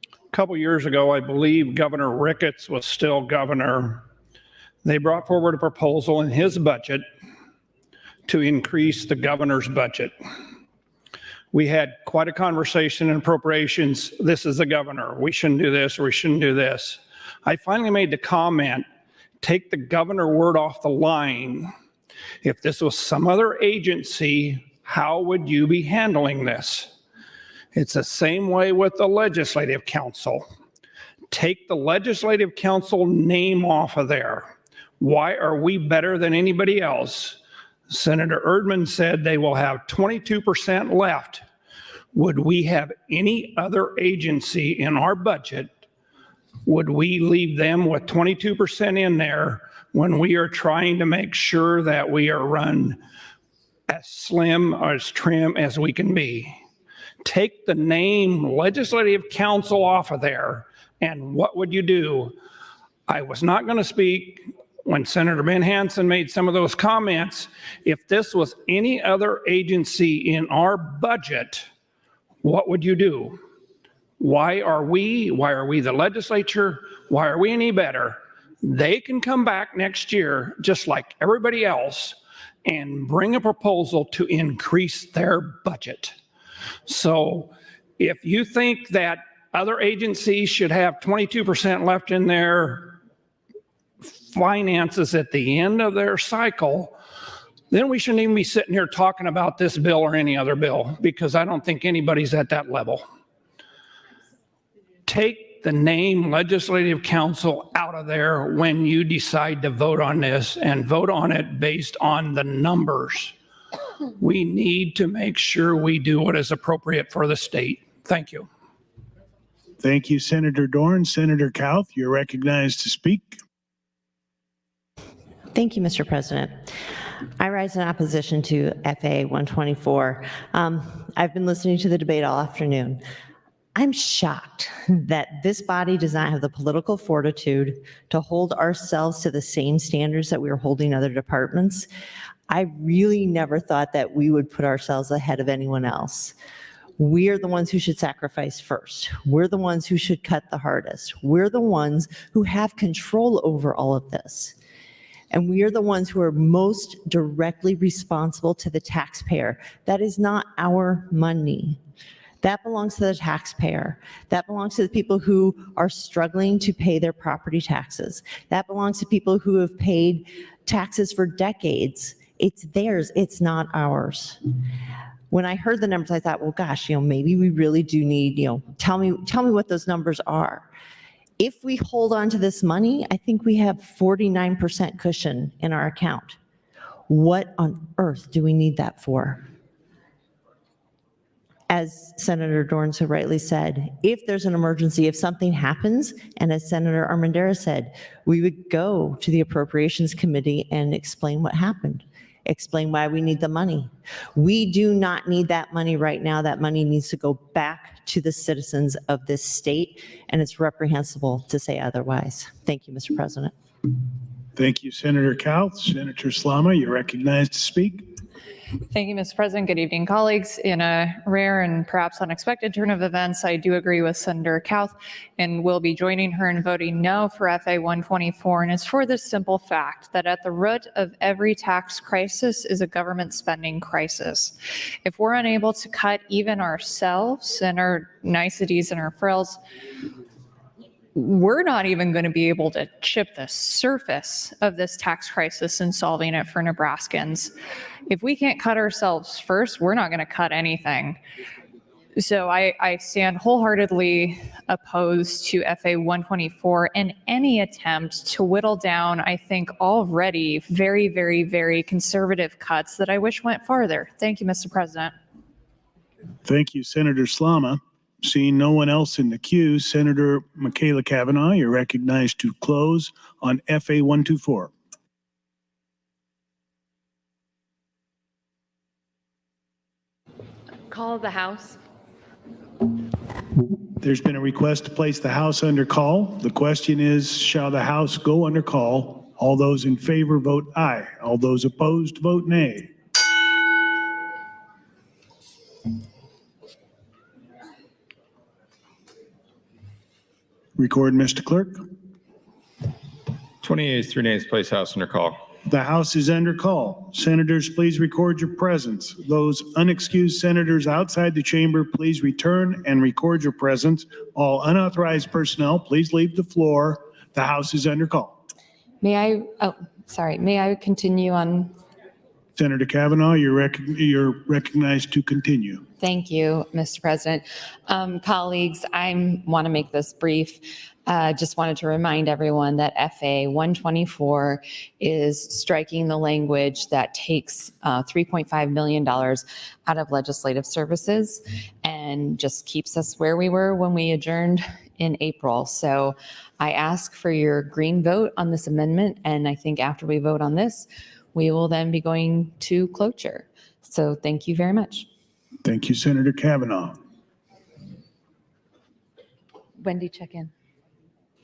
A couple years ago, I believe Governor Ricketts was still governor. They brought forward a proposal in his budget to increase the governor's budget. We had quite a conversation in appropriations. This is the governor. We shouldn't do this or we shouldn't do this. I finally made the comment, take the governor word off the line. If this was some other agency, how would you be handling this? It's the same way with the Legislative Council. Take the Legislative Council name off of there. Why are we better than anybody else? Senator Erdman said they will have 22% left. Would we have any other agency in our budget? Would we leave them with 22% in there when we are trying to make sure that we are run as slim or as trim as we can be? Take the name Legislative Council off of there, and what would you do? I was not going to speak when Senator Ben Hansen made some of those comments. If this was any other agency in our budget, what would you do? Why are we the legislature? Why are we any better? They can come back next year, just like everybody else, and bring a proposal to increase their budget. So if you think that other agencies should have 22% left in their finances at the end of their cycle, then we shouldn't even be sitting here talking about this bill or any other bill, because I don't think anybody's at that level. Take the name Legislative Council out of there when you decide to vote on this, and vote on it based on the numbers. We need to make sure we do what is appropriate for the state. Thank you. Thank you, Senator Dorne. Senator Kauth, you're recognized to speak. Thank you, Mr. President. I rise in opposition to FA 124. I've been listening to the debate all afternoon. I'm shocked that this body does not have the political fortitude to hold ourselves to the same standards that we are holding other departments. I really never thought that we would put ourselves ahead of anyone else. We are the ones who should sacrifice first. We're the ones who should cut the hardest. We're the ones who have control over all of this. And we are the ones who are most directly responsible to the taxpayer. That is not our money. That belongs to the taxpayer. That belongs to the people who are struggling to pay their property taxes. That belongs to people who have paid taxes for decades. It's theirs, it's not ours. When I heard the numbers, I thought, well, gosh, maybe we really do need, tell me what those numbers are. If we hold on to this money, I think we have 49% cushion in our account. What on earth do we need that for? As Senator Dorne so rightly said, if there's an emergency, if something happens, and as Senator Armendariz said, we would go to the Appropriations Committee and explain what happened, explain why we need the money. We do not need that money right now. That money needs to go back to the citizens of this state, and it's reprehensible to say otherwise. Thank you, Mr. President. Thank you, Senator Kauth. Senator Slama, you're recognized to speak. Thank you, Mr. President. Good evening, colleagues. In a rare and perhaps unexpected turn of events, I do agree with Senator Kauth and will be joining her in voting no for FA 124. And it's for this simple fact that at the root of every tax crisis is a government spending crisis. If we're unable to cut even ourselves and our niceties and our frills, we're not even going to be able to chip the surface of this tax crisis and solving it for Nebraskans. If we can't cut ourselves first, we're not going to cut anything. So I stand wholeheartedly opposed to FA 124 and any attempt to whittle down, I think, already very, very, very conservative cuts that I wish went farther. Thank you, Mr. President. Thank you, Senator Slama. Seeing no one else in the queue, Senator McKinney and Kavanaugh, you're recognized to close on FA 124. Call of the House. There's been a request to place the House under call. The question is, shall the House go under call? All those in favor vote aye. All those opposed vote nay. Record, Mr. Clerk. 20 yeas, 3 nays, place House under call. The House is under call. Senators, please record your presence. Those unexcused senators outside the chamber, please return and record your presence. All unauthorized personnel, please leave the floor. The House is under call. May I continue on? Senator Kavanaugh, you're recognized to continue. Thank you, Mr. President. Colleagues, I want to make this brief. Just wanted to remind everyone that FA 124 is striking the language that takes $3.5 million out of legislative services and just keeps us where we were when we adjourned in April. So I ask for your green vote on this amendment. And I think after we vote on this, we will then be going to cloture. So thank you very much. Thank you, Senator Kavanaugh. Wendy, check in.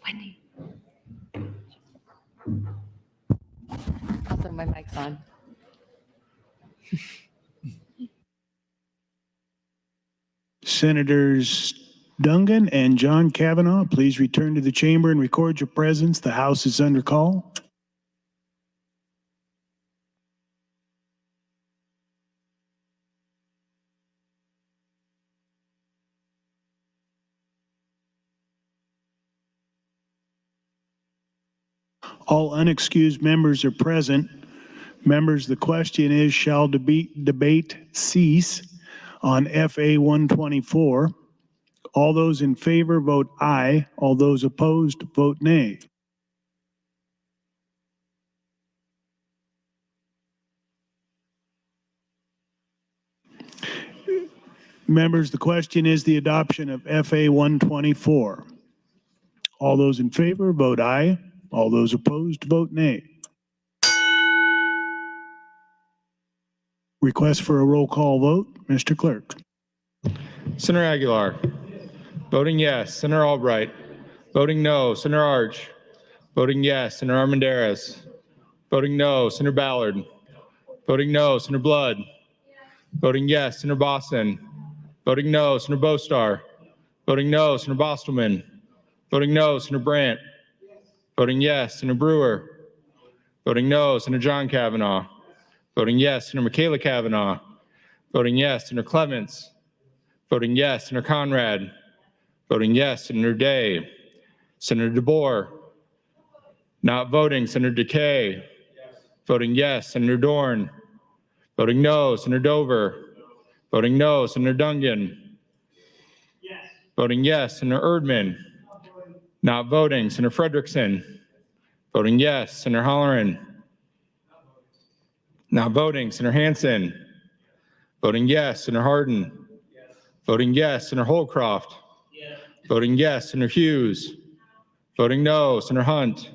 Wendy. Also, my mic's on. Senators Dungan and John Kavanaugh, please return to the chamber and record your presence. The House is under call. All unexcused members are present. Members, the question is, shall debate cease on FA 124? All those in favor vote aye. All those opposed vote nay. Members, the question is the adoption of FA 124. All those in favor vote aye. All those opposed vote nay. Request for a roll call vote. Mr. Clerk. Senator Aguilar. Voting yes, Senator Albright. Voting no, Senator Arch. Voting yes, Senator Armendariz. Voting no, Senator Ballard. Voting no, Senator Blood. Voting yes, Senator Boston. Voting no, Senator Bostar. Voting no, Senator Bostelman. Voting no, Senator Brandt. Voting yes, Senator Brewer. Voting no, Senator John Kavanaugh. Voting yes, Senator McKinney and Kavanaugh. Voting yes, Senator Clemens. Voting yes, Senator Conrad. Voting yes, Senator Day. Senator DeBoer. Not voting, Senator DeKay. Voting yes, Senator Dorne. Voting no, Senator Dover. Voting no, Senator Dungan. Voting yes, Senator Erdman. Not voting, Senator Frederickson. Voting yes, Senator Holleran. Not voting, Senator Hansen. Voting yes, Senator Hardin. Voting yes, Senator Holcroft. Voting yes, Senator Hughes. Voting no, Senator Hunt.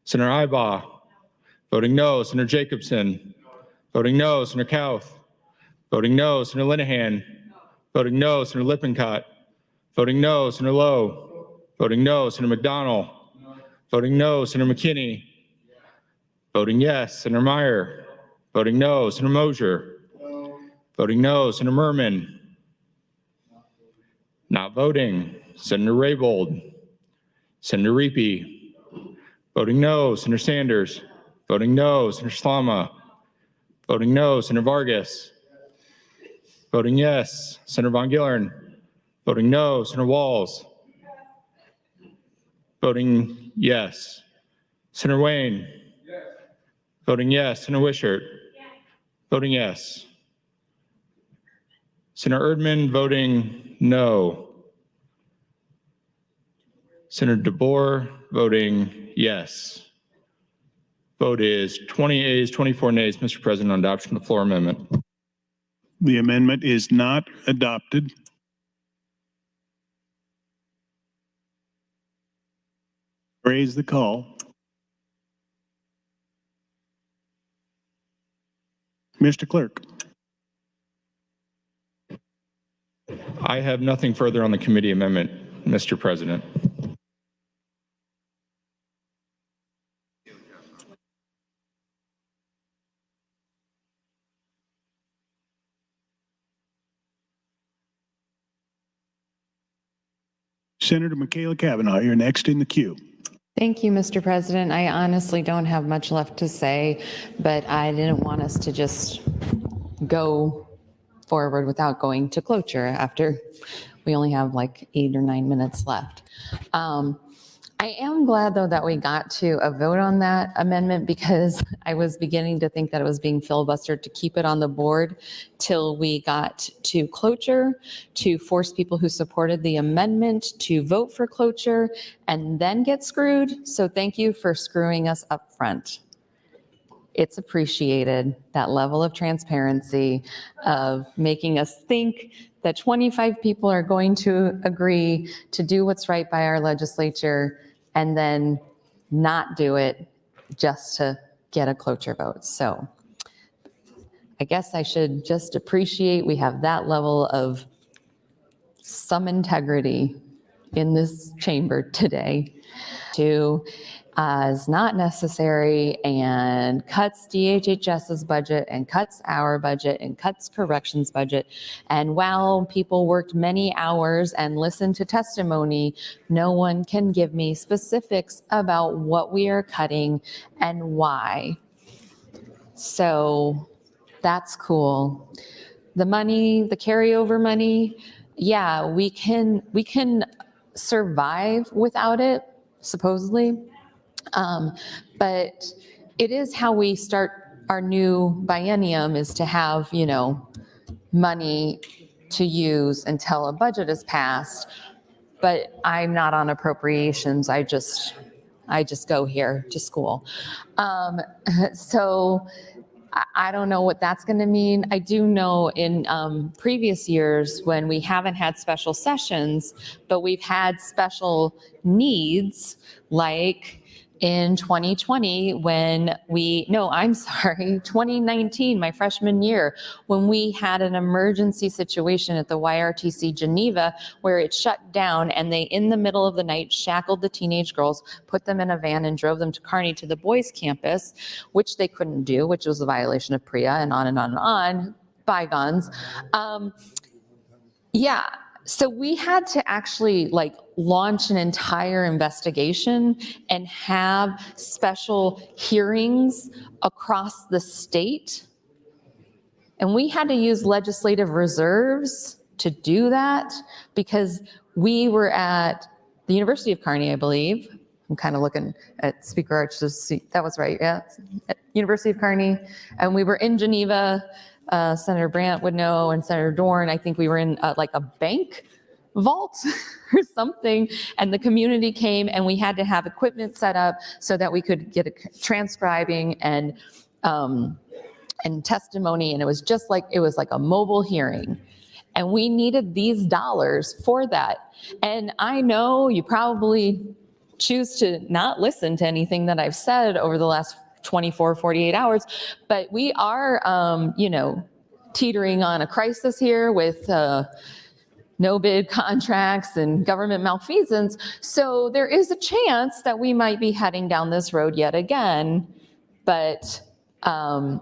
Senator Ibaugh. Voting no, Senator Jacobson. Voting no, Senator Kauth. Voting no, Senator Linehan. Voting no, Senator Lippincott. Voting no, Senator Lowe. Voting no, Senator McDonald. Voting no, Senator McKinney. Voting yes, Senator Meyer. Voting no, Senator Mosier. Voting no, Senator Merman. Not voting, Senator Raybold. Senator Reapy. Voting no, Senator Sanders. Voting no, Senator Slama. Voting no, Senator Vargas. Voting yes, Senator Von Gillern. Voting no, Senator Walls. Voting yes, Senator Wayne. Voting yes, Senator Wishart. Voting yes. Senator Erdman voting no. Senator DeBoer voting yes. Vote is 20 ayes, 24 nays, Mr. President, on adoption of the floor amendment. The amendment is not adopted. Raise the call. Mr. Clerk. I have nothing further on the committee amendment, Mr. President. Senator McKinney Kavanaugh, you're next in the queue. Thank you, Mr. President. I honestly don't have much left to say, but I didn't want us to just go forward without going to cloture after we only have like 8 or 9 minutes left. I am glad, though, that we got to a vote on that amendment because I was beginning to think that it was being filibustered to keep it on the board till we got to cloture, to force people who supported the amendment to vote for cloture and then get screwed. So thank you for screwing us up front. It's appreciated, that level of transparency of making us think that 25 people are going to agree to do what's right by our legislature and then not do it just to get a cloture vote. So I guess I should just appreciate we have that level of some integrity in this chamber today to is not necessary and cuts DHHS's budget and cuts our budget and cuts corrections budget. And while people worked many hours and listened to testimony, no one can give me specifics about what we are cutting and why. So that's cool. The money, the carryover money, yeah, we can survive without it, supposedly. But it is how we start our new biennium, is to have, you know, money to use until a budget is passed. But I'm not on appropriations. I just go here to school. So I don't know what that's going to mean. I do know in previous years when we haven't had special sessions, but we've had special needs, like in 2020 when 2019, my freshman year, when we had an emergency situation at the YRTC Geneva where it shut down and they, in the middle of the night, shackled the teenage girls, put them in a van and drove them to Kearney to the boys' campus, which they couldn't do, which was a violation of PREA, and on and on and on, bygones. Yeah. So we had to actually launch an entire investigation and have special hearings across the state. And we had to use legislative reserves to do that because we were at the University of Kearney, I believe. I'm kind of looking at Speaker Arch to see, that was right, yeah. At University of Kearney. And we were in Geneva. Senator Brandt would know, and Senator Dorne. I think we were in a bank vault or something, and the community came and we had to have equipment set up so that we could get a transcribing and testimony, and it was like a mobile hearing, and we needed these dollars for that. And I know you probably choose to not listen to anything that I've said over the last 24, 48 hours, but we are, teetering on a crisis here with no bid contracts and government malfeasance. So there is a chance that we might be heading down this road yet again. But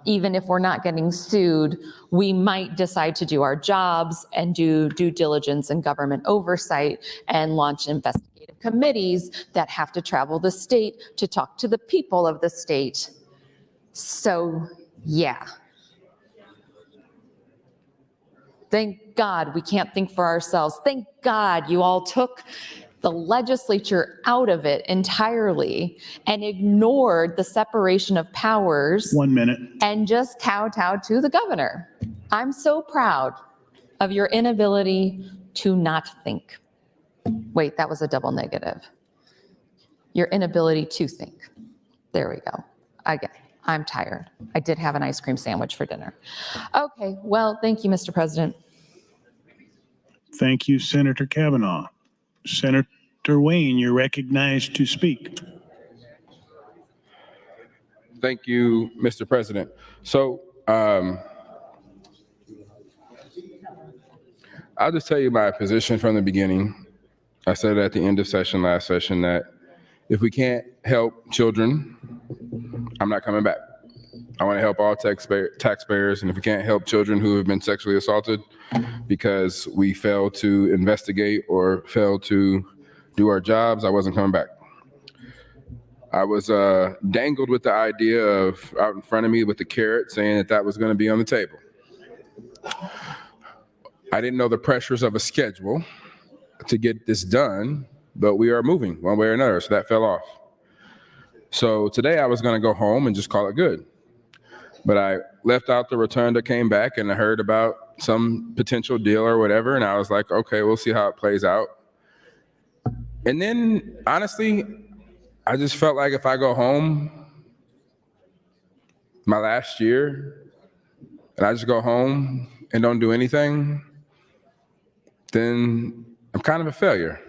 even if we're not getting sued, we might decide to do our jobs and do due diligence and government oversight and launch investigative committees that have to travel the state to talk to the people of the state. So, yeah. Thank God we can't think for ourselves. Thank God you all took the legislature out of it entirely and ignored the separation of powers. 1 minute. And just kowtowed to the governor. I'm so proud of your inability to not think. Wait, that was a double negative. Your inability to think. There we go. Again, I'm tired. I did have an ice cream sandwich for dinner. Okay, well, thank you, Mr. President. Thank you, Senator Kavanaugh. Senator Wayne, you're recognized to speak. Thank you, Mr. President. So I'll just tell you my position from the beginning. I said at the end of last session, that if we can't help children, I'm not coming back. I want to help all taxpayers, and if we can't help children who have been sexually assaulted because we failed to investigate or failed to do our jobs, I wasn't coming back. I was dangled with the idea of out in front of me with the carrot saying that that was going to be on the table. I didn't know the pressures of a schedule to get this done, but we are moving one way or another, so that fell off. So today I was going to go home and just call it good. But I left out the rotunda, came back, and I heard about some potential deal or whatever, and I was like, okay, we'll see how it plays out. And then, honestly, I just felt like if I go home my last year, and I just go home and don't do anything, then I'm kind of a failure.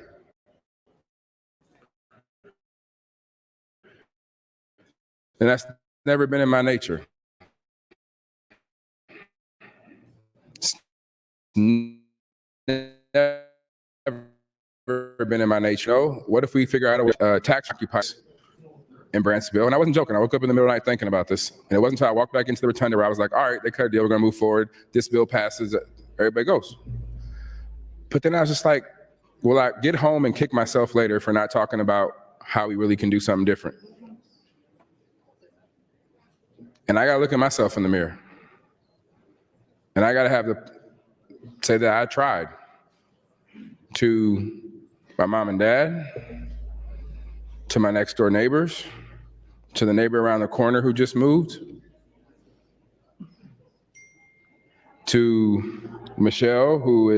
And that's never been in my nature. Never been in my nature. So what if we figure out a way tax occupiers in Brantsville? And I wasn't joking. I woke up in the middle of the night thinking about this. And it wasn't until I walked back into the rotunda where I was like, all right, they cut a deal. We're going to move forward. This bill passes. Everybody goes. But then I was just like, will I get home and kick myself later for not talking about how we really can do something different? And I got to look at myself in the mirror. And I got to say that I tried. To my mom and dad, to my next door neighbors, to the neighbor around the corner who just moved, to Michelle, who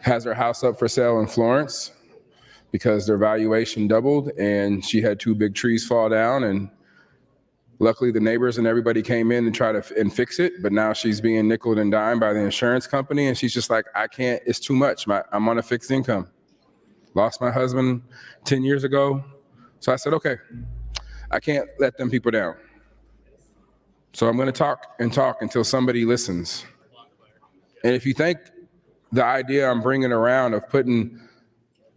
has her house up for sale in Florence because their valuation doubled and she had 2 big trees fall down, and luckily the neighbors and everybody came in and tried to fix it, but now she's being nickeled and dimed by the insurance company, and she's just like, I can't, it's too much. I'm on a fixed income. Lost my husband 10 years ago. So I said, okay, I can't let them people down. So I'm gonna talk and talk until somebody listens. And if you think the idea I'm bringing around of putting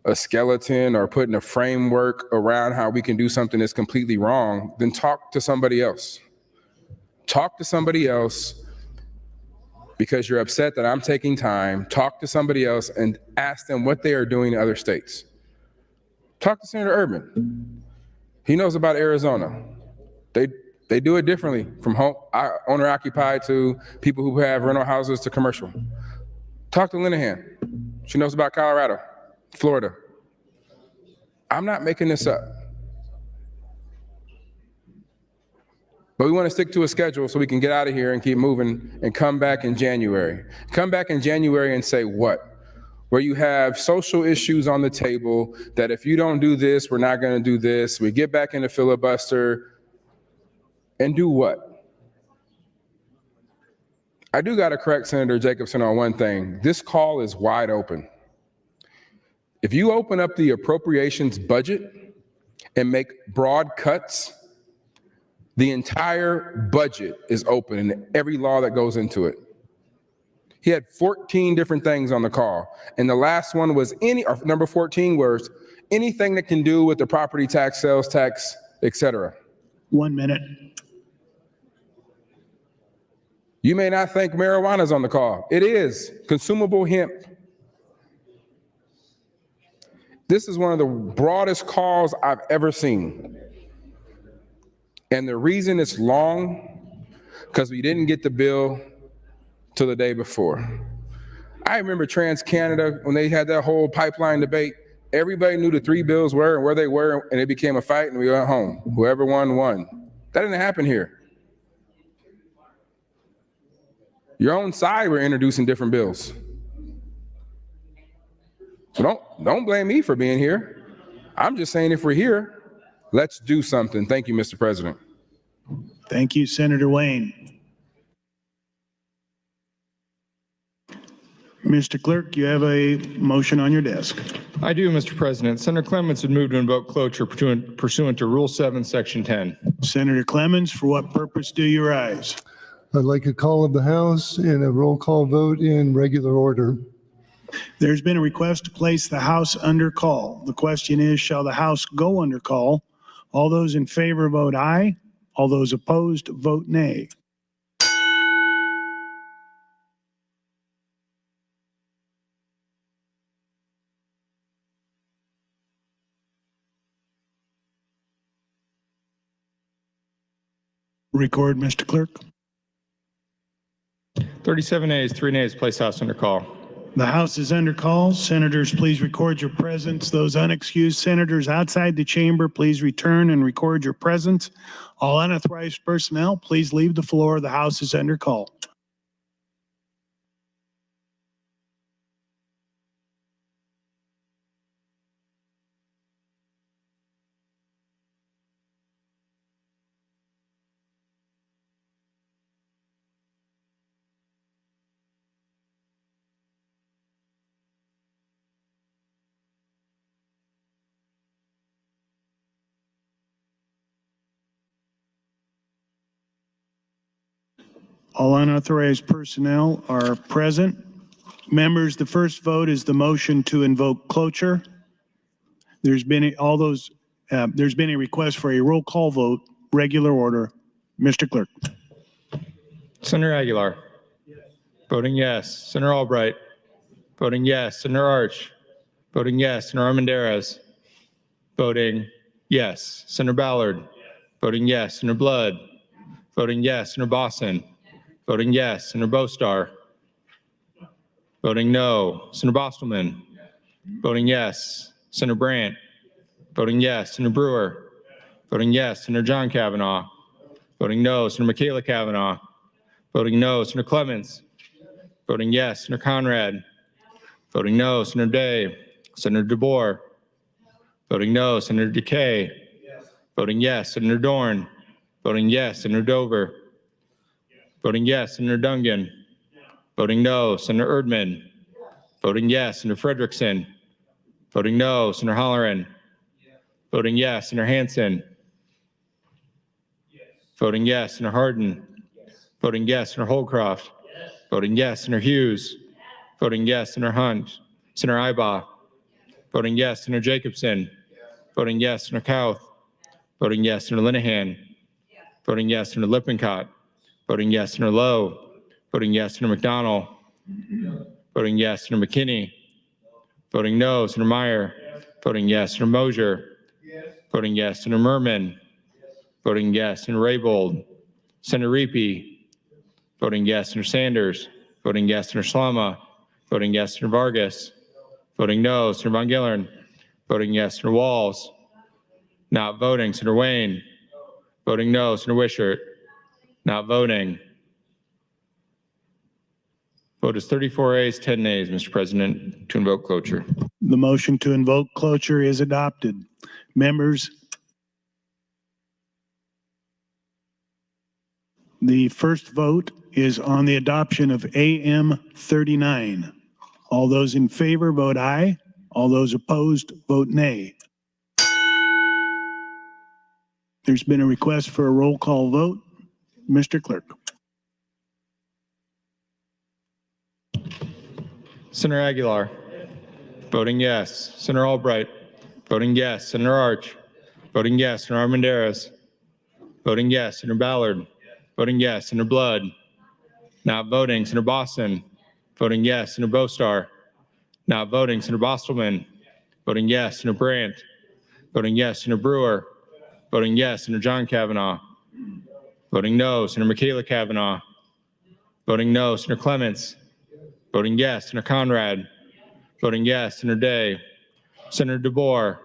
a skeleton or putting a framework around how we can do something that's completely wrong, then talk to somebody else. Talk to somebody else because you're upset that I'm taking time. Talk to somebody else and ask them what they are doing in other states. Talk to Senator Urban. He knows about Arizona. They do it differently from owner occupied to people who have rental houses to commercial. Talk to Linehan. She knows about Colorado. Florida. I'm not making this up. But we want to stick to a schedule so we can get out of here and keep moving and come back in January. Come back in January and say what? Where you have social issues on the table that if you don't do this, we're not going to do this. We get back in the filibuster and do what? I do got to correct Senator Jacobson on one thing. This call is wide open. If you open up the appropriations budget and make broad cuts, the entire budget is open and every law that goes into it. He had 14 different things on the call. And the last one was number 14 was anything that can do with the property tax, sales tax, et cetera. 1 minute. You may not think marijuana's on the call. It is consumable hemp. This is one of the broadest calls I've ever seen. And the reason it's long, because we didn't get the bill till the day before. I remember TransCanada, when they had that whole pipeline debate, everybody knew the 3 bills were and where they were, and it became a fight and we went home. Whoever won, won. That didn't happen here. Your own side were introducing different bills. So don't blame me for being here. I'm just saying if we're here, let's do something. Thank you, Mr. President. Thank you, Senator Wayne. Mr. Clerk, you have a motion on your desk. I do, Mr. President. Senator Clemens would move to invoke cloture pursuant to Rule 7, Section 10. Senator Clemens, for what purpose do you rise? I'd like a call of the House and a roll call vote in regular order. There's been a request to place the House under call. The question is, shall the House go under call? All those in favor vote aye. All those opposed vote nay. Record, Mr. Clerk. 37 ayes, 3 nays, place House under call. The House is under call. Senators, please record your presence. Those unexcused senators outside the chamber, please return and record your presence. All unauthorized personnel, please leave the floor. The House is under call. All unauthorized personnel are present. Members, the first vote is the motion to invoke cloture. There's been a request for a roll call vote, regular order. Mr. Clerk. Senator Aguilar. Yes. Voting yes. Senator Albright. Voting yes. Senator Arch. Voting yes. Senator Armendariz. Voting yes. Senator Ballard. Yes. Voting yes. Senator Blood. Voting yes. Senator Ibbotson. Voting yes. Senator Bostar. Voting no. Senator Bostelman. Voting yes. Senator Brandt. Voting yes. Senator Brewer. Voting yes. Senator John Kavanaugh. Voting no. Senator McKinney Kavanaugh. Voting no. Senator Clemens. Voting yes. Senator Conrad. Voting no. Senator Day. Senator DeBoer. Voting no. Senator DeKay. Voting yes. Senator Dorne. Voting yes. Senator Dover. Voting yes. Senator Dungan. Voting no. Senator Erdman. Voting yes. Senator Frederickson. Voting no. Senator Halloran. Voting yes. Senator Hansen. Voting yes. Senator Hardin. Voting yes. Senator Holcroft. Voting yes. Senator Hughes. Voting yes. Senator Hunt. Senator Ibaugh. Voting yes. Senator Jacobson. Voting yes. Senator Kauth. Voting yes. Senator Linehan. Voting yes. Senator Lippincott. Voting yes. Senator Lowe. Voting yes. Senator McDonald. Voting yes. Senator McKinney. Voting no. Senator Meyer. Voting yes. Senator Mosier. Voting yes. Senator Merman. Voting yes. Senator Raybold. Senator Reapy. Voting yes. Senator Sanders. Voting yes. Senator Slama. Voting yes. Senator Vargas. Voting no. Senator Von Gillern. Voting yes. Senator Walls. Not voting. Senator Wayne. Voting no. Senator Wishart. Not voting. Vote is 34 ayes, 10 nays, Mr. President, to invoke cloture. The motion to invoke cloture is adopted. Members, the first vote is on the adoption of AM 39. All those in favor vote aye. All those opposed vote nay. There's been a request for a roll call vote. Mr. Clerk. Senator Aguilar. Voting yes. Senator Albright. Voting yes. Senator Arch. Voting yes. Senator Armendariz. Voting yes, Senator Ballard. Voting yes, Senator Blood. Not voting, Senator Boston. Voting yes, Senator Bostar. Not voting, Senator Bostelman. Voting yes, Senator Brandt. Voting yes, Senator Brewer. Voting yes, Senator John Kavanaugh. Voting no, Senator McKinney Kavanaugh. Voting no, Senator Clemens. Voting yes, Senator Conrad. Voting yes, Senator Day. Senator DeBoer.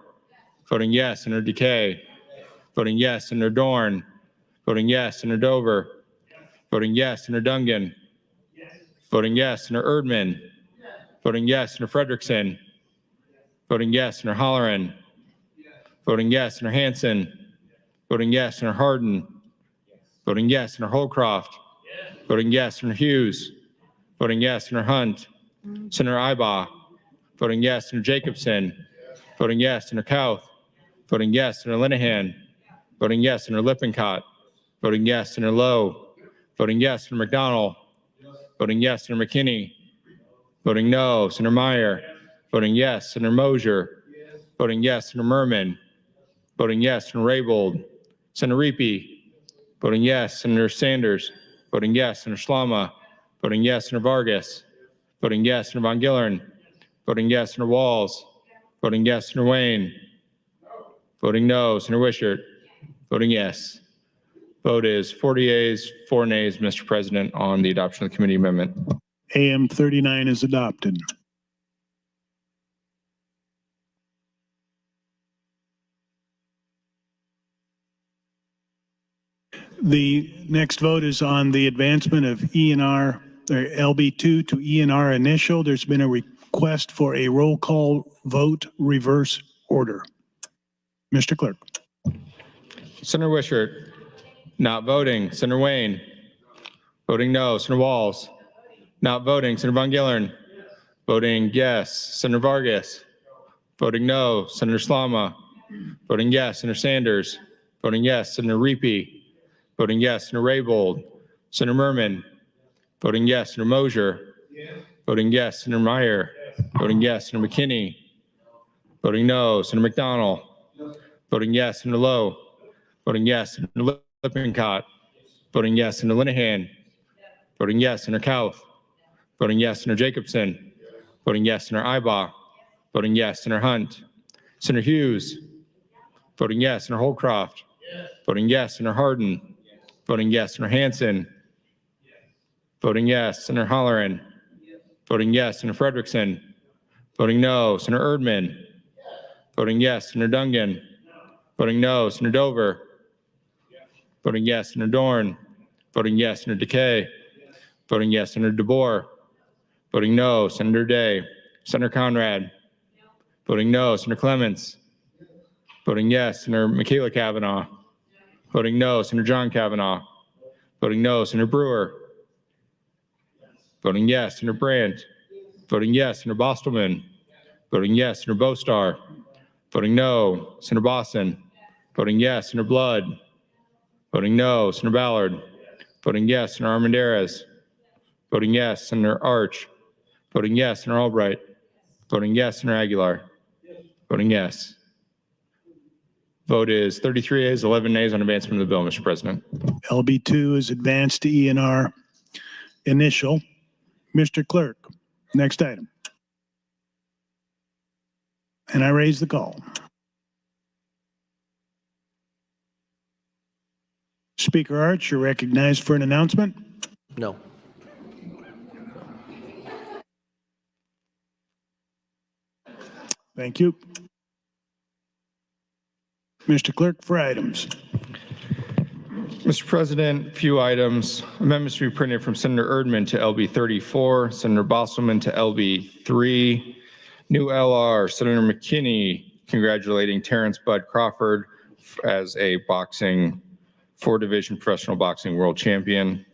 Voting yes, Senator DeKay. Voting yes, Senator Dorne. Voting yes, Senator Dover. Voting yes, Senator Dungan. Voting yes, Senator Erdman. Voting yes, Senator Frederickson. Voting yes, Senator Holleran. Voting yes, Senator Hansen. Voting yes, Senator Hardin. Voting yes, Senator Holcroft. Voting yes, Senator Hughes. Voting yes, Senator Hunt. Senator Ibbotson. Voting yes, Senator Jacobson. Voting yes, Senator Kauth. Voting yes, Senator Linehan. Voting yes, Senator Lippincott. Voting yes, Senator Lowe. Voting yes, Senator McDonald. Voting yes, Senator McKinney. Voting no, Senator Meyer. Voting yes, Senator Mosier. Voting yes, Senator Merman. Voting yes, Senator Raybold. Senator Riepe. Voting yes, Senator Sanders. Voting yes, Senator Slama. Voting yes, Senator Vargas. Voting yes, Senator Von Gillern. Voting yes, Senator Walls. Voting yes, Senator Wayne. Voting no, Senator Wishart. Voting yes. Vote is 40 yeas, 4 nays, Mr. President, on the adoption of the committee amendment. AM 39 is adopted. The next vote is on the advancement of ENR, or LB2 to ENR initial. There's been a request for a roll call vote reverse order. Mr. Clerk. Senator Wishart. Not voting, Senator Wayne. Voting no, Senator Walls. Not voting, Senator Von Gillern. Voting yes, Senator Vargas. Voting no, Senator Slama. Voting yes, Senator Sanders. Voting yes, Senator Riepe. Voting yes, Senator Raybold. Senator Merman. Voting yes, Senator Mosier. Voting yes, Senator Meyer. Voting yes, Senator McKinney. Voting no, Senator McDonald. Voting yes, Senator Lowe. Voting yes, Senator Lippincott. Voting yes, Senator Linehan. Voting yes, Senator Kauth. Voting yes, Senator Jacobson. Voting yes, Senator Ibbotson. Voting yes, Senator Hunt. Senator Hughes. Voting yes, Senator Holcroft. Voting yes, Senator Hardin. Voting yes, Senator Hansen. Voting yes, Senator Holleran. Voting yes, Senator Frederickson. Voting no, Senator Erdman. Voting yes, Senator Dungan. Voting no, Senator Dover. Voting yes, Senator Dorne. Voting yes, Senator DeKay. Voting yes, Senator DeBoer. Voting no, Senator Day. Senator Conrad. Voting no, Senator Clemens. Voting yes, Senator McKinney Kavanaugh. Voting no, Senator John Kavanaugh. Voting no, Senator Brewer. Voting yes, Senator Brandt. Voting yes, Senator Bostelman. Voting yes, Senator Bostar. Voting no, Senator Boston. Voting yes, Senator Blood. Voting no, Senator Ballard. Voting yes, Senator Armendariz. Voting yes, Senator Arch. Voting yes, Senator Albright. Voting yes, Senator Aguilar. Voting yes. Vote is 33 yeas, 11 nays on advancement of the bill, Mr. President. LB2 is advanced to ENR initial. Mr. Clerk, next item. And I raise the call. Speaker Arch, you're recognized for an announcement. No. Thank you. Mr. Clerk, for items. Mr. President, few items. Amendments to be printed from Senator Erdman to LB 34, Senator Bostelman to LB 3. New LR, Senator McKinney congratulating Terrence Bud Crawford as a boxing 4-division professional boxing world champion.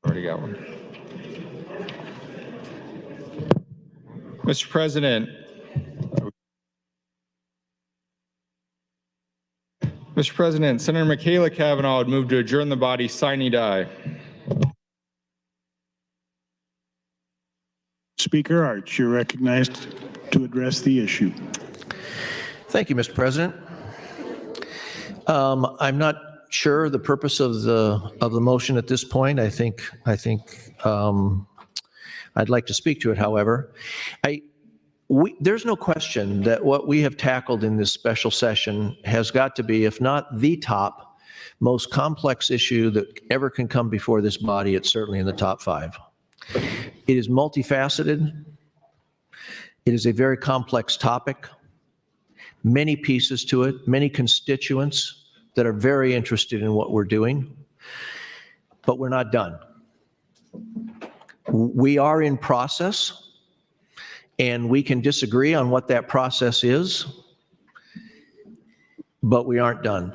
Already got one. Mr. President, Senator McKinney Kavanaugh would move to adjourn the body sine die. Speaker Arch, you're recognized to address the issue. Thank you, Mr. President. I'm not sure the purpose of the motion at this point. I think I'd like to speak to it, however. There's no question that what we have tackled in this special session has got to be, if not the top, most complex issue that ever can come before this body. It's certainly in the top 5. It is multifaceted. It is a very complex topic, many pieces to it, many constituents that are very interested in what we're doing, but we're not done. We are in process, and we can disagree on what that process is, but we aren't done.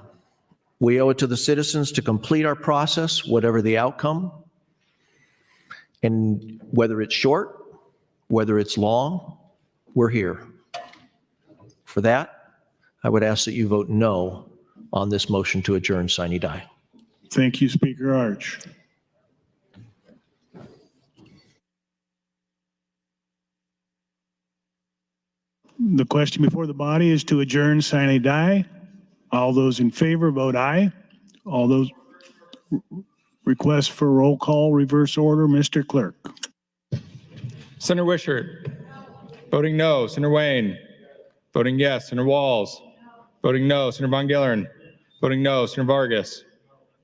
We owe it to the citizens to complete our process, whatever the outcome, and whether it's short, whether it's long, we're here. For that, I would ask that you vote no on this motion to adjourn sine die. Thank you, Speaker Arch. The question before the body is to adjourn sine die. All those in favor vote aye. All those requests for roll call reverse order, Mr. Clerk. Senator Wishart. Voting no. Senator Wayne. Voting yes. Senator Walls. Voting no. Senator Von Gillern. Voting no. Senator Vargas.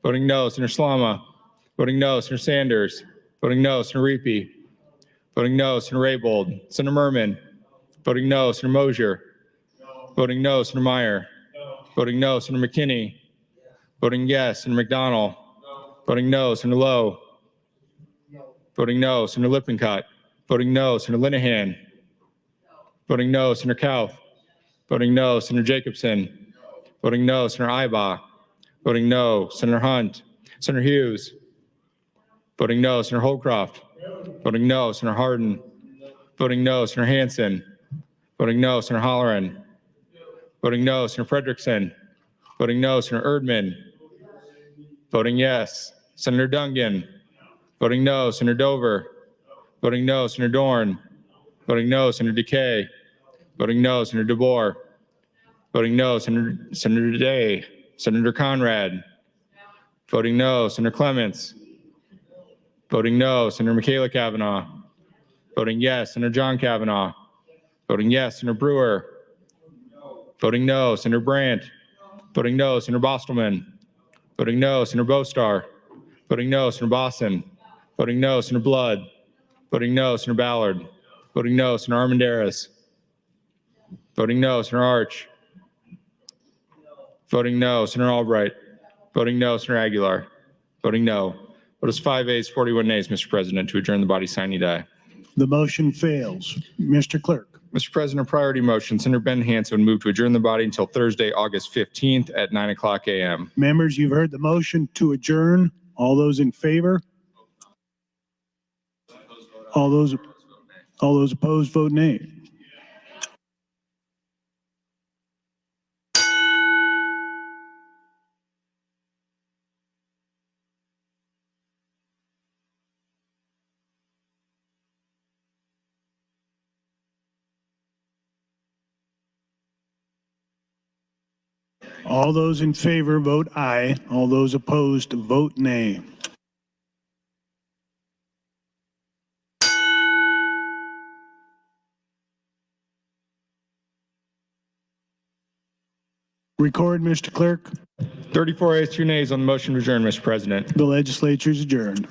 Voting no. Senator Slama. Voting no. Senator Sanders. Voting no. Senator Reapy. Voting no. Senator Raybold. Senator Merman. Voting no. Senator Mosier. Voting no. Senator Meyer. Voting no. Senator McKinney. Voting yes. Senator McDonald. Voting no. Senator Lowe. Voting no. Senator Lippincott. Voting no. Senator Linehan. Voting no. Senator Kauth. Voting no. Senator Jacobson. Voting no. Senator Ibach. Voting no. Senator Hunt. Senator Hughes. Voting no. Senator Holcroft. Voting no. Senator Hardin. Voting no. Senator Hansen. Voting no. Senator Holloran. Voting no. Senator Frederickson. Voting no. Senator Erdman. Voting yes. Senator Dungan. Voting no. Senator Dover. Voting no. Senator Dorne. Voting no. Senator DeKay. Voting no. Senator DeBoer. Voting no. Senator Day. Senator Conrad. Voting no. Senator Clemens. Voting no. Senator McKinney and Kavanaugh. Voting yes. Senator John Kavanaugh. Voting yes. Senator Brewer. Voting no. Senator Brandt. Voting no. Senator Bostelman. Voting no. Senator Bostar. Voting no. Senator Boston. Voting no. Senator Blood. Voting no. Senator Ballard. Voting no. Senator Armendariz. Voting no. Senator Arch. Voting no. Senator Albright. Voting no. Senator Aguilar. Voting no. Vote is 5 ayes, 41 nays, Mr. President, to adjourn the body sine die. The motion fails. Mr. Clerk. Mr. President, priority motion, Senator Ben Hansen would move to adjourn the body until Thursday, August 15th at 9:00 a.m. Members, you've heard the motion to adjourn. All those in favor? All those opposed vote nay. All those in favor vote aye. All those opposed vote nay. Record, Mr. Clerk. 34 ayes, 2 nays on the motion to adjourn, Mr. President. The legislature is adjourned.